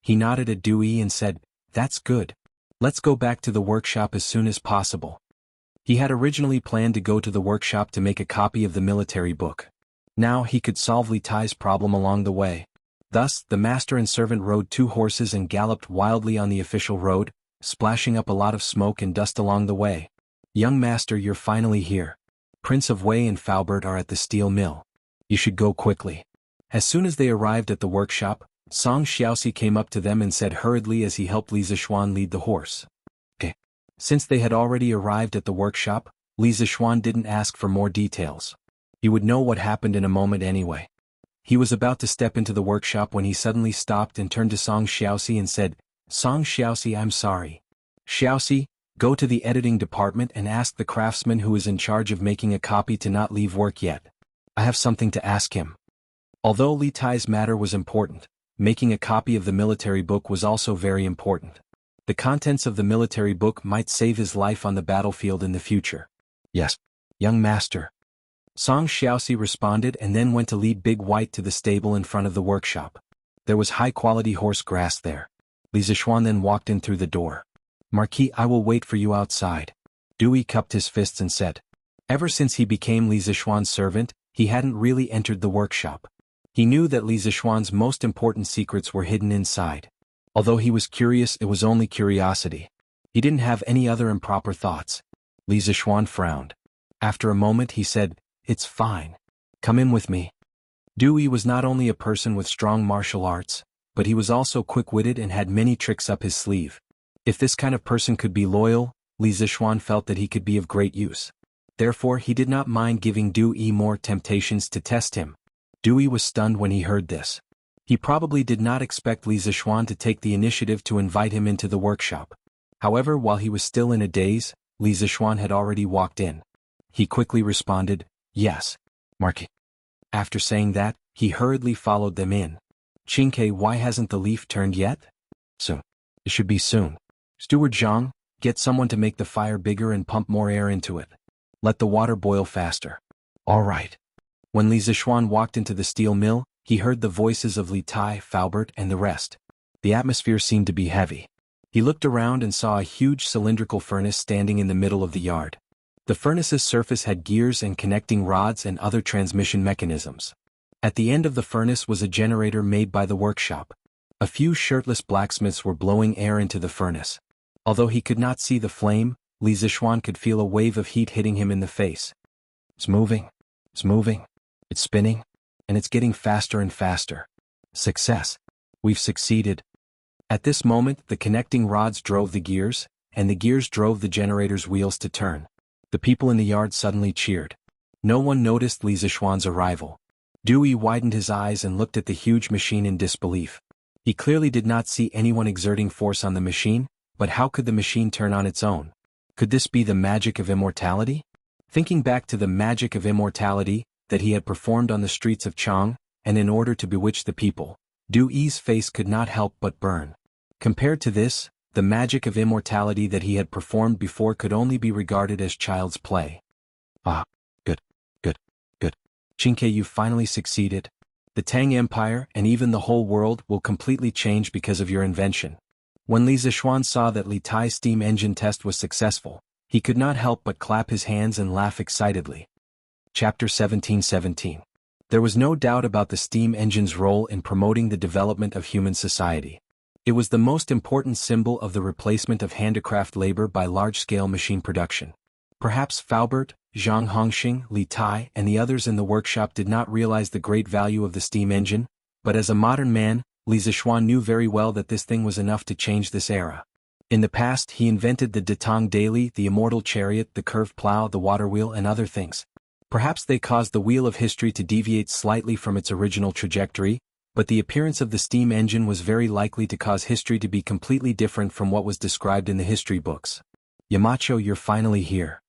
He nodded at Dewey and said, "That's good. Let's go back to the workshop as soon as possible." He had originally planned to go to the workshop to make a copy of the military book. Now he could solve Li Tai's problem along the way. Thus, the master and servant rode 2 horses and galloped wildly on the official road, splashing up a lot of smoke and dust along the way. "Young master, you're finally here. Prince of Wei and Faubert are at the steel mill. You should go quickly." As soon as they arrived at the workshop, Song Xiaoxi came up to them and said hurriedly as he helped Li Zixuan lead the horse. Since they had already arrived at the workshop, Li Zixuan didn't ask for more details. He would know what happened in a moment anyway. He was about to step into the workshop when he suddenly stopped and turned to Song Xiaoxi and said, "Song Xiaoxi, I'm sorry. Xiaoxi, go to the editing department and ask the craftsman who is in charge of making a copy to not leave work yet. I have something to ask him." Although Li Tai's matter was important, making a copy of the military book was also very important. The contents of the military book might save his life on the battlefield in the future. "Yes, young master." Song Xiaoxi responded and then went to lead Big White to the stable in front of the workshop. There was high-quality horse grass there. Li Zixuan then walked in through the door. "Marquis, I will wait for you outside." Dewey cupped his fists and said. Ever since he became Li Zixuan's servant, he hadn't really entered the workshop. He knew that Li Zixuan's most important secrets were hidden inside. Although he was curious, it was only curiosity. He didn't have any other improper thoughts. Li Zixuan frowned. After a moment he said, "It's fine. Come in with me." Dewey was not only a person with strong martial arts, but he was also quick-witted and had many tricks up his sleeve. If this kind of person could be loyal, Li Zixuan felt that he could be of great use. Therefore he did not mind giving Dewey more temptations to test him. Dewey was stunned when he heard this. He probably did not expect Li Zixuan to take the initiative to invite him into the workshop. However, while he was still in a daze, Li Zixuan had already walked in. He quickly responded, "Yes, Marquis." After saying that, he hurriedly followed them in. "Qingke, why hasn't the leaf turned yet?" "Soon. It should be soon." "Steward Zhang, get someone to make the fire bigger and pump more air into it. Let the water boil faster." "All right." When Li Zixuan walked into the steel mill, he heard the voices of Li Tai, Faubert, and the rest. The atmosphere seemed to be heavy. He looked around and saw a huge cylindrical furnace standing in the middle of the yard. The furnace's surface had gears and connecting rods and other transmission mechanisms. At the end of the furnace was a generator made by the workshop. A few shirtless blacksmiths were blowing air into the furnace. Although he could not see the flame, Li Zixuan could feel a wave of heat hitting him in the face. "It's moving. It's moving. It's spinning. And it's getting faster and faster. Success. We've succeeded." At this moment, the connecting rods drove the gears, and the gears drove the generator's wheels to turn. The people in the yard suddenly cheered. No one noticed Li Zixuan's arrival. Dewey widened his eyes and looked at the huge machine in disbelief. He clearly did not see anyone exerting force on the machine, but how could the machine turn on its own? Could this be the magic of immortality? Thinking back to the magic of immortality that he had performed on the streets of Chang, and in order to bewitch the people, Dewey's face could not help but burn. Compared to this, the magic of immortality that he had performed before could only be regarded as child's play. "Ah, good. Qingke, you finally succeeded. The Tang Empire and even the whole world will completely change because of your invention." When Li Zixuan saw that Li Tai's steam engine test was successful, he could not help but clap his hands and laugh excitedly. Chapter 17:17. There was no doubt about the steam engine's role in promoting the development of human society. It was the most important symbol of the replacement of handicraft labor by large-scale machine production. Perhaps Faubert, Zhang Hongxing, Li Tai, and the others in the workshop did not realize the great value of the steam engine, but as a modern man, Li Zixuan knew very well that this thing was enough to change this era. In the past he invented the Datang Daily, the immortal chariot, the curved plow, the water wheel, and other things. Perhaps they caused the wheel of history to deviate slightly from its original trajectory, but the appearance of the steam engine was very likely to cause history to be completely different from what was described in the history books. Yamacho, you're finally here.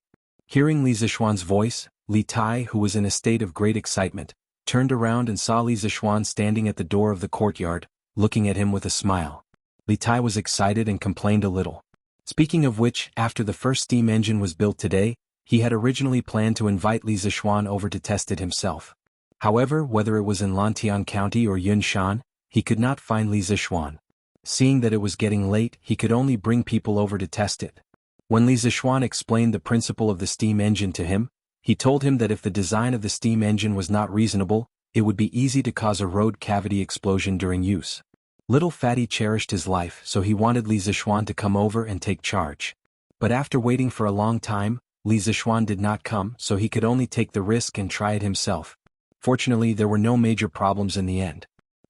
Hearing Li Zixuan's voice, Li Tai, who was in a state of great excitement, turned around and saw Li Zixuan standing at the door of the courtyard, looking at him with a smile. Li Tai was excited and complained a little. Speaking of which, after the first steam engine was built today, he had originally planned to invite Li Zixuan over to test it himself. However, whether it was in Lantian County or Yunshan, he could not find Li Zixuan. Seeing that it was getting late, he could only bring people over to test it. When Li Zixuan explained the principle of the steam engine to him, he told him that if the design of the steam engine was not reasonable, it would be easy to cause a road cavity explosion during use. Little Fatty cherished his life, so he wanted Li Zixuan to come over and take charge. But after waiting for a long time, Li Zixuan did not come, so he could only take the risk and try it himself. Fortunately, there were no major problems in the end.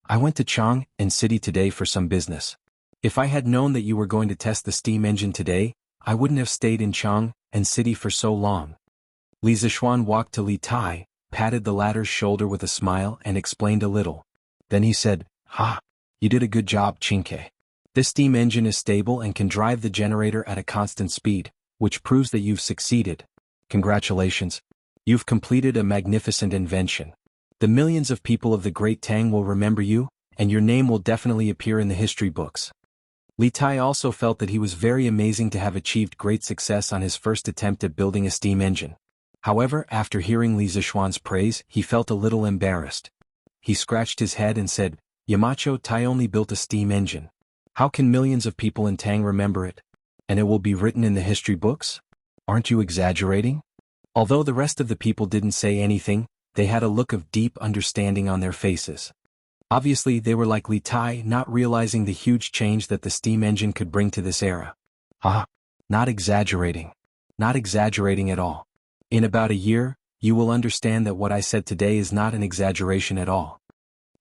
I went to Chang'an City today for some business. If I had known that you were going to test the steam engine today, I wouldn't have stayed in Chang'an City for so long. Li Zixuan walked to Li Tai, patted the latter's shoulder with a smile and explained a little. Then he said, "Ha! You did a good job, Qingke. This steam engine is stable and can drive the generator at a constant speed, which proves that you've succeeded. Congratulations. You've completed a magnificent invention. The millions of people of the Great Tang will remember you, and your name will definitely appear in the history books." Li Tai also felt that he was very amazing to have achieved great success on his first attempt at building a steam engine. However, after hearing Li Zixuan's praise, he felt a little embarrassed. He scratched his head and said, "Yamacho Tai only built a steam engine. How can millions of people in Tang remember it? And it will be written in the history books? Aren't you exaggerating?" Although the rest of the people didn't say anything, they had a look of deep understanding on their faces. Obviously they were like Li Tai, not realizing the huge change that the steam engine could bring to this era. Not exaggerating. Not exaggerating at all. In about a year, you will understand that what I said today is not an exaggeration at all.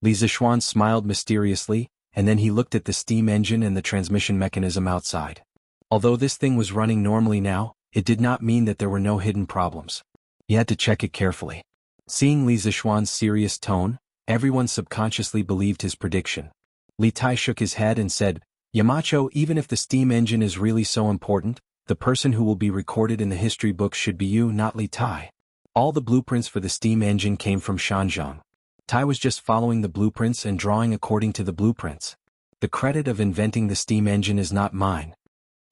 Li Zixuan smiled mysteriously, and then he looked at the steam engine and the transmission mechanism outside. Although this thing was running normally now, it did not mean that there were no hidden problems. He had to check it carefully. Seeing Li Zixuan's serious tone, everyone subconsciously believed his prediction. Li Tai shook his head and said, "Yamacho, even if the steam engine is really so important, the person who will be recorded in the history books should be you, not Li Tai. All the blueprints for the steam engine came from Shanzhong. Tai was just following the blueprints and drawing according to the blueprints. The credit of inventing the steam engine is not mine."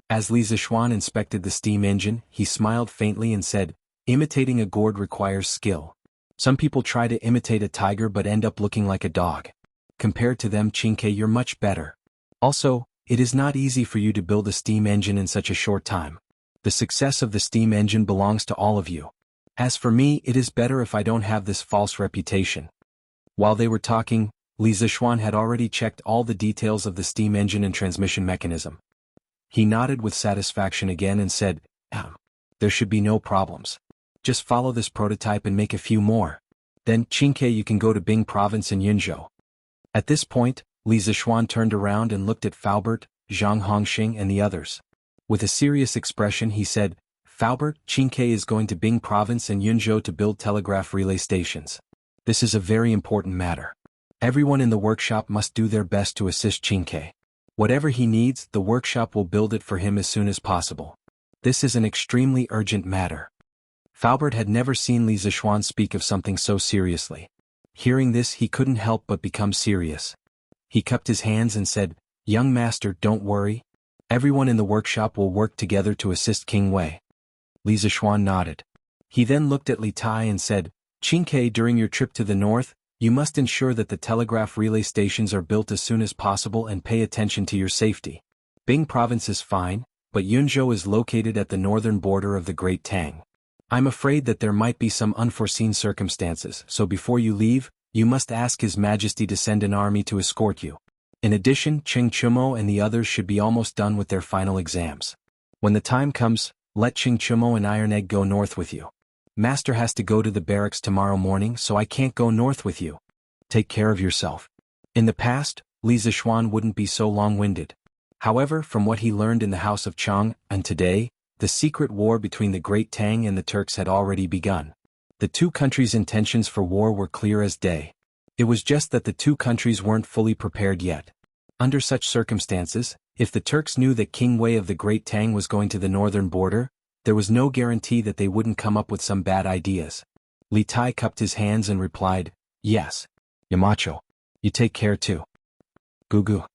As Li Zixuan inspected the steam engine, he smiled faintly and said, "Imitating a gourd requires skill. Some people try to imitate a tiger but end up looking like a dog. Compared to them, Qingke, you're much better. Also, it is not easy for you to build a steam engine in such a short time. The success of the steam engine belongs to all of you. As for me, it is better if I don't have this false reputation." While they were talking, Li Zixuan had already checked all the details of the steam engine and transmission mechanism. He nodded with satisfaction again and said, "There should be no problems. Just follow this prototype and make a few more. Then, Qingke, you can go to Bing Province in Yunzhou." At this point, Li Zixuan turned around and looked at Faubert, Zhang Hongxing and the others. With a serious expression he said, "Faubert, Qingke is going to Bing Province in Yunzhou to build telegraph relay stations. This is a very important matter. Everyone in the workshop must do their best to assist Qingke. Whatever he needs, the workshop will build it for him as soon as possible. This is an extremely urgent matter." Faubert had never seen Li Zixuan speak of something so seriously. Hearing this, he couldn't help but become serious. He cupped his hands and said, "Young master, don't worry. Everyone in the workshop will work together to assist King Wei." Li Zixuan nodded. He then looked at Li Tai and said, "Qingke, during your trip to the north, you must ensure that the telegraph relay stations are built as soon as possible and pay attention to your safety. Bing Province is fine, but Yunzhou is located at the northern border of the Great Tang. I'm afraid that there might be some unforeseen circumstances, so before you leave, you must ask His Majesty to send an army to escort you. In addition, Cheng Chumo and the others should be almost done with their final exams. When the time comes, Let Ching Chumo and Iron Egg go north with you. Master has to go to the barracks tomorrow morning, so I can't go north with you. Take care of yourself. In the past, Li Zishuan wouldn't be so long-winded. However, from what he learned in the House of Chang, and today, the secret war between the Great Tang and the Turks had already begun. The two countries' intentions for war were clear as day. It was just that the two countries weren't fully prepared yet. Under such circumstances, if the Turks knew that King Wei of the Great Tang was going to the northern border, there was no guarantee that they wouldn't come up with some bad ideas. Li Tai cupped his hands and replied, "Yes. Yamacho. You take care too." Gugu.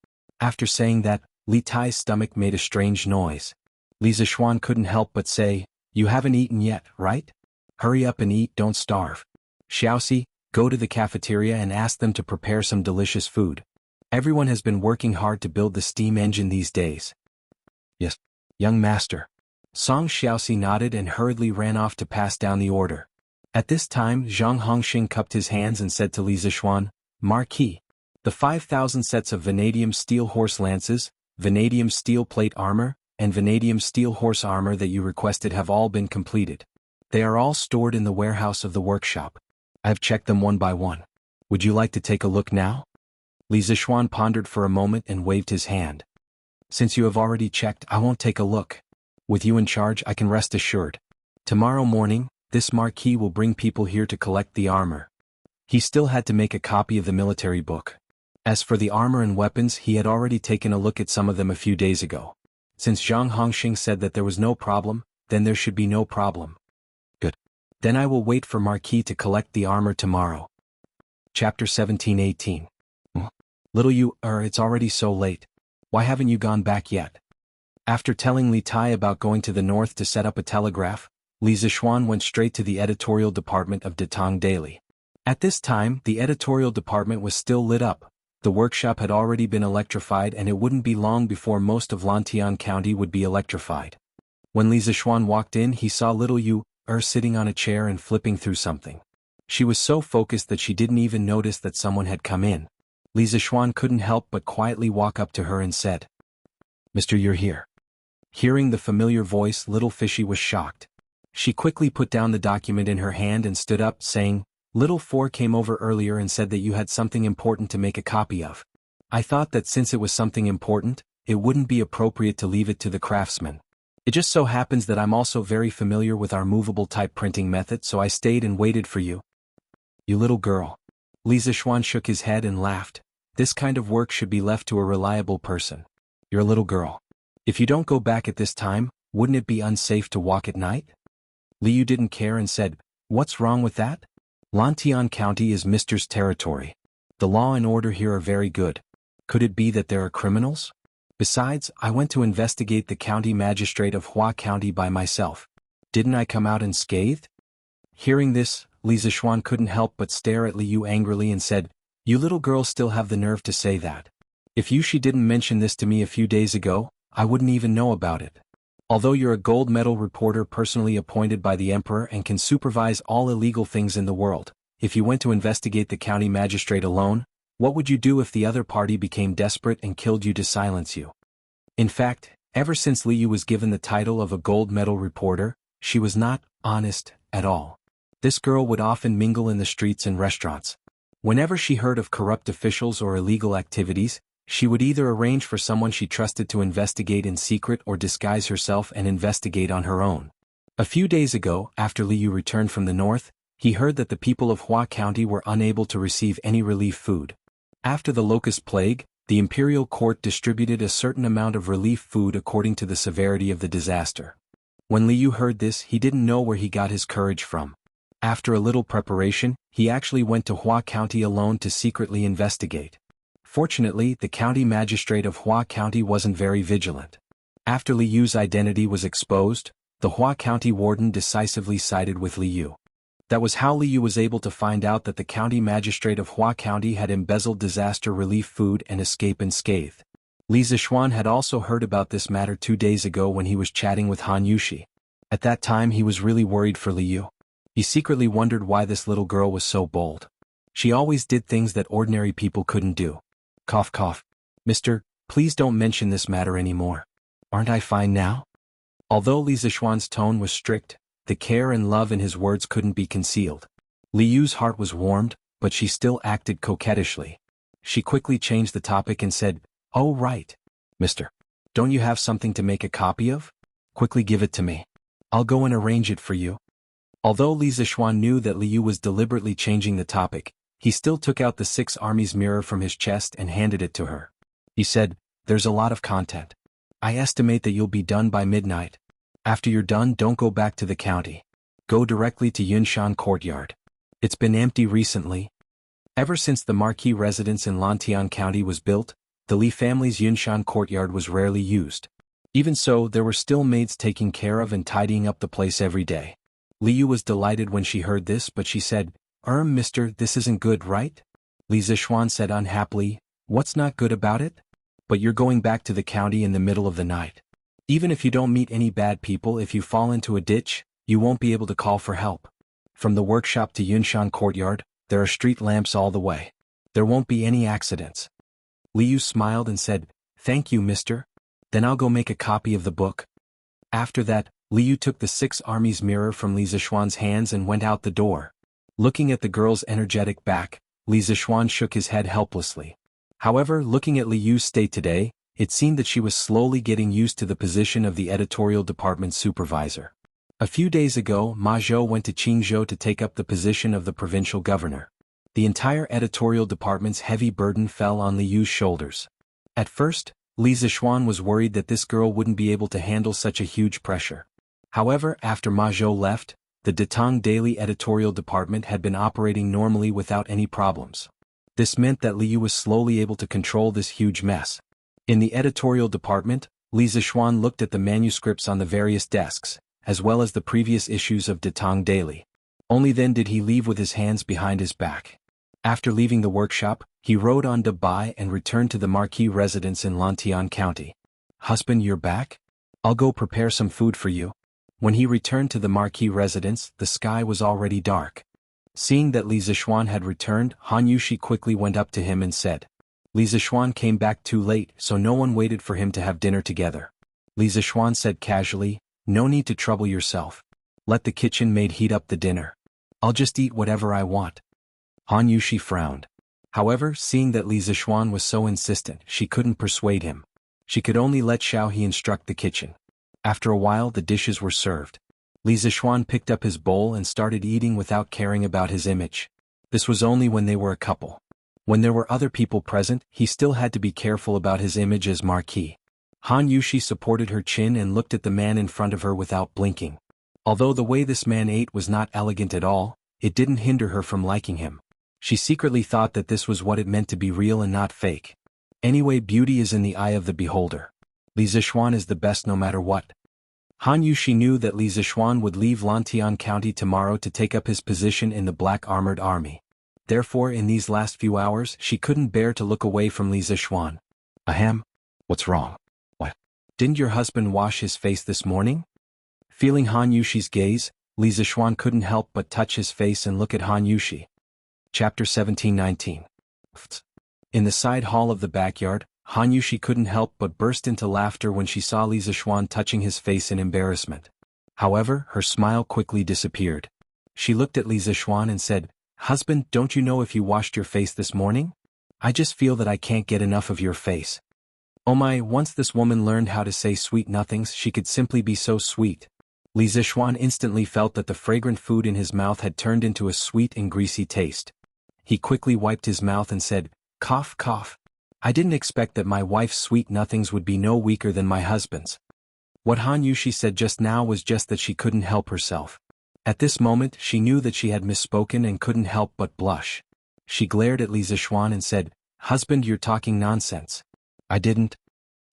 After saying that, Li Tai's stomach made a strange noise. Li Zishuan couldn't help but say, "You haven't eaten yet, right? Hurry up and eat, don't starve. Xiaoxi, go to the cafeteria and ask them to prepare some delicious food. Everyone has been working hard to build the steam engine these days." "Yes, young master." Song Xiaoxi nodded and hurriedly ran off to pass down the order. At this time, Zhang Hongxing cupped his hands and said to Li Zishuan, "Marquis, the 5,000 sets of vanadium steel horse lances, vanadium steel plate armor, and vanadium steel horse armor that you requested have all been completed. They are all stored in the warehouse of the workshop. I have checked them one by one. Would you like to take a look now?" Li Zishuan pondered for a moment and waved his hand. "Since you have already checked, I won't take a look. With you in charge, I can rest assured. Tomorrow morning, this Marquis will bring people here to collect the armor." He still had to make a copy of the military book. As for the armor and weapons, he had already taken a look at some of them a few days ago. Since Zhang Hongxing said that there was no problem, then there should be no problem. Good. Then I will wait for Marquis to collect the armor tomorrow. Chapter 17-18. Little you, it's already so late. Why haven't you gone back yet? After telling Li Tai about going to the north to set up a telegraph, Li Zishuan went straight to the editorial department of Datong Daily. At this time, the editorial department was still lit up. The workshop had already been electrified and it wouldn't be long before most of Lantian County would be electrified. When Li Zishuan walked in, he saw little Yu sitting on a chair and flipping through something. She was so focused that she didn't even notice that someone had come in. Li Zishuan couldn't help but quietly walk up to her and said, "Mr. You're here." Hearing the familiar voice, Little Fishy was shocked. She quickly put down the document in her hand and stood up, saying, "Little Four came over earlier and said that you had something important to make a copy of. I thought that since it was something important, it wouldn't be appropriate to leave it to the craftsman. It just so happens that I'm also very familiar with our movable type printing method, so I stayed and waited for you." "You little girl." Li Zishuan shook his head and laughed. "This kind of work should be left to a reliable person. You're a little girl. If you don't go back at this time, wouldn't it be unsafe to walk at night?" Liu didn't care and said, "What's wrong with that? Lantian County is Mister's territory. The law and order here are very good. Could it be that there are criminals? Besides, I went to investigate the county magistrate of Hua County by myself. Didn't I come out unscathed?" Hearing this, Li Zishuan couldn't help but stare at Liu angrily and said, "You little girls still have the nerve to say that. If she didn't mention this to me a few days ago, I wouldn't even know about it. Although you're a gold medal reporter personally appointed by the emperor and can supervise all illegal things in the world, if you went to investigate the county magistrate alone, what would you do if the other party became desperate and killed you to silence you?" In fact, ever since Liu was given the title of a gold medal reporter, she was not honest at all. This girl would often mingle in the streets and restaurants. Whenever she heard of corrupt officials or illegal activities, she would either arrange for someone she trusted to investigate in secret or disguise herself and investigate on her own. A few days ago, after Liu returned from the north, he heard that the people of Hua County were unable to receive any relief food. After the locust plague, the imperial court distributed a certain amount of relief food according to the severity of the disaster. When Liu heard this, he didn't know where he got his courage from. After a little preparation, he actually went to Hua County alone to secretly investigate. Fortunately, the county magistrate of Hua County wasn't very vigilant. After Liu's identity was exposed, the Hua County warden decisively sided with Liu. That was how Liu was able to find out that the county magistrate of Hua County had embezzled disaster relief food and escape unscathed. Li Zishuan had also heard about this matter 2 days ago when he was chatting with Han Yushi. At that time he was really worried for Liu. He secretly wondered why this little girl was so bold. She always did things that ordinary people couldn't do. Cough cough. "Mister, please don't mention this matter anymore. Aren't I fine now?" Although Li Zixuan's tone was strict, the care and love in his words couldn't be concealed. Li Yu's heart was warmed, but she still acted coquettishly. She quickly changed the topic and said, "Oh right. Mister. Don't you have something to make a copy of? Quickly give it to me. I'll go and arrange it for you." Although Li Zixuan knew that Li Yu was deliberately changing the topic, he still took out the 6 armies mirror from his chest and handed it to her. He said, "There's a lot of content. I estimate that you'll be done by midnight. After you're done, don't go back to the county. Go directly to Yunshan Courtyard. It's been empty recently. Ever since the Marquis residence in Lantian County was built, the Li family's Yunshan Courtyard was rarely used. Even so, there were still maids taking care of and tidying up the place every day." Li Yu was delighted when she heard this, but she said, Mister, this isn't good, right?" Li Zixuan said unhappily, "What's not good about it? But you're going back to the county in the middle of the night. Even if you don't meet any bad people, if you fall into a ditch, you won't be able to call for help. From the workshop to Yunshan Courtyard, there are street lamps all the way. There won't be any accidents." Li Yu smiled and said, "Thank you, mister. Then I'll go make a copy of the book." After that, Li Yu took the 6 armies mirror from Li Zixuan's hands and went out the door. Looking at the girl's energetic back, Li Zixuan shook his head helplessly. However, looking at Li Yu's state today, it seemed that she was slowly getting used to the position of the editorial department supervisor. A few days ago, Ma Zhou went to Qingzhou to take up the position of the provincial governor. The entire editorial department's heavy burden fell on Li Yu's shoulders. At first, Li Zixuan was worried that this girl wouldn't be able to handle such a huge pressure. However, after Ma Zhou left, the Datang Daily editorial department had been operating normally without any problems. This meant that Li Yu was slowly able to control this huge mess. In the editorial department, Li Zixuan looked at the manuscripts on the various desks, as well as the previous issues of Datang Daily. Only then did he leave with his hands behind his back. After leaving the workshop, he rode on Dubai and returned to the Marquis residence in Lantian County. "Husband, you're back? I'll go prepare some food for you." When he returned to the Marquis residence, the sky was already dark. Seeing that Li Zixuan had returned, Han Yushi quickly went up to him and said, "Li Zixuan came back too late, so no one waited for him to have dinner together." Li Zixuan said casually, "No need to trouble yourself. Let the kitchen maid heat up the dinner. I'll just eat whatever I want." Han Yushi frowned. However, seeing that Li Zixuan was so insistent, she couldn't persuade him. She could only let Xiaohe instruct the kitchen. After a while, the dishes were served. Li Zixuan picked up his bowl and started eating without caring about his image. This was only when they were a couple. When there were other people present, he still had to be careful about his image as Marquis. Han Yushi supported her chin and looked at the man in front of her without blinking. Although the way this man ate was not elegant at all, it didn't hinder her from liking him. She secretly thought that this was what it meant to be real and not fake. Anyway, beauty is in the eye of the beholder. Li Zixuan is the best no matter what. Han Yushi knew that Li Zixuan would leave Lantian County tomorrow to take up his position in the Black Armored Army. Therefore, in these last few hours, she couldn't bear to look away from Li Zixuan. "Ahem. What's wrong? What? Didn't your husband wash his face this morning?" Feeling Han Yushi's gaze, Li Zixuan couldn't help but touch his face and look at Han Yushi. Chapter 17-19. In the side hall of the backyard, Han Yushi couldn't help but burst into laughter when she saw Li Zixuan touching his face in embarrassment. However, her smile quickly disappeared. She looked at Li Zixuan and said, "Husband, don't you know if you washed your face this morning? I just feel that I can't get enough of your face." Oh my, once this woman learned how to say sweet nothings, she could simply be so sweet. Li Zixuan instantly felt that the fragrant food in his mouth had turned into a sweet and greasy taste. He quickly wiped his mouth and said, "Cough, cough. I didn't expect that my wife's sweet nothings would be no weaker than my husband's." What Han Yushi said just now was just that she couldn't help herself. At this moment, she knew that she had misspoken and couldn't help but blush. She glared at Li Zixuan and said, "Husband, you're talking nonsense." "I didn't."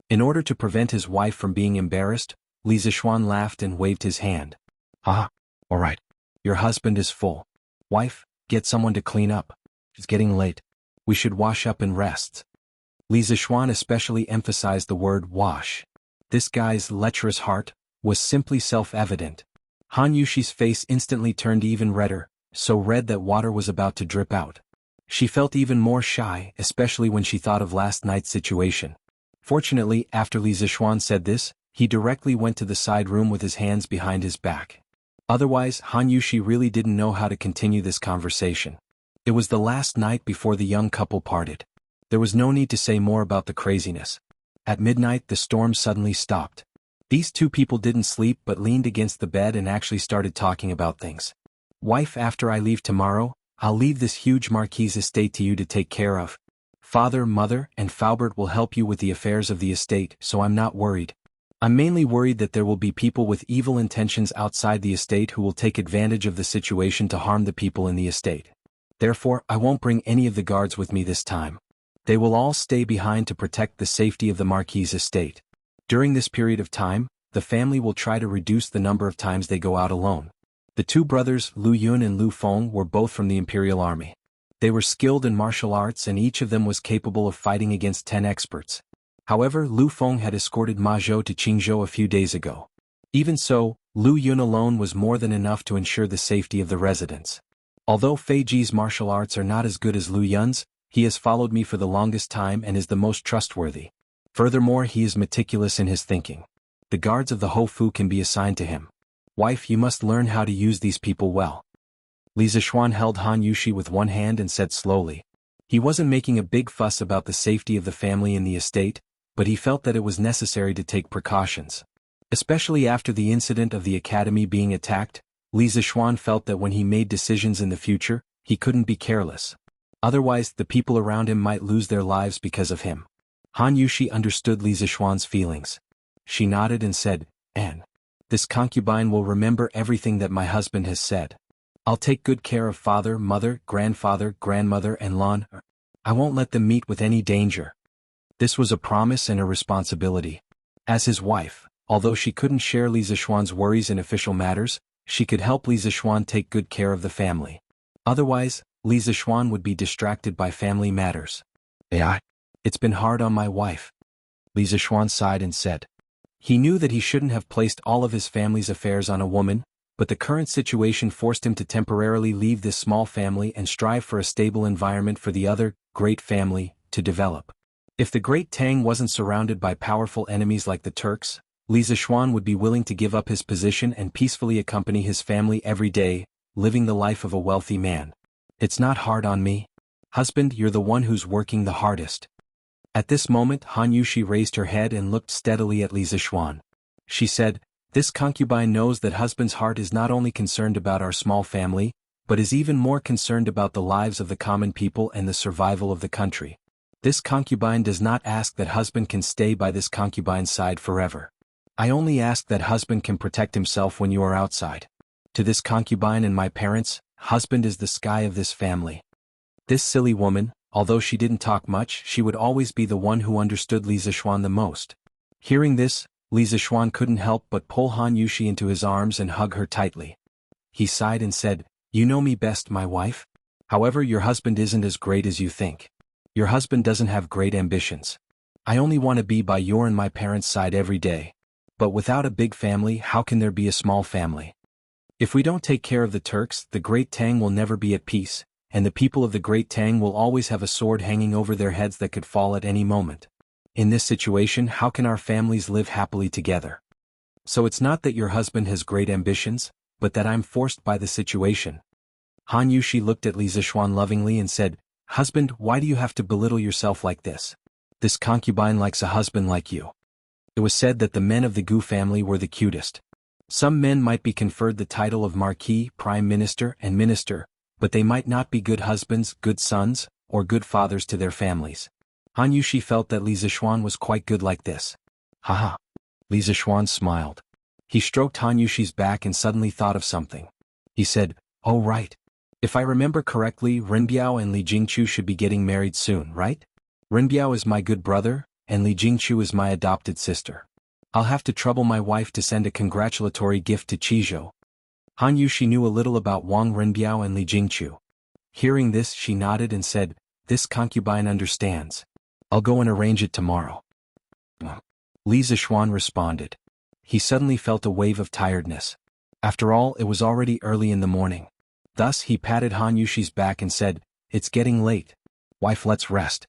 In order to prevent his wife from being embarrassed, Li Zixuan laughed and waved his hand. "Ah, all right. Your husband is full. Wife, get someone to clean up. It's getting late. We should wash up and rest." Li Zixuan especially emphasized the word wash. This guy's lecherous heart was simply self-evident. Han Yushi's face instantly turned even redder, so red that water was about to drip out. She felt even more shy, especially when she thought of last night's situation. Fortunately, after Li Zixuan said this, He directly went to the side room with his hands behind his back. Otherwise, Han Yushi really didn't know how to continue this conversation. It was the last night before the young couple parted. There was no need to say more about the craziness. At midnight the storm suddenly stopped. These two people didn't sleep but leaned against the bed and actually started talking about things. Wife, after I leave tomorrow, I'll leave this huge Marquis estate to you to take care of. Father, mother, and Faubert will help you with the affairs of the estate, so I'm not worried. I'm mainly worried that there will be people with evil intentions outside the estate who will take advantage of the situation to harm the people in the estate. Therefore, I won't bring any of the guards with me this time. They will all stay behind to protect the safety of the Marquis' estate. During this period of time, the family will try to reduce the number of times they go out alone. The two brothers, Lu Yun and Lu Feng, were both from the Imperial Army. They were skilled in martial arts and each of them was capable of fighting against 10 experts. However, Lu Feng had escorted Ma Zhou to Qingzhou a few days ago. Even so, Lu Yun alone was more than enough to ensure the safety of the residents. Although Fei Ji's martial arts are not as good as Lu Yun's, he has followed me for the longest time and is the most trustworthy. Furthermore, he is meticulous in his thinking. The guards of the Hofu can be assigned to him. Wife, you must learn how to use these people well. Li Zishuan held Han Yushi with one hand and said slowly. He wasn't making a big fuss about the safety of the family in the estate, but he felt that it was necessary to take precautions. Especially after the incident of the academy being attacked, Li Zishuan felt that when he made decisions in the future, he couldn't be careless. Otherwise, the people around him might lose their lives because of him. Han Yushi understood Li Zishuan's feelings. She nodded and said, "Anne, this concubine will remember everything that my husband has said. I'll take good care of father, mother, grandfather, grandmother and Lan. I won't let them meet with any danger." This was a promise and a responsibility. As his wife, although she couldn't share Li Zishuan's worries in official matters, she could help Li Zishuan take good care of the family. Otherwise, Li Zishuan would be distracted by family matters. It's been hard on my wife. Li Zishuan sighed and said. He knew that he shouldn't have placed all of his family's affairs on a woman, but the current situation forced him to temporarily leave this small family and strive for a stable environment for the other, great family, to develop. If the Great Tang wasn't surrounded by powerful enemies like the Turks, Li Zishuan would be willing to give up his position and peacefully accompany his family every day, living the life of a wealthy man. It's not hard on me. Husband, you're the one who's working the hardest. At this moment Han Yushi raised her head and looked steadily at Li Zishuan. She said, "This concubine knows that husband's heart is not only concerned about our small family, but is even more concerned about the lives of the common people and the survival of the country. This concubine does not ask that husband can stay by this concubine's side forever. I only ask that husband can protect himself when you are outside. To this concubine and my parents, husband is the sky of this family." This silly woman, although she didn't talk much, she would always be the one who understood Li Zishuan the most. Hearing this, Li Zishuan couldn't help but pull Han Yushi into his arms and hug her tightly. He sighed and said, "You know me best, my wife. However, your husband isn't as great as you think. Your husband doesn't have great ambitions. I only want to be by your and my parents' side every day. But without a big family, how can there be a small family? If we don't take care of the Turks, the Great Tang will never be at peace, and the people of the Great Tang will always have a sword hanging over their heads that could fall at any moment. In this situation, how can our families live happily together? So it's not that your husband has great ambitions, but that I'm forced by the situation." Han Yushi looked at Li Zishuan lovingly and said, "Husband, why do you have to belittle yourself like this? This concubine likes a husband like you." It was said that the men of the Gu family were the cutest. Some men might be conferred the title of Marquis, Prime Minister, and Minister, but they might not be good husbands, good sons, or good fathers to their families. Han Yushi felt that Li Zishuan was quite good like this. Haha. Li Zishuan smiled. He stroked Han Yushi's back and suddenly thought of something. He said, "Oh right. If I remember correctly, Renbiao and Li Jingchu should be getting married soon, right? Renbiao is my good brother, and Li Jingchu is my adopted sister. I'll have to trouble my wife to send a congratulatory gift to Qizhou." Han Yushi knew a little about Wang Renbiao and Li Jingchu. Hearing this, she nodded and said, "This concubine understands. I'll go and arrange it tomorrow." Li Zishuan responded. He suddenly felt a wave of tiredness. After all, it was already early in the morning. Thus he patted Han Yushi's back and said, "It's getting late. Wife, let's rest."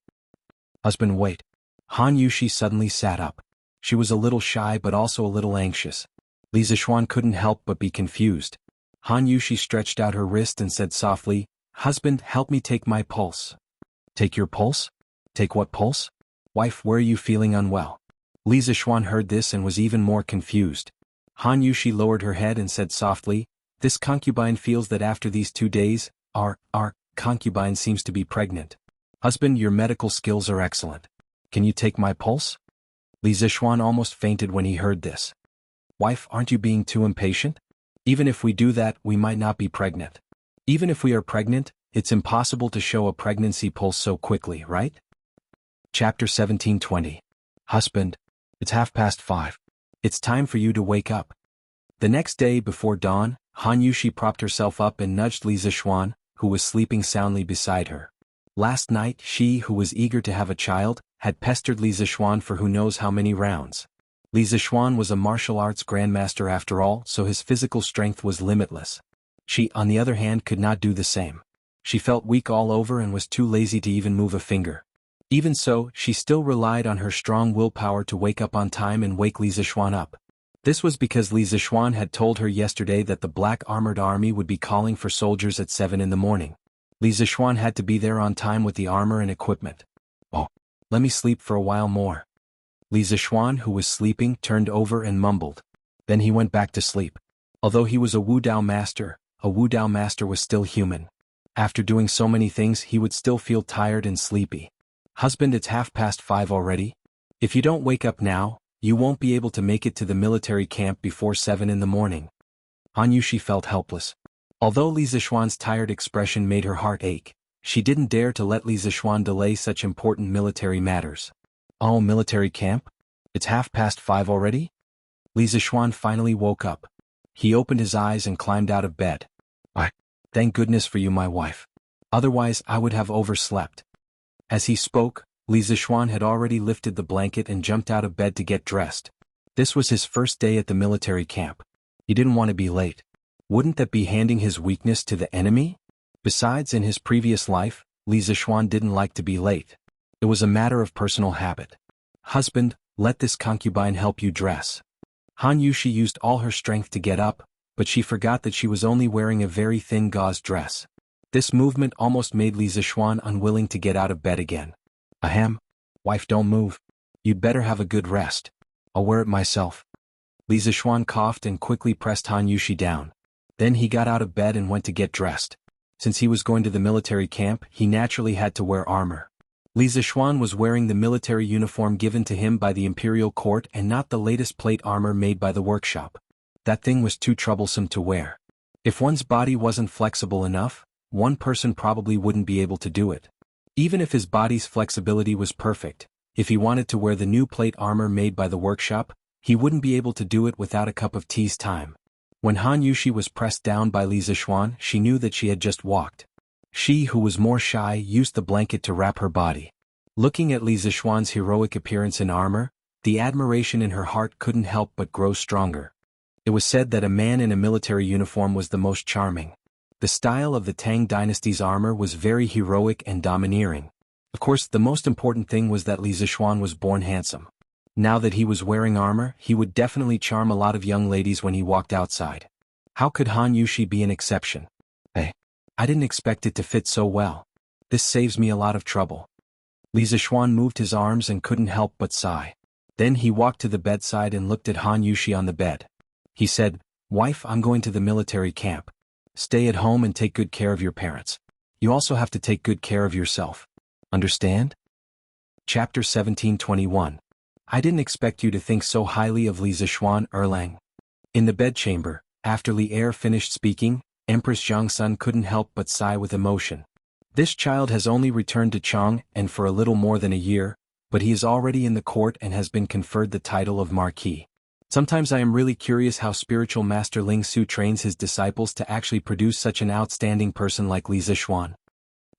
Husband, wait. Han Yushi suddenly sat up. She was a little shy but also a little anxious. Li Zixuan couldn't help but be confused. Han Yushi stretched out her wrist and said softly, "Husband, help me take my pulse." "Take your pulse? Take what pulse? Wife, where are you feeling unwell?" Li Zixuan heard this and was even more confused. Han Yushi lowered her head and said softly, "This concubine feels that after these 2 days, our concubine seems to be pregnant. Husband, your medical skills are excellent. Can you take my pulse?" Li Zixuan almost fainted when he heard this. "Wife, aren't you being too impatient? Even if we do that, we might not be pregnant. Even if we are pregnant, it's impossible to show a pregnancy pulse so quickly, right?" Chapter 17:20. Husband, it's 5:30. It's time for you to wake up. The next day before dawn, Han Yushi propped herself up and nudged Li Zixuan, who was sleeping soundly beside her. Last night she, who was eager to have a child, had pestered Li Zixuan for who knows how many rounds. Li Zixuan was a martial arts grandmaster after all, so his physical strength was limitless. She, on the other hand, could not do the same. She felt weak all over and was too lazy to even move a finger. Even so, she still relied on her strong willpower to wake up on time and wake Li Zixuan up. This was because Li Zixuan had told her yesterday that the Black Armored Army would be calling for soldiers at 7 in the morning. Li Zixuan had to be there on time with the armor and equipment. "Oh, let me sleep for a while more." Li Zixuan, who was sleeping, turned over and mumbled. Then he went back to sleep. Although he was a Wu Dao master was still human. After doing so many things, he would still feel tired and sleepy. "Husband, it's 5:30 already. If you don't wake up now, you won't be able to make it to the military camp before 7 in the morning." Han Yushi felt helpless. Although Li Zixuan's tired expression made her heart ache, she didn't dare to let Li Zixuan delay such important military matters. "Oh, military camp? It's 5:30 already?" Li Zixuan finally woke up. He opened his eyes and climbed out of bed. Thank goodness for you, my wife. Otherwise I would have overslept." As he spoke, Li Zixuan had already lifted the blanket and jumped out of bed to get dressed. This was his first day at the military camp. He didn't want to be late. Wouldn't that be handing his weakness to the enemy? Besides, in his previous life, Li Zixuan didn't like to be late. It was a matter of personal habit. "Husband, let this concubine help you dress." Han Yushi used all her strength to get up, but she forgot that she was only wearing a very thin gauze dress. This movement almost made Li Zixuan unwilling to get out of bed again. "Ahem. Wife, don't move. You'd better have a good rest. I'll wear it myself." Li Zixuan coughed and quickly pressed Han Yushi down. Then he got out of bed and went to get dressed. Since he was going to the military camp, he naturally had to wear armor. Li Zixuan was wearing the military uniform given to him by the imperial court and not the latest plate armor made by the workshop. That thing was too troublesome to wear. If one's body wasn't flexible enough, one person probably wouldn't be able to do it. Even if his body's flexibility was perfect, if he wanted to wear the new plate armor made by the workshop, he wouldn't be able to do it without a cup of tea's time. When Han Yushi was pressed down by Li Zixuan, she knew that she had just walked. She, who was more shy, used the blanket to wrap her body. Looking at Li Zixuan's heroic appearance in armor, the admiration in her heart couldn't help but grow stronger. It was said that a man in a military uniform was the most charming. The style of the Tang dynasty's armor was very heroic and domineering. Of course, the most important thing was that Li Zixuan was born handsome. Now that he was wearing armor, he would definitely charm a lot of young ladies when he walked outside. How could Han Yushi be an exception? Hey, I didn't expect it to fit so well. This saves me a lot of trouble. Li Zixuan moved his arms and couldn't help but sigh. Then he walked to the bedside and looked at Han Yushi on the bed. He said, "Wife, I'm going to the military camp. Stay at home and take good care of your parents. You also have to take good care of yourself. Understand?" Chapter 17:21. I didn't expect you to think so highly of Li Zixuan, Erlang. In the bedchamber, after Li Er finished speaking, Empress Jiangsun couldn't help but sigh with emotion. This child has only returned to Chang and for a little more than a year, but he is already in the court and has been conferred the title of Marquis. Sometimes I am really curious how spiritual master Ling Su trains his disciples to actually produce such an outstanding person like Li Zixuan.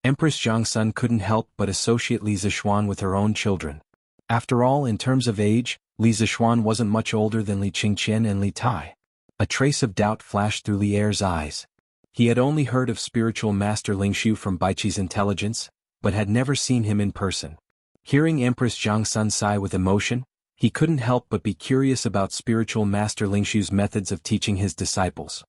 Empress Jiangsun couldn't help but associate Li Zixuan with her own children. After all, in terms of age, Li Zixuan wasn't much older than Li Qingqian and Li Tai. A trace of doubt flashed through Li Er's eyes. He had only heard of spiritual master Ling Shu from Baiqi's intelligence, but had never seen him in person. Hearing Empress Jiangsun sigh with emotion, He couldn't help but be curious about spiritual master Lingshu's methods of teaching his disciples.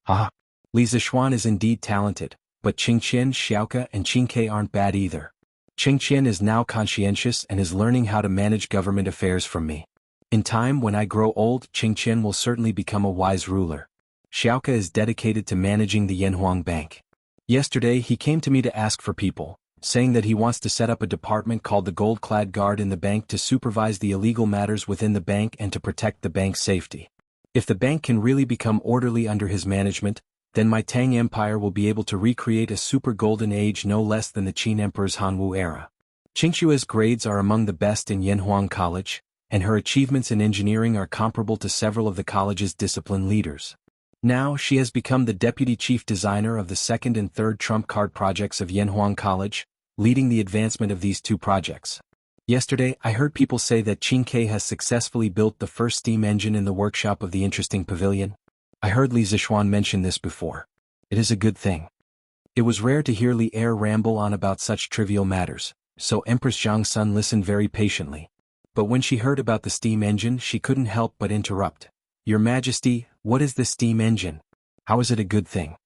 Ah, Li Zixuan is indeed talented, but Qingqian, Xiaoke and Qingke aren't bad either. Qingqian is now conscientious and is learning how to manage government affairs from me. In time when I grow old, Qingqian will certainly become a wise ruler. Xiaoke is dedicated to managing the Yanhuang Bank. Yesterday he came to me to ask for people, saying that he wants to set up a department called the Gold-Clad Guard in the bank to supervise the illegal matters within the bank and to protect the bank's safety. If the bank can really become orderly under his management, then my Tang Empire will be able to recreate a super golden age no less than the Qin Emperor's Hanwu era. Qingxue's grades are among the best in Yanhuang College, and her achievements in engineering are comparable to several of the college's discipline leaders. Now she has become the deputy chief designer of the second and third trump card projects of Yanhuang College, leading the advancement of these two projects. Yesterday I heard people say that Qingke has successfully built the first steam engine in the workshop of the interesting pavilion. I heard Li Zixuan mention this before. It is a good thing. It was rare to hear Li Er ramble on about such trivial matters, so Empress Jiangsun listened very patiently. But when she heard about the steam engine she couldn't help but interrupt. Your Majesty, what is the steam engine? How is it a good thing?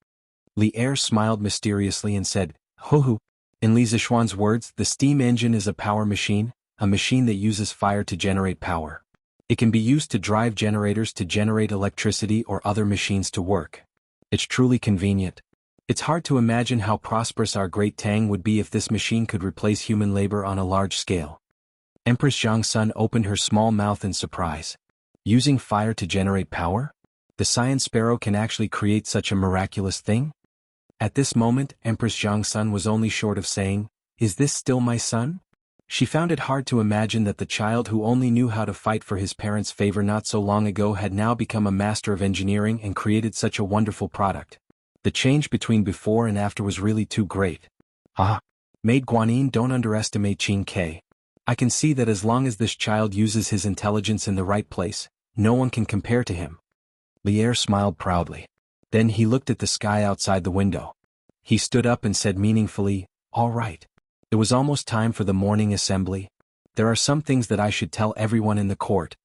Li Er smiled mysteriously and said, Ho. In Li Zixuan's words, the steam engine is a power machine, a machine that uses fire to generate power. It can be used to drive generators to generate electricity or other machines to work. It's truly convenient. It's hard to imagine how prosperous our great Tang would be if this machine could replace human labor on a large scale. Empress Jiangsun opened her small mouth in surprise. Using fire to generate power? The Science Sparrow can actually create such a miraculous thing? At this moment, Empress Jiangsun was only short of saying, Is this still my son? She found it hard to imagine that the child who only knew how to fight for his parents' favor not so long ago had now become a master of engineering and created such a wonderful product. The change between before and after was really too great. Maid Guanyin, don't underestimate Qingke. I can see that as long as this child uses his intelligence in the right place, no one can compare to him. Li Er smiled proudly. Then he looked at the sky outside the window. He stood up and said meaningfully, All right. It was almost time for the morning assembly. There are some things that I should tell everyone in the court.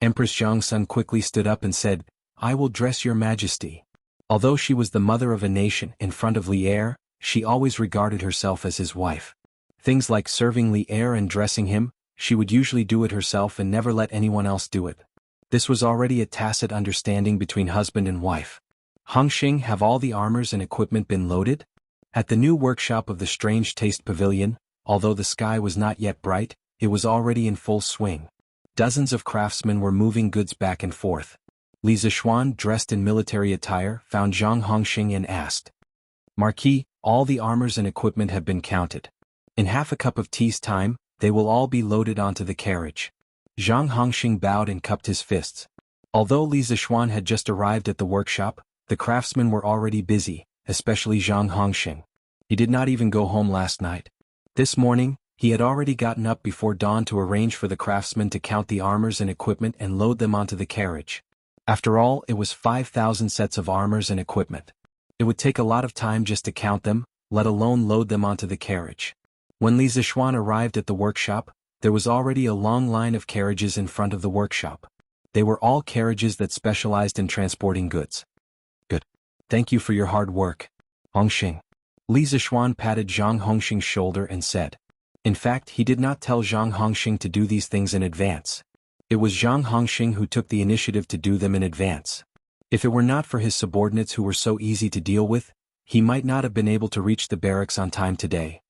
Empress Jiangsun quickly stood up and said, I will dress your majesty. Although she was the mother of a nation in front of Li Er, she always regarded herself as his wife. Things like serving Li Er and dressing him, she would usually do it herself and never let anyone else do it. This was already a tacit understanding between husband and wife. Hongxing, have all the armors and equipment been loaded? At the new workshop of the Strange Taste Pavilion, although the sky was not yet bright, it was already in full swing. Dozens of craftsmen were moving goods back and forth. Li Zixuan, dressed in military attire, found Zhang Hongxing and asked, Marquis, all the armors and equipment have been counted. In half a cup of tea's time, they will all be loaded onto the carriage. Zhang Hongxing bowed and cupped his fists. Although Li Zixuan had just arrived at the workshop, the craftsmen were already busy, especially Zhang Hongxing. He did not even go home last night. This morning, he had already gotten up before dawn to arrange for the craftsmen to count the armors and equipment and load them onto the carriage. After all, it was 5,000 sets of armors and equipment. It would take a lot of time just to count them, let alone load them onto the carriage. When Li Zixuan arrived at the workshop, there was already a long line of carriages in front of the workshop. They were all carriages that specialized in transporting goods. Good. Thank you for your hard work, Hongxing. Li Zixuan patted Zhang Hongxing's shoulder and said. In fact, he did not tell Zhang Hongxing to do these things in advance. It was Zhang Hongxing who took the initiative to do them in advance. If it were not for his subordinates who were so easy to deal with, he might not have been able to reach the barracks on time today.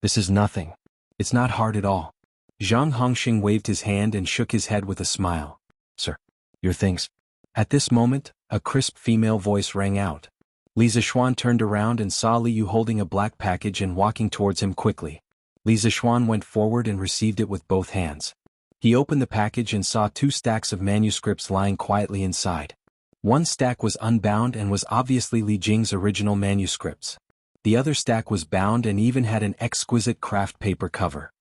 This is nothing. It's not hard at all. Zhang Hongxing waved his hand and shook his head with a smile. Sir, your things. At this moment, a crisp female voice rang out. Li Zixuan turned around and saw Li Yu holding a black package and walking towards him quickly. Li Zixuan went forward and received it with both hands. He opened the package and saw 2 stacks of manuscripts lying quietly inside. One stack was unbound and was obviously Li Jing's original manuscripts. The other stack was bound and even had an exquisite craft paper cover.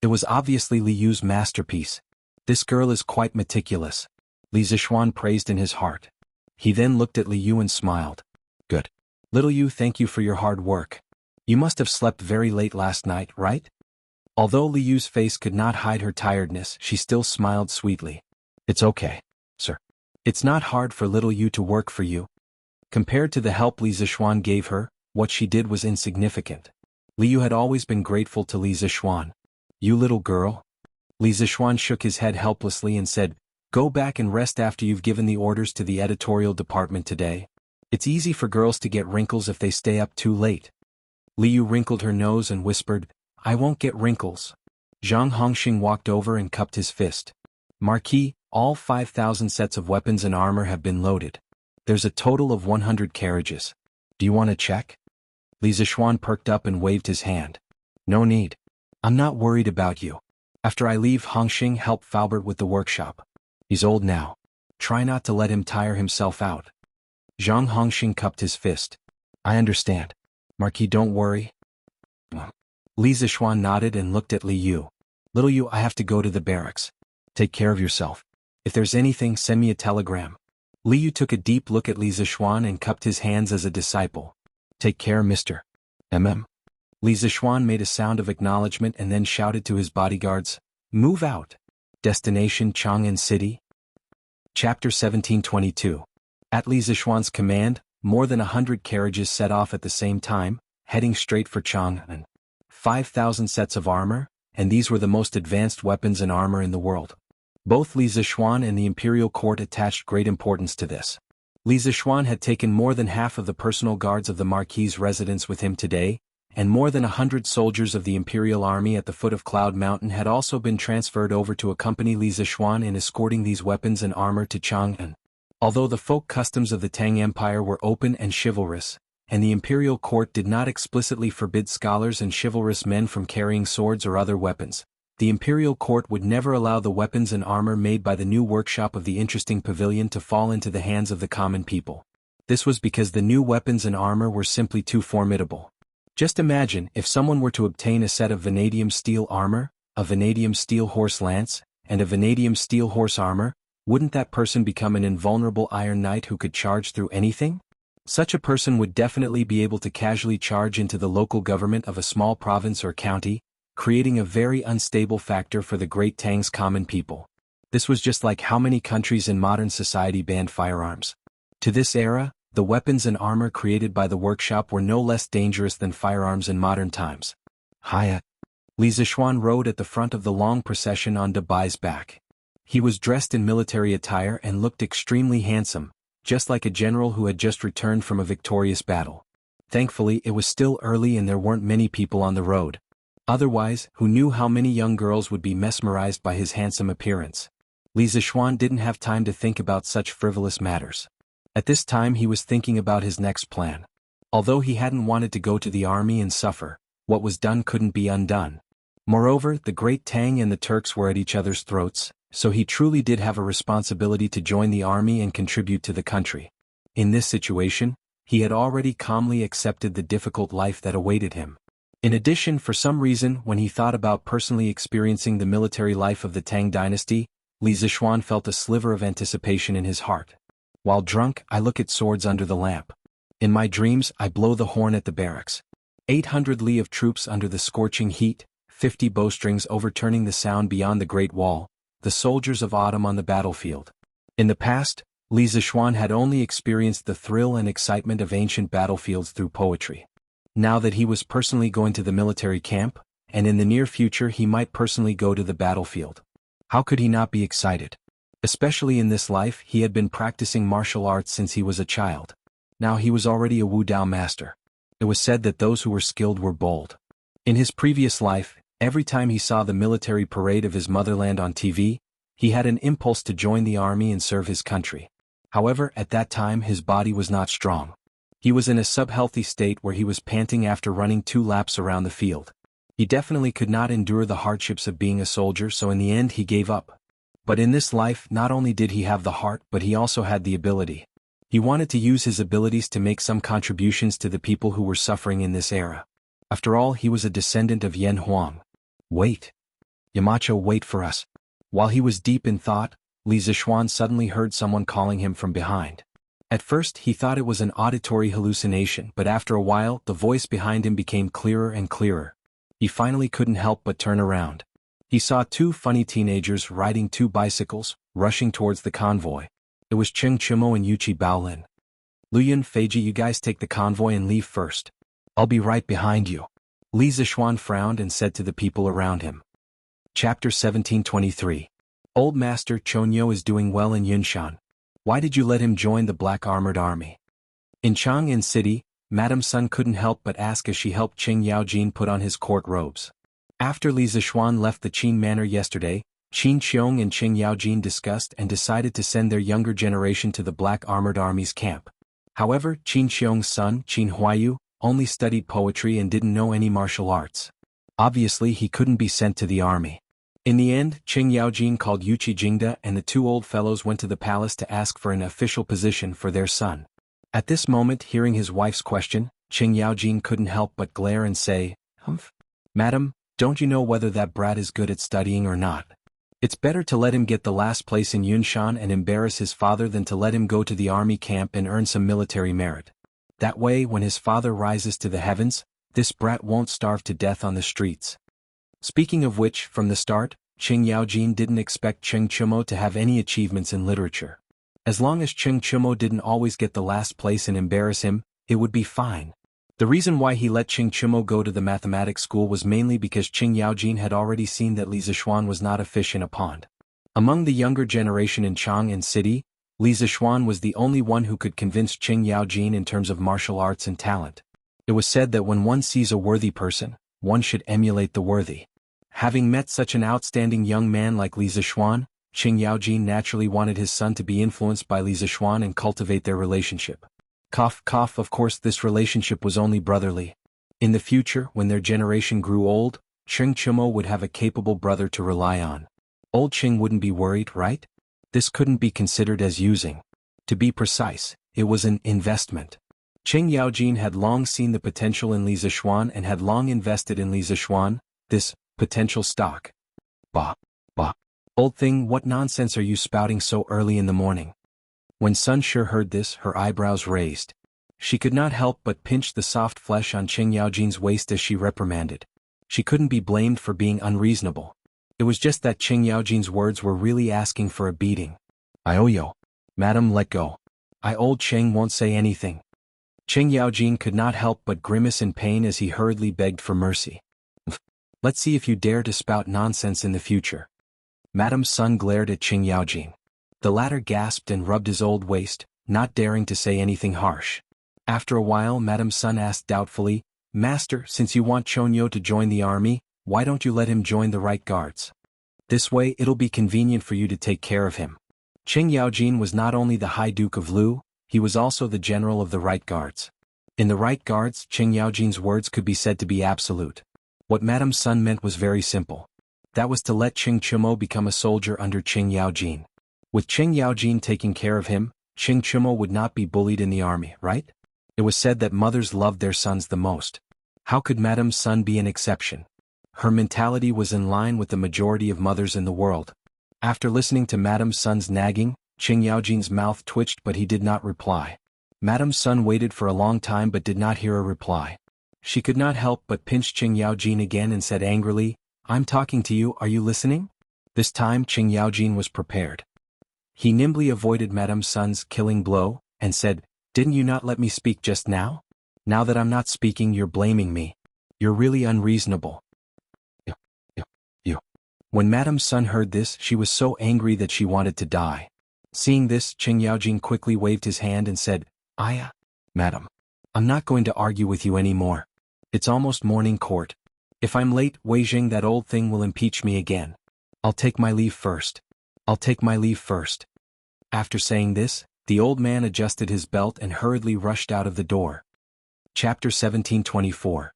It was obviously Li Yu's masterpiece. This girl is quite meticulous, Li Zixuan praised in his heart. He then looked at Li Yu and smiled. Good. Little Yu, thank you for your hard work. You must have slept very late last night, right? Although Li Yu's face could not hide her tiredness, she still smiled sweetly. It's okay, sir. It's not hard for little Yu to work for you. Compared to the help Li Zixuan gave her, what she did was insignificant. Li Yu had always been grateful to Li Zixuan. You little girl? Li Zixuan shook his head helplessly and said, go back and rest after you've given the orders to the editorial department today. It's easy for girls to get wrinkles if they stay up too late. Li Yu wrinkled her nose and whispered, I won't get wrinkles. Zhang Hongxing walked over and cupped his fist. Marquis, all 5,000 sets of weapons and armor have been loaded. There's a total of 100 carriages. Do you want to check? Li Zixuan perked up and waved his hand. No need. I'm not worried about you. After I leave, Hongxing help Faubert with the workshop. He's old now. Try not to let him tire himself out. Zhang Hongxing cupped his fist. I understand. Marquis, don't worry. Li Zixuan nodded and looked at Li Yu. Little Yu, I have to go to the barracks. Take care of yourself. If there's anything, send me a telegram. Li Yu took a deep look at Li Zixuan and cupped his hands as a disciple. Take care, Mr. MM. Li Zixuan made a sound of acknowledgement and then shouted to his bodyguards, move out. Destination Chang'an City. Chapter 1722. At Li Zixuan's command, more than 100 carriages set off at the same time, heading straight for Chang'an. 5,000 sets of armor, and these were the most advanced weapons and armor in the world. Both Li Zixuan and the imperial court attached great importance to this. Li Zixuan had taken more than half of the personal guards of the Marquis's residence with him today, and more than 100 soldiers of the imperial army at the foot of Cloud Mountain had also been transferred over to accompany Li Zixuan in escorting these weapons and armor to Chang'an. Although the folk customs of the Tang Empire were open and chivalrous, and the imperial court did not explicitly forbid scholars and chivalrous men from carrying swords or other weapons, the imperial court would never allow the weapons and armor made by the new workshop of the interesting pavilion to fall into the hands of the common people. This was because the new weapons and armor were simply too formidable. Just imagine if someone were to obtain a set of vanadium steel armor, a vanadium steel horse lance, and a vanadium steel horse armor, wouldn't that person become an invulnerable iron knight who could charge through anything? Such a person would definitely be able to casually charge into the local government of a small province or county, creating a very unstable factor for the Great Tang's common people. This was just like how many countries in modern society banned firearms. To this era, the weapons and armor created by the workshop were no less dangerous than firearms in modern times. Hiya. Li Zixuan rode at the front of the long procession on De Bai's back. He was dressed in military attire and looked extremely handsome, just like a general who had just returned from a victorious battle. Thankfully, it was still early and there weren't many people on the road. Otherwise, who knew how many young girls would be mesmerized by his handsome appearance? Li Zixuan didn't have time to think about such frivolous matters. At this time he was thinking about his next plan. Although he hadn't wanted to go to the army and suffer, what was done couldn't be undone. Moreover, the Great Tang and the Turks were at each other's throats, so he truly did have a responsibility to join the army and contribute to the country. In this situation, he had already calmly accepted the difficult life that awaited him. In addition, for some reason, when he thought about personally experiencing the military life of the Tang dynasty, Li Zixuan felt a sliver of anticipation in his heart. While drunk, I look at swords under the lamp. In my dreams, I blow the horn at the barracks. 800 li of troops under the scorching heat, 50 bowstrings overturning the sound beyond the Great Wall, the soldiers of autumn on the battlefield. In the past, Li Zixuan had only experienced the thrill and excitement of ancient battlefields through poetry. Now that he was personally going to the military camp, and in the near future he might personally go to the battlefield, how could he not be excited? Especially in this life, he had been practicing martial arts since he was a child. Now he was already a Wu Dao master. It was said that those who were skilled were bold. In his previous life, every time he saw the military parade of his motherland on TV, he had an impulse to join the army and serve his country. However, at that time his body was not strong. He was in a sub-healthy state where he was panting after running 2 laps around the field. He definitely could not endure the hardships of being a soldier, so in the end he gave up. But in this life, not only did he have the heart, but he also had the ability. He wanted to use his abilities to make some contributions to the people who were suffering in this era. After all, he was a descendant of Yan Huang. Wait. Yamacho, wait for us. While he was deep in thought, Li Zixuan suddenly heard someone calling him from behind. At first he thought it was an auditory hallucination, but after a while the voice behind him became clearer and clearer. He finally couldn't help but turn around. He saw two funny teenagers riding two bicycles, rushing towards the convoy. It was Cheng Chimo and Yuchi Baolin. Luyan, Feiji, you guys take the convoy and leave first. I'll be right behind you. Li Zixuan frowned and said to the people around him. Chapter 1723. Old Master Chonyo is doing well in Yunshan. Why did you let him join the Black Armored Army? In Chang'an City, Madame Sun couldn't help but ask as she helped Qing Yaojin put on his court robes. After Li Zixuan left the Qin Manor yesterday, Qin Qiong and Qing Yaojin discussed and decided to send their younger generation to the Black Armored Army's camp. However, Qin Qiong's son, Qin Huayu, only studied poetry and didn't know any martial arts. Obviously he couldn't be sent to the army. In the end, Qing Yaojin called Yuchi Jingda and the two old fellows went to the palace to ask for an official position for their son. At this moment, hearing his wife's question, Qing Yaojin couldn't help but glare and say, "Humph. Madam, don't you know whether that brat is good at studying or not? It's better to let him get the last place in Yunshan and embarrass his father than to let him go to the army camp and earn some military merit. That way, when his father rises to the heavens, this brat won't starve to death on the streets." Speaking of which, from the start, Qing Yaojin didn't expect Cheng Chimo to have any achievements in literature. As long as Cheng Chimo didn't always get the last place and embarrass him, it would be fine. The reason why he let Cheng Chimo go to the mathematics school was mainly because Qing Yaojin had already seen that Li Zixuan was not a fish in a pond. Among the younger generation in Chang'an City, Li Zixuan was the only one who could convince Qing Yaojin in terms of martial arts and talent. It was said that when one sees a worthy person, one should emulate the worthy. Having met such an outstanding young man like Li Zixuan, Qing Yaojin naturally wanted his son to be influenced by Li Zixuan and cultivate their relationship. Cough, cough. Of course this relationship was only brotherly. In the future, when their generation grew old, Cheng Chimo would have a capable brother to rely on. Old Qing wouldn't be worried, right? This couldn't be considered as using. To be precise, it was an investment. Qing Yaojin had long seen the potential in Li Zixuan and had long invested in Li Zixuan, this potential stock. Bah, bah. Old thing, what nonsense are you spouting so early in the morning? When Sun Shi heard this, her eyebrows raised. She could not help but pinch the soft flesh on Qing Yaojin's waist as she reprimanded. She couldn't be blamed for being unreasonable. It was just that Qing Yaojin's words were really asking for a beating. "Ioyo. Madam, let go. Old Qing won't say anything." Qing Yaojin could not help but grimace in pain as he hurriedly begged for mercy. "Let's see if you dare to spout nonsense in the future." Madam Sun glared at Qing Yaojin. The latter gasped and rubbed his old waist, not daring to say anything harsh. After a while, Madam Sun asked doubtfully, "Master, since you want Chonyo to join the army, why don't you let him join the Right Guards? This way it'll be convenient for you to take care of him." Qing Yaojin was not only the High Duke of Lu, he was also the general of the Right Guards. In the Right Guards, Qing Yaojin's words could be said to be absolute. What Madam Sun meant was very simple. That was to let Qing Chimo become a soldier under Qing Yaojin. With Qing Yaojin taking care of him, Qing Chimo would not be bullied in the army, right? It was said that mothers loved their sons the most. How could Madam Sun be an exception? Her mentality was in line with the majority of mothers in the world. After listening to Madam Sun's nagging, Qing Yaojin's mouth twitched but he did not reply. Madam Sun waited for a long time but did not hear a reply. She could not help but pinch Qing Yaojin again and said angrily, "I'm talking to you, are you listening?" This time Qing Yaojin was prepared. He nimbly avoided Madam Sun's killing blow, and said, "Didn't you not let me speak just now? Now that I'm not speaking, you're blaming me. You're really unreasonable." When Madam Sun heard this, she was so angry that she wanted to die. Seeing this, Qing Yaojin quickly waved his hand and said, Madam, I'm not going to argue with you anymore. It's almost morning court. If I'm late, Wei Jing, that old thing, will impeach me again. I'll take my leave first. After saying this, the old man adjusted his belt and hurriedly rushed out of the door. Chapter 1724.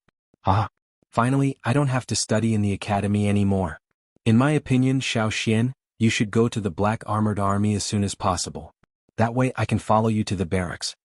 Finally, I don't have to study in the academy anymore. In my opinion, Xiao Xian, you should go to the Black Armored Army as soon as possible. That way I can follow you to the barracks.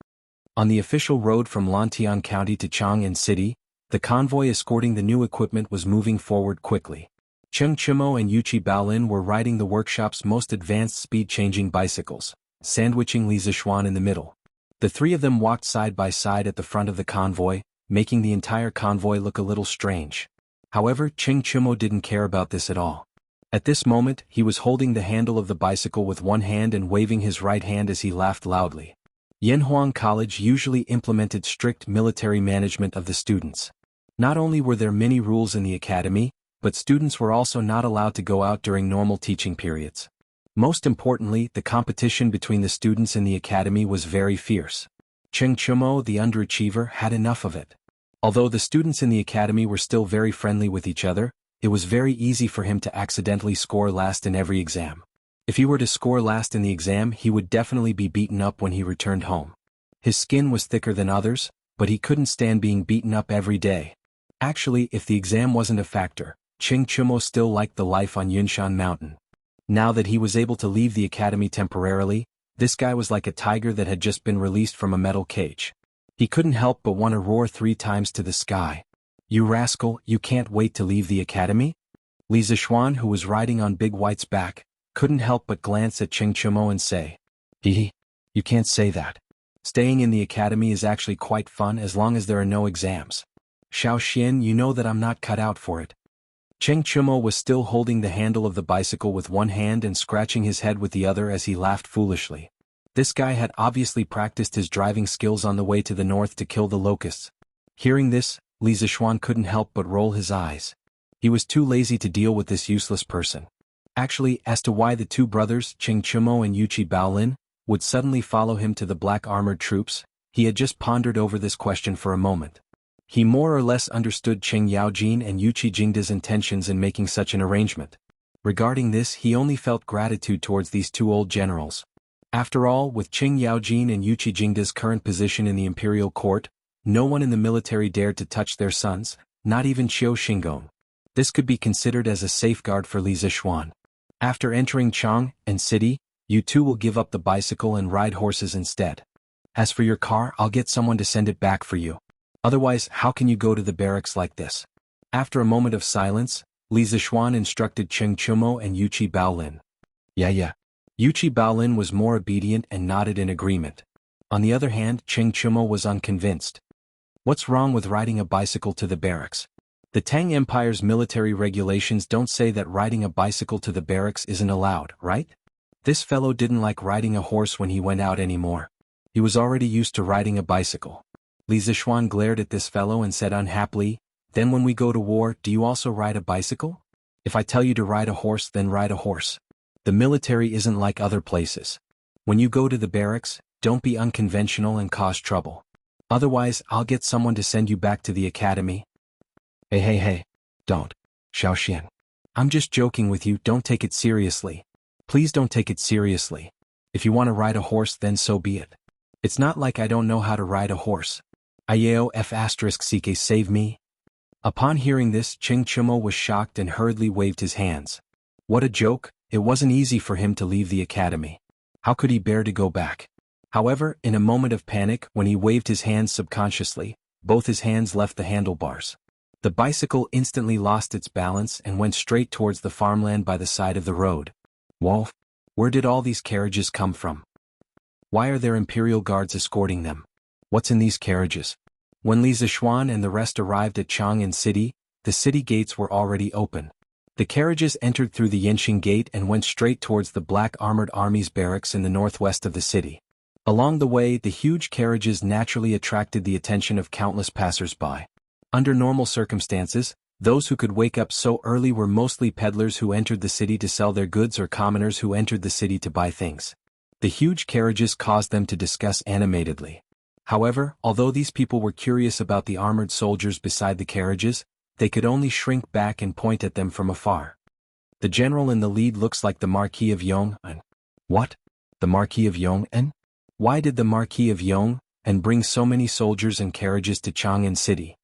On the official road from Lantian County to Chang'an City, the convoy escorting the new equipment was moving forward quickly. Cheng Chimo and Yuchi Baolin were riding the workshop's most advanced speed-changing bicycles, sandwiching Li Zixuan in the middle. The three of them walked side by side at the front of the convoy, making the entire convoy look a little strange. However, Cheng Chumo didn't care about this at all. At this moment, he was holding the handle of the bicycle with one hand and waving his right hand as he laughed loudly. Yanhuang College usually implemented strict military management of the students. Not only were there many rules in the academy, but students were also not allowed to go out during normal teaching periods. Most importantly, the competition between the students in the academy was very fierce. Cheng Chumo, the underachiever, had enough of it. Although the students in the academy were still very friendly with each other, it was very easy for him to accidentally score last in every exam. If he were to score last in the exam, he would definitely be beaten up when he returned home. His skin was thicker than others, but he couldn't stand being beaten up every day. Actually, if the exam wasn't a factor, Cheng Chumo still liked the life on Yunshan Mountain. Now that he was able to leave the academy temporarily, this guy was like a tiger that had just been released from a metal cage. He couldn't help but want to roar 3 times to the sky. "You rascal, you can't wait to leave the academy?" Li Zishuan, who was riding on Big White's back, couldn't help but glance at Cheng Chumo and say, "Hee, you can't say that. Staying in the academy is actually quite fun as long as there are no exams. Xiao Xian, you know that I'm not cut out for it." Cheng Chumo was still holding the handle of the bicycle with one hand and scratching his head with the other as he laughed foolishly. This guy had obviously practiced his driving skills on the way to the north to kill the locusts. Hearing this, Li Zishuan couldn't help but roll his eyes. He was too lazy to deal with this useless person. Actually, as to why the two brothers, Cheng Chumo and Yuchi Baolin, would suddenly follow him to the black armored troops, he had just pondered over this question for a moment. He more or less understood Cheng Yaojin and Yuchi Jingda's intentions in making such an arrangement. Regarding this, he only felt gratitude towards these two old generals. After all, with Cheng Yaojin and Yuchi Jingda's current position in the imperial court, no one in the military dared to touch their sons, not even Qiu Xingong. This could be considered as a safeguard for Li Zishuan. After entering Chang'an City, you two will give up the bicycle and ride horses instead. As for your car, I'll get someone to send it back for you. Otherwise, how can you go to the barracks like this? After a moment of silence, Li Zishuan instructed Cheng Chumo and Yuchi Baolin. Yeah. Yuchi Baolin was more obedient and nodded in agreement. On the other hand, Cheng Chumo was unconvinced. What's wrong with riding a bicycle to the barracks? The Tang Empire's military regulations don't say that riding a bicycle to the barracks isn't allowed, right? This fellow didn't like riding a horse when he went out anymore. He was already used to riding a bicycle. Li Zishuan glared at this fellow and said unhappily, "Then when we go to war, do you also ride a bicycle? If I tell you to ride a horse, then ride a horse. The military isn't like other places. When you go to the barracks, don't be unconventional and cause trouble. Otherwise, I'll get someone to send you back to the academy." Hey, don't. Xiao Xian. I'm just joking with you, don't take it seriously. Please don't take it seriously. If you want to ride a horse, then so be it. It's not like I don't know how to ride a horse. Ayeo F***ck save me. Upon hearing this, Cheng Chumo was shocked and hurriedly waved his hands. What a joke, it wasn't easy for him to leave the academy. How could he bear to go back? However, in a moment of panic, when he waved his hands subconsciously, both his hands left the handlebars. The bicycle instantly lost its balance and went straight towards the farmland by the side of the road. Wolf, where did all these carriages come from? Why are there imperial guards escorting them? What's in these carriages? When Li Zishuan and the rest arrived at Chang'an City, the city gates were already open. The carriages entered through the Yanqing Gate and went straight towards the Black Armored Army's barracks in the northwest of the city. Along the way, the huge carriages naturally attracted the attention of countless passers-by. Under normal circumstances, those who could wake up so early were mostly peddlers who entered the city to sell their goods or commoners who entered the city to buy things. The huge carriages caused them to discuss animatedly. However, although these people were curious about the armored soldiers beside the carriages, they could only shrink back and point at them from afar. The general in the lead looks like the Marquis of Yong'an. What? The Marquis of Yong'an? Why did the Marquis of Yong'an bring so many soldiers and carriages to Chang'an City?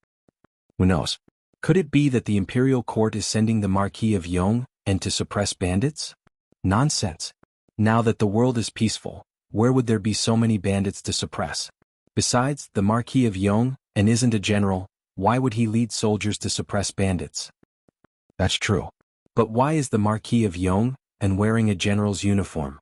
Who knows? Could it be that the imperial court is sending the Marquis of Yong'an to suppress bandits? Nonsense. Now that the world is peaceful, where would there be so many bandits to suppress? Besides, the Marquis of Yong'an isn't a general. Why would he lead soldiers to suppress bandits? That's true. But why is the Marquis of Yong'an wearing a general's uniform?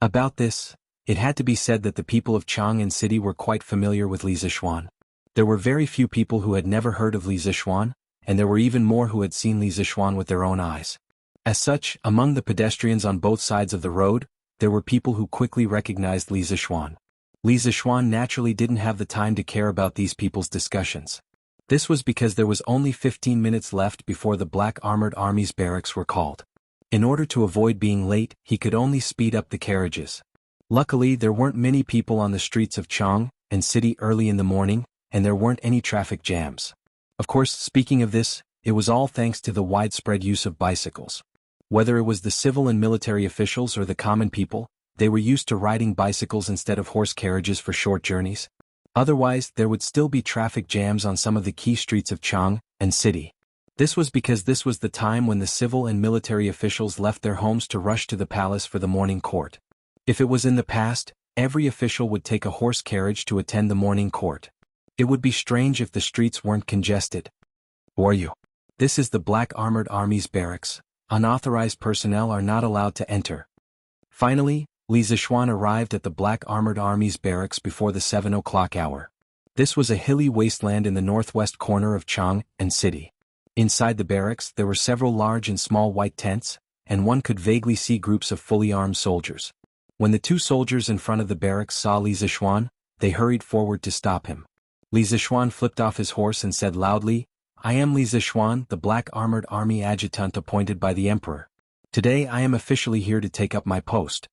About this, it had to be said that the people of Chang'an City were quite familiar with Li Zishuan. There were very few people who had never heard of Li Zishuan, and there were even more who had seen Li Zixuan with their own eyes. As such, among the pedestrians on both sides of the road, there were people who quickly recognized Li Zixuan. Li Zixuan naturally didn't have the time to care about these people's discussions. This was because there was only 15 minutes left before the Black Armored Army's barracks were called. In order to avoid being late, he could only speed up the carriages. Luckily, there weren't many people on the streets of Jianghu and city early in the morning, and there weren't any traffic jams. Of course, speaking of this, it was all thanks to the widespread use of bicycles. Whether it was the civil and military officials or the common people, they were used to riding bicycles instead of horse carriages for short journeys. Otherwise, there would still be traffic jams on some of the key streets of Jianghu and city. This was because this was the time when the civil and military officials left their homes to rush to the palace for the morning court. If it was in the past, every official would take a horse carriage to attend the morning court. It would be strange if the streets weren't congested. Who are you? This is the Black Armored Army's barracks. Unauthorized personnel are not allowed to enter. Finally, Li Zixuan arrived at the Black Armored Army's barracks before the 7 o'clock hour. This was a hilly wasteland in the northwest corner of Jianghu and city. Inside the barracks there were several large and small white tents, and one could vaguely see groups of fully armed soldiers. When the two soldiers in front of the barracks saw Li Zixuan, they hurried forward to stop him. Li Zixuan flipped off his horse and said loudly, "I am Li Zixuan, the Black Armored Army adjutant appointed by the Emperor. Today I am officially here to take up my post."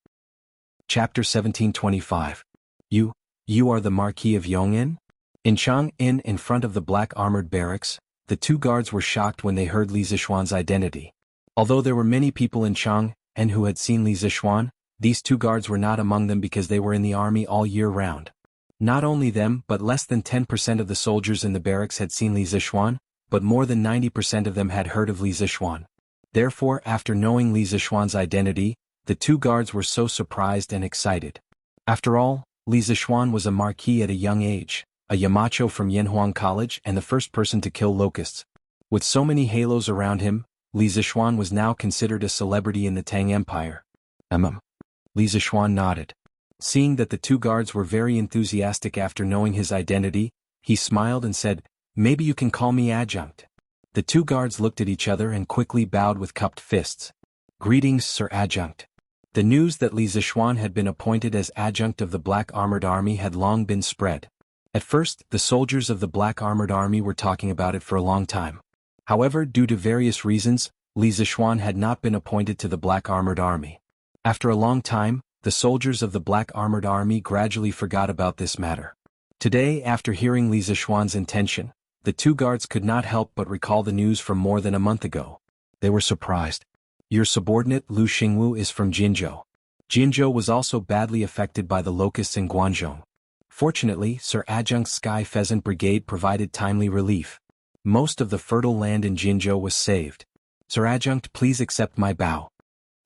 Chapter 1725. You are the Marquis of Yong'an? In Jianghu in front of the Black Armored Barracks, the two guards were shocked when they heard Li Zixuan's identity. Although there were many people in Jianghu and who had seen Li Zixuan, these two guards were not among them because they were in the army all year round. Not only them, but less than 10% of the soldiers in the barracks had seen Li Zixuan, but more than 90% of them had heard of Li Zixuan. Therefore, after knowing Li Zixuan's identity, the two guards were so surprised and excited. After all, Li Zixuan was a marquis at a young age, a Yamacho from Yanhuang College and the first person to kill locusts. With so many halos around him, Li Zixuan was now considered a celebrity in the Tang Empire. Li Zixuan nodded. Seeing that the two guards were very enthusiastic after knowing his identity, he smiled and said, "Maybe you can call me adjunct." The two guards looked at each other and quickly bowed with cupped fists. "Greetings, Sir Adjunct." The news that Li Zixuan had been appointed as adjunct of the Black Armored Army had long been spread. At first, the soldiers of the Black Armored Army were talking about it for a long time. However, due to various reasons, Li Zixuan had not been appointed to the Black Armored Army. After a long time, the soldiers of the Black Armored Army gradually forgot about this matter. Today, after hearing Li Zixuan's intention, the two guards could not help but recall the news from more than a month ago. They were surprised. Your subordinate Lu Xingwu is from Jinzhou. Jinzhou was also badly affected by the locusts in Guangzhou. Fortunately, Sir Adjunct's Sky Pheasant Brigade provided timely relief. Most of the fertile land in Jinzhou was saved. Sir Adjunct, please accept my bow.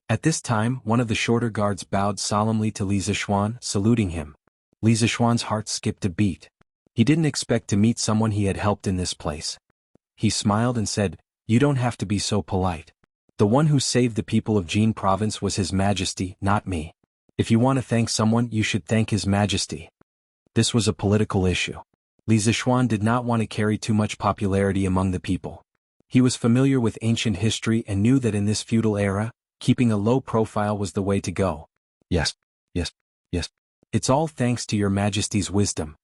At this time, one of the shorter guards bowed solemnly to Li Zixuan, saluting him. Li Zixuan's heart skipped a beat. He didn't expect to meet someone he had helped in this place. He smiled and said, "You don't have to be so polite. The one who saved the people of Jin province was His Majesty, not me. If you want to thank someone, you should thank His Majesty." This was a political issue. Li Zixuan did not want to carry too much popularity among the people. He was familiar with ancient history and knew that in this feudal era, keeping a low profile was the way to go. Yes. It's all thanks to your Majesty's wisdom."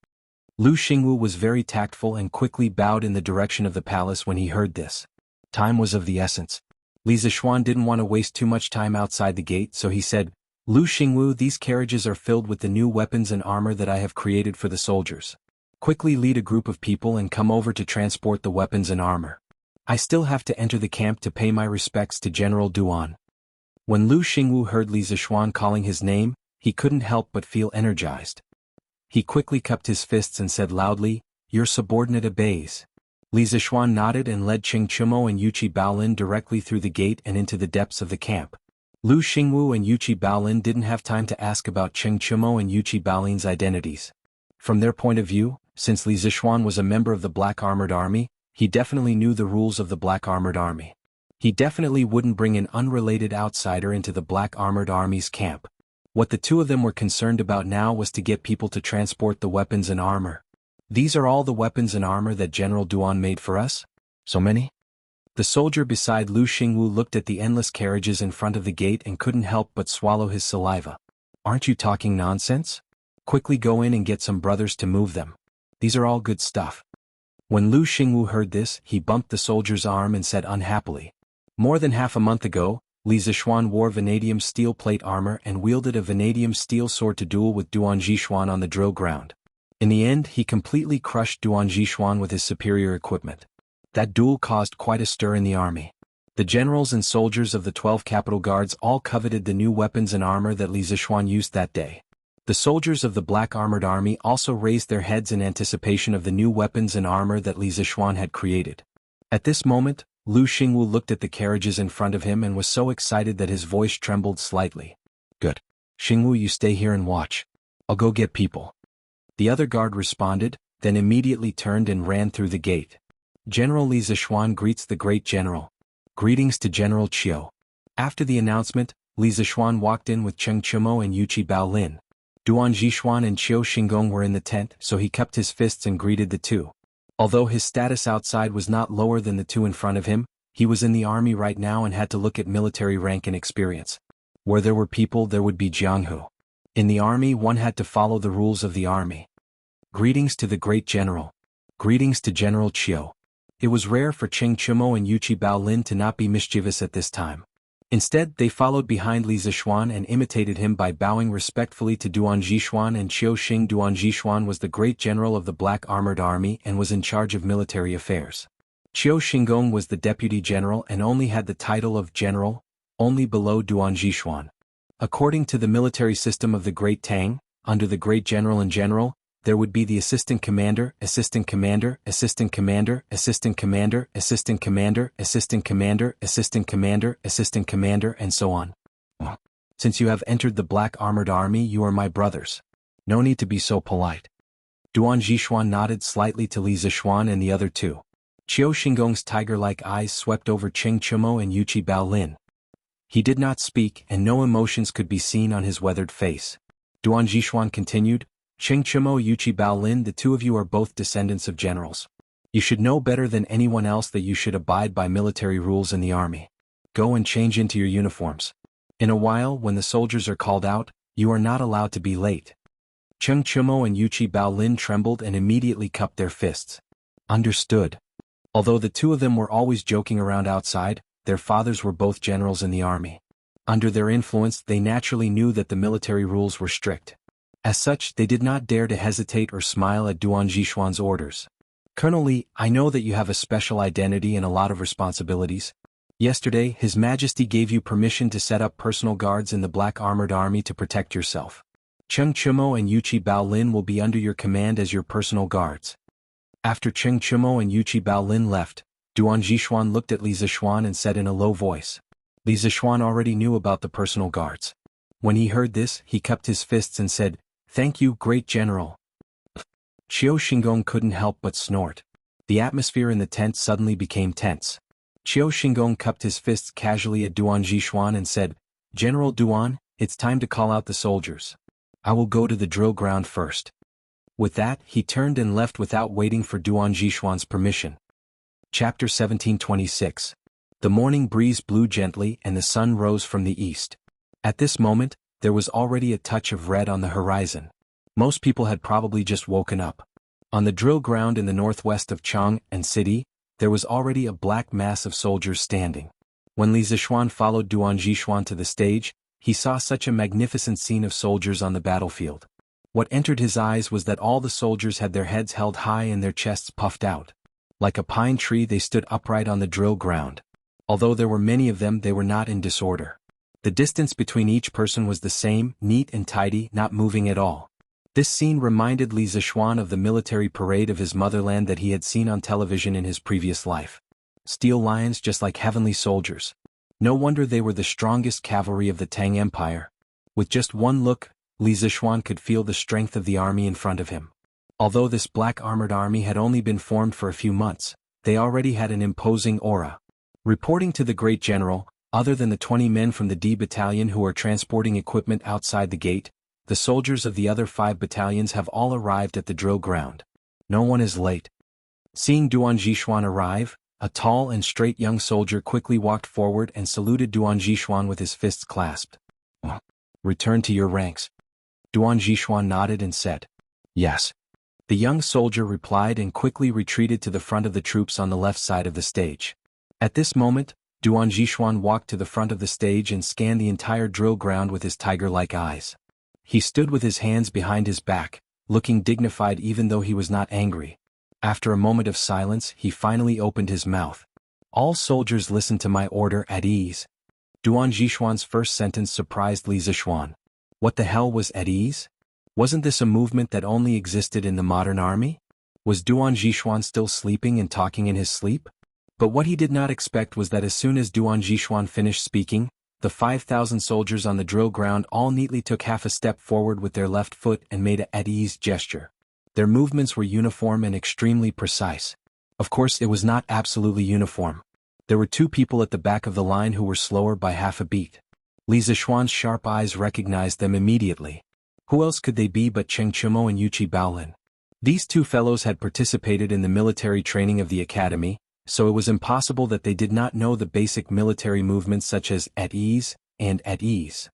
Lu Xingwu was very tactful and quickly bowed in the direction of the palace when he heard this. Time was of the essence. Li Zixuan didn't want to waste too much time outside the gate, so he said, "Lu Xingwu, these carriages are filled with the new weapons and armor that I have created for the soldiers. Quickly lead a group of people and come over to transport the weapons and armor. I still have to enter the camp to pay my respects to General Duan." When Lu Xingwu heard Li Zixuan calling his name, he couldn't help but feel energized. He quickly cupped his fists and said loudly, "Your subordinate obeys." Li Zixuan nodded and led Cheng Chumo and Yuchi Baolin directly through the gate and into the depths of the camp. Lu Xingwu and Yuchi Baolin didn't have time to ask about Cheng Chumo and Yuchi Baolin's identities. From their point of view, since Li Zixuan was a member of the Black Armored Army, he definitely knew the rules of the Black Armored Army. He definitely wouldn't bring an unrelated outsider into the Black Armored Army's camp. What the two of them were concerned about now was to get people to transport the weapons and armor. "These are all the weapons and armor that General Duan made for us? So many?" The soldier beside Lu Xingwu looked at the endless carriages in front of the gate and couldn't help but swallow his saliva. Aren't you talking nonsense? Quickly go in and get some brothers to move them. These are all good stuff. When Lu Xingwu heard this, he bumped the soldier's arm and said unhappily, "More than half a month ago, Li Zixuan wore vanadium steel plate armor and wielded a vanadium steel sword to duel with Duan Zixuan on the drill ground. In the end, he completely crushed Duan Zixuan with his superior equipment. That duel caused quite a stir in the army. The generals and soldiers of the 12 capital guards all coveted the new weapons and armor that Li Zixuan used that day. The soldiers of the black armored army also raised their heads in anticipation of the new weapons and armor that Li Zixuan had created." At this moment, Lu Xingwu looked at the carriages in front of him and was so excited that his voice trembled slightly. "Good. Xingwu, you stay here and watch. I'll go get people." The other guard responded, then immediately turned and ran through the gate. General Li Zixuan greets the great general. Greetings to General Qiu. After the announcement, Li Zixuan walked in with Cheng Chumo and Yuqi Baolin. Duan Zixuan and Qiu Xinggong were in the tent, so he cupped his fists and greeted the two. Although his status outside was not lower than the two in front of him, he was in the army right now and had to look at military rank and experience. Where there were people, there would be Jianghu. In the army, one had to follow the rules of the army. Greetings to the great general. Greetings to General Qiu. It was rare for Cheng Chumo and Yuqi Baolin to not be mischievous at this time. Instead, they followed behind Li Zixuan and imitated him by bowing respectfully to Duan Zixuan and Qiu Xing. Duan Zixuan was the great general of the Black Armored Army and was in charge of military affairs. Qiu Xinggong was the deputy general and only had the title of general, only below Duan Zixuan. According to the military system of the Great Tang, under the great general in general, there would be the assistant commander, assistant commander, assistant commander, assistant commander, assistant commander, assistant commander, assistant commander, assistant commander, and so on. Since you have entered the Black Armored Army, you are my brothers. No need to be so polite. Duan Zixuan nodded slightly to Li Zixuan and the other two. Qiu Xinggong's tiger-like eyes swept over Cheng Chumo and Yuqi Baolin. He did not speak, and no emotions could be seen on his weathered face. Duan Zixuan continued, "Cheng Chumo, Yuqi Baolin, the two of you are both descendants of generals. You should know better than anyone else that you should abide by military rules in the army. Go and change into your uniforms. In a while, when the soldiers are called out, you are not allowed to be late." Cheng Chumo and Yuqi Baolin trembled and immediately cupped their fists. Understood. Although the two of them were always joking around outside, their fathers were both generals in the army. Under their influence, they naturally knew that the military rules were strict. As such, they did not dare to hesitate or smile at Duan Zixuan's orders. "Colonel Li, I know that you have a special identity and a lot of responsibilities. Yesterday, His Majesty gave you permission to set up personal guards in the Black Armored Army to protect yourself. Cheng Chumo and Yuqi Baolin will be under your command as your personal guards." After Cheng Chumo and Yuqi Baolin left, Duan Zixuan looked at Li Zixuan and said in a low voice. Li Zixuan already knew about the personal guards. When he heard this, he cupped his fists and said, "Thank you, great general." Qiu Xinggong couldn't help but snort. The atmosphere in the tent suddenly became tense. Qiu Xinggong cupped his fists casually at Duan Zixuan and said, "General Duan, it's time to call out the soldiers. I will go to the drill ground first." With that, he turned and left without waiting for Duan Zixuan's permission. Chapter 1726. The morning breeze blew gently and the sun rose from the east. At this moment, there was already a touch of red on the horizon. Most people had probably just woken up. On the drill ground in the northwest of Chang and City, there was already a black mass of soldiers standing. When Li Zixuan followed Duan Zixuan to the stage, he saw such a magnificent scene of soldiers on the battlefield. What entered his eyes was that all the soldiers had their heads held high and their chests puffed out. Like a pine tree, they stood upright on the drill ground. Although there were many of them, they were not in disorder. The distance between each person was the same, neat and tidy, not moving at all. This scene reminded Li Zixuan of the military parade of his motherland that he had seen on television in his previous life. Steel lions just like heavenly soldiers. No wonder they were the strongest cavalry of the Tang Empire. With just one look, Li Zixuan could feel the strength of the army in front of him. Although this Black Armored Army had only been formed for a few months, they already had an imposing aura. Reporting to the great general, other than the 20 men from the D Battalion who are transporting equipment outside the gate, the soldiers of the other 5 battalions have all arrived at the drill ground. No one is late. Seeing Duan Zixuan arrive, a tall and straight young soldier quickly walked forward and saluted Duan Jixuan with his fists clasped. Return to your ranks. Duan Jixuan nodded and said, Yes. The young soldier replied and quickly retreated to the front of the troops on the left side of the stage. At this moment, Duan Jixuan walked to the front of the stage and scanned the entire drill ground with his tiger-like eyes. He stood with his hands behind his back, looking dignified even though he was not angry. After a moment of silence, he finally opened his mouth. All soldiers listen to my order at ease. Duan Jixuan's first sentence surprised Li Zixuan. What the hell was at ease? Wasn't this a movement that only existed in the modern army? Was Duan Jixuan still sleeping and talking in his sleep? But what he did not expect was that as soon as Duan Jixuan finished speaking, the 5,000 soldiers on the drill ground all neatly took half a step forward with their left foot and made a at-ease gesture. Their movements were uniform and extremely precise. Of course, it was not absolutely uniform. There were 2 people at the back of the line who were slower by half a beat. Li Zixuan's sharp eyes recognized them immediately. Who else could they be but Cheng Chumo and Yuqi Baolin? These 2 fellows had participated in the military training of the academy, so it was impossible that they did not know the basic military movements such as at ease and at ease.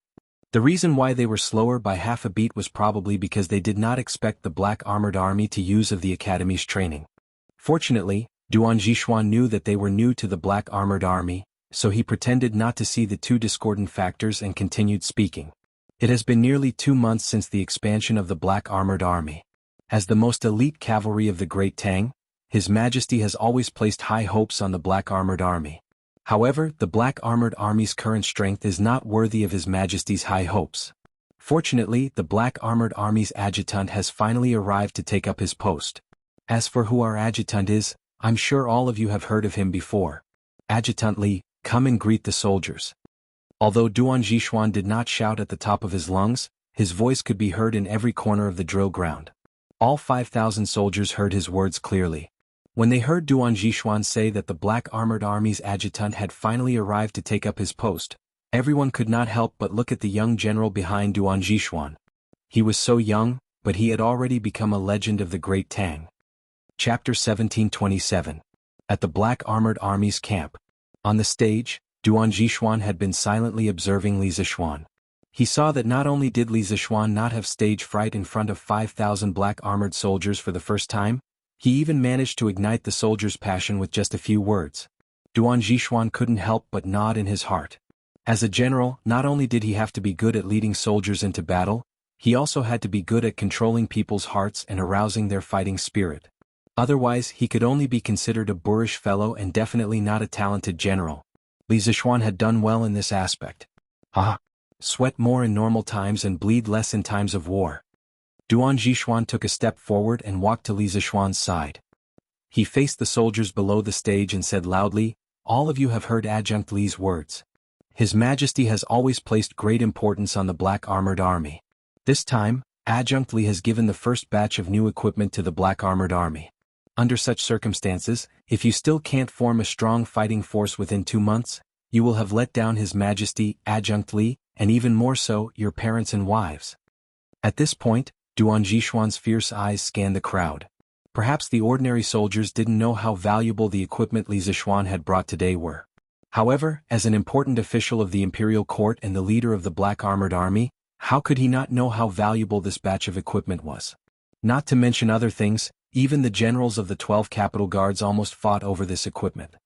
The reason why they were slower by half a beat was probably because they did not expect the Black Armored Army to use of the academy's training. Fortunately, Duan Jixuan knew that they were new to the Black Armored Army, so he pretended not to see the 2 discordant factors and continued speaking. It has been nearly 2 months since the expansion of the Black Armored Army. As the most elite cavalry of the Great Tang, His Majesty has always placed high hopes on the Black Armored Army. However, the Black Armored Army's current strength is not worthy of His Majesty's high hopes. Fortunately, the Black Armored Army's adjutant has finally arrived to take up his post. As for who our adjutant is, I'm sure all of you have heard of him before. Adjutant Li, come and greet the soldiers. Although Duan Jixuan did not shout at the top of his lungs, his voice could be heard in every corner of the drill ground. All 5,000 soldiers heard his words clearly. When they heard Duan Jixuan say that the Black Armored Army's adjutant had finally arrived to take up his post, everyone could not help but look at the young general behind Duan Jixuan. He was so young, but he had already become a legend of the Great Tang. Chapter 1727. At the Black Armored Army's camp. On the stage, Duan Jixuan had been silently observing Li Zixuan. He saw that not only did Li Zixuan not have stage fright in front of 5,000 black armored soldiers for the first time, he even managed to ignite the soldiers' passion with just a few words. Duan Jixuan couldn't help but nod in his heart. As a general, not only did he have to be good at leading soldiers into battle, he also had to be good at controlling people's hearts and arousing their fighting spirit. Otherwise, he could only be considered a boorish fellow and definitely not a talented general. Li Zixuan had done well in this aspect. Sweat more in normal times and bleed less in times of war. Duan Jixuan took a step forward and walked to Li Zixuan's side. He faced the soldiers below the stage and said loudly, "All of you have heard Adjunct Li's words. His Majesty has always placed great importance on the Black Armored Army. This time, Adjunct Li has given the first batch of new equipment to the Black Armored Army. Under such circumstances, if you still can't form a strong fighting force within 2 months, you will have let down His Majesty, Adjunct Li, and even more so, your parents and wives." At this point, Duan Jixuan's fierce eyes scanned the crowd. Perhaps the ordinary soldiers didn't know how valuable the equipment Li Zixuan had brought today were. However, as an important official of the imperial court and the leader of the Black Armored Army, how could he not know how valuable this batch of equipment was? Not to mention other things, even the generals of the 12 capital guards almost fought over this equipment.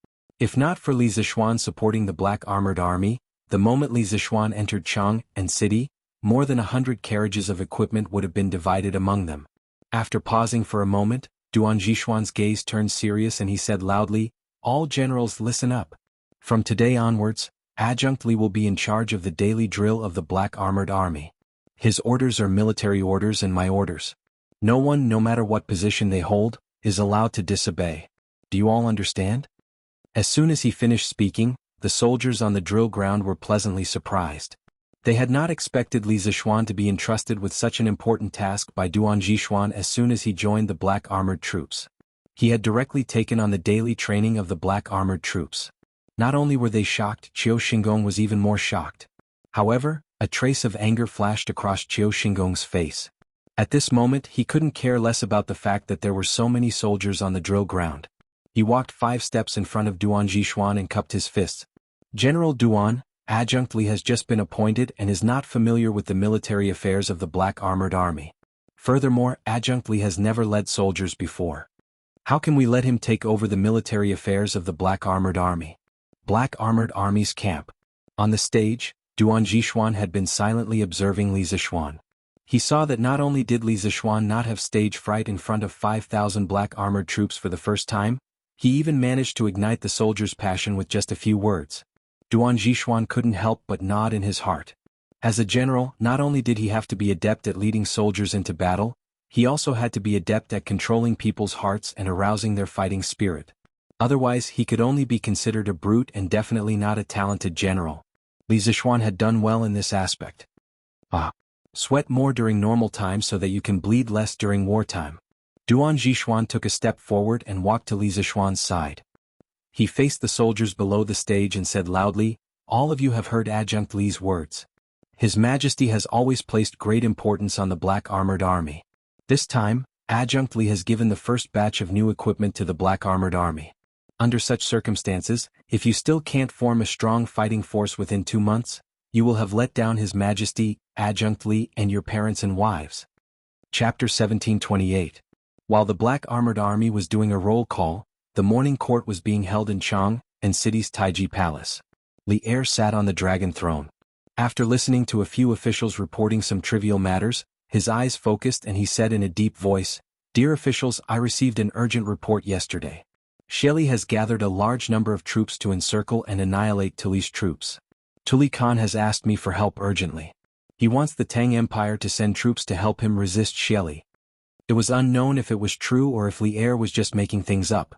If not for Li Zixuan supporting the Black Armored Army, the moment Li Zixuan entered Chang and city, more than 100 carriages of equipment would have been divided among them. After pausing for a moment, Duan Jixuan's gaze turned serious and he said loudly, "All generals listen up. From today onwards, Adjunct Li will be in charge of the daily drill of the Black Armored Army. His orders are military orders and my orders. No one, no matter what position they hold, is allowed to disobey. Do you all understand?" As soon as he finished speaking, the soldiers on the drill ground were pleasantly surprised. They had not expected Li Zixuan to be entrusted with such an important task by Duan Jixuan as soon as he joined the Black Armored Troops. He had directly taken on the daily training of the Black Armored Troops. Not only were they shocked, Qiu Xingong was even more shocked. However, a trace of anger flashed across Qiu Xingong's face. At this moment he couldn't care less about the fact that there were so many soldiers on the drill ground. He walked 5 steps in front of Duan Jishuan and cupped his fists. General Duan, Adjunct Li has just been appointed and is not familiar with the military affairs of the Black Armored Army. Furthermore, Adjunct Li has never led soldiers before. How can we let him take over the military affairs of the Black Armored Army? Black Armored Army's camp. On the stage, Duan Jishuan had been silently observing Li Zishuan. He saw that not only did Li Zishuan not have stage fright in front of 5,000 black armored troops for the first time, he even managed to ignite the soldiers' passion with just a few words. Duan Jishuan couldn't help but nod in his heart. As a general, not only did he have to be adept at leading soldiers into battle, he also had to be adept at controlling people's hearts and arousing their fighting spirit. Otherwise, he could only be considered a brute and definitely not a talented general. Li Zishuan had done well in this aspect. Sweat more during normal time so that you can bleed less during wartime. Duan Jishuan took a step forward and walked to Li Zishuan's side. He faced the soldiers below the stage and said loudly, "All of you have heard Adjunct Li's words. His Majesty has always placed great importance on the Black Armored Army. This time, Adjunct Li has given the first batch of new equipment to the Black Armored Army. Under such circumstances, if you still can't form a strong fighting force within 2 months, you will have let down His Majesty, Adjunct Li, and your parents and wives." Chapter 1728. While the Black Armored Army was doing a roll call, the morning court was being held in Chang, and city's Taiji Palace. Li Er sat on the dragon throne. After listening to a few officials reporting some trivial matters, his eyes focused and he said in a deep voice, "Dear officials, I received an urgent report yesterday. Sheli has gathered a large number of troops to encircle and annihilate Tuli's troops. Tuli Khan has asked me for help urgently. He wants the Tang Empire to send troops to help him resist Sheli." It was unknown if it was true or if Li Er was just making things up.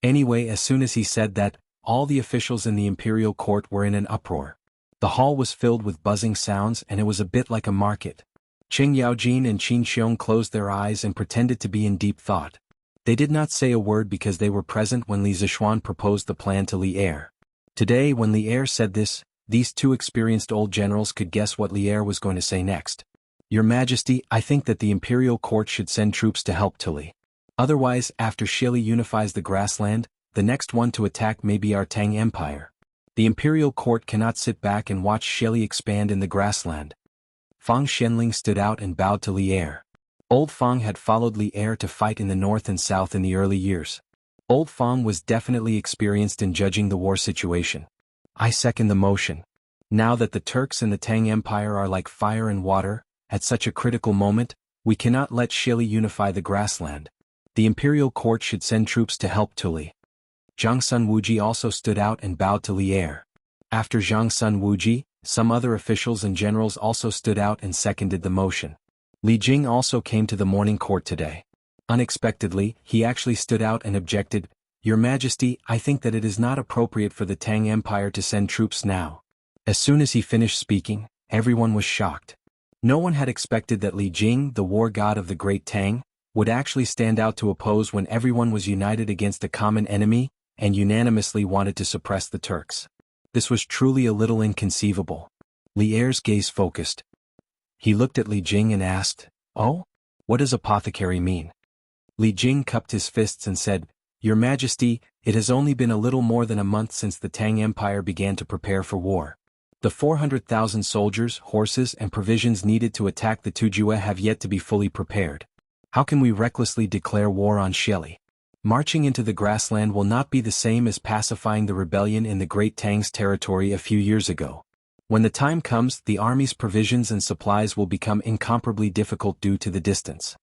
Anyway, as soon as he said that, all the officials in the imperial court were in an uproar. The hall was filled with buzzing sounds and it was a bit like a market. Qing Yaojin and Qin Xiong closed their eyes and pretended to be in deep thought. They did not say a word because they were present when Li Zishuan proposed the plan to Li Er. Today, when Li Er said this, these 2 experienced old generals could guess what Li Er was going to say next. "Your Majesty, I think that the imperial court should send troops to help Tuli. Otherwise, after Sheli unifies the grassland, the next one to attack may be our Tang Empire. The imperial court cannot sit back and watch Sheli expand in the grassland." Fang Shenling stood out and bowed to Li Er. Old Fang had followed Li Er to fight in the north and south in the early years. Old Fang was definitely experienced in judging the war situation. "I second the motion. Now that the Turks and the Tang Empire are like fire and water, at such a critical moment, we cannot let Sheli unify the grassland. The imperial court should send troops to help Tuli." Zhang Sun Wuji also stood out and bowed to Li Er. After Zhang Sun Wuji, some other officials and generals also stood out and seconded the motion. Li Jing also came to the morning court today. Unexpectedly, he actually stood out and objected, "Your Majesty, I think that it is not appropriate for the Tang Empire to send troops now." As soon as he finished speaking, everyone was shocked. No one had expected that Li Jing, the war god of the Great Tang, would actually stand out to oppose when everyone was united against a common enemy, and unanimously wanted to suppress the Turks. This was truly a little inconceivable. Li Er's gaze focused. He looked at Li Jing and asked, "Oh? What does apothecary mean?" Li Jing cupped his fists and said, "Your Majesty, it has only been a little more than a month since the Tang Empire began to prepare for war. The 400,000 soldiers, horses and provisions needed to attack the Tujue have yet to be fully prepared. How can we recklessly declare war on Sheli? Marching into the grassland will not be the same as pacifying the rebellion in the Great Tang's territory a few years ago. When the time comes, the army's provisions and supplies will become incomparably difficult due to the distance.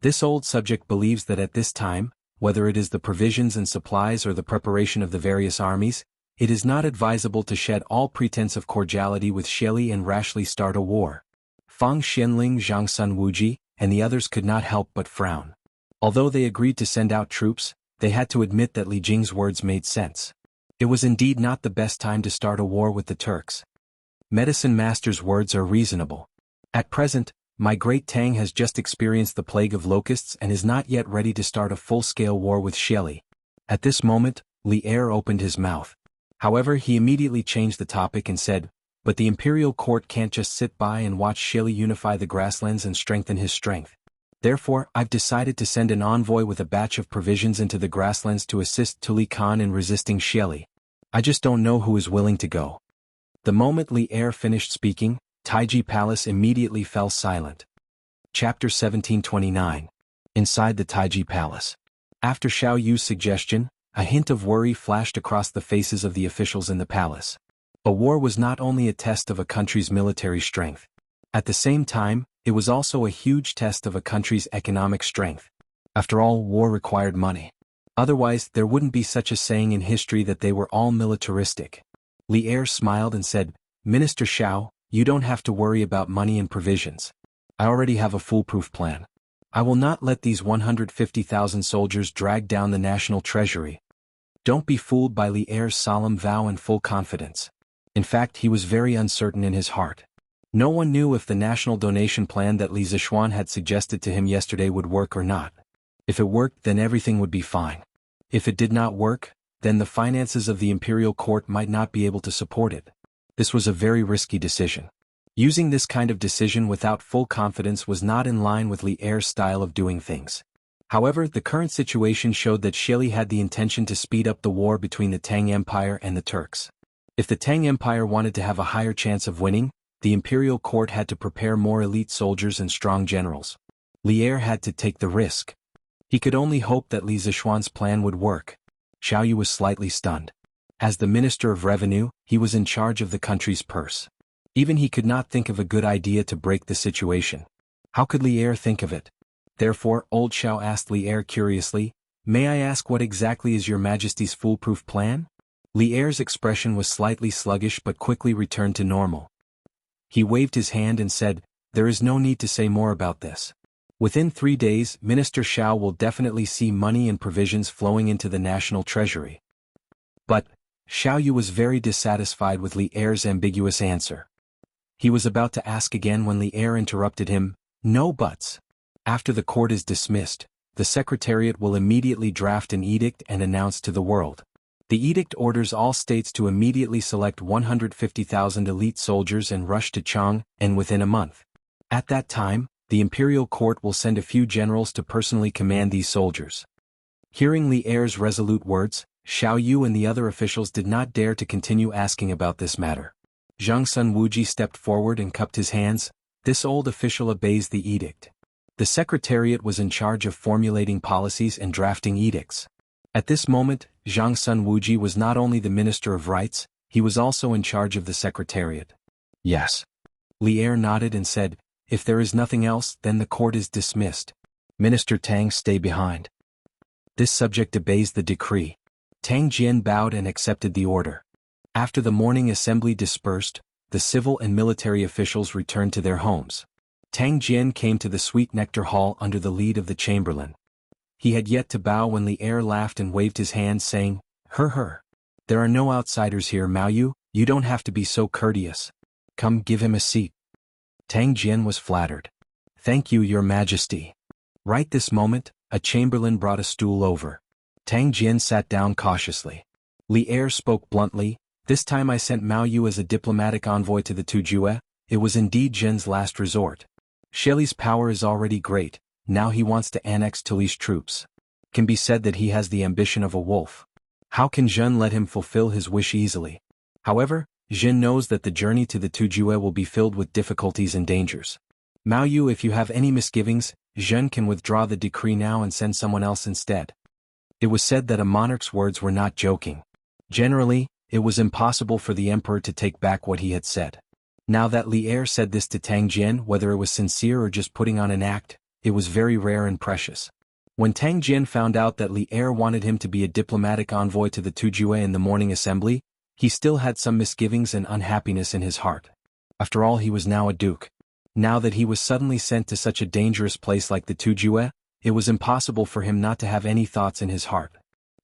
This old subject believes that at this time, whether it is the provisions and supplies or the preparation of the various armies, it is not advisable to shed all pretense of cordiality with Sheli and rashly start a war." Fang Xianling, Zhang Sun Wuji, and the others could not help but frown. Although they agreed to send out troops, they had to admit that Li Jing's words made sense. It was indeed not the best time to start a war with the Turks. Medicine Master's words are reasonable. At present, my Great Tang has just experienced the plague of locusts and is not yet ready to start a full-scale war with Sheli. At this moment, Li Er opened his mouth. However, he immediately changed the topic and said, "But the imperial court can't just sit by and watch Sheli unify the grasslands and strengthen his strength. Therefore, I've decided to send an envoy with a batch of provisions into the grasslands to assist Tuli Khan in resisting Xieli. I just don't know who is willing to go. The moment Li Er finished speaking, Taiji Palace immediately fell silent. Chapter 1729. Inside the Taiji Palace. After Xiao Yu's suggestion, a hint of worry flashed across the faces of the officials in the palace. A war was not only a test of a country's military strength. At the same time, it was also a huge test of a country's economic strength. After all, war required money. Otherwise, there wouldn't be such a saying in history that they were all militaristic. Li Er smiled and said, Minister Xiao, you don't have to worry about money and provisions. I already have a foolproof plan. I will not let these 150,000 soldiers drag down the national treasury. Don't be fooled by Li Er's solemn vow and full confidence. In fact, he was very uncertain in his heart. No one knew if the national donation plan that Li Zishuan had suggested to him yesterday would work or not. If it worked, then everything would be fine. If it did not work, then the finances of the imperial court might not be able to support it. This was a very risky decision. Using this kind of decision without full confidence was not in line with Li Er's style of doing things. However, the current situation showed that Xieli had the intention to speed up the war between the Tang Empire and the Turks. If the Tang Empire wanted to have a higher chance of winning, the imperial court had to prepare more elite soldiers and strong generals. Li Er had to take the risk. He could only hope that Li Zishuan's plan would work. Xiao Yu was slightly stunned. As the Minister of Revenue, he was in charge of the country's purse. Even he could not think of a good idea to break the situation. How could Li Er think of it? Therefore, old Xiao asked Li Er curiously, May I ask what exactly is your Majesty's foolproof plan? Li Er's expression was slightly sluggish but quickly returned to normal. He waved his hand and said, There is no need to say more about this. Within 3 days, Minister Xiao will definitely see money and provisions flowing into the national treasury. But, Xiao Yu was very dissatisfied with Li Er's ambiguous answer. He was about to ask again when Li Er interrupted him, No buts. After the court is dismissed, the Secretariat will immediately draft an edict and announce to the world. The edict orders all states to immediately select 150,000 elite soldiers and rush to Chang, and within a month. At that time, the imperial court will send a few generals to personally command these soldiers. Hearing Li Er's resolute words, Xiao Yu and the other officials did not dare to continue asking about this matter. Zhang Sun Wuji stepped forward and cupped his hands. This old official obeys the edict. The Secretariat was in charge of formulating policies and drafting edicts. At this moment, Zhang Sun Wuji was not only the Minister of Rights, he was also in charge of the Secretariat. Yes. Li Er nodded and said, If there is nothing else, then the court is dismissed. Minister Tang, stay behind. This subject obeys the decree. Tang Jian bowed and accepted the order. After the morning assembly dispersed, the civil and military officials returned to their homes. Tang Jian came to the Sweet Nectar Hall under the lead of the chamberlain. He had yet to bow when Li Er laughed and waved his hand saying, Her. There are no outsiders here, Mao Yu, you don't have to be so courteous. Come, give him a seat. Tang Jian was flattered. Thank you, Your Majesty. Right this moment, a chamberlain brought a stool over. Tang Jian sat down cautiously. Li Er spoke bluntly, This time I sent Mao Yu as a diplomatic envoy to the Tujue. It was indeed Zhen's last resort. Xieli's power is already great, now he wants to annex Tuli's troops. Can be said that he has the ambition of a wolf. How can Zhen let him fulfill his wish easily? However, Zhen knows that the journey to the Tujue will be filled with difficulties and dangers. Mao Yu, if you have any misgivings, Zhen can withdraw the decree now and send someone else instead. It was said that a monarch's words were not joking. Generally, it was impossible for the emperor to take back what he had said. Now that Li Er said this to Tang Jian, whether it was sincere or just putting on an act, it was very rare and precious. When Tang Jian found out that Li Er wanted him to be a diplomatic envoy to the Tujue in the morning assembly, he still had some misgivings and unhappiness in his heart. After all, he was now a duke. Now that he was suddenly sent to such a dangerous place like the Tujue, it was impossible for him not to have any thoughts in his heart.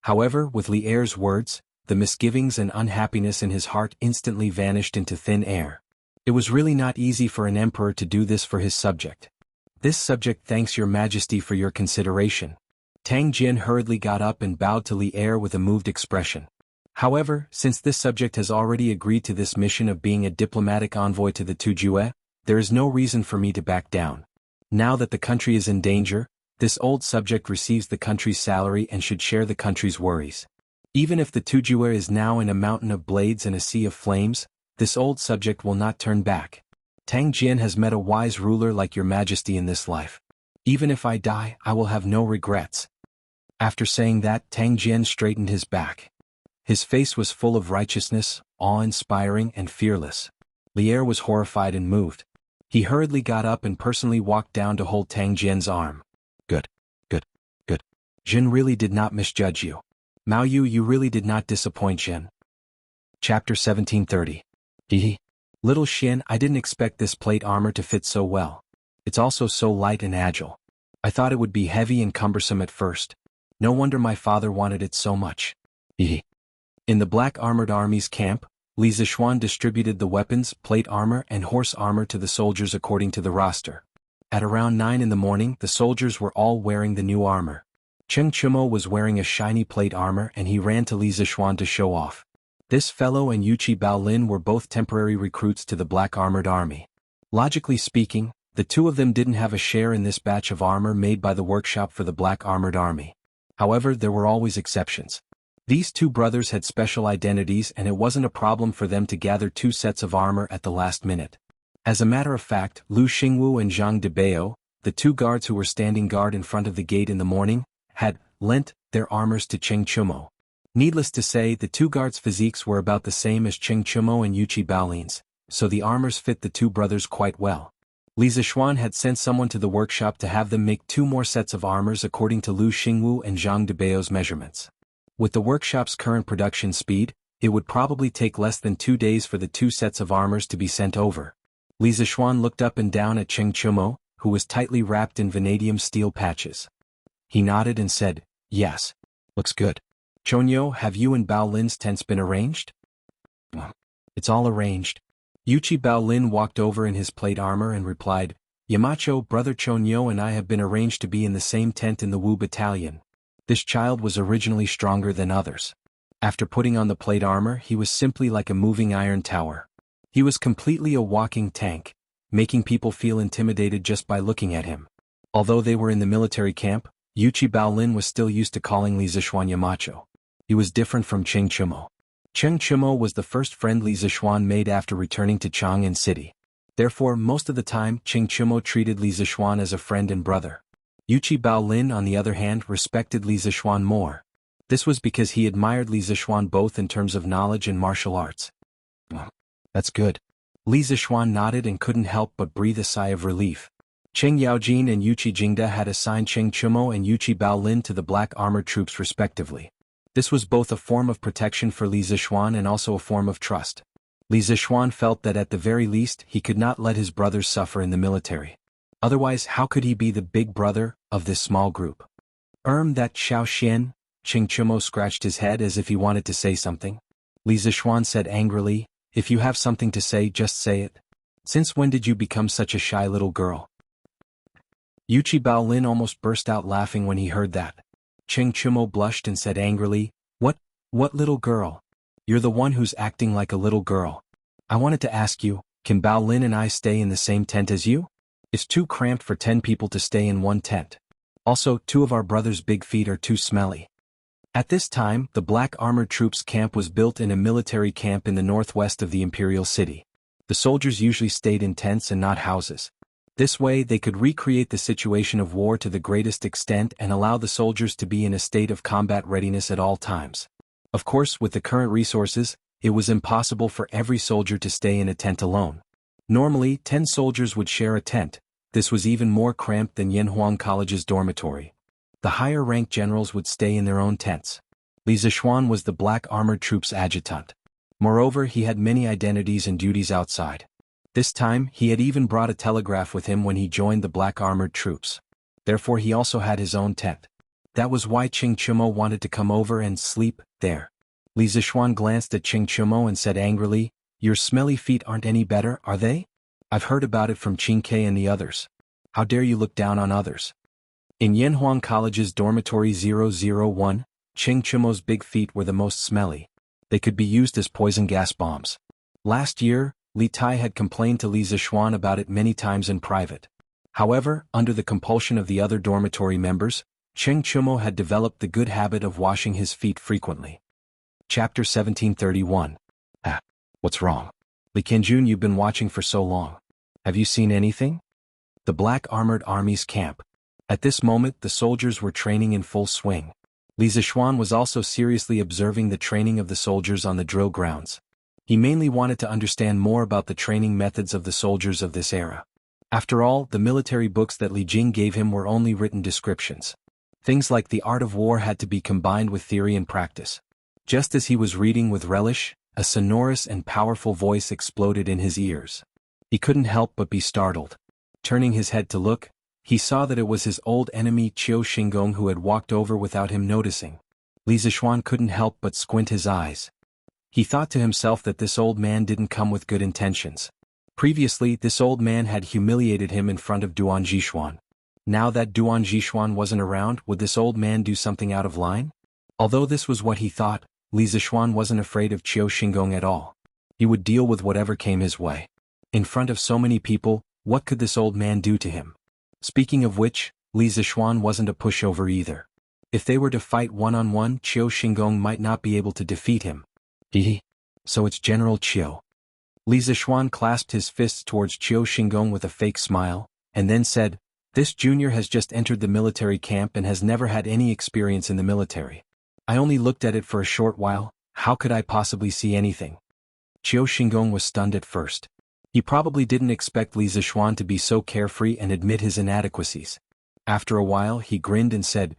However, with Li Er's words, the misgivings and unhappiness in his heart instantly vanished into thin air. It was really not easy for an emperor to do this for his subject. This subject thanks Your Majesty for your consideration. Tang Jian hurriedly got up and bowed to Li Er with a moved expression. However, since this subject has already agreed to this mission of being a diplomatic envoy to the Tujue, there is no reason for me to back down. Now that the country is in danger, this old subject receives the country's salary and should share the country's worries. Even if the Tujue is now in a mountain of blades and a sea of flames, this old subject will not turn back. Tang Jian has met a wise ruler like your majesty in this life. Even if I die, I will have no regrets. After saying that, Tang Jian straightened his back. His face was full of righteousness, awe-inspiring and fearless. Lier was horrified and moved. He hurriedly got up and personally walked down to hold Tang Jian's arm. Good. Jin really did not misjudge you. Mao Yu, you really did not disappoint Jin. Chapter 1730. Little Xian, I didn't expect this plate armor to fit so well. It's also so light and agile. I thought it would be heavy and cumbersome at first. No wonder my father wanted it so much. In the Black Armored Army's camp, Li Zixuan distributed the weapons, plate armor and horse armor to the soldiers according to the roster. At around 9 in the morning, the soldiers were all wearing the new armor. Cheng Chumo was wearing a shiny plate armor and he ran to Li Zixuan to show off. This fellow and Yuchi Baolin were both temporary recruits to the Black Armored Army. Logically speaking, the two of them didn't have a share in this batch of armor made by the workshop for the Black Armored Army. However, there were always exceptions. These two brothers had special identities and it wasn't a problem for them to gather 2 sets of armor at the last minute. As a matter of fact, Lu Xingwu and Zhang Debao, the 2 guards who were standing guard in front of the gate in the morning, had lent their armors to Cheng Chumo. Needless to say, the 2 guards' physiques were about the same as Cheng Chumo and Yuchi Baolin's, so the armors fit the 2 brothers quite well. Li Zixuan had sent someone to the workshop to have them make 2 more sets of armors according to Lu Xingwu and Zhang Debao's measurements. With the workshop's current production speed, it would probably take less than 2 days for the 2 sets of armors to be sent over. Li Zixuan looked up and down at Cheng Chumo, who was tightly wrapped in vanadium steel patches. He nodded and said, "Yes. Looks good. Chonyo, have you and Baolin's tents been arranged?" "It's all arranged." Yuchi Baolin walked over in his plate armor and replied, "Yamacho, brother Chonyo and I have been arranged to be in the same tent in the Wu battalion." This child was originally stronger than others. After putting on the plate armor, he was simply like a moving iron tower. He was completely a walking tank, making people feel intimidated just by looking at him. Although they were in the military camp, Yuchi Baolin was still used to calling Li Zixuan Yamacho. He was different from Cheng Chumo. Cheng Chumo was the first friend Li Zixuan made after returning to Chang'an City. Therefore, most of the time, Cheng Chumo treated Li Zixuan as a friend and brother. Yuchi Baolin, on the other hand, respected Li Zixuan more. This was because he admired Li Zixuan both in terms of knowledge and martial arts. "That's good." Li Zixuan nodded and couldn't help but breathe a sigh of relief. Cheng Yaojin and Yuchi Jingda had assigned Cheng Chumo and Yuchi Baolin to the Black Armored Troops respectively. This was both a form of protection for Li Zixuan and also a form of trust. Li Zixuan felt that at the very least he could not let his brothers suffer in the military. Otherwise, how could he be the big brother of this small group? That Xiao Xian?" Cheng Chumo scratched his head as if he wanted to say something. Li Zixuan said angrily, "If you have something to say, just say it. Since when did you become such a shy little girl?" Yuchi Baolin almost burst out laughing when he heard that. Cheng Chumo blushed and said angrily, What little girl? You're the one who's acting like a little girl. I wanted to ask you, can Baolin and I stay in the same tent as you? It's too cramped for 10 people to stay in one tent. Also, 2 of our brothers' big feet are too smelly." At this time, the Black Armored Troops camp was built in a military camp in the northwest of the imperial city. The soldiers usually stayed in tents and not houses. This way they could recreate the situation of war to the greatest extent and allow the soldiers to be in a state of combat readiness at all times. Of course, with the current resources, it was impossible for every soldier to stay in a tent alone. Normally, 10 soldiers would share a tent. This was even more cramped than Yanhuang College's dormitory. The higher-ranked generals would stay in their own tents. Li Zixuan was the Black Armored Troops adjutant. Moreover, he had many identities and duties outside. This time, he had even brought a telegraph with him when he joined the Black Armored Troops. Therefore he also had his own tent. That was why Cheng Chumo wanted to come over and sleep there. Li Zixuan glanced at Cheng Chumo and said angrily, "Your smelly feet aren't any better, are they? I've heard about it from Qingke and the others. How dare you look down on others?" In Yanhuang College's dormitory 001, Cheng Chumo's big feet were the most smelly. They could be used as poison gas bombs. Last year, Li Tai had complained to Li Zixuan about it many times in private. However, under the compulsion of the other dormitory members, Cheng Chumo had developed the good habit of washing his feet frequently. Chapter 1731. Ah, what's wrong? Li Qianjun, you've been watching for so long. Have you seen anything? The Black Armored Army's camp. At this moment the soldiers were training in full swing. Li Zishuan was also seriously observing the training of the soldiers on the drill grounds. He mainly wanted to understand more about the training methods of the soldiers of this era. After all, the military books that Li Jing gave him were only written descriptions. Things like the art of war had to be combined with theory and practice. Just as he was reading with relish, a sonorous and powerful voice exploded in his ears. He couldn't help but be startled. Turning his head to look, he saw that it was his old enemy Qiu Xingong who had walked over without him noticing. Li Zishuan couldn't help but squint his eyes. He thought to himself that this old man didn't come with good intentions. Previously, this old man had humiliated him in front of Duan Zhishuan. Now that Duan Zhishuan wasn't around, would this old man do something out of line? Although this was what he thought, Li Zishuan wasn't afraid of Qiu Xingong at all. He would deal with whatever came his way. In front of so many people, what could this old man do to him? Speaking of which, Li Zishuan wasn't a pushover either. If they were to fight one-on-one, Qiu Xingong might not be able to defeat him. So it's General Qiu. Li Zishuan clasped his fists towards Qiu Xingong with a fake smile, and then said, "This junior has just entered the military camp and has never had any experience in the military. I only looked at it for a short while, how could I possibly see anything?" Qiu Xingong was stunned at first. He probably didn't expect Li Zishuan to be so carefree and admit his inadequacies. After a while he grinned and said,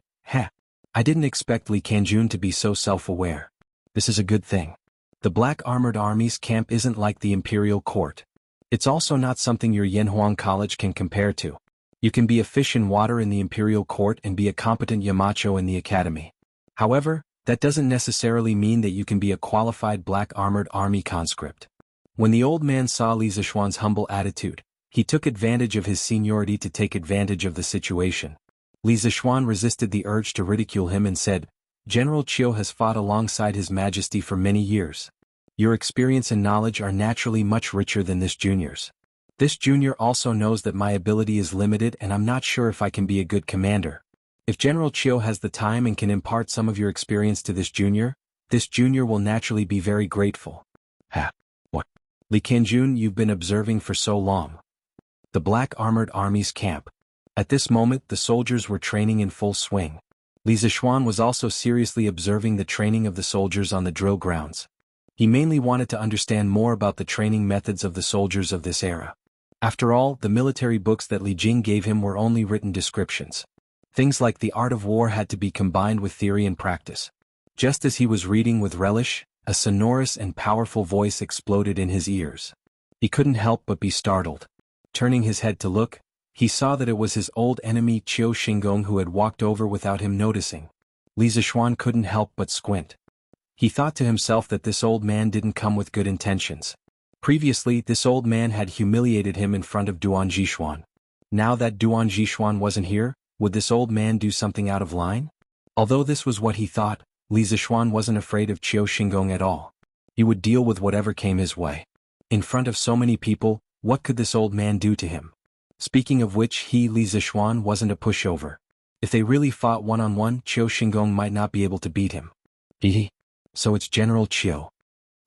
I didn't expect Li Qianjun to be so self-aware. This is a good thing. The Black Armored Army's camp isn't like the Imperial Court. It's also not something your Yanhuang College can compare to. You can be a fish in water in the Imperial Court and be a competent Yamacho in the Academy. However, that doesn't necessarily mean that you can be a qualified Black Armored Army conscript. When the old man saw Li Zishuan's humble attitude, he took advantage of his seniority to take advantage of the situation. Li Zishuan resisted the urge to ridicule him and said, "General Qiu has fought alongside His Majesty for many years. Your experience and knowledge are naturally much richer than this junior's. This junior also knows that my ability is limited and I'm not sure if I can be a good commander. If General Qiu has the time and can impart some of your experience to this junior will naturally be very grateful." What? Li Qianjun, you've been observing for so long. The Black Armored Army's camp. At this moment the soldiers were training in full swing. Li Zishuan was also seriously observing the training of the soldiers on the drill grounds. He mainly wanted to understand more about the training methods of the soldiers of this era. After all, the military books that Li Jing gave him were only written descriptions. Things like the art of war had to be combined with theory and practice. Just as he was reading with relish, a sonorous and powerful voice exploded in his ears. He couldn't help but be startled. Turning his head to look, he saw that it was his old enemy Qiu Xingong who had walked over without him noticing. Li Zishuan couldn't help but squint. He thought to himself that this old man didn't come with good intentions. Previously, this old man had humiliated him in front of Duan Zhishuan. Now that Duan Zhishuan wasn't here, would this old man do something out of line? Although this was what he thought, Li Zishuan wasn't afraid of Qiu Xingong at all. He would deal with whatever came his way. In front of so many people, what could this old man do to him? Speaking of which, Li Zishuan wasn't a pushover. If they really fought one-on-one, Qiu Xingong might not be able to beat him. So it's General Qiu.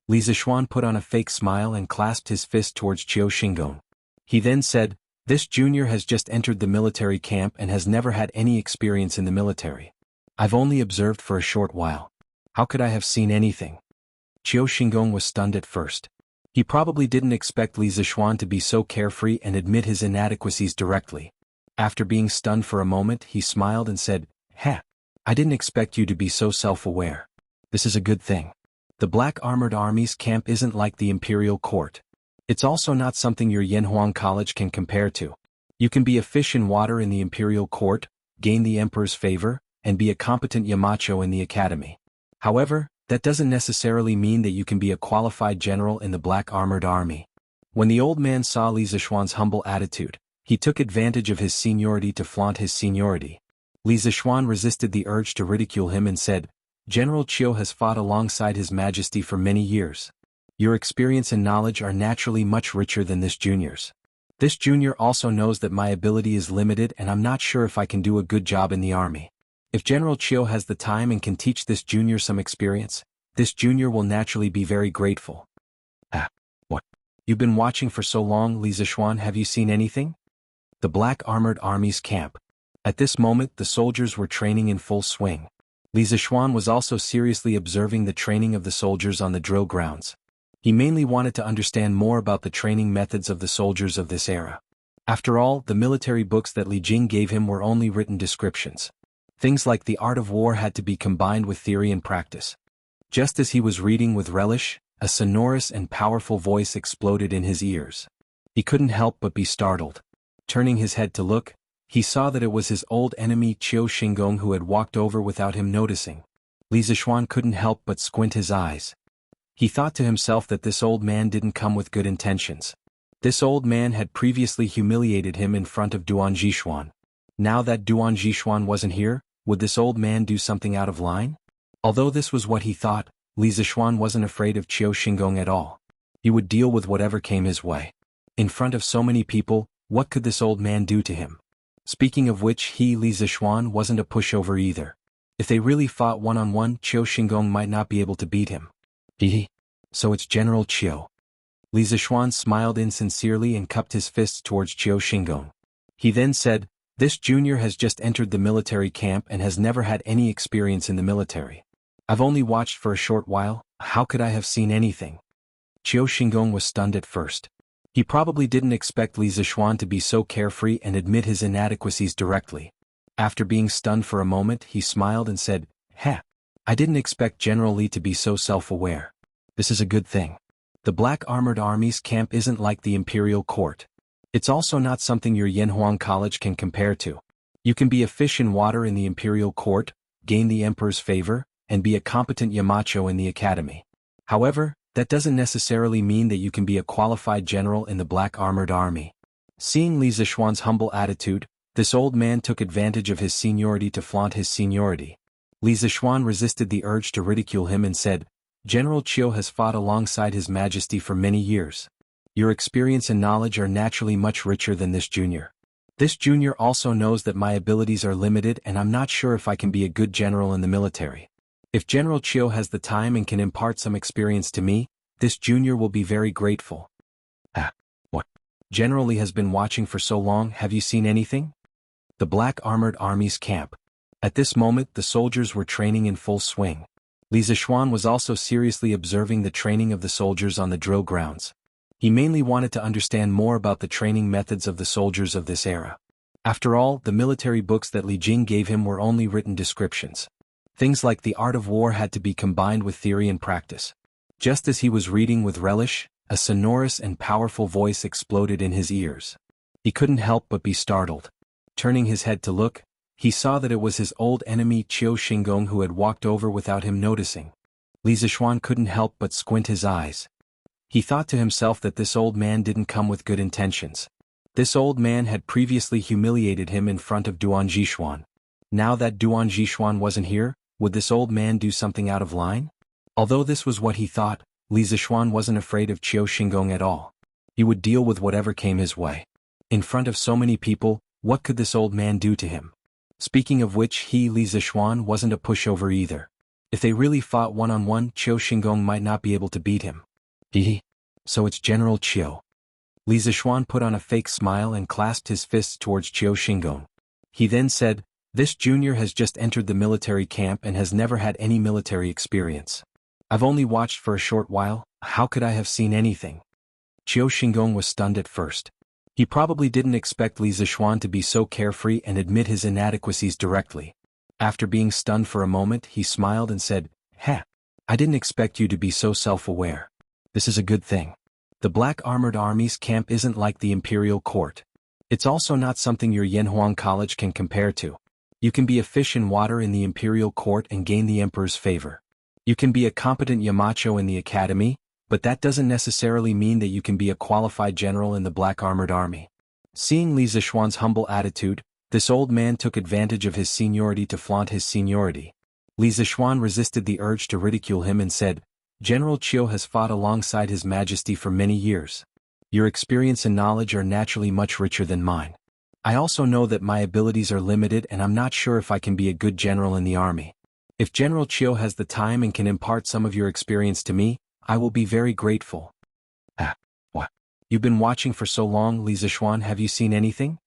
Li Zishuan put on a fake smile and clasped his fist towards Qiu Xingong. He then said, "This junior has just entered the military camp and has never had any experience in the military. I've only observed for a short while. How could I have seen anything?" Qiu Xingong was stunned at first. He probably didn't expect Li Zishuan to be so carefree and admit his inadequacies directly. After being stunned for a moment, he smiled and said, I didn't expect you to be so self-aware. This is a good thing. The Black Armored Army's camp isn't like the Imperial Court. It's also not something your Yanhuang College can compare to. You can be a fish in water in the Imperial Court, gain the Emperor's favor, and be a competent Yamacho in the Academy. However, that doesn't necessarily mean that you can be a qualified general in the Black Armored Army. When the old man saw Li Zishuan's humble attitude, he took advantage of his seniority to flaunt his seniority. Li Zishuan resisted the urge to ridicule him and said, "General Qiu has fought alongside His Majesty for many years. Your experience and knowledge are naturally much richer than this junior's. This junior also knows that my ability is limited and I'm not sure if I can do a good job in the army. If General Chiu has the time and can teach this junior some experience, this junior will naturally be very grateful. What? You've been watching for so long, Li Zishuan, have you seen anything? The Black Armored Army's camp. At this moment the soldiers were training in full swing. Li Zishuan was also seriously observing the training of the soldiers on the drill grounds. He mainly wanted to understand more about the training methods of the soldiers of this era. After all, the military books that Li Jing gave him were only written descriptions. Things like the art of war had to be combined with theory and practice. Just as he was reading with relish, a sonorous and powerful voice exploded in his ears. He couldn't help but be startled. Turning his head to look, he saw that it was his old enemy Qiu Xingong who had walked over without him noticing. Li Zishuan couldn't help but squint his eyes. He thought to himself that this old man didn't come with good intentions. This old man had previously humiliated him in front of Duan Zhishuan. Now that Duan Zhishuan wasn't here, would this old man do something out of line? Although this was what he thought, Li Zishuan wasn't afraid of Qiu Xingong at all. He would deal with whatever came his way. In front of so many people, what could this old man do to him? Speaking of which, Li Zishuan wasn't a pushover either. If they really fought one-on-one, Qiu Xingong might not be able to beat him. So it's General Qiu. Li Zishuan smiled insincerely and cupped his fists towards Qiu Xingong. He then said, "This junior has just entered the military camp and has never had any experience in the military. I've only watched for a short while, how could I have seen anything?" Qiu Xingong was stunned at first. He probably didn't expect Li Zishuan to be so carefree and admit his inadequacies directly. After being stunned for a moment, he smiled and said, I didn't expect General Li to be so self-aware. This is a good thing. The Black Armored Army's camp isn't like the Imperial Court. It's also not something your Yanhuang College can compare to. You can be a fish in water in the Imperial Court, gain the Emperor's favor, and be a competent Yamacho in the academy. However, that doesn't necessarily mean that you can be a qualified general in the Black Armored Army. Seeing Li Zishuan's humble attitude, this old man took advantage of his seniority to flaunt his seniority. Li Zishuan resisted the urge to ridicule him and said, "General Qiu has fought alongside His Majesty for many years. Your experience and knowledge are naturally much richer than this junior. This junior also knows that my abilities are limited and I'm not sure if I can be a good general in the military. If General Qiu has the time and can impart some experience to me, this junior will be very grateful." What? General Li has been watching for so long, have you seen anything? The Black Armored Army's camp. At this moment the soldiers were training in full swing. Li Zishuan was also seriously observing the training of the soldiers on the drill grounds. He mainly wanted to understand more about the training methods of the soldiers of this era. After all, the military books that Li Jing gave him were only written descriptions. Things like the art of war had to be combined with theory and practice. Just as he was reading with relish, a sonorous and powerful voice exploded in his ears. He couldn't help but be startled. Turning his head to look, he saw that it was his old enemy Qiu Xingong who had walked over without him noticing. Li Zishuan couldn't help but squint his eyes. He thought to himself that this old man didn't come with good intentions. This old man had previously humiliated him in front of Duan Zhishuan. Now that Duan Zhishuan wasn't here, would this old man do something out of line? Although this was what he thought, Li Zishuan wasn't afraid of Qiu Xingong at all. He would deal with whatever came his way. In front of so many people, what could this old man do to him? Speaking of which, Li Zishuan wasn't a pushover either. If they really fought one-on-one, Qiu Xingong might not be able to beat him. So it's General Qiu. Li Zishuan put on a fake smile and clasped his fists towards Qiu Xingong. He then said, "This junior has just entered the military camp and has never had any military experience. I've only watched for a short while, how could I have seen anything?" Qiu Xingong was stunned at first. He probably didn't expect Li Zishuan to be so carefree and admit his inadequacies directly. After being stunned for a moment, he smiled and said, I didn't expect you to be so self-aware. This is a good thing. The Black Armored Army's camp isn't like the Imperial Court. It's also not something your Yanhuang College can compare to. You can be a fish in water in the Imperial Court and gain the Emperor's favor. You can be a competent Yamacho in the academy, but that doesn't necessarily mean that you can be a qualified general in the Black Armored Army. Seeing Li Zishuan's humble attitude, this old man took advantage of his seniority to flaunt his seniority. Li Zishuan resisted the urge to ridicule him and said, "General Qiu has fought alongside His Majesty for many years. Your experience and knowledge are naturally much richer than mine. I also know that my abilities are limited and I'm not sure if I can be a good general in the army. If General Chiu has the time and can impart some of your experience to me, I will be very grateful. What? You've been watching for so long, Li Zishuan, have you seen anything?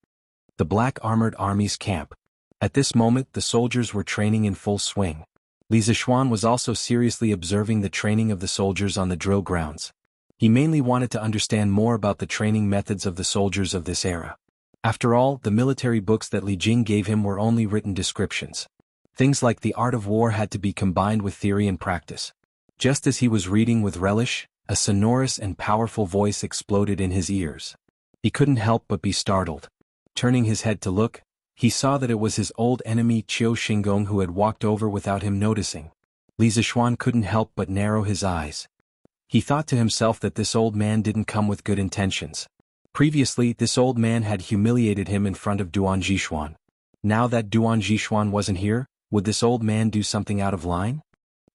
The Black Armored Army's camp. At this moment the soldiers were training in full swing. Li Zishuan was also seriously observing the training of the soldiers on the drill grounds. He mainly wanted to understand more about the training methods of the soldiers of this era. After all, the military books that Li Jing gave him were only written descriptions. Things like the art of war had to be combined with theory and practice. Just as he was reading with relish, a sonorous and powerful voice exploded in his ears. He couldn't help but be startled. Turning his head to look, he saw that it was his old enemy Qiu Xingong who had walked over without him noticing. Li Zishuan couldn't help but narrow his eyes. He thought to himself that this old man didn't come with good intentions. Previously, this old man had humiliated him in front of Duan Zhishuan. Now that Duan Zhishuan wasn't here, would this old man do something out of line?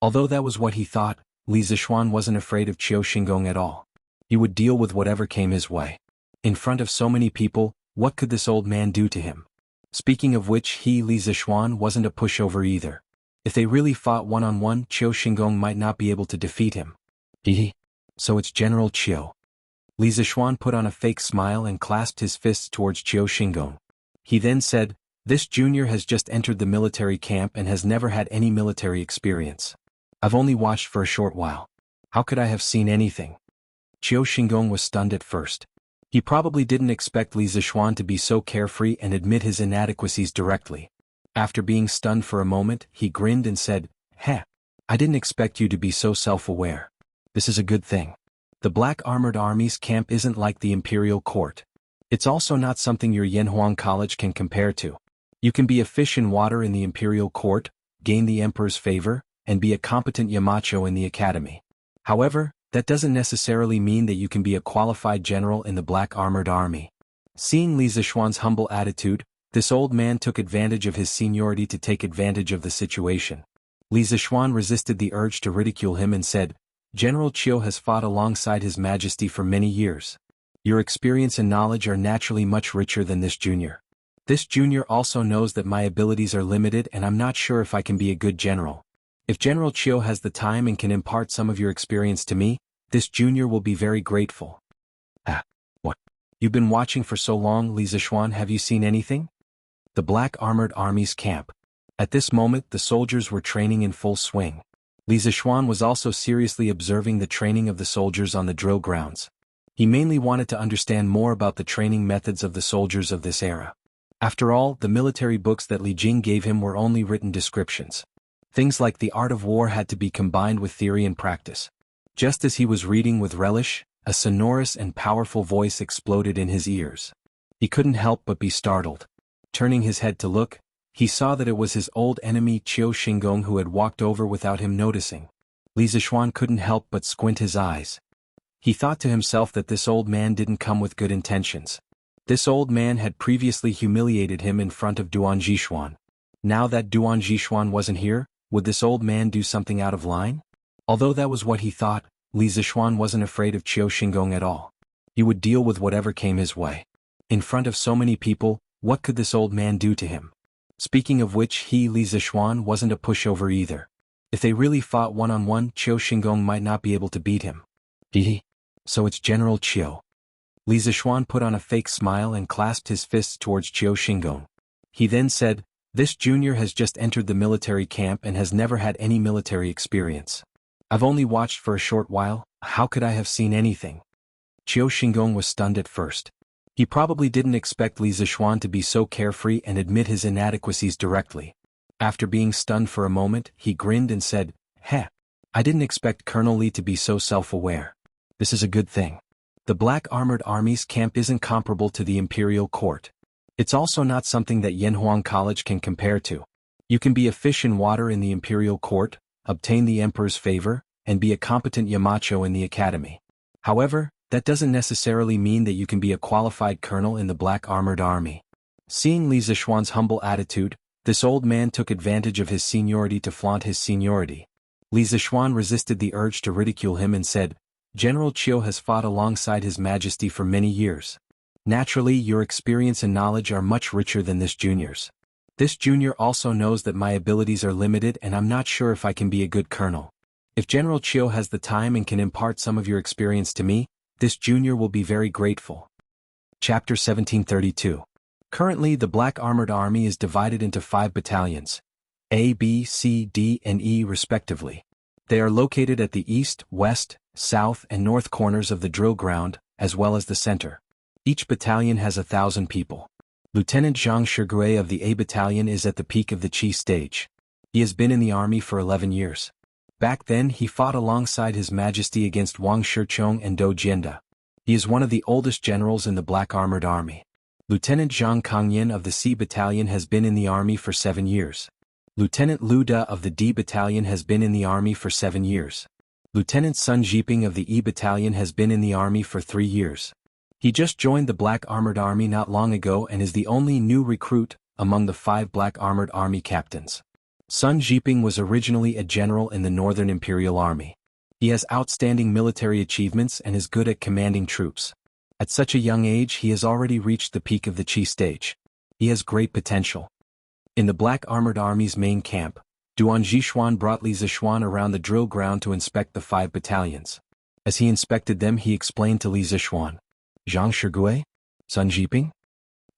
Although that was what he thought, Li Zishuan wasn't afraid of Qiu Xingong at all. He would deal with whatever came his way. In front of so many people, what could this old man do to him? Speaking of which, Li Zishuan wasn't a pushover either. If they really fought one-on-one, Qiu Xingong might not be able to defeat him. So it's General Qiu. Li Zishuan put on a fake smile and clasped his fists towards Qiu Xingong. He then said, "This junior has just entered the military camp and has never had any military experience. I've only watched for a short while. How could I have seen anything?" Qiu Xingong was stunned at first. He probably didn't expect Li Zishuan to be so carefree and admit his inadequacies directly. After being stunned for a moment, he grinned and said, "Heh, I didn't expect you to be so self-aware. This is a good thing. The Black Armored Army's camp isn't like the Imperial Court. It's also not something your Yanhuang College can compare to. You can be a fish in water in the Imperial Court, gain the Emperor's favor, and be a competent Yamacho in the Academy. However, that doesn't necessarily mean that you can be a qualified general in the Black Armored Army." Seeing Li Zishuan's humble attitude, this old man took advantage of his seniority to take advantage of the situation. Li Zishuan resisted the urge to ridicule him and said, "General Qiu has fought alongside His Majesty for many years. Your experience and knowledge are naturally much richer than this junior. This junior also knows that my abilities are limited and I'm not sure if I can be a good general. If General Qiu has the time and can impart some of your experience to me, this junior will be very grateful." What? You've been watching for so long, Li Zishuan, have you seen anything? The Black Armored Army's camp. At this moment the soldiers were training in full swing. Li Zishuan was also seriously observing the training of the soldiers on the drill grounds. He mainly wanted to understand more about the training methods of the soldiers of this era. After all, the military books that Li Jing gave him were only written descriptions. Things like the art of war had to be combined with theory and practice. Just as he was reading with relish, a sonorous and powerful voice exploded in his ears. He couldn't help but be startled. Turning his head to look, he saw that it was his old enemy Qiu Xingong who had walked over without him noticing. Li Zishuan couldn't help but squint his eyes. He thought to himself that this old man didn't come with good intentions. This old man had previously humiliated him in front of Duan Zhishuan. Now that Duan Zhishuan wasn't here, would this old man do something out of line? Although that was what he thought, Li Zishuan wasn't afraid of Qiu Xingong at all. He would deal with whatever came his way. In front of so many people, what could this old man do to him? Speaking of which, Li Zishuan wasn't a pushover either. If they really fought one-on-one, Qiu Xingong might not be able to beat him. So it's General Qiu. Li Zishuan put on a fake smile and clasped his fists towards Qiu Xingong. He then said, "This junior has just entered the military camp and has never had any military experience. I've only watched for a short while, how could I have seen anything?" Qiu Xingong was stunned at first. He probably didn't expect Li Zishuan to be so carefree and admit his inadequacies directly. After being stunned for a moment, he grinned and said, "Heh, I didn't expect Colonel Li to be so self-aware. This is a good thing. The Black Armored Army's camp isn't comparable to the Imperial Court. It's also not something that Yanhuang College can compare to. You can be a fish in water in the Imperial Court, obtain the Emperor's favor, and be a competent Yamacho in the Academy. However, that doesn't necessarily mean that you can be a qualified colonel in the Black Armored Army." Seeing Li Zishuan's humble attitude, this old man took advantage of his seniority to flaunt his seniority. Li Zishuan resisted the urge to ridicule him and said, General Chiu has fought alongside His Majesty for many years. Naturally, your experience and knowledge are much richer than this junior's. This junior also knows that my abilities are limited and I'm not sure if I can be a good colonel. If General Chiu has the time and can impart some of your experience to me, this junior will be very grateful. Chapter 1732. Currently, the Black Armored Army is divided into 5 battalions, A, B, C, D, and E respectively. They are located at the east, west, south, and north corners of the drill ground, as well as the center. Each battalion has 1,000 people. Lieutenant Zhang Shigui of the A Battalion is at the peak of the Qi stage. He has been in the army for 11 years. Back then he fought alongside His Majesty against Wang Shichong and Dou Jianda. He is one of the oldest generals in the Black Armored Army. Lieutenant Zhang Kangyan of the C Battalion has been in the army for 7 years. Lieutenant Liu Da of the D Battalion has been in the army for 7 years. Lieutenant Sun Jiping of the E Battalion has been in the army for 3 years. He just joined the Black Armored Army not long ago and is the only new recruit among the 5 Black Armored Army captains. Sun Jiping was originally a general in the Northern Imperial Army. He has outstanding military achievements and is good at commanding troops. At such a young age he has already reached the peak of the Qi stage. He has great potential. In the Black Armored Army's main camp, Duan Zhishuan brought Li Zishuan around the drill ground to inspect the 5 battalions. As he inspected them he explained to Li Zishuan, Zhang Shigui? Sun Jiping?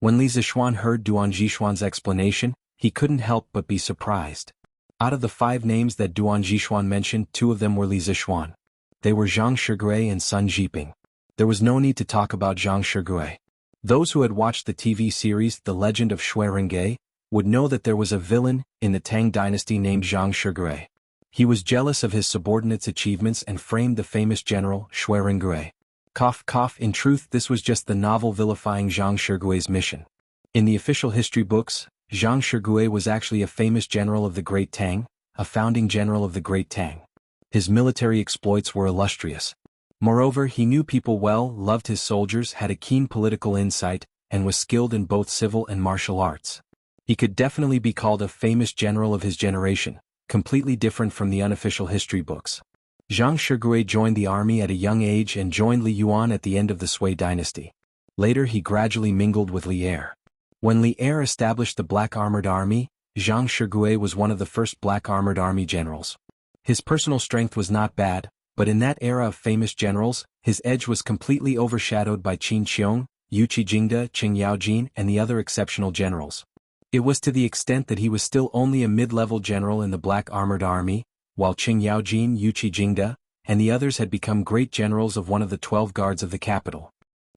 When Li Zishuan heard Duan Zhishuan's explanation, he couldn't help but be surprised. Out of the 5 names that Duan Zhishuan mentioned, 2 of them were Li Zishuan. They were Zhang Shigui and Sun Jiping. There was no need to talk about Zhang Shigui. Those who had watched the TV series The Legend of Shui Rengge would know that there was a villain in the Tang dynasty named Zhang Shigui. He was jealous of his subordinates' achievements and framed the famous general Shui Rengge. In truth, this was just the novel vilifying Zhang Shigui's mission. In the official history books, Zhang Shigui was actually a famous general of the Great Tang, a founding general of the Great Tang. His military exploits were illustrious. Moreover, he knew people well, loved his soldiers, had a keen political insight, and was skilled in both civil and martial arts. He could definitely be called a famous general of his generation, completely different from the unofficial history books. Zhang Shigui joined the army at a young age and joined Li Yuan at the end of the Sui dynasty. Later he gradually mingled with Li Er. When Li Er established the Black Armored Army, Zhang Shigui was one of the first Black Armored Army generals. His personal strength was not bad, but in that era of famous generals, his edge was completely overshadowed by Qin Qiong, Yu Qijingde, Qing Yaojin, and the other exceptional generals. It was to the extent that he was still only a mid-level general in the Black Armored Army, while Qing Yaojin, Yu Qijingde, and the others had become great generals of one of the 12 guards of the capital.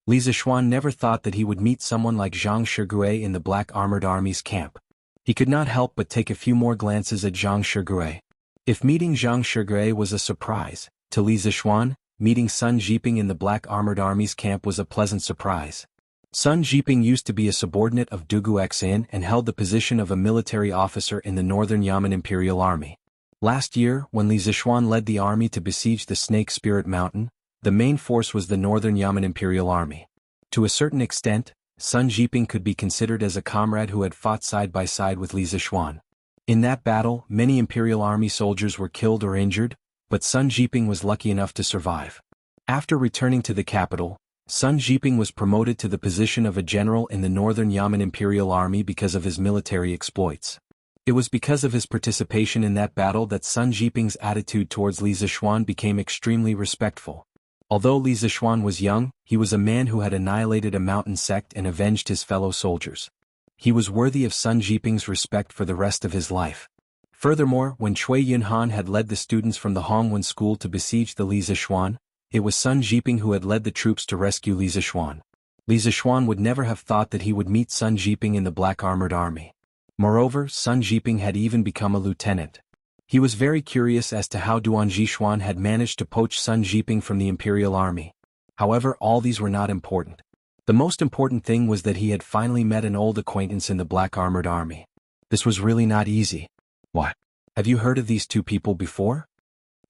Li Zishuan never thought that he would meet someone like Zhang Shigui in the Black Armored Army's camp. He could not help but take a few more glances at Zhang Shigui. If meeting Zhang Shigui was a surprise, to Li Zishuan, meeting Sun Jiping in the Black Armored Army's camp was a pleasant surprise. Sun Jiping used to be a subordinate of Dugu Xin and held the position of a military officer in the Northern Yamen Imperial Army. Last year, when Li Zishuan led the army to besiege the Snake Spirit Mountain, the main force was the Northern Yamen Imperial Army. To a certain extent, Sun Jiping could be considered as a comrade who had fought side by side with Li Zishuan. In that battle, many Imperial Army soldiers were killed or injured, but Sun Jiping was lucky enough to survive. After returning to the capital, Sun Jiping was promoted to the position of a general in the Northern Yamen Imperial Army because of his military exploits. It was because of his participation in that battle that Sun Jiping's attitude towards Li Zishuan became extremely respectful. Although Li Zishuan was young, he was a man who had annihilated a mountain sect and avenged his fellow soldiers. He was worthy of Sun Jiping's respect for the rest of his life. Furthermore, when Cui Yunhan had led the students from the Hongwen school to besiege the Li Zishuan, it was Sun Jiping who had led the troops to rescue Li Zishuan. Li Zishuan would never have thought that he would meet Sun Jiping in the Black Armored Army. Moreover, Sun Jiping had even become a lieutenant. He was very curious as to how Duan Zhishuan had managed to poach Sun Jiping from the Imperial Army. However, all these were not important. The most important thing was that he had finally met an old acquaintance in the Black Armored Army. This was really not easy. What? Have you heard of these 2 people before?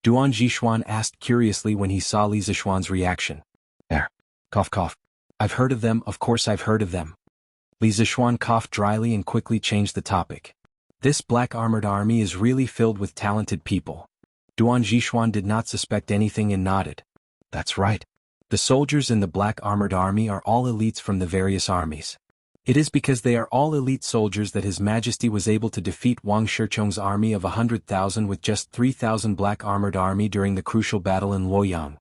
Duan Zhishuan asked curiously when he saw Li Zishuan's reaction. Cough. I've heard of them, of course I've heard of them. Li Zishuan coughed dryly and quickly changed the topic. This Black Armored Army is really filled with talented people. Duan Zhishuan did not suspect anything and nodded. That's right. The soldiers in the Black Armored Army are all elites from the various armies. It is because they are all elite soldiers that His Majesty was able to defeat Wang Shicheng's army of 100,000 with just 3,000 Black Armored Army during the crucial battle in Luoyang.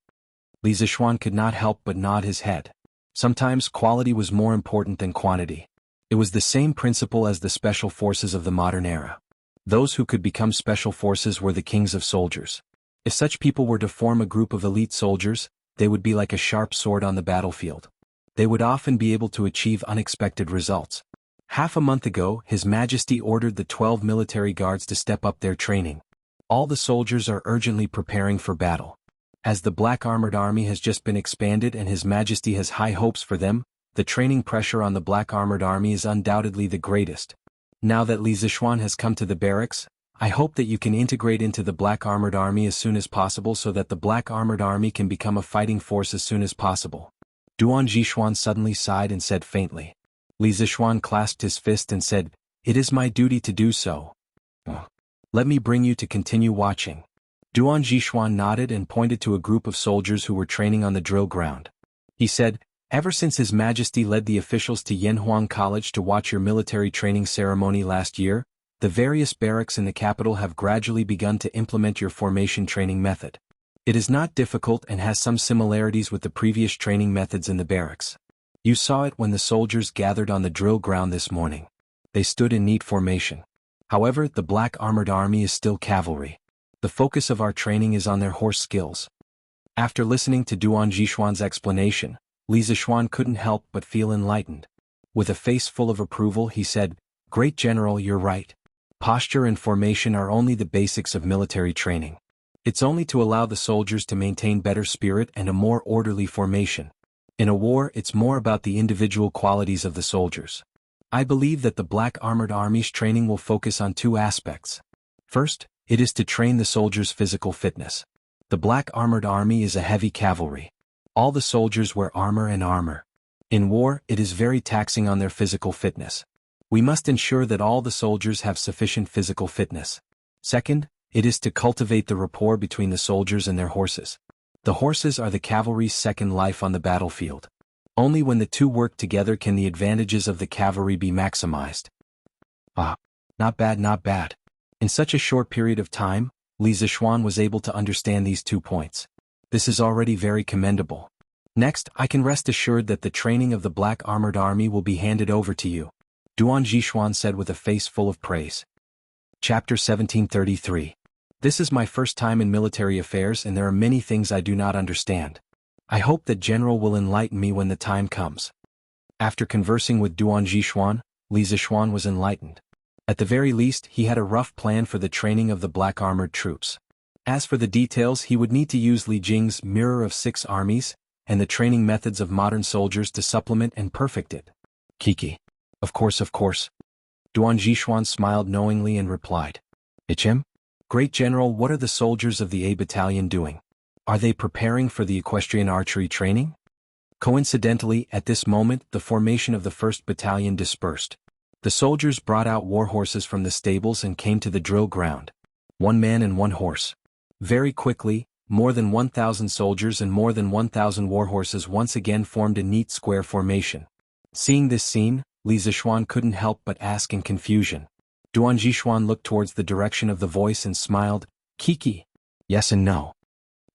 Li Zishuan could not help but nod his head. Sometimes quality was more important than quantity. It was the same principle as the special forces of the modern era. Those who could become special forces were the kings of soldiers. If such people were to form a group of elite soldiers, they would be like a sharp sword on the battlefield. They would often be able to achieve unexpected results. Half a month ago, His Majesty ordered the 12 military guards to step up their training. All the soldiers are urgently preparing for battle. As the Black Armored Army has just been expanded and His Majesty has high hopes for them, the training pressure on the Black Armored Army is undoubtedly the greatest. Now that Li Zishuan has come to the barracks, I hope that you can integrate into the Black Armored Army as soon as possible so that the Black Armored Army can become a fighting force as soon as possible. Duan Zhishuan suddenly sighed and said faintly. Li Zishuan clasped his fist and said, "It is my duty to do so. Let me bring you to continue watching." Duan Zhishuan nodded and pointed to a group of soldiers who were training on the drill ground. He said, "Ever since His Majesty led the officials to Yanhuang College to watch your military training ceremony last year, the various barracks in the capital have gradually begun to implement your formation training method. It is not difficult and has some similarities with the previous training methods in the barracks. You saw it when the soldiers gathered on the drill ground this morning. They stood in neat formation. However, the Black Armored Army is still cavalry. The focus of our training is on their horse skills." After listening to Duan Zhishuan's explanation, Li Zishuan couldn't help but feel enlightened. With a face full of approval he said, "Great General, you're right. Posture and formation are only the basics of military training. It's only to allow the soldiers to maintain better spirit and a more orderly formation. In a war, it's more about the individual qualities of the soldiers. I believe that the Black Armored Army's training will focus on two aspects. First, it is to train the soldiers' physical fitness. The Black Armored Army is a heavy cavalry. All the soldiers wear armor and armor. In war, it is very taxing on their physical fitness. We must ensure that all the soldiers have sufficient physical fitness. Second, it is to cultivate the rapport between the soldiers and their horses. The horses are the cavalry's second life on the battlefield. Only when the two work together can the advantages of the cavalry be maximized." Not bad, not bad. In such a short period of time, Li Zishuan was able to understand these 2 points. This is already very commendable. Next, I can rest assured that the training of the Black Armored Army will be handed over to you," Duan Zhishuan said with a face full of praise. Chapter 1733. This is my first time in military affairs and there are many things I do not understand. I hope that General will enlighten me when the time comes. After conversing with Duan Zhishuan, Li Zishuan was enlightened. At the very least, he had a rough plan for the training of the Black Armored troops. As for the details, he would need to use Li Jing's Mirror of 6 Armies, and the training methods of modern soldiers to supplement and perfect it. Kiki. Of course. Duan Zhishuan smiled knowingly and replied. "Ichim? Great General, what are the soldiers of the A Battalion doing? Are they preparing for the equestrian archery training?" Coincidentally, at this moment, the formation of the 1st Battalion dispersed. The soldiers brought out war horses from the stables and came to the drill ground. 1 man and 1 horse. Very quickly, more than 1,000 soldiers and more than 1,000 war horses once again formed a neat square formation. Seeing this scene, Li Zishuan couldn't help but ask in confusion. Duan Zhishuan looked towards the direction of the voice and smiled. "Kiki." "Yes and no."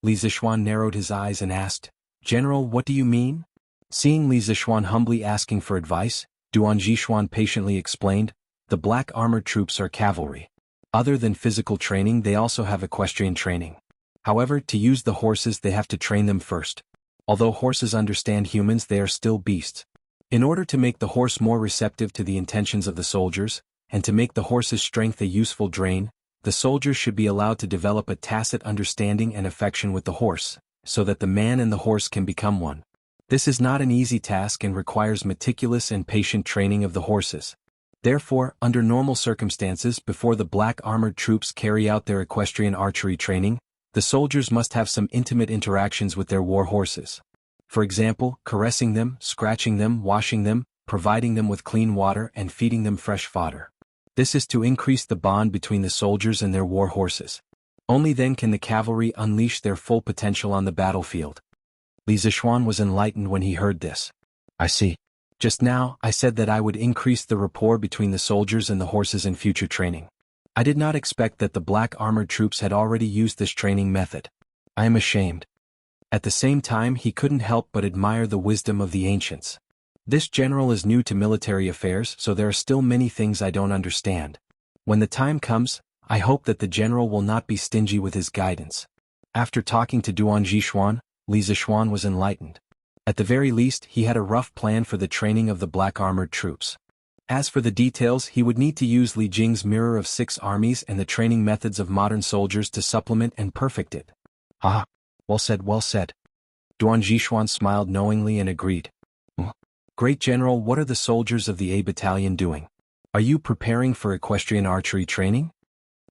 Li Zishuan narrowed his eyes and asked, "General, what do you mean?" Seeing Li Zishuan humbly asking for advice, Duan Zhishuan patiently explained, "The Black Armored troops are cavalry. Other than physical training, they also have equestrian training. However, to use the horses they have to train them first. Although horses understand humans, they are still beasts. In order to make the horse more receptive to the intentions of the soldiers, and to make the horse's strength a useful drain, the soldiers should be allowed to develop a tacit understanding and affection with the horse, so that the man and the horse can become one. This is not an easy task and requires meticulous and patient training of the horses. Therefore, under normal circumstances, before the Black Armored troops carry out their equestrian archery training, the soldiers must have some intimate interactions with their war horses. For example, caressing them, scratching them, washing them, providing them with clean water and feeding them fresh fodder. This is to increase the bond between the soldiers and their war horses. Only then can the cavalry unleash their full potential on the battlefield. Li Zixuan was enlightened when he heard this. I see. Just now, I said that I would increase the rapport between the soldiers and the horses in future training. I did not expect that the black armored troops had already used this training method. I am ashamed. At the same time, he couldn't help but admire the wisdom of the ancients. This general is new to military affairs, so there are still many things I don't understand. When the time comes, I hope that the general will not be stingy with his guidance. After talking to Duan Zixuan, Li Zixuan was enlightened. At the very least, he had a rough plan for the training of the black armored troops. As for the details, he would need to use Li Jing's Mirror of 6 Armies and the training methods of modern soldiers to supplement and perfect it. Ah, well said, well said. Duan Zixuan smiled knowingly and agreed. Great General, what are the soldiers of the A Battalion doing? Are you preparing for equestrian archery training?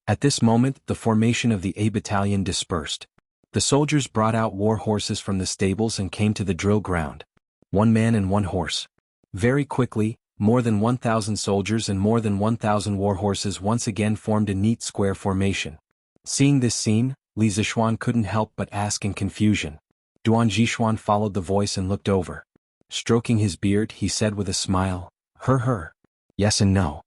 At this moment, the formation of the A Battalion dispersed. The soldiers brought out war horses from the stables and came to the drill ground. 1 man and 1 horse. Very quickly, more than 1,000 soldiers and more than 1,000 war horses once again formed a neat square formation. Seeing this scene, Li Zixuan couldn't help but ask in confusion. Duan Zixuan followed the voice and looked over. Stroking his beard, he said with a smile, Her. Yes and no.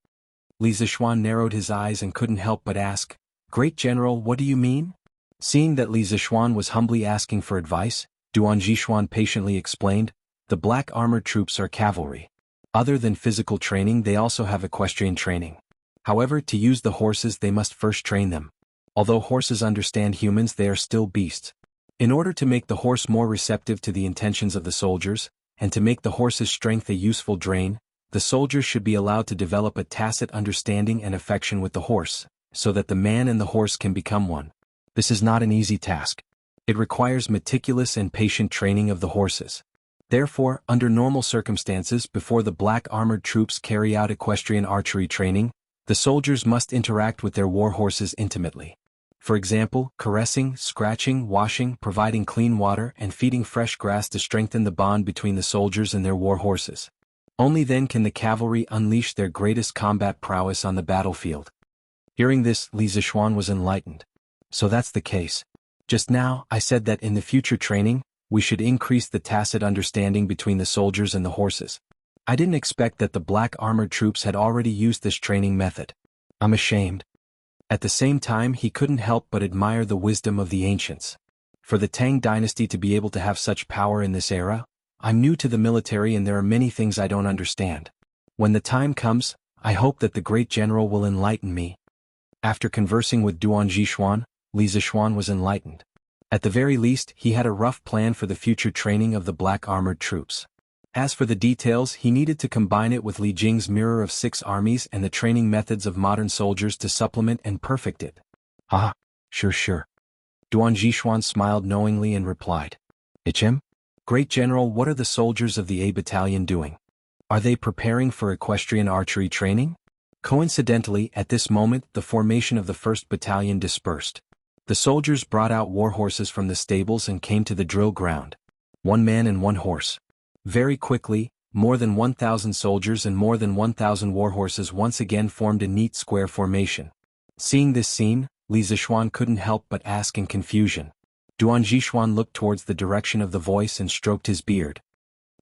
Li Zixuan narrowed his eyes and couldn't help but ask, Great General, what do you mean? Seeing that Li Zixuan was humbly asking for advice, Duan Zixuan patiently explained, the black armored troops are cavalry. Other than physical training, they also have equestrian training. However, to use the horses they must first train them. Although horses understand humans, they are still beasts. In order to make the horse more receptive to the intentions of the soldiers, and to make the horse's strength a useful drain, the soldiers should be allowed to develop a tacit understanding and affection with the horse, so that the man and the horse can become one. This is not an easy task. It requires meticulous and patient training of the horses. Therefore, under normal circumstances, before the black armored troops carry out equestrian archery training, the soldiers must interact with their war horses intimately. For example, caressing, scratching, washing, providing clean water, and feeding fresh grass to strengthen the bond between the soldiers and their war horses. Only then can the cavalry unleash their greatest combat prowess on the battlefield. Hearing this, Li Zixuan was enlightened. So that's the case. Just now, I said that in the future training, we should increase the tacit understanding between the soldiers and the horses. I didn't expect that the black armored troops had already used this training method. I'm ashamed. At the same time, he couldn't help but admire the wisdom of the ancients. For the Tang dynasty to be able to have such power in this era, I'm new to the military and there are many things I don't understand. When the time comes, I hope that the great general will enlighten me. After conversing with Duan Zixuan, Li Zixuan was enlightened. At the very least, he had a rough plan for the future training of the black armored troops. As for the details, he needed to combine it with Li Jing's Mirror of 6 Armies and the training methods of modern soldiers to supplement and perfect it. Ah, sure. Duan Zixuan smiled knowingly and replied. Him? Great General, what are the soldiers of the A Battalion doing? Are they preparing for equestrian archery training? Coincidentally, at this moment, the formation of the 1st Battalion dispersed. The soldiers brought out war horses from the stables and came to the drill ground. 1 man and 1 horse. Very quickly, more than 1,000 soldiers and more than 1,000 war horses once again formed a neat square formation. Seeing this scene, Li Zixuan couldn't help but ask in confusion. Duan Zixuan looked towards the direction of the voice and stroked his beard.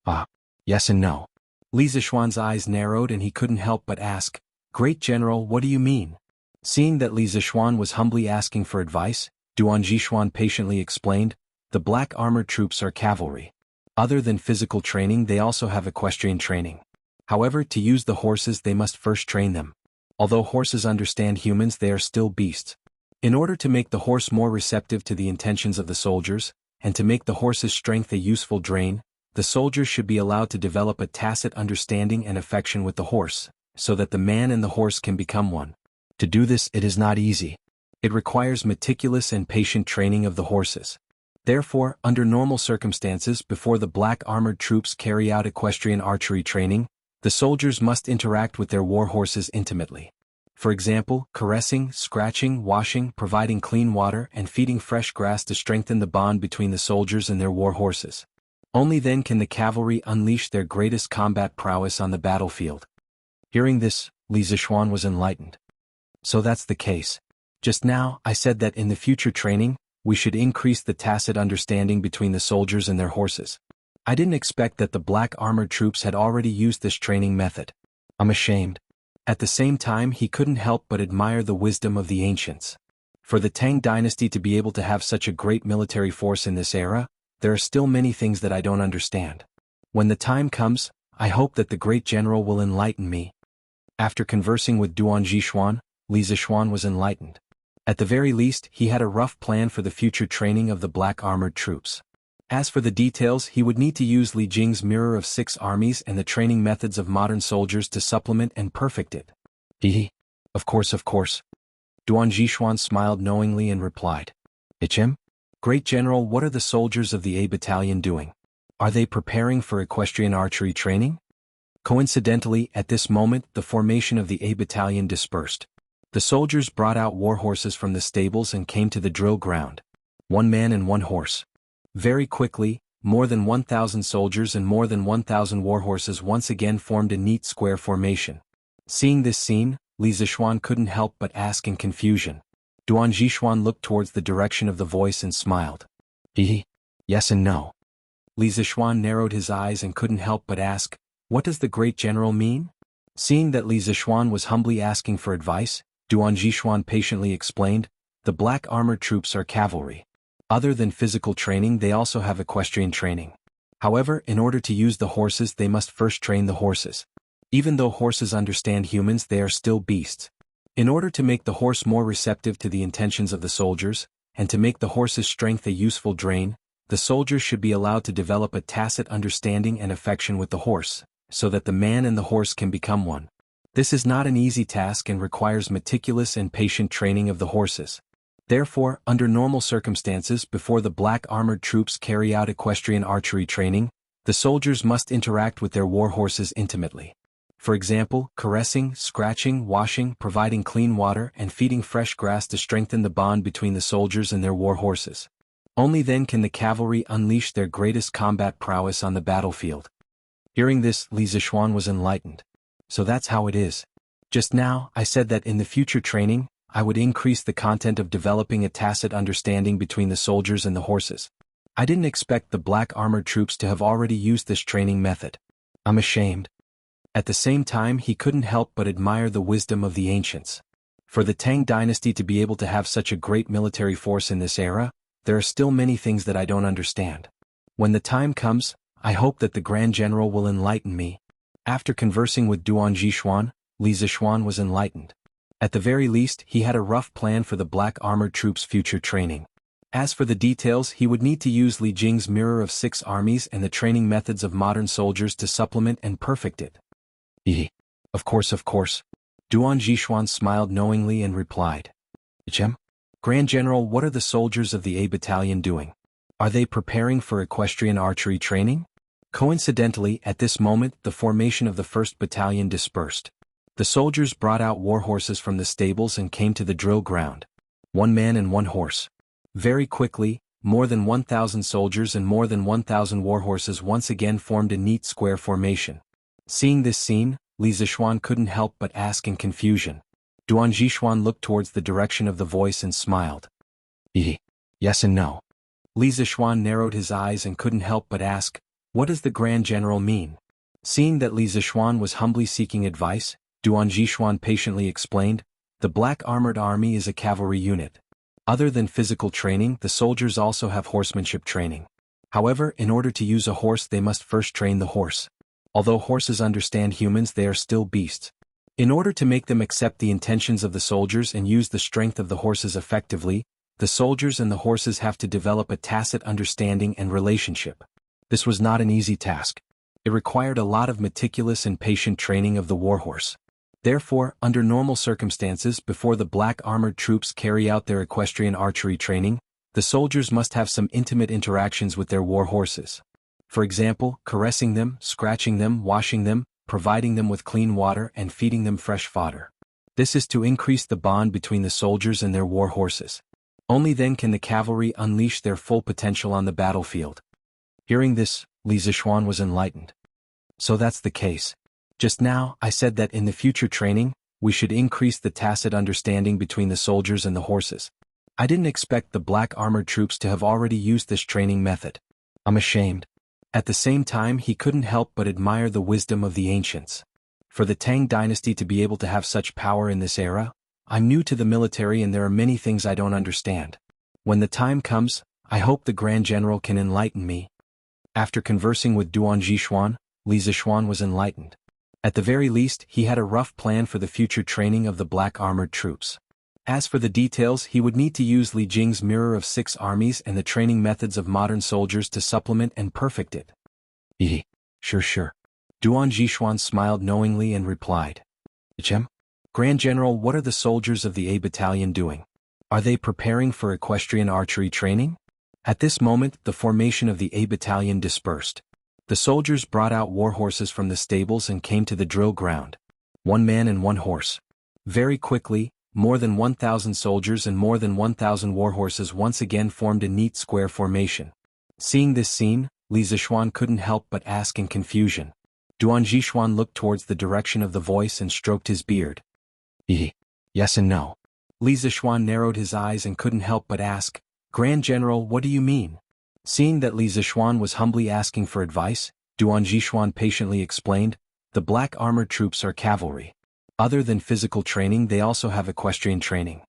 Ah, yes and no. Li Zixuan's eyes narrowed and he couldn't help but ask, Great General, what do you mean? Seeing that Li Zixuan was humbly asking for advice, Duan Zixuan patiently explained, the black armored troops are cavalry. Other than physical training, they also have equestrian training. However, to use the horses they must first train them. Although horses understand humans, they are still beasts. In order to make the horse more receptive to the intentions of the soldiers, and to make the horse's strength a useful drain, the soldiers should be allowed to develop a tacit understanding and affection with the horse, so that the man and the horse can become one. To do this, it is not easy. It requires meticulous and patient training of the horses. Therefore, under normal circumstances, before the black armored troops carry out equestrian archery training, the soldiers must interact with their war horses intimately. For example, caressing, scratching, washing, providing clean water, and feeding fresh grass to strengthen the bond between the soldiers and their war horses. Only then can the cavalry unleash their greatest combat prowess on the battlefield. Hearing this, Li Zixuan was enlightened. So that's the case. Just now, I said that in the future training, we should increase the tacit understanding between the soldiers and their horses. I didn't expect that the black armored troops had already used this training method. I'm ashamed. At the same time, he couldn't help but admire the wisdom of the ancients. For the Tang dynasty to be able to have such a great military force in this era, there are still many things that I don't understand. When the time comes, I hope that the great general will enlighten me. After conversing with Duan Zhishuan, Li Zishuan was enlightened. At the very least, he had a rough plan for the future training of the black armored troops. As for the details, he would need to use Li Jing's mirror of 6 armies and the training methods of modern soldiers to supplement and perfect it. Of course. Duan Zhishuan smiled knowingly and replied. Him? Great General, what are the soldiers of the A Battalion doing? Are they preparing for equestrian archery training? Coincidentally, at this moment, the formation of the A Battalion dispersed. The soldiers brought out war horses from the stables and came to the drill ground. 1 man and 1 horse. Very quickly, more than 1,000 soldiers and more than 1,000 war horses once again formed a neat square formation. Seeing this scene, Li Zishuan couldn't help but ask in confusion. Duan Zhishuan looked towards the direction of the voice and smiled. Yes and no. Li Zishuan narrowed his eyes and couldn't help but ask, what does the great general mean? Seeing that Li Zishuan was humbly asking for advice, Duan Zhishuan patiently explained, the black armored troops are cavalry. Other than physical training, they also have equestrian training. However, in order to use the horses, they must first train the horses. Even though horses understand humans, they are still beasts. In order to make the horse more receptive to the intentions of the soldiers, and to make the horse's strength a useful drain, the soldiers should be allowed to develop a tacit understanding and affection with the horse, so that the man and the horse can become one. This is not an easy task and requires meticulous and patient training of the horses. Therefore, under normal circumstances, before the black armored troops carry out equestrian archery training, the soldiers must interact with their war horses intimately. For example, caressing, scratching, washing, providing clean water, and feeding fresh grass to strengthen the bond between the soldiers and their war horses. Only then can the cavalry unleash their greatest combat prowess on the battlefield. Hearing this, Li Zishuan was enlightened. So that's how it is. Just now, I said that in the future training, I would increase the content of developing a tacit understanding between the soldiers and the horses. I didn't expect the black armored troops to have already used this training method. I'm ashamed. At the same time, he couldn't help but admire the wisdom of the ancients. For the Tang dynasty to be able to have such a great military force in this era, there are still many things that I don't understand. When the time comes, I hope that the Grand General will enlighten me. After conversing with Duan Zhishuan, Li Zishuan was enlightened. At the very least, he had a rough plan for the black armored troops' future training. As for the details, he would need to use Li Jing's mirror of 6 armies and the training methods of modern soldiers to supplement and perfect it. Of course. Duan Zhishuan smiled knowingly and replied. Grand General, what are the soldiers of the A Battalion doing? Are they preparing for equestrian archery training? Coincidentally, at this moment, the formation of the 1st Battalion dispersed. The soldiers brought out war horses from the stables and came to the drill ground. 1 man and 1 horse. Very quickly, more than 1,000 soldiers and more than 1,000 war horses once again formed a neat square formation. Seeing this scene, Li Zishuan couldn't help but ask in confusion. Duan Zhishuan looked towards the direction of the voice and smiled. Yes and no. Li Zishuan narrowed his eyes and couldn't help but ask, what does the Grand General mean? Seeing that Li Zishuan was humbly seeking advice, Duan Zhishuan patiently explained, the black armored army is a cavalry unit. Other than physical training, the soldiers also have horsemanship training. However, in order to use a horse, they must first train the horse. Although horses understand humans, they are still beasts. In order to make them accept the intentions of the soldiers and use the strength of the horses effectively, the soldiers and the horses have to develop a tacit understanding and relationship. This was not an easy task. It required a lot of meticulous and patient training of the warhorse. Therefore, under normal circumstances, before the black armored troops carry out their equestrian archery training, the soldiers must have some intimate interactions with their war horses. For example, caressing them, scratching them, washing them, providing them with clean water and feeding them fresh fodder. This is to increase the bond between the soldiers and their war horses. Only then can the cavalry unleash their full potential on the battlefield. Hearing this, Li Zishuan was enlightened. So that's the case. Just now, I said that in the future training, we should increase the tacit understanding between the soldiers and the horses. I didn't expect the black armored troops to have already used this training method. I'm ashamed. At the same time, he couldn't help but admire the wisdom of the ancients. For the Tang dynasty to be able to have such power in this era, I'm new to the military and there are many things I don't understand. When the time comes, I hope the Grand General can enlighten me. After conversing with Duan Zhishuan, Li Zishuan was enlightened. At the very least, he had a rough plan for the future training of the black armored troops. As for the details, he would need to use Li Jing's Mirror of Six Armies and the training methods of modern soldiers to supplement and perfect it. Sure. Duan Zhishuan smiled knowingly and replied. Chem? Grand General, what are the soldiers of the A Battalion doing? Are they preparing for equestrian archery training? At this moment, the formation of the A Battalion dispersed. The soldiers brought out war horses from the stables and came to the drill ground. 1 man and 1 horse. Very quickly, more than 1,000 soldiers and more than 1,000 war horses once again formed a neat square formation. Seeing this scene, Li Zishuan couldn't help but ask in confusion. Duan Zhishuan looked towards the direction of the voice and stroked his beard. Yes and no. Li Zishuan narrowed his eyes and couldn't help but ask, Grand General, what do you mean? Seeing that Li Zishuan was humbly asking for advice, Duan Zhishuan patiently explained, the black armored troops are cavalry. Other than physical training, they also have equestrian training.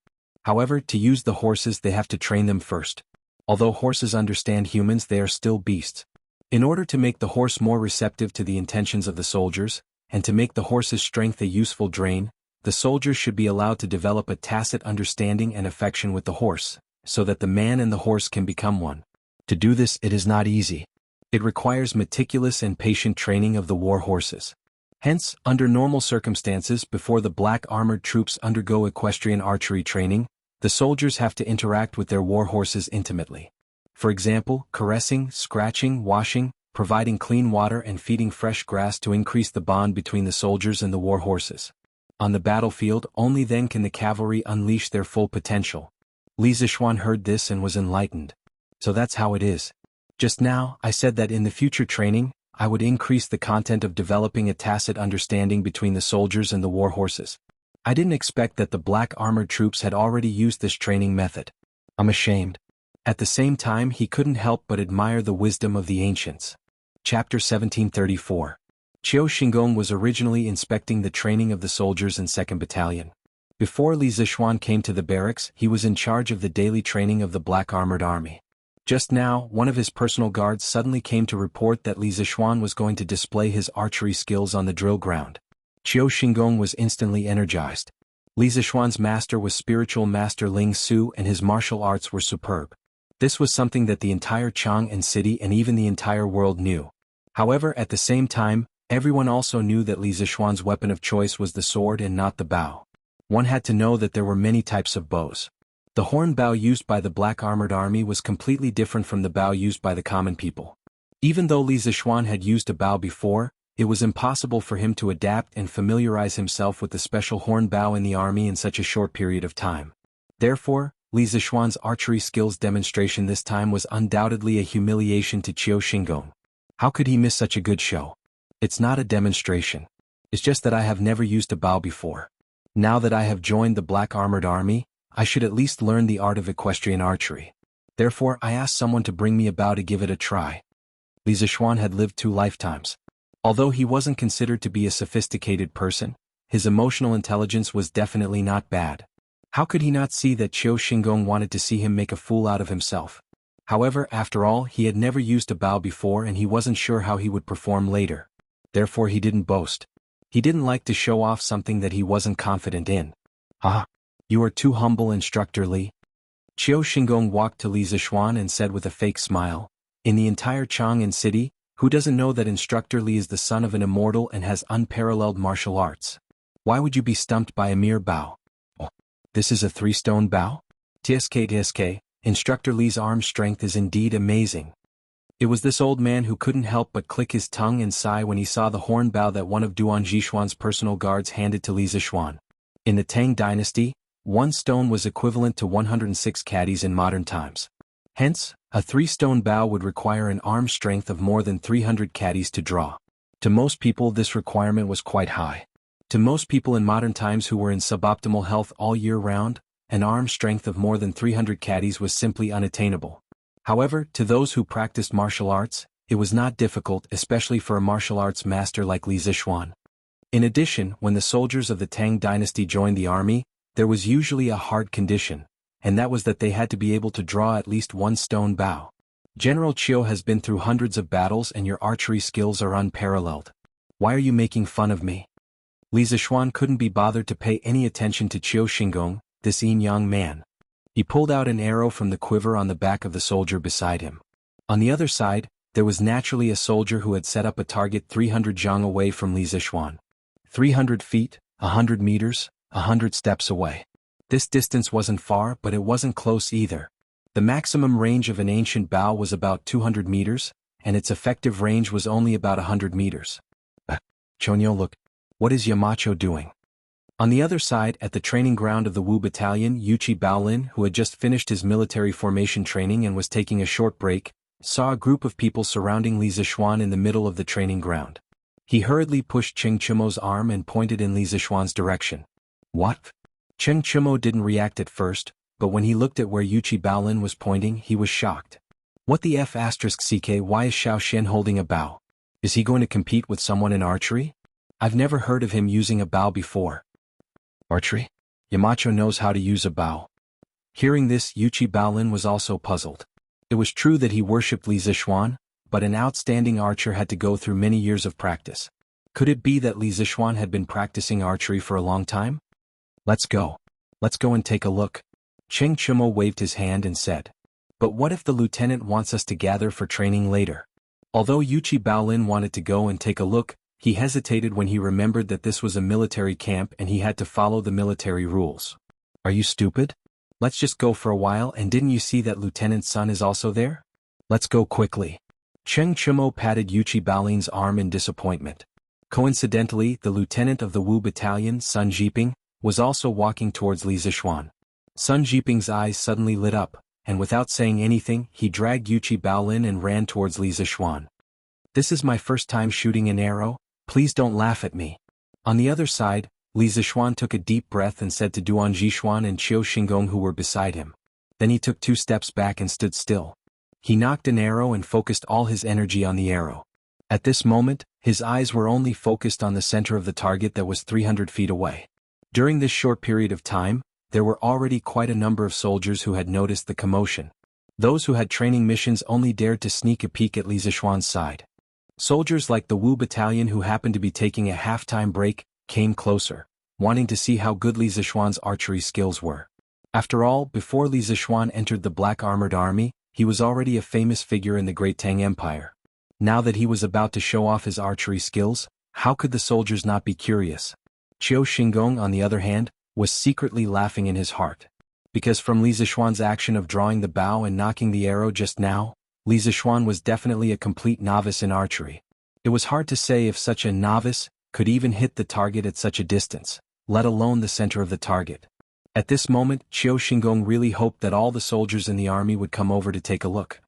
However, to use the horses they have to train them first. Although horses understand humans, they are still beasts. In order to make the horse more receptive to the intentions of the soldiers, and to make the horse's strength a useful drain, the soldiers should be allowed to develop a tacit understanding and affection with the horse, so that the man and the horse can become one. To do this, it is not easy. It requires meticulous and patient training of the war horses. Hence, under normal circumstances, before the black armored troops undergo equestrian archery training, the soldiers have to interact with their war horses intimately. For example, caressing, scratching, washing, providing clean water and feeding fresh grass to increase the bond between the soldiers and the war horses. On the battlefield, only then can the cavalry unleash their full potential. Li Zishuan heard this and was enlightened. So that's how it is. Just now, I said that in the future training, I would increase the content of developing a tacit understanding between the soldiers and the war horses. I didn't expect that the black armored troops had already used this training method. I'm ashamed. At the same time, he couldn't help but admire the wisdom of the ancients. Chapter 1734. Qiu Xingong was originally inspecting the training of the soldiers in 2nd Battalion. Before Li Zishuan came to the barracks, he was in charge of the daily training of the black armored army. Just now, one of his personal guards suddenly came to report that Li Zishuan was going to display his archery skills on the drill ground. Qiu Xingong was instantly energized. Li Zishuan's master was spiritual master Ling Su and his martial arts were superb. This was something that the entire Chang'an city and even the entire world knew. However, at the same time, everyone also knew that Li Zishuan's weapon of choice was the sword and not the bow. One had to know that there were many types of bows. The horn bow used by the black armored army was completely different from the bow used by the common people. Even though Li Zishuan had used a bow before, it was impossible for him to adapt and familiarize himself with the special horn bow in the army in such a short period of time. Therefore, Li Zishuan's archery skills demonstration this time was undoubtedly a humiliation to Qiu Xingong. How could he miss such a good show? It's not a demonstration. It's just that I have never used a bow before. Now that I have joined the black armored army, I should at least learn the art of equestrian archery. Therefore, I asked someone to bring me a bow to give it a try. Li Zishuan had lived 2 lifetimes. Although he wasn't considered to be a sophisticated person, his emotional intelligence was definitely not bad. How could he not see that Qiu Xingong wanted to see him make a fool out of himself? However, after all, he had never used a bow before and he wasn't sure how he would perform later. Therefore he didn't boast. He didn't like to show off something that he wasn't confident in. You are too humble, Instructor Li. Qiu Xingong walked to Li Zishuan and said with a fake smile, in the entire Chang'an city, who doesn't know that Instructor Li is the son of an immortal and has unparalleled martial arts? Why would you be stumped by a mere bow? Oh, this is a 3-stone bow? TSK, Instructor Li's arm strength is indeed amazing. It was this old man who couldn't help but click his tongue and sigh when he saw the horn bow that one of Duan Zhishuan's personal guards handed to Li Zishuan. In the Tang dynasty, 1 stone was equivalent to 106 caddies in modern times. Hence, a 3-stone bow would require an arm strength of more than 300 caddies to draw. To most people, this requirement was quite high. To most people in modern times who were in suboptimal health all year round, an arm strength of more than 300 caddies was simply unattainable. However, to those who practiced martial arts, it was not difficult, especially for a martial arts master like Li Zixuan. In addition, when the soldiers of the Tang dynasty joined the army, there was usually a hard condition, and that was that they had to be able to draw at least one stone bow. General Qiu has been through hundreds of battles and your archery skills are unparalleled. Why are you making fun of me? Li Zixuan couldn't be bothered to pay any attention to Qiu Xingong, this young man. He pulled out an arrow from the quiver on the back of the soldier beside him. On the other side, there was naturally a soldier who had set up a target 300 zhang away from Li Zixuan. 300 feet, 100 meters, 100 steps away. This distance wasn't far, but it wasn't close either. The maximum range of an ancient bow was about 200 meters, and its effective range was only about 100 meters. Chonyo, look. What is Yamacho doing? On the other side, at the training ground of the Wu Battalion, Yuchi Baolin, who had just finished his military formation training and was taking a short break, saw a group of people surrounding Li Zixuan in the middle of the training ground. He hurriedly pushed Cheng Chimo's arm and pointed in Li Zixuan's direction. What? Cheng Chimo didn't react at first, but when he looked at where Yuchi Baolin was pointing, he was shocked. What the F***? Why is Xiao Xian holding a bow? Is he going to compete with someone in archery? I've never heard of him using a bow before. Archery? Yamacho knows how to use a bow. Hearing this, Yuchi Baolin was also puzzled. It was true that he worshipped Li Zixuan, but an outstanding archer had to go through many years of practice. Could it be that Li Zixuan had been practicing archery for a long time? Let's go. Let's go and take a look. Cheng Chimo waved his hand and said. But what if the lieutenant wants us to gather for training later? Although Yuchi Baolin wanted to go and take a look, he hesitated when he remembered that this was a military camp and he had to follow the military rules. Are you stupid? Let's just go for a while, and didn't you see that Lieutenant Sun is also there? Let's go quickly. Cheng Chimo patted Yuchi Baolin's arm in disappointment. Coincidentally, the lieutenant of the Wu Battalion, Sun Jiping, was also walking towards Li Zixuan. Sun Jiping's eyes suddenly lit up, and without saying anything, he dragged Yuchi Baolin and ran towards Li Zixuan. This is my first time shooting an arrow, please don't laugh at me. On the other side, Li Zixuan took a deep breath and said to Duan Zhishuan and Qiu Xingong who were beside him. Then he took 2 steps back and stood still. He knocked an arrow and focused all his energy on the arrow. At this moment, his eyes were only focused on the center of the target that was 300 feet away. During this short period of time, there were already quite a number of soldiers who had noticed the commotion. Those who had training missions only dared to sneak a peek at Li Zixuan's side. Soldiers like the Wu Battalion who happened to be taking a half-time break, came closer, wanting to see how good Li Zixuan's archery skills were. After all, before Li Zixuan entered the Black Armored Army, he was already a famous figure in the Great Tang Empire. Now that he was about to show off his archery skills, how could the soldiers not be curious? Qiu Xingong, on the other hand, was secretly laughing in his heart. Because from Li Zixuan's action of drawing the bow and knocking the arrow just now, Li Zixuan was definitely a complete novice in archery. It was hard to say if such a novice could even hit the target at such a distance, let alone the center of the target. At this moment, Qiu Xingong really hoped that all the soldiers in the army would come over to take a look.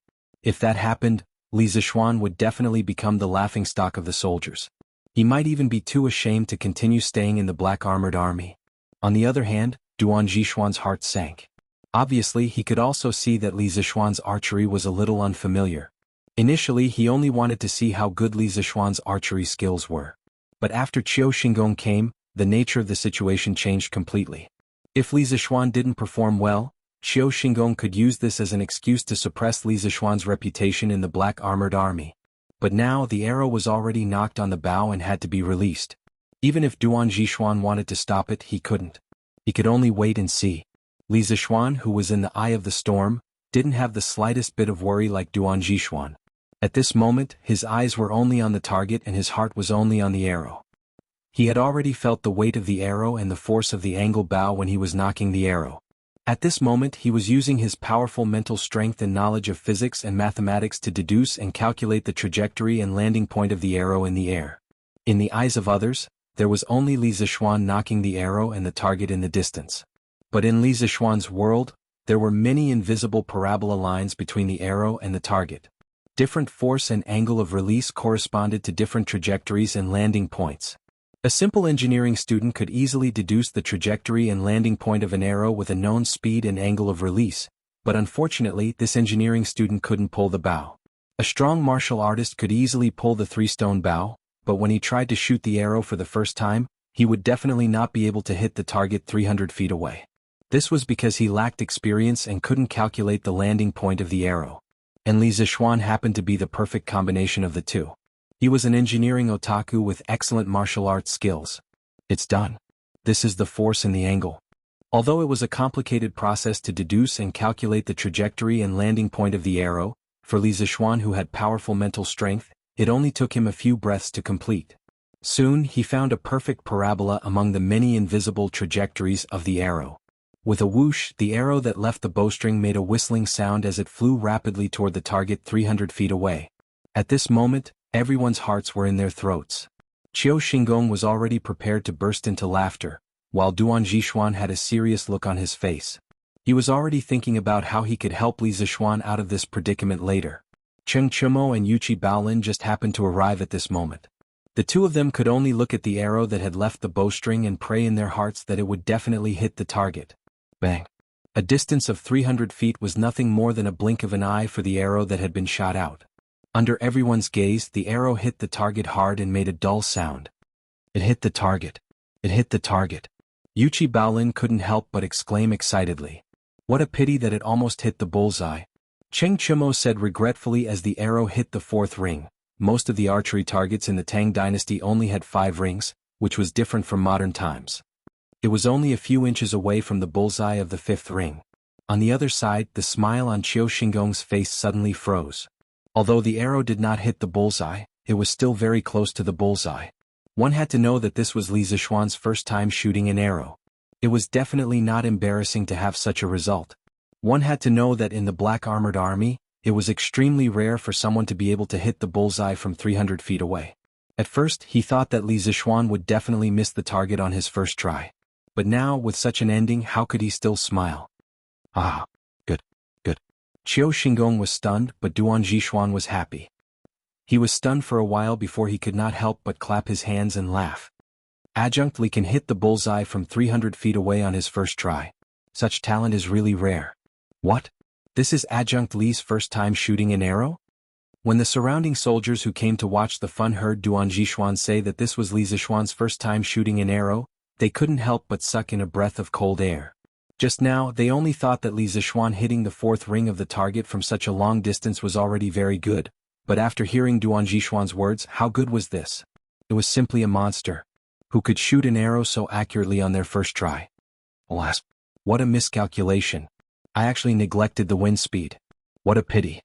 If that happened, Li Zixuan would definitely become the laughingstock of the soldiers. He might even be too ashamed to continue staying in the Black Armored Army. On the other hand, Duan Zhishuan's heart sank. Obviously, he could also see that Li Zixuan's archery was a little unfamiliar. Initially, he only wanted to see how good Li Zixuan's archery skills were. But after Qiu Xingong came, the nature of the situation changed completely. If Li Zixuan didn't perform well, Qiu Xingong could use this as an excuse to suppress Li Zixuan's reputation in the Black Armored Army. But now the arrow was already knocked on the bow and had to be released. Even if Duan Zhishuan wanted to stop it, he couldn't. He could only wait and see. Li Zixuan, who was in the eye of the storm, didn't have the slightest bit of worry like Duan Zhishuan. At this moment, his eyes were only on the target and his heart was only on the arrow. He had already felt the weight of the arrow and the force of the angle bow when he was knocking the arrow. At this moment, he was using his powerful mental strength and knowledge of physics and mathematics to deduce and calculate the trajectory and landing point of the arrow in the air. In the eyes of others, there was only Li Zixuan knocking the arrow and the target in the distance. But in Li Zixuan's world, there were many invisible parabola lines between the arrow and the target. Different force and angle of release corresponded to different trajectories and landing points. A simple engineering student could easily deduce the trajectory and landing point of an arrow with a known speed and angle of release, but unfortunately this engineering student couldn't pull the bow. A strong martial artist could easily pull the three-stone bow, but when he tried to shoot the arrow for the first time, he would definitely not be able to hit the target 300 feet away. This was because he lacked experience and couldn't calculate the landing point of the arrow. And Li Zixuan happened to be the perfect combination of the two. He was an engineering otaku with excellent martial arts skills. It's done. This is the force in the angle. Although it was a complicated process to deduce and calculate the trajectory and landing point of the arrow, for Li Zixuan, who had powerful mental strength, it only took him a few breaths to complete. Soon he found a perfect parabola among the many invisible trajectories of the arrow. With a whoosh, the arrow that left the bowstring made a whistling sound as it flew rapidly toward the target 300 feet away. At this moment, everyone's hearts were in their throats. Qiu Xingong was already prepared to burst into laughter, while Duan Zixuan had a serious look on his face. He was already thinking about how he could help Li Zixuan out of this predicament later. Cheng Chumo and Yuqi Baolin just happened to arrive at this moment. The two of them could only look at the arrow that had left the bowstring and pray in their hearts that it would definitely hit the target. Bang! A distance of 300 feet was nothing more than a blink of an eye for the arrow that had been shot out. Under everyone's gaze, the arrow hit the target hard and made a dull sound. It hit the target. It hit the target. Yuqi Baolin couldn't help but exclaim excitedly. What a pity that it almost hit the bullseye. Cheng Chumo said regretfully as the arrow hit the fourth ring. Most of the archery targets in the Tang dynasty only had 5 rings, which was different from modern times. It was only a few inches away from the bullseye of the 5th ring. On the other side, the smile on Qiu Xingong's face suddenly froze. Although the arrow did not hit the bullseye, it was still very close to the bullseye. One had to know that this was Li Zixuan's first time shooting an arrow. It was definitely not embarrassing to have such a result. One had to know that in the Black Armored Army, it was extremely rare for someone to be able to hit the bullseye from 300 feet away. At first, he thought that Li Zixuan would definitely miss the target on his first try. But now, with such an ending, how could he still smile? Ah, good, good. Qiu Xingong was stunned, but Duan Zixuan was happy. He was stunned for a while before he could not help but clap his hands and laugh. Adjunct Li can hit the bullseye from 300 feet away on his first try. Such talent is really rare. What? This is Adjunct Li's first time shooting an arrow? When the surrounding soldiers who came to watch the fun heard Duan Zixuan say that this was Li Zixuan's first time shooting an arrow, they couldn't help but suck in a breath of cold air. Just now, they only thought that Li Zixuan hitting the 4th ring of the target from such a long distance was already very good, but after hearing Duan Zixuan's words, how good was this? It was simply a monster. Who could shoot an arrow so accurately on their first try? Alas, what a miscalculation. I actually neglected the wind speed. What a pity.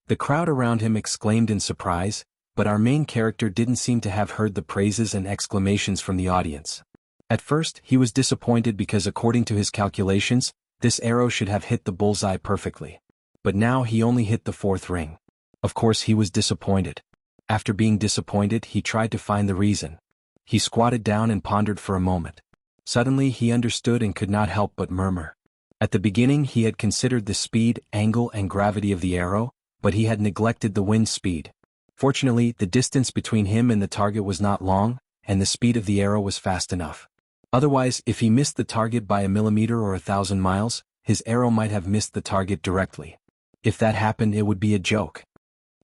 The crowd around him exclaimed in surprise, but our main character didn't seem to have heard the praises and exclamations from the audience. At first, he was disappointed because according to his calculations, this arrow should have hit the bullseye perfectly. But now he only hit the 4th ring. Of course he was disappointed. After being disappointed, he tried to find the reason. He squatted down and pondered for a moment. Suddenly he understood and could not help but murmur. At the beginning he had considered the speed, angle and gravity of the arrow, but he had neglected the wind speed. Fortunately, the distance between him and the target was not long, and the speed of the arrow was fast enough. Otherwise, if he missed the target by a millimeter or 1,000 miles, his arrow might have missed the target directly. If that happened, it would be a joke.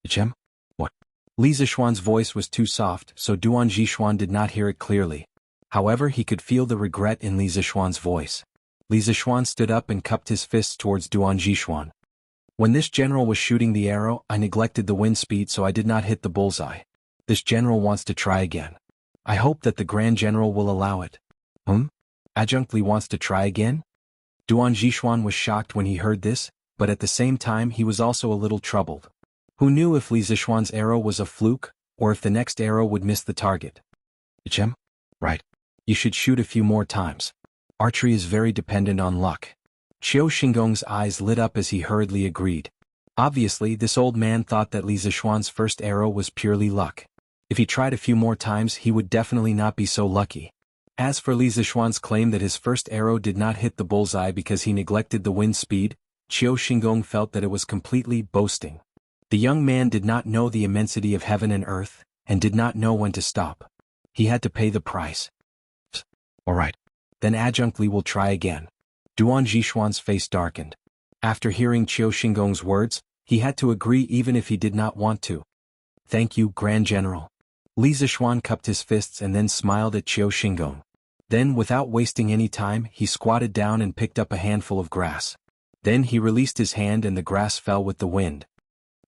Chem? What? Li Zixuan's voice was too soft, so Duan Zixuan did not hear it clearly. However, he could feel the regret in Li Zixuan's voice. Li Zixuan stood up and cupped his fists towards Duan Zixuan. When this general was shooting the arrow, I neglected the wind speed so I did not hit the bullseye. This general wants to try again. I hope that the Grand General will allow it. Adjunct Li wants to try again? Duan Zixuan was shocked when he heard this, but at the same time he was also a little troubled. Who knew if Li Zixuan's arrow was a fluke, or if the next arrow would miss the target? Chem? Right. You should shoot a few more times. Archery is very dependent on luck. Qiu Xingong's eyes lit up as he hurriedly agreed. Obviously, this old man thought that Li Zixuan's first arrow was purely luck. If he tried a few more times, he would definitely not be so lucky. As for Li Zixuan's claim that his first arrow did not hit the bullseye because he neglected the wind speed, Qiu Xingong felt that it was completely boasting. The young man did not know the immensity of heaven and earth, and did not know when to stop. He had to pay the price. Alright. Then Adjunct Li will try again. Duan Zhishuan's face darkened. After hearing Qiu Xingong's words, he had to agree even if he did not want to. Thank you, Grand General. Li Zishuan cupped his fists and then smiled at Qiu Xingong. Then, without wasting any time, he squatted down and picked up a handful of grass. Then he released his hand and the grass fell with the wind.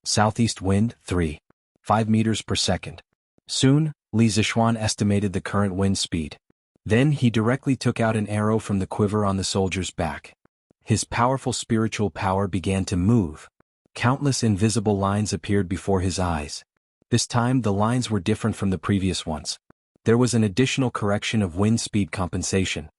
Southeast wind, 3.5 meters per second. Soon, Li Zishuan estimated the current wind speed. Then he directly took out an arrow from the quiver on the soldier's back. His powerful spiritual power began to move. Countless invisible lines appeared before his eyes. This time the lines were different from the previous ones. There was an additional correction of wind speed compensation.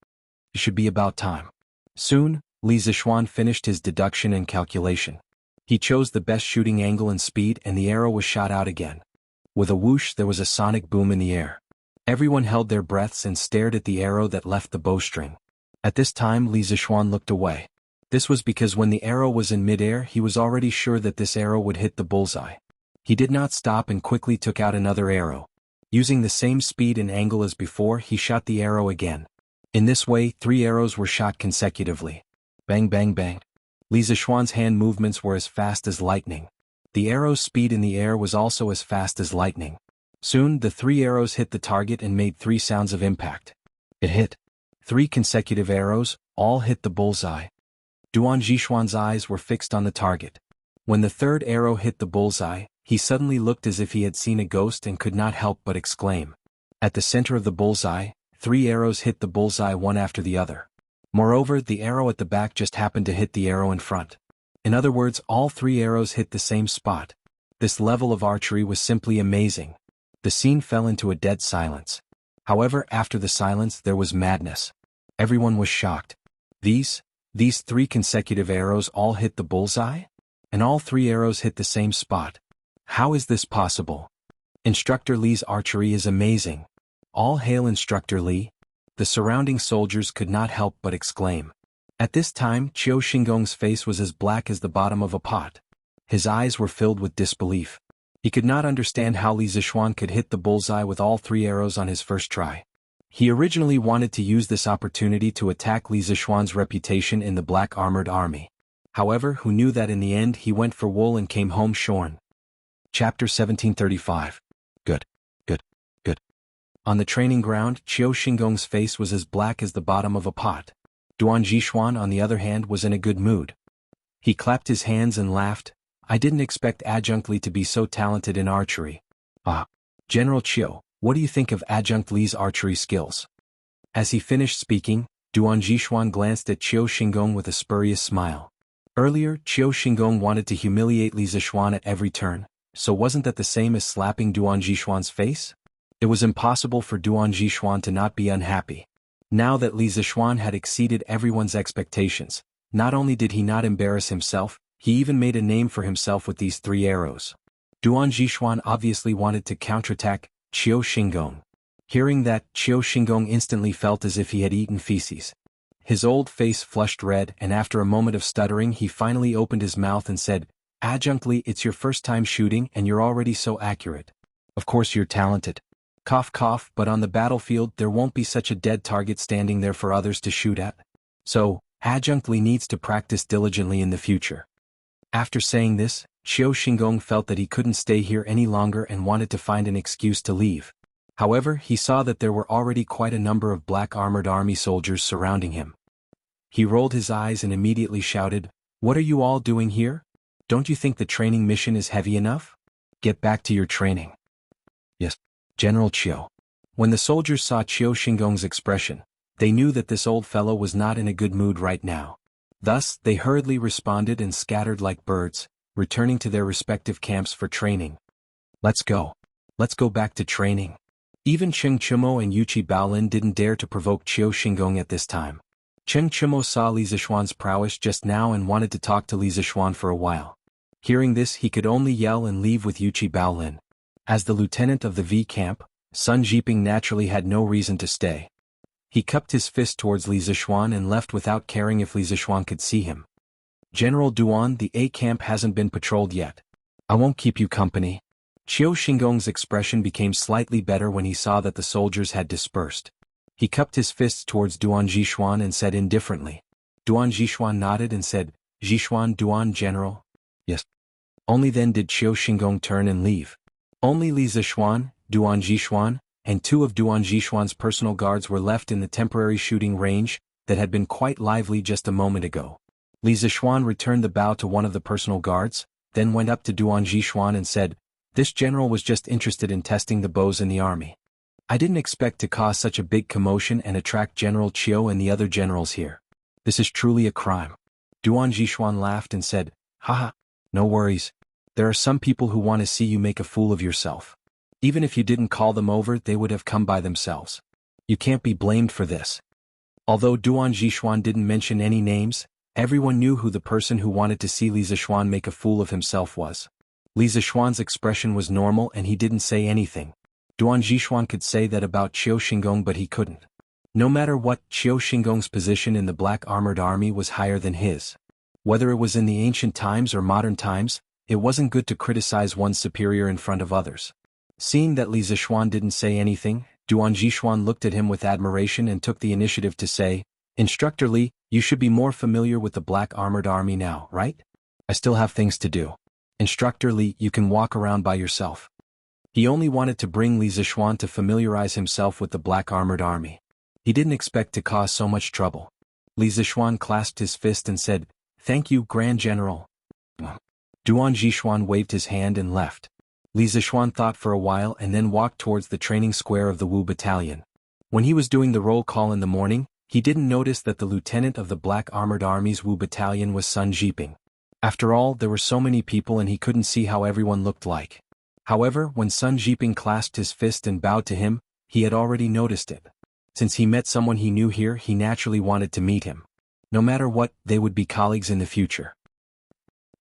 It should be about time. Soon, Li Zishuan finished his deduction and calculation. He chose the best shooting angle and speed and the arrow was shot out again. With a whoosh there was a sonic boom in the air. Everyone held their breaths and stared at the arrow that left the bowstring. At this time Li Zishuan looked away. This was because when the arrow was in midair he was already sure that this arrow would hit the bullseye. He did not stop and quickly took out another arrow. Using the same speed and angle as before he shot the arrow again. In this way 3 arrows were shot consecutively. Bang bang bang. Li Zishuan's hand movements were as fast as lightning. The arrow's speed in the air was also as fast as lightning. Soon the 3 arrows hit the target and made 3 sounds of impact. It hit. 3 consecutive arrows, all hit the bullseye. Duan Zhishuan's eyes were fixed on the target. When the 3rd arrow hit the bullseye, he suddenly looked as if he had seen a ghost and could not help but exclaim. At the center of the bullseye, 3 arrows hit the bullseye one after the other. Moreover, the arrow at the back just happened to hit the arrow in front. In other words, all 3 arrows hit the same spot. This level of archery was simply amazing. The scene fell into a dead silence. However, after the silence there was madness. Everyone was shocked. These 3 consecutive arrows all hit the bullseye? And all 3 arrows hit the same spot. How is this possible? Instructor Li's archery is amazing. All hail Instructor Li. The surrounding soldiers could not help but exclaim. At this time Qiu Xingong's face was as black as the bottom of a pot. His eyes were filled with disbelief. He could not understand how Li Zishuan could hit the bullseye with all 3 arrows on his first try. He originally wanted to use this opportunity to attack Li Zishuan's reputation in the Black Armored Army. However, who knew that in the end he went for wool and came home shorn. Chapter 1735. Good. On the training ground, Qiu Xingong's face was as black as the bottom of a pot. Duan Zhishuan, on the other hand, was in a good mood. He clapped his hands and laughed. I didn't expect Adjunct Li to be so talented in archery. General Qiu, what do you think of Adjunct Li's archery skills? As he finished speaking, Duan Zhishuan glanced at Qiu Xingong with a spurious smile. Earlier, Qiu Xingong wanted to humiliate Li Zishuan at every turn, so wasn't that the same as slapping Duan Zhishuan's face? It was impossible for Duan Zhishuan to not be unhappy. Now that Li Zishuan had exceeded everyone's expectations, not only did he not embarrass himself, he even made a name for himself with these 3 arrows. Duan Zhishuan obviously wanted to counterattack Qiu Xingong. Hearing that, Qiu Xingong instantly felt as if he had eaten feces. His old face flushed red and after a moment of stuttering he finally opened his mouth and said, Adjunct Li, it's your first time shooting and you're already so accurate. Of course you're talented. Cough cough, but on the battlefield there won't be such a dead target standing there for others to shoot at. So, Adjunct Li needs to practice diligently in the future. After saying this, Qiu Xingong felt that he couldn't stay here any longer and wanted to find an excuse to leave. However, he saw that there were already quite a number of Black Armored Army soldiers surrounding him. He rolled his eyes and immediately shouted, What are you all doing here? Don't you think the training mission is heavy enough? Get back to your training. Yes, General Qiu. When the soldiers saw Qiu Xingong's expression, they knew that this old fellow was not in a good mood right now. Thus, they hurriedly responded and scattered like birds, returning to their respective camps for training. Let's go. Let's go back to training. Even Cheng Chumo and Yuchi Baolin didn't dare to provoke Qiu Xingong at this time. Cheng Chumo saw Li Zishuan's prowess just now and wanted to talk to Li Zishuan for a while. Hearing this, he could only yell and leave with Yuchi Baolin. As the lieutenant of the V camp, Sun Jiping naturally had no reason to stay. He cupped his fist towards Li Zishuan and left without caring if Li Zishuan could see him. General Duan, the A camp hasn't been patrolled yet. I won't keep you company. Qiu Xingong's expression became slightly better when he saw that the soldiers had dispersed. He cupped his fists towards Duan Zhishuan and said indifferently. Duan Zhishuan nodded and said, Zhishuan Duan General? Yes. Only then did Qiu Xingong turn and leave. Only Li Zishuan, Duan Zhishuan, and 2 of Duan Zhishuan's personal guards were left in the temporary shooting range that had been quite lively just a moment ago. Li Zishuan returned the bow to one of the personal guards, then went up to Duan Zhishuan and said, This general was just interested in testing the bows in the army. I didn't expect to cause such a big commotion and attract General Qiu and the other generals here. This is truly a crime. Duan Zhishuan laughed and said, Haha, no worries. There are some people who want to see you make a fool of yourself. Even if you didn't call them over, they would have come by themselves. You can't be blamed for this. Although Duan Zhishuan didn't mention any names, everyone knew who the person who wanted to see Li Zishuan make a fool of himself was. Li Zishuan's expression was normal and he didn't say anything. Duan Zhishuan could say that about Qiu Xingong, but he couldn't. No matter what, Qiu Xingong's position in the Black Armored Army was higher than his. Whether it was in the ancient times or modern times, it wasn't good to criticize one's superior in front of others. Seeing that Li Zishuan didn't say anything, Duan Zhishuan looked at him with admiration and took the initiative to say, Instructor Li, you should be more familiar with the Black Armored Army now, right? I still have things to do. Instructor Li, you can walk around by yourself. He only wanted to bring Li Zishuan to familiarize himself with the Black Armored Army. He didn't expect to cause so much trouble. Li Zishuan clasped his fist and said, Thank you, Grand General. Duan Zhishuan waved his hand and left. Li Zishuan thought for a while and then walked towards the training square of the Wu Battalion. When he was doing the roll call in the morning, he didn't notice that the lieutenant of the Black Armored Army's Wu Battalion was Sun Jiping. After all, there were so many people and he couldn't see how everyone looked like. However, when Sun Jiping clasped his fist and bowed to him, he had already noticed it. Since he met someone he knew here, he naturally wanted to meet him. No matter what, they would be colleagues in the future.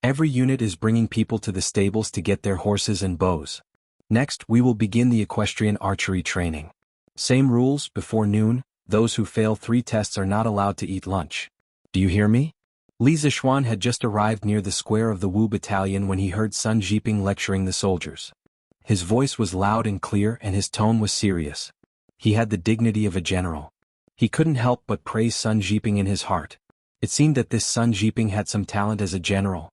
Every unit is bringing people to the stables to get their horses and bows. Next, we will begin the equestrian archery training. Same rules, before noon, those who fail 3 tests are not allowed to eat lunch. Do you hear me? Li Zishuan had just arrived near the square of the Wu Battalion when he heard Sun Jiping lecturing the soldiers. His voice was loud and clear and his tone was serious. He had the dignity of a general. He couldn't help but praise Sun Jiping in his heart. It seemed that this Sun Jiping had some talent as a general.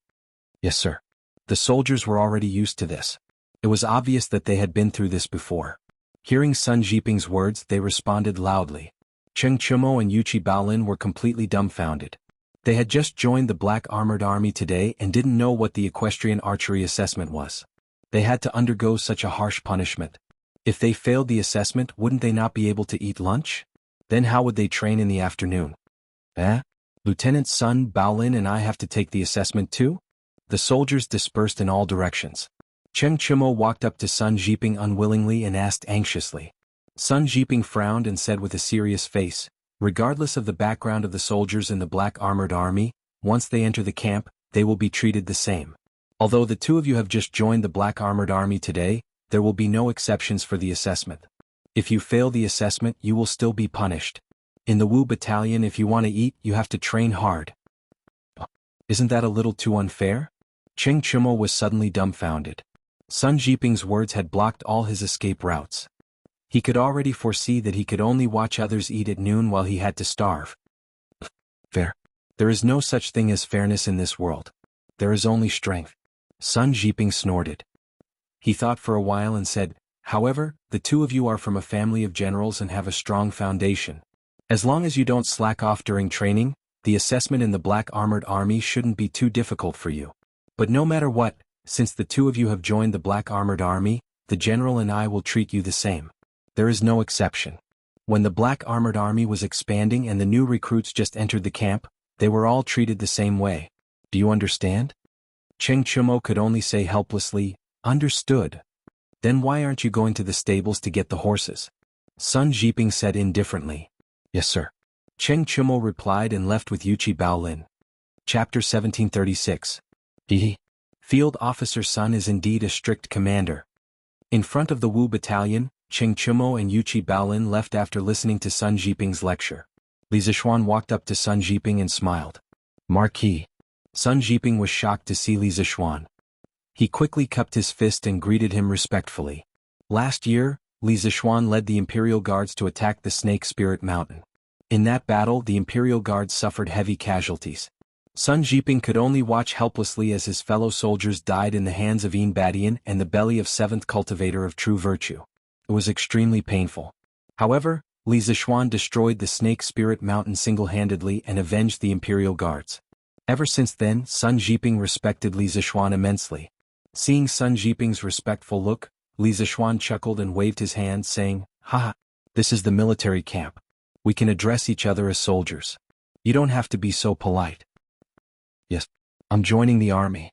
Yes, sir. The soldiers were already used to this. It was obvious that they had been through this before. Hearing Sun Jiping's words, they responded loudly. Cheng Chumo and Yuchi Baolin were completely dumbfounded. They had just joined the Black Armored Army today and didn't know what the equestrian archery assessment was. They had to undergo such a harsh punishment. If they failed the assessment, wouldn't they not be able to eat lunch? Then how would they train in the afternoon? Lieutenant Sun Baolin and I have to take the assessment too? The soldiers dispersed in all directions. Cheng Chumo walked up to Sun Jiping unwillingly and asked anxiously. Sun Jiping frowned and said with a serious face, regardless of the background of the soldiers in the Black Armored Army, once they enter the camp, they will be treated the same. Although the 2 of you have just joined the Black Armored Army today, there will be no exceptions for the assessment. If you fail the assessment, you will still be punished. In the Wu Battalion, if you want to eat, you have to train hard. Isn't that a little too unfair? Cheng Chumo was suddenly dumbfounded. Sun Jiping's words had blocked all his escape routes. He could already foresee that he could only watch others eat at noon while he had to starve. Fair. There is no such thing as fairness in this world. There is only strength. Sun Jiping snorted. He thought for a while and said, However, the 2 of you are from a family of generals and have a strong foundation. As long as you don't slack off during training, the assessment in the Black Armored Army shouldn't be too difficult for you. But no matter what, since the 2 of you have joined the Black Armored Army, the general and I will treat you the same. There is no exception. When the Black Armored Army was expanding and the new recruits just entered the camp, they were all treated the same way. Do you understand? Cheng Chumo could only say helplessly, Understood. Then why aren't you going to the stables to get the horses? Sun Jiping said indifferently. Yes, sir. Cheng Chumo replied and left with Yuchi Baolin. Chapter 1736. Field Officer Sun is indeed a strict commander. In front of the Wu Battalion, Cheng Chumo and Yuchi Baolin left after listening to Sun Jiping's lecture. Li Zishuan walked up to Sun Jiping and smiled. Marquis. Sun Jiping was shocked to see Li Zishuan. He quickly cupped his fist and greeted him respectfully. Last year, Li Zixuan led the Imperial Guards to attack the Snake Spirit Mountain. In that battle, the Imperial Guards suffered heavy casualties. Sun Jiping could only watch helplessly as his fellow soldiers died in the hands of Yin Badian and the belly of 7th Cultivator of True Virtue. It was extremely painful. However, Li Zixuan destroyed the Snake Spirit Mountain single-handedly and avenged the Imperial Guards. Ever since then, Sun Jiping respected Li Zixuan immensely. Seeing Sun Jiping's respectful look, Li Zixuan chuckled and waved his hand, saying, "Haha, this is the military camp. We can address each other as soldiers. You don't have to be so polite." "Yes, I'm joining the army."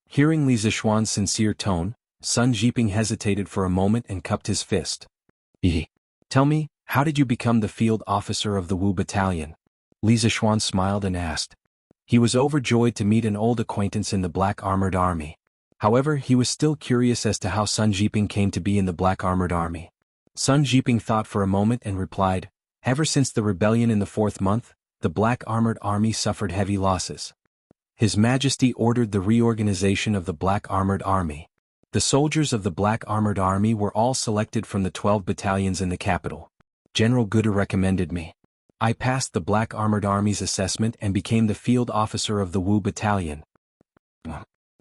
Hearing Li Zixuan's sincere tone, Sun Jiping hesitated for a moment and cupped his fist. "Tell me, how did you become the field officer of the Wu Battalion?" Li Zixuan smiled and asked. He was overjoyed to meet an old acquaintance in the Black Armored Army. However, he was still curious as to how Sun Jiping came to be in the Black Armored Army. Sun Jiping thought for a moment and replied, "Ever since the rebellion in the 4th month, the Black Armored Army suffered heavy losses. His Majesty ordered the reorganization of the Black Armored Army. The soldiers of the Black Armored Army were all selected from the 12 battalions in the capital. General Guda recommended me. I passed the Black Armored Army's assessment and became the field officer of the Wu Battalion."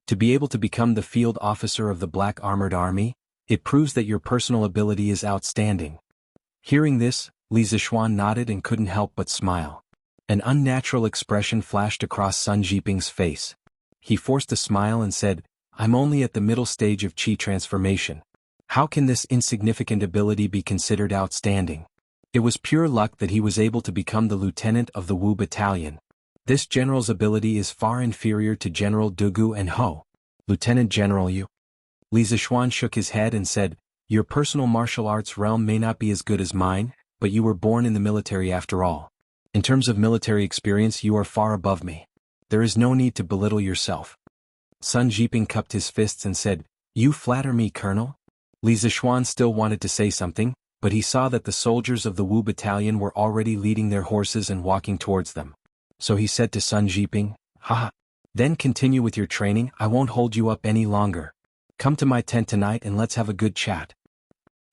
To be able to become the field officer of the Black Armored Army, it proves that your personal ability is outstanding. Hearing this, Li Zixuan nodded and couldn't help but smile. An unnatural expression flashed across Sun Jiping's face. He forced a smile and said, "I'm only at the middle stage of Qi transformation. How can this insignificant ability be considered outstanding?" It was pure luck that he was able to become the lieutenant of the Wu Battalion. This general's ability is far inferior to General Dugu and Ho. "Lieutenant General Yu." Li Zixuan shook his head and said, "Your personal martial arts realm may not be as good as mine, but you were born in the military after all. In terms of military experience, you are far above me. There is no need to belittle yourself." Sun Jiping cupped his fists and said, "You flatter me, Colonel?" Li Zixuan still wanted to say something, but he saw that the soldiers of the Wu Battalion were already leading their horses and walking towards them. So he said to Sun Jiping, "Haha. Then continue with your training, I won't hold you up any longer. Come to my tent tonight and let's have a good chat."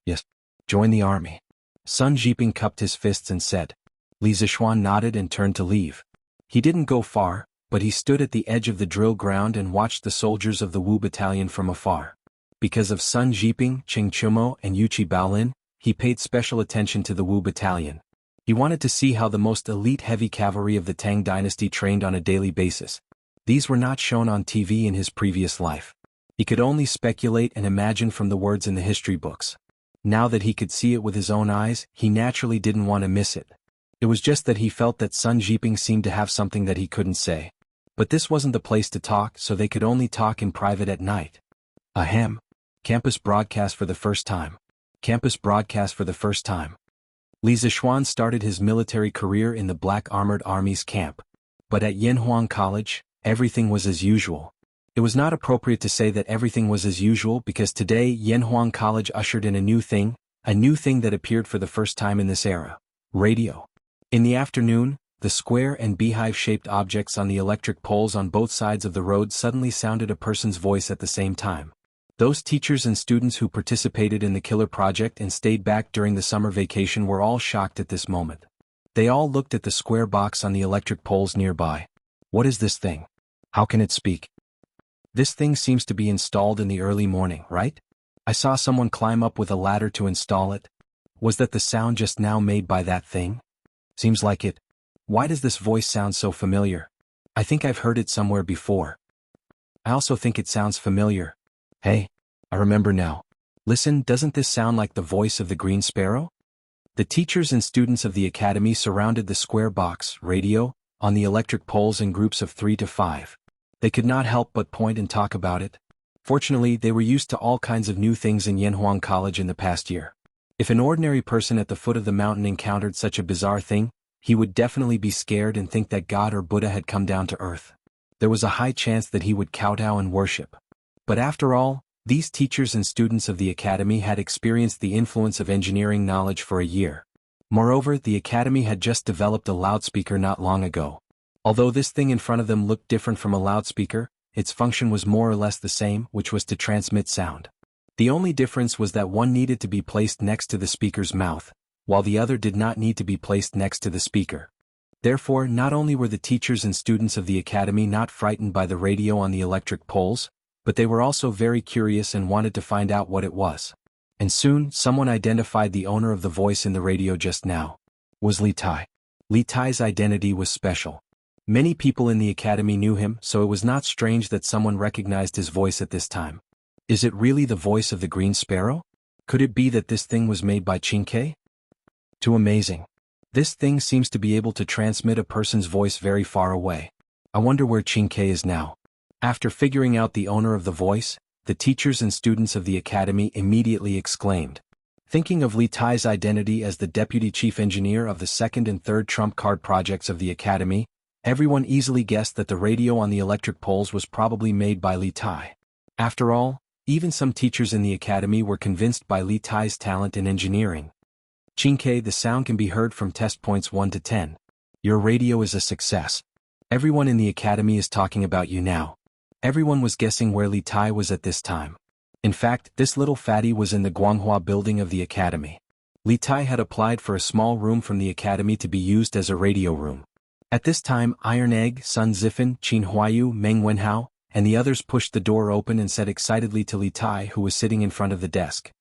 "Yes. Join the army." Sun Jiping cupped his fists and said. Li Zixuan nodded and turned to leave. He didn't go far, but he stood at the edge of the drill ground and watched the soldiers of the Wu Battalion from afar. Because of Sun Jiping, Cheng Chumo and Yuchi Baolin, he paid special attention to the Wu Battalion. He wanted to see how the most elite heavy cavalry of the Tang dynasty trained on a daily basis. These were not shown on TV in his previous life. He could only speculate and imagine from the words in the history books. Now that he could see it with his own eyes, he naturally didn't want to miss it. It was just that he felt that Sun Jiping seemed to have something that he couldn't say. But this wasn't the place to talk, so they could only talk in private at night. Ahem. Campus broadcast for the first time. Campus broadcast for the first time. Li Zixuan started his military career in the Black Armored Army's camp. But at Yanhuang College, everything was as usual. It was not appropriate to say that everything was as usual because today Yanhuang College ushered in a new thing that appeared for the first time in this era. Radio. In the afternoon, the square and beehive-shaped objects on the electric poles on both sides of the road suddenly sounded a person's voice at the same time. Those teachers and students who participated in the Killer Project and stayed back during the summer vacation were all shocked at this moment. They all looked at the square box on the electric poles nearby. What is this thing? How can it speak? This thing seems to be installed in the early morning, right? I saw someone climb up with a ladder to install it. Was that the sound just now made by that thing? Seems like it. Why does this voice sound so familiar? I think I've heard it somewhere before. I also think it sounds familiar. Hey, I remember now. Listen, doesn't this sound like the voice of the Green Sparrow? The teachers and students of the academy surrounded the square box, radio, on the electric poles in groups of 3 to 5. They could not help but point and talk about it. Fortunately, they were used to all kinds of new things in Yanhuang College in the past year. If an ordinary person at the foot of the mountain encountered such a bizarre thing, he would definitely be scared and think that God or Buddha had come down to earth. There was a high chance that he would kowtow and worship. But after all, these teachers and students of the academy had experienced the influence of engineering knowledge for a year. Moreover, the academy had just developed a loudspeaker not long ago. Although this thing in front of them looked different from a loudspeaker, its function was more or less the same, which was to transmit sound. The only difference was that one needed to be placed next to the speaker's mouth, while the other did not need to be placed next to the speaker. Therefore, not only were the teachers and students of the academy not frightened by the radio on the electric poles, but they were also very curious and wanted to find out what it was. And soon, someone identified the owner of the voice in the radio just now. Was Li Tai. Li Tai's identity was special. Many people in the academy knew him, so it was not strange that someone recognized his voice at this time. Is it really the voice of the Green Sparrow? Could it be that this thing was made by Qingke? Too amazing. This thing seems to be able to transmit a person's voice very far away. I wonder where Qingke is now. After figuring out the owner of the voice, the teachers and students of the academy immediately exclaimed. Thinking of Li Tai's identity as the deputy chief engineer of the second and third trump card projects of the academy, everyone easily guessed that the radio on the electric poles was probably made by Li Tai. After all, even some teachers in the academy were convinced by Li Tai's talent in engineering. Qingke, the sound can be heard from test points 1 to 10. Your radio is a success. Everyone in the academy is talking about you now. Everyone was guessing where Li Tai was at this time. In fact, this little fatty was in the Guanghua building of the academy. Li Tai had applied for a small room from the academy to be used as a radio room. At this time, Iron Egg, Sun Zifan, Qin Huayu, Meng Wenhao, and the others pushed the door open and said excitedly to Li Tai, who was sitting in front of the desk.